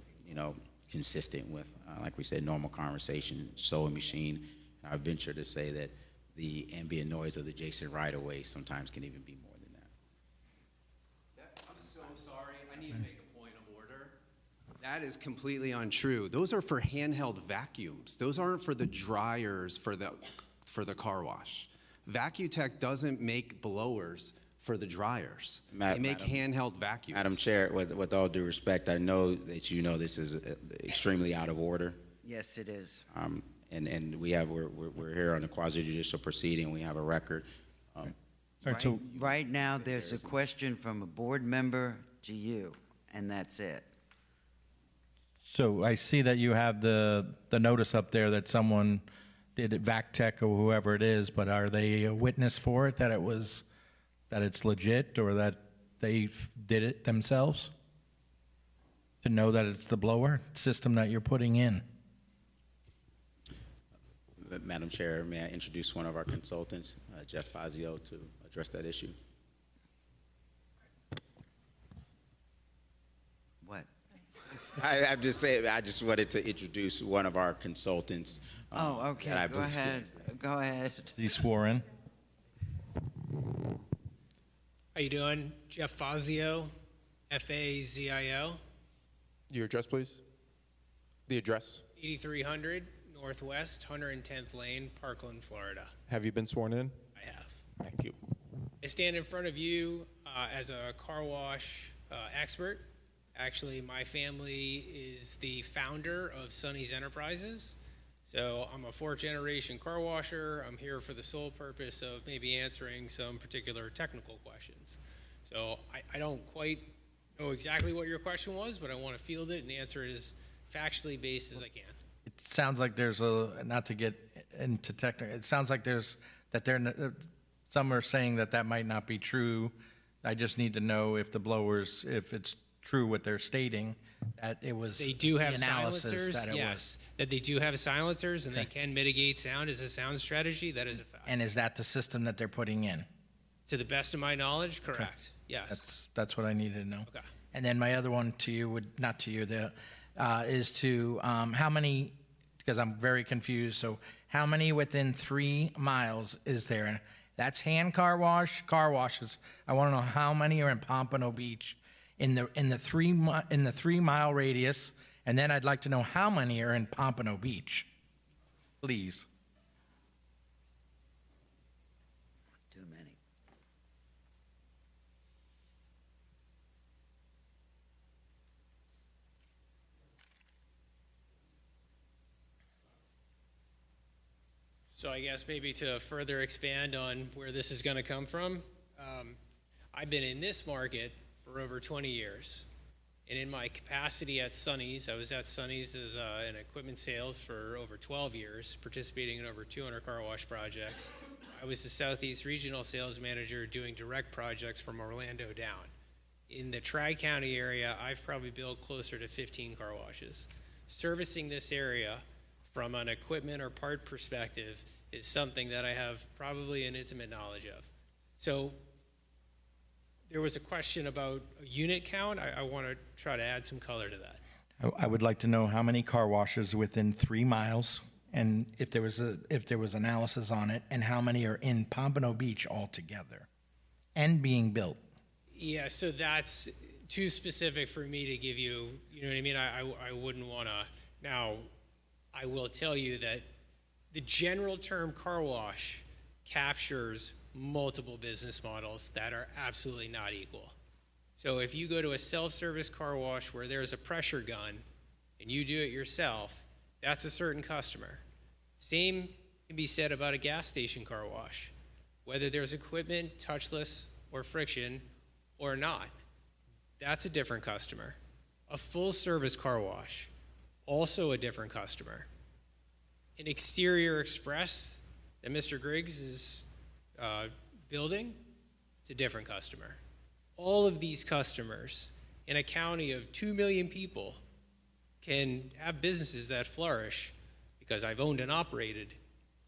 consistent with, like we said, normal conversation, sewing machine. I venture to say that the ambient noise of the adjacent right-of-way sometimes can even be more than that. I'm so sorry, I need to make a point of order. That is completely untrue. Those are for handheld vacuums. Those aren't for the dryers for the car wash. VacuTech doesn't make blowers for the dryers. They make handheld vacuums. Madam Chair, with all due respect, I know that you know this is extremely out of order. Yes, it is. And we're here on a quasi-judicial proceeding. We have a record. Right now, there's a question from a board member to you, and that's it. So I see that you have the notice up there that someone did at VacTech or whoever it is, but are they a witness for it, that it's legit, or that they did it themselves? To know that it's the blower system that you're putting in? Madam Chair, may I introduce one of our consultants, Jeff Fazio, to address that issue? What? I'm just saying, I just wanted to introduce one of our consultants. Oh, okay, go ahead. Go ahead. Is he sworn in? How you doing? Jeff Fazio, Fazio. Your address, please? The address? 8300 Northwest 110th Lane, Parkland, Florida. Have you been sworn in? I have. Thank you. I stand in front of you as a car wash expert. Actually, my family is the founder of Sonny's Enterprises. So I'm a fourth-generation car washer. I'm here for the sole purpose of maybe answering some particular technical questions. So I don't quite know exactly what your question was, but I want to field it and answer it as factually based as I can. It sounds like there's not to get into technical, it sounds like some are saying that might not be true. I just need to know if the blowers, if it's true what they're stating, that it was They do have the analysis silencers, that it yes. That they do have silencers, and they can mitigate sound as a sound strategy. That is a fact. And is that the system that they're putting in? To the best of my knowledge, correct. Yes. That's what I needed to know. Okay. And then my other one to you is to how many, because I'm very confused, so how many within 3 miles is there? That's hand car washes. I want to know how many are in Pompano Beach in the 3 mile radius, and then I'd like to know how many are in Pompano Beach, please. Too many. So I guess maybe to further expand on where this is going to come from, I've been in this market for over 20 years. And in my capacity at Sonny's, I was at Sonny's as in equipment sales for over 12 years, participating in over 200 car wash projects. I was the Southeast Regional Sales Manager doing direct projects from Orlando down. In the Tri-County area, I've probably built closer to 15 car washes. Servicing this area from an equipment or part perspective is something that I have probably an intimate knowledge of. So there was a question about a unit count. I want to try to add some color to that. I would like to know how many car washes within 3 miles, and if there was analysis on it, and how many are in Pompano Beach altogether and being built. Yeah, so that's too specific for me to give you, you know what I mean? I wouldn't want to. Now, I will tell you that the general term car wash captures multiple business models that are absolutely not equal. So if you go to a self-service car wash where there's a pressure gun and you do it yourself, that's a certain customer. Same can be said about a gas station car wash. Whether there's equipment, touchless, or friction, or not, that's a different customer. A full-service car wash, also a different customer. An exterior express that Mr. Griggs is building, it's a different customer. All of these customers in a county of 2 million people can have businesses that flourish because I've owned and operated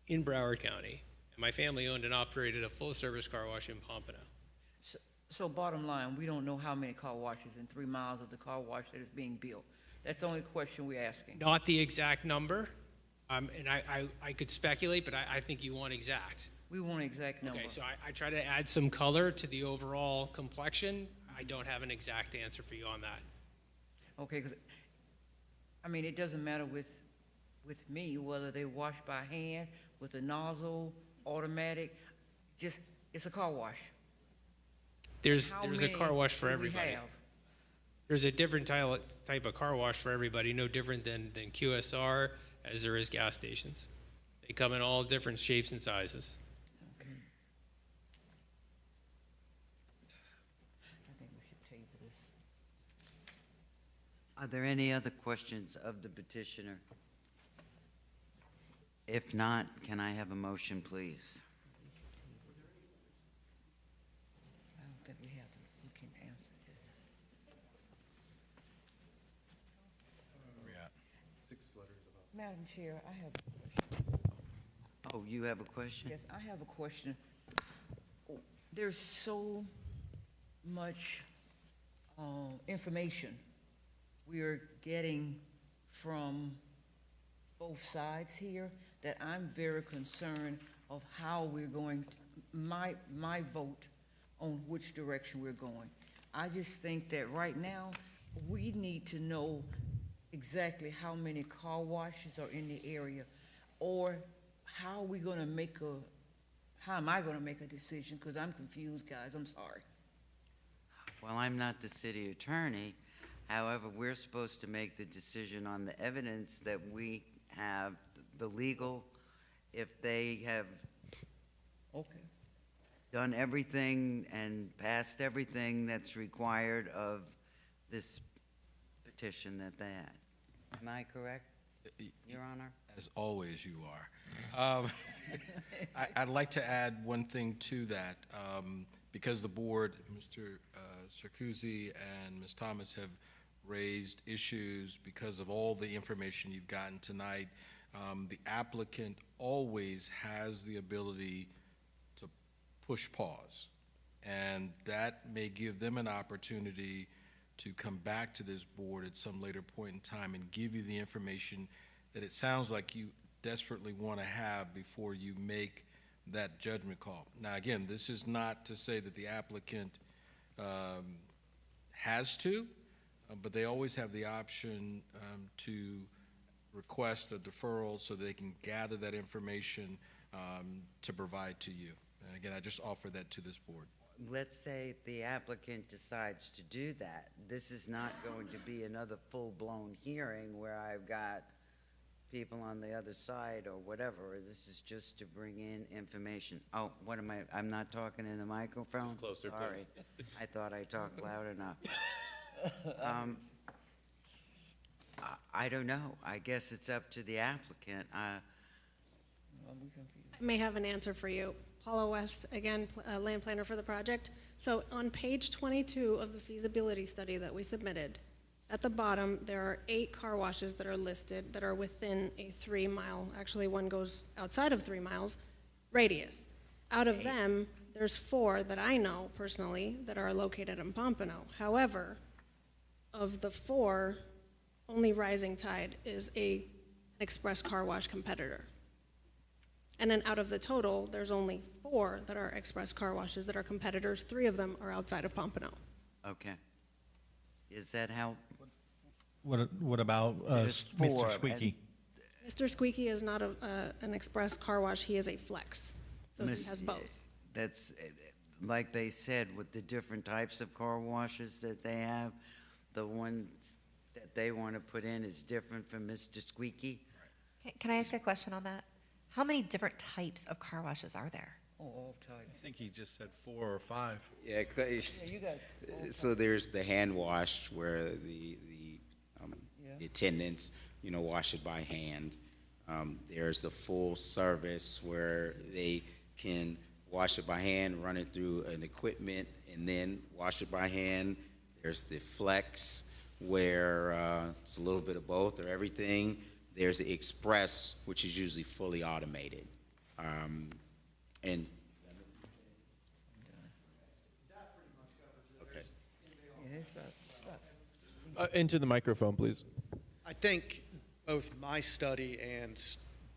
in Broward County, and my family owned and operated a full-service car wash in Pompano. So bottom line, we don't know how many car washes in 3 miles of the car wash that is being built. That's the only question we're asking. Not the exact number, and I could speculate, but I think you want exact. We want an exact number. Okay, so I try to add some color to the overall complexion. I don't have an exact answer for you on that. Okay, because, I mean, it doesn't matter with me whether they wash by hand, with a nozzle, automatic, just, it's a car wash. There's How a car many wash for do we everybody. have? There's a different type of car wash for everybody, no different than QSR as there is gas stations. They come in all different shapes and sizes. I think we should table this. Are there any other questions of the petitioner? If not, can I have a motion, please? I don't think we can answer this. Madam Chair, I have a question. Oh, you have a question? Yes, I have a question. There's so much information we're getting from both sides here that I'm very concerned of how we're going, my vote on which direction we're going. I just think that right now, we need to know exactly how many car washes are in the area, or how are we gonna how am I gonna make a decision? Because I'm confused, guys, I'm sorry. Well, I'm not the city attorney. However, we're supposed to make the decision on the evidence that we have, the legal, if they have done everything and passed everything that's required of this petition that they had. Am I correct, Your Honor? As always, you are. I'd like to add one thing to that. Because the board, Mr. Sarkozy and Ms. Thomas have raised issues because of all the information you've gotten tonight, the applicant always has the ability to push pause. And that may give them an opportunity to come back to this board at some later point in time and give you the information that it sounds like you desperately want to have before you make that judgment call. Now, again, this is not to say that the applicant has to, but they always have the option to request a deferral so they can gather that information to provide to you. And again, I just offer that to this board. Let's say the applicant decides to do that. This is not going to be another full-blown hearing where I've got people on the other side or whatever. This is just to bring in information. Oh, what am I'm not talking in the microphone? Closer, Sorry. please. I thought I talked loud enough. I don't know. I guess it's up to the applicant. I may have an answer for you. Paula West, again, land planner for the project. So on page 22 of the feasibility study that we submitted, At the bottom, there are 8 car washes that are listed that are within a 3-mile, actually one goes outside of 3 miles, radius. Out of them, there's 4 that I know personally that are located in Pompano. However, of the 4, only Rising Tide is an express car wash competitor. And then out of the total, there's only 4 that are express car washes that are competitors. 3 of them are outside of Pompano. Okay. Is that how? What about There's Mr. 4, Squeaky? Mr. Squeaky is not an express car wash, he is a flex. So he Miss- has both. That's, like they said, with the different types of car washes that they have, the one that they want to put in is different from Mr. Squeaky. Can I ask a question on that? How many different types of car washes are there? All types. I think he just said 4 or 5. Yeah, you got so there's the hand wash where the attendants, wash it by hand. There's the full service where they can wash it by hand, run it through an equipment, and then wash it by hand. There's the flex where it's a little bit of both or everything. There's the express, which is usually fully automated. And okay. Into the microphone, please. I think both my study and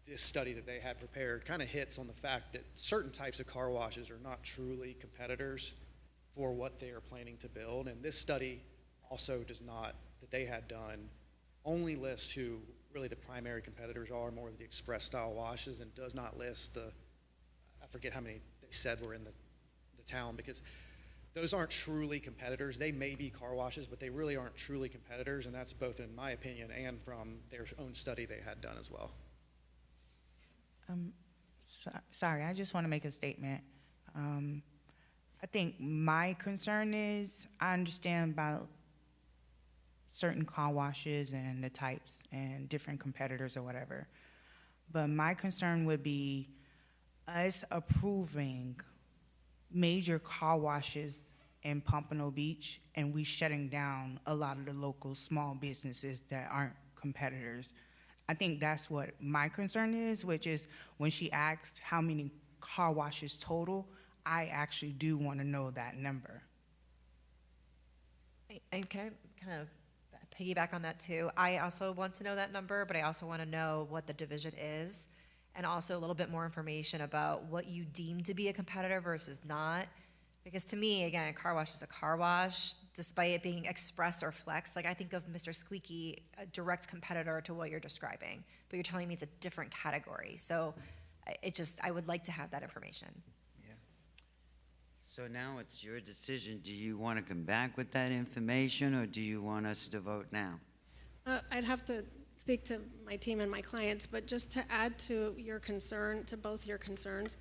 this study that they had prepared kind of hits on the fact that certain types of car washes are not truly competitors for what they are planning to build. And this study also does not, that they had done, only list who really the primary competitors are, more of the express style washes, and does not list the, I forget how many they said were in the town, because those aren't truly competitors. They may be car washes, but they really aren't truly competitors, and that's both in my opinion and from their own study they had done as well. Sorry, I just want to make a statement. I think my concern is I understand about certain car washes and the types and different competitors or whatever, but my concern would be us approving major car washes in Pompano Beach and we shutting down a lot of the local small businesses that aren't competitors. I think that's what my concern is, which is when she asked how many car washes total, I actually do want to know that number. And can I kind of piggyback on that too? I also want to know that number, but I also want to know what the division is, and also a little bit more information about what you deem to be a competitor versus not. Because to me, again, a car wash is a car wash, despite it being express or flex. Like I think of Mr. Squeaky, a direct competitor to what you're describing, but you're telling me it's a different category. So I would like to have that information. So now it's your decision. Do you want to come back with that information, or do you want us to vote now? I'd have to speak to my team and my clients, but just to add to your concern, to both your concerns,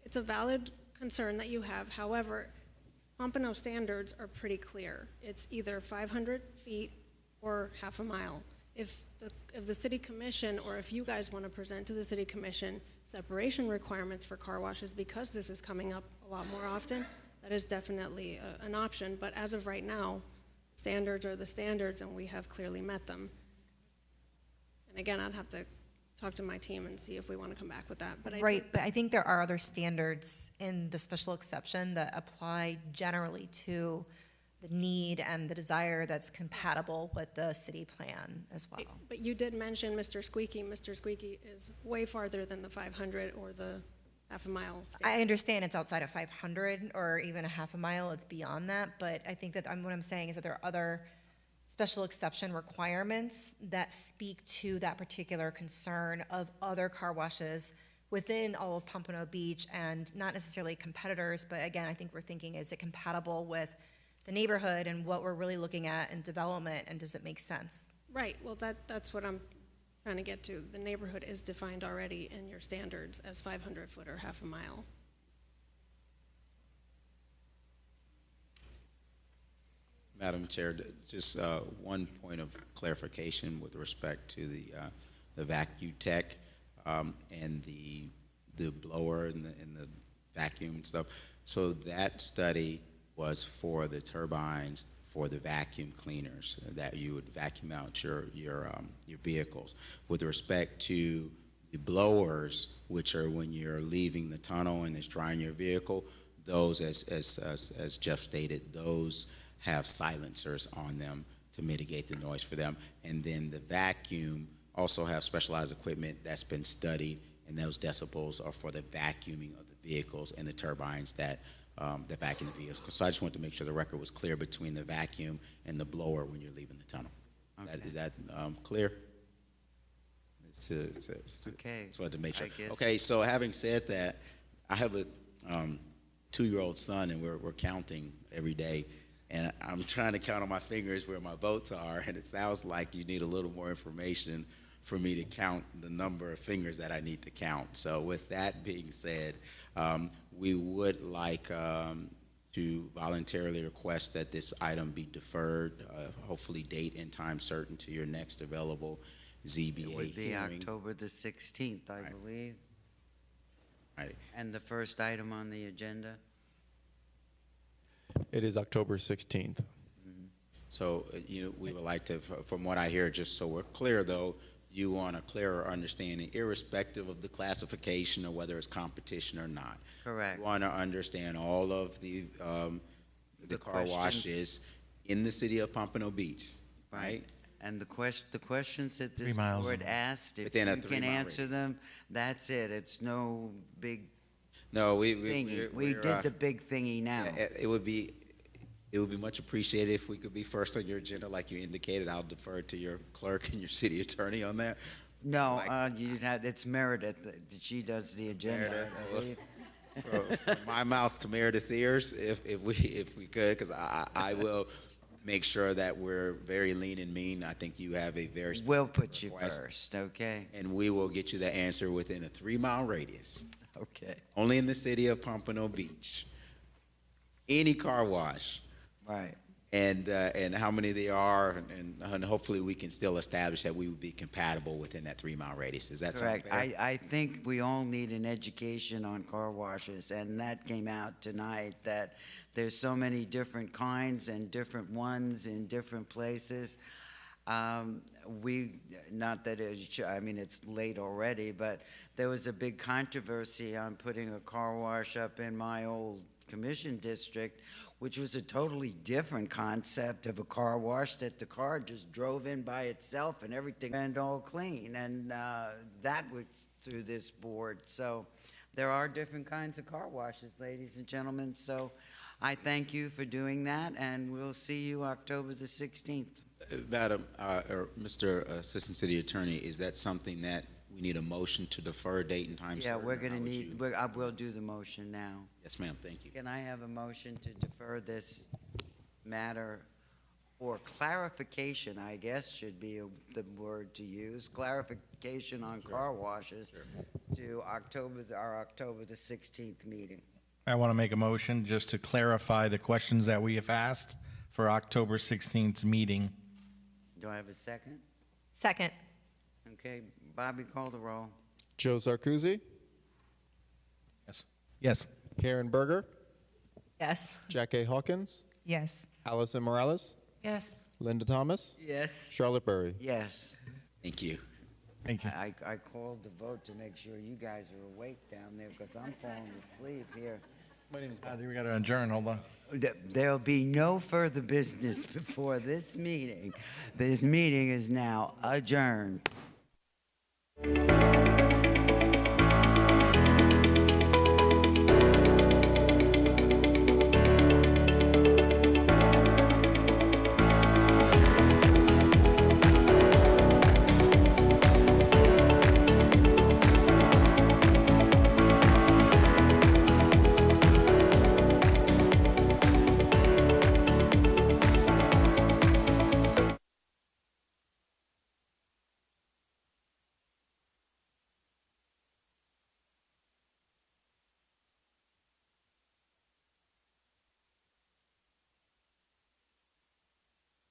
it's a valid concern that you have. However, Pompano standards are pretty clear. It's either 500 feet or half a mile. If the city commission, or if you guys want to present to the city commission separation requirements for car washes, because this is coming up a lot more often, that is definitely an option. But as of right now, standards are the standards, and we have clearly met them. And again, I'd have to talk to my team and see if we want to come back with that. But But I think there are other standards in the special exception that apply generally to the need and the desire that's compatible with the city plan as well. But you did mention Mr. Squeaky. Mr. Squeaky is way farther than the 500 or the half a mile standard. I understand it's outside of 500 or even a half a mile, it's beyond that, but I think that what I'm saying is that there are other special exception requirements that speak to that particular concern of other car washes within all of Pompano Beach, and not necessarily competitors, but again, I think we're thinking, is it compatible with the neighborhood and what we're really looking at in development, and does it make sense? Right, well, that's what I'm trying to get to. The neighborhood is defined already in your standards as 500 foot or half a mile. Madam Chair, just one point of clarification with respect to the vacuum tech and the blower and the vacuum and stuff. So that study was for the turbines for the vacuum cleaners, that you would vacuum out your vehicles. With respect to the blowers, which are when you're leaving the tunnel and it's drying your vehicle, those, as Jeff stated, those have silencers on them to mitigate the noise for them. And then the vacuum also have specialized equipment that's been studied, and those decibels are for the vacuuming of the vehicles and the turbines that vacuum the vehicles. So I just wanted to make sure the record was clear between the vacuum and the blower when you're leaving the tunnel. Okay. Is that clear? Okay. Just wanted to make sure. I guess. Okay, so having said that, I have a 2-year-old son, and we're counting every day. And I'm trying to count on my fingers where my votes are, and it sounds like you need a little more information for me to count the number of fingers that I need to count. So with that being said, we would like to voluntarily request that this item be deferred, hopefully date and time certain, to your next available ZBA hearing. It would be October the 16th, I believe. Right. And the first item on the agenda? It is October 16th. So, we would like to, from what I hear, just so we're clear though, you want a clearer understanding, irrespective of the classification or whether it's competition or not. Correct. You want to understand all of the car washes in the city of Pompano Beach, right? And the questions that 3 this miles board in. asked, if Within a you 3 can mile answer them, that's it. It's no big No, thingy. We did the big thingy now. It would be much appreciated if we could be first on your agenda, like you indicated. I'll defer to your clerk and your city attorney on that. No, it's Meredith. She does the agenda. I believe. From my mouth to Meredith's ears, if we could, because I will make sure that we're very lean and mean. I think you have a very specific We'll put you request, first, okay? and we will get you the answer within a 3-mile radius. Okay. Only in the city of Pompano Beach. Any car wash. Right. And how many they are, and hopefully we can still establish that we would be compatible within that 3-mile radius. Is that Correct. something fair? I think we all need an education on car washes, and that came out tonight, that there's so many different kinds and different ones in different places. Not that it's late already, but there was a big controversy on putting a car wash up in my old commission district, which was a totally different concept of a car wash, that the car just drove in by itself and everything went all clean. And that was through this board. So there are different kinds of car washes, ladies and gentlemen. So I thank you for doing that, and we'll see you October the 16th. Madam, or Mr. Assistant City Attorney, is that something that we need a motion to defer date and time? Yeah, certain, we're or going how to would need, you- I will do the motion now. Yes, ma'am, thank you. Can I have a motion to defer this matter for clarification, I guess should be the word to use, clarification on car washes to our October the 16th meeting? I want to make a motion just to clarify the questions that we have asked for October 16th meeting. Do I have a second? Second. Okay, Bobby, call the roll. Joe Zarcuzzi, Yes. Yes. Karen Berger, Yes. Jack A. Hawkins, Yes. Allison Morales, Yes. Linda Thomas, Yes. Charlotte Burry. Yes. Thank you. Thank you. I called the vote to make sure you guys are awake down there, because I'm falling asleep here. I think we got to adjourn. Hold on. There'll be no further business before this meeting. This meeting is now adjourned.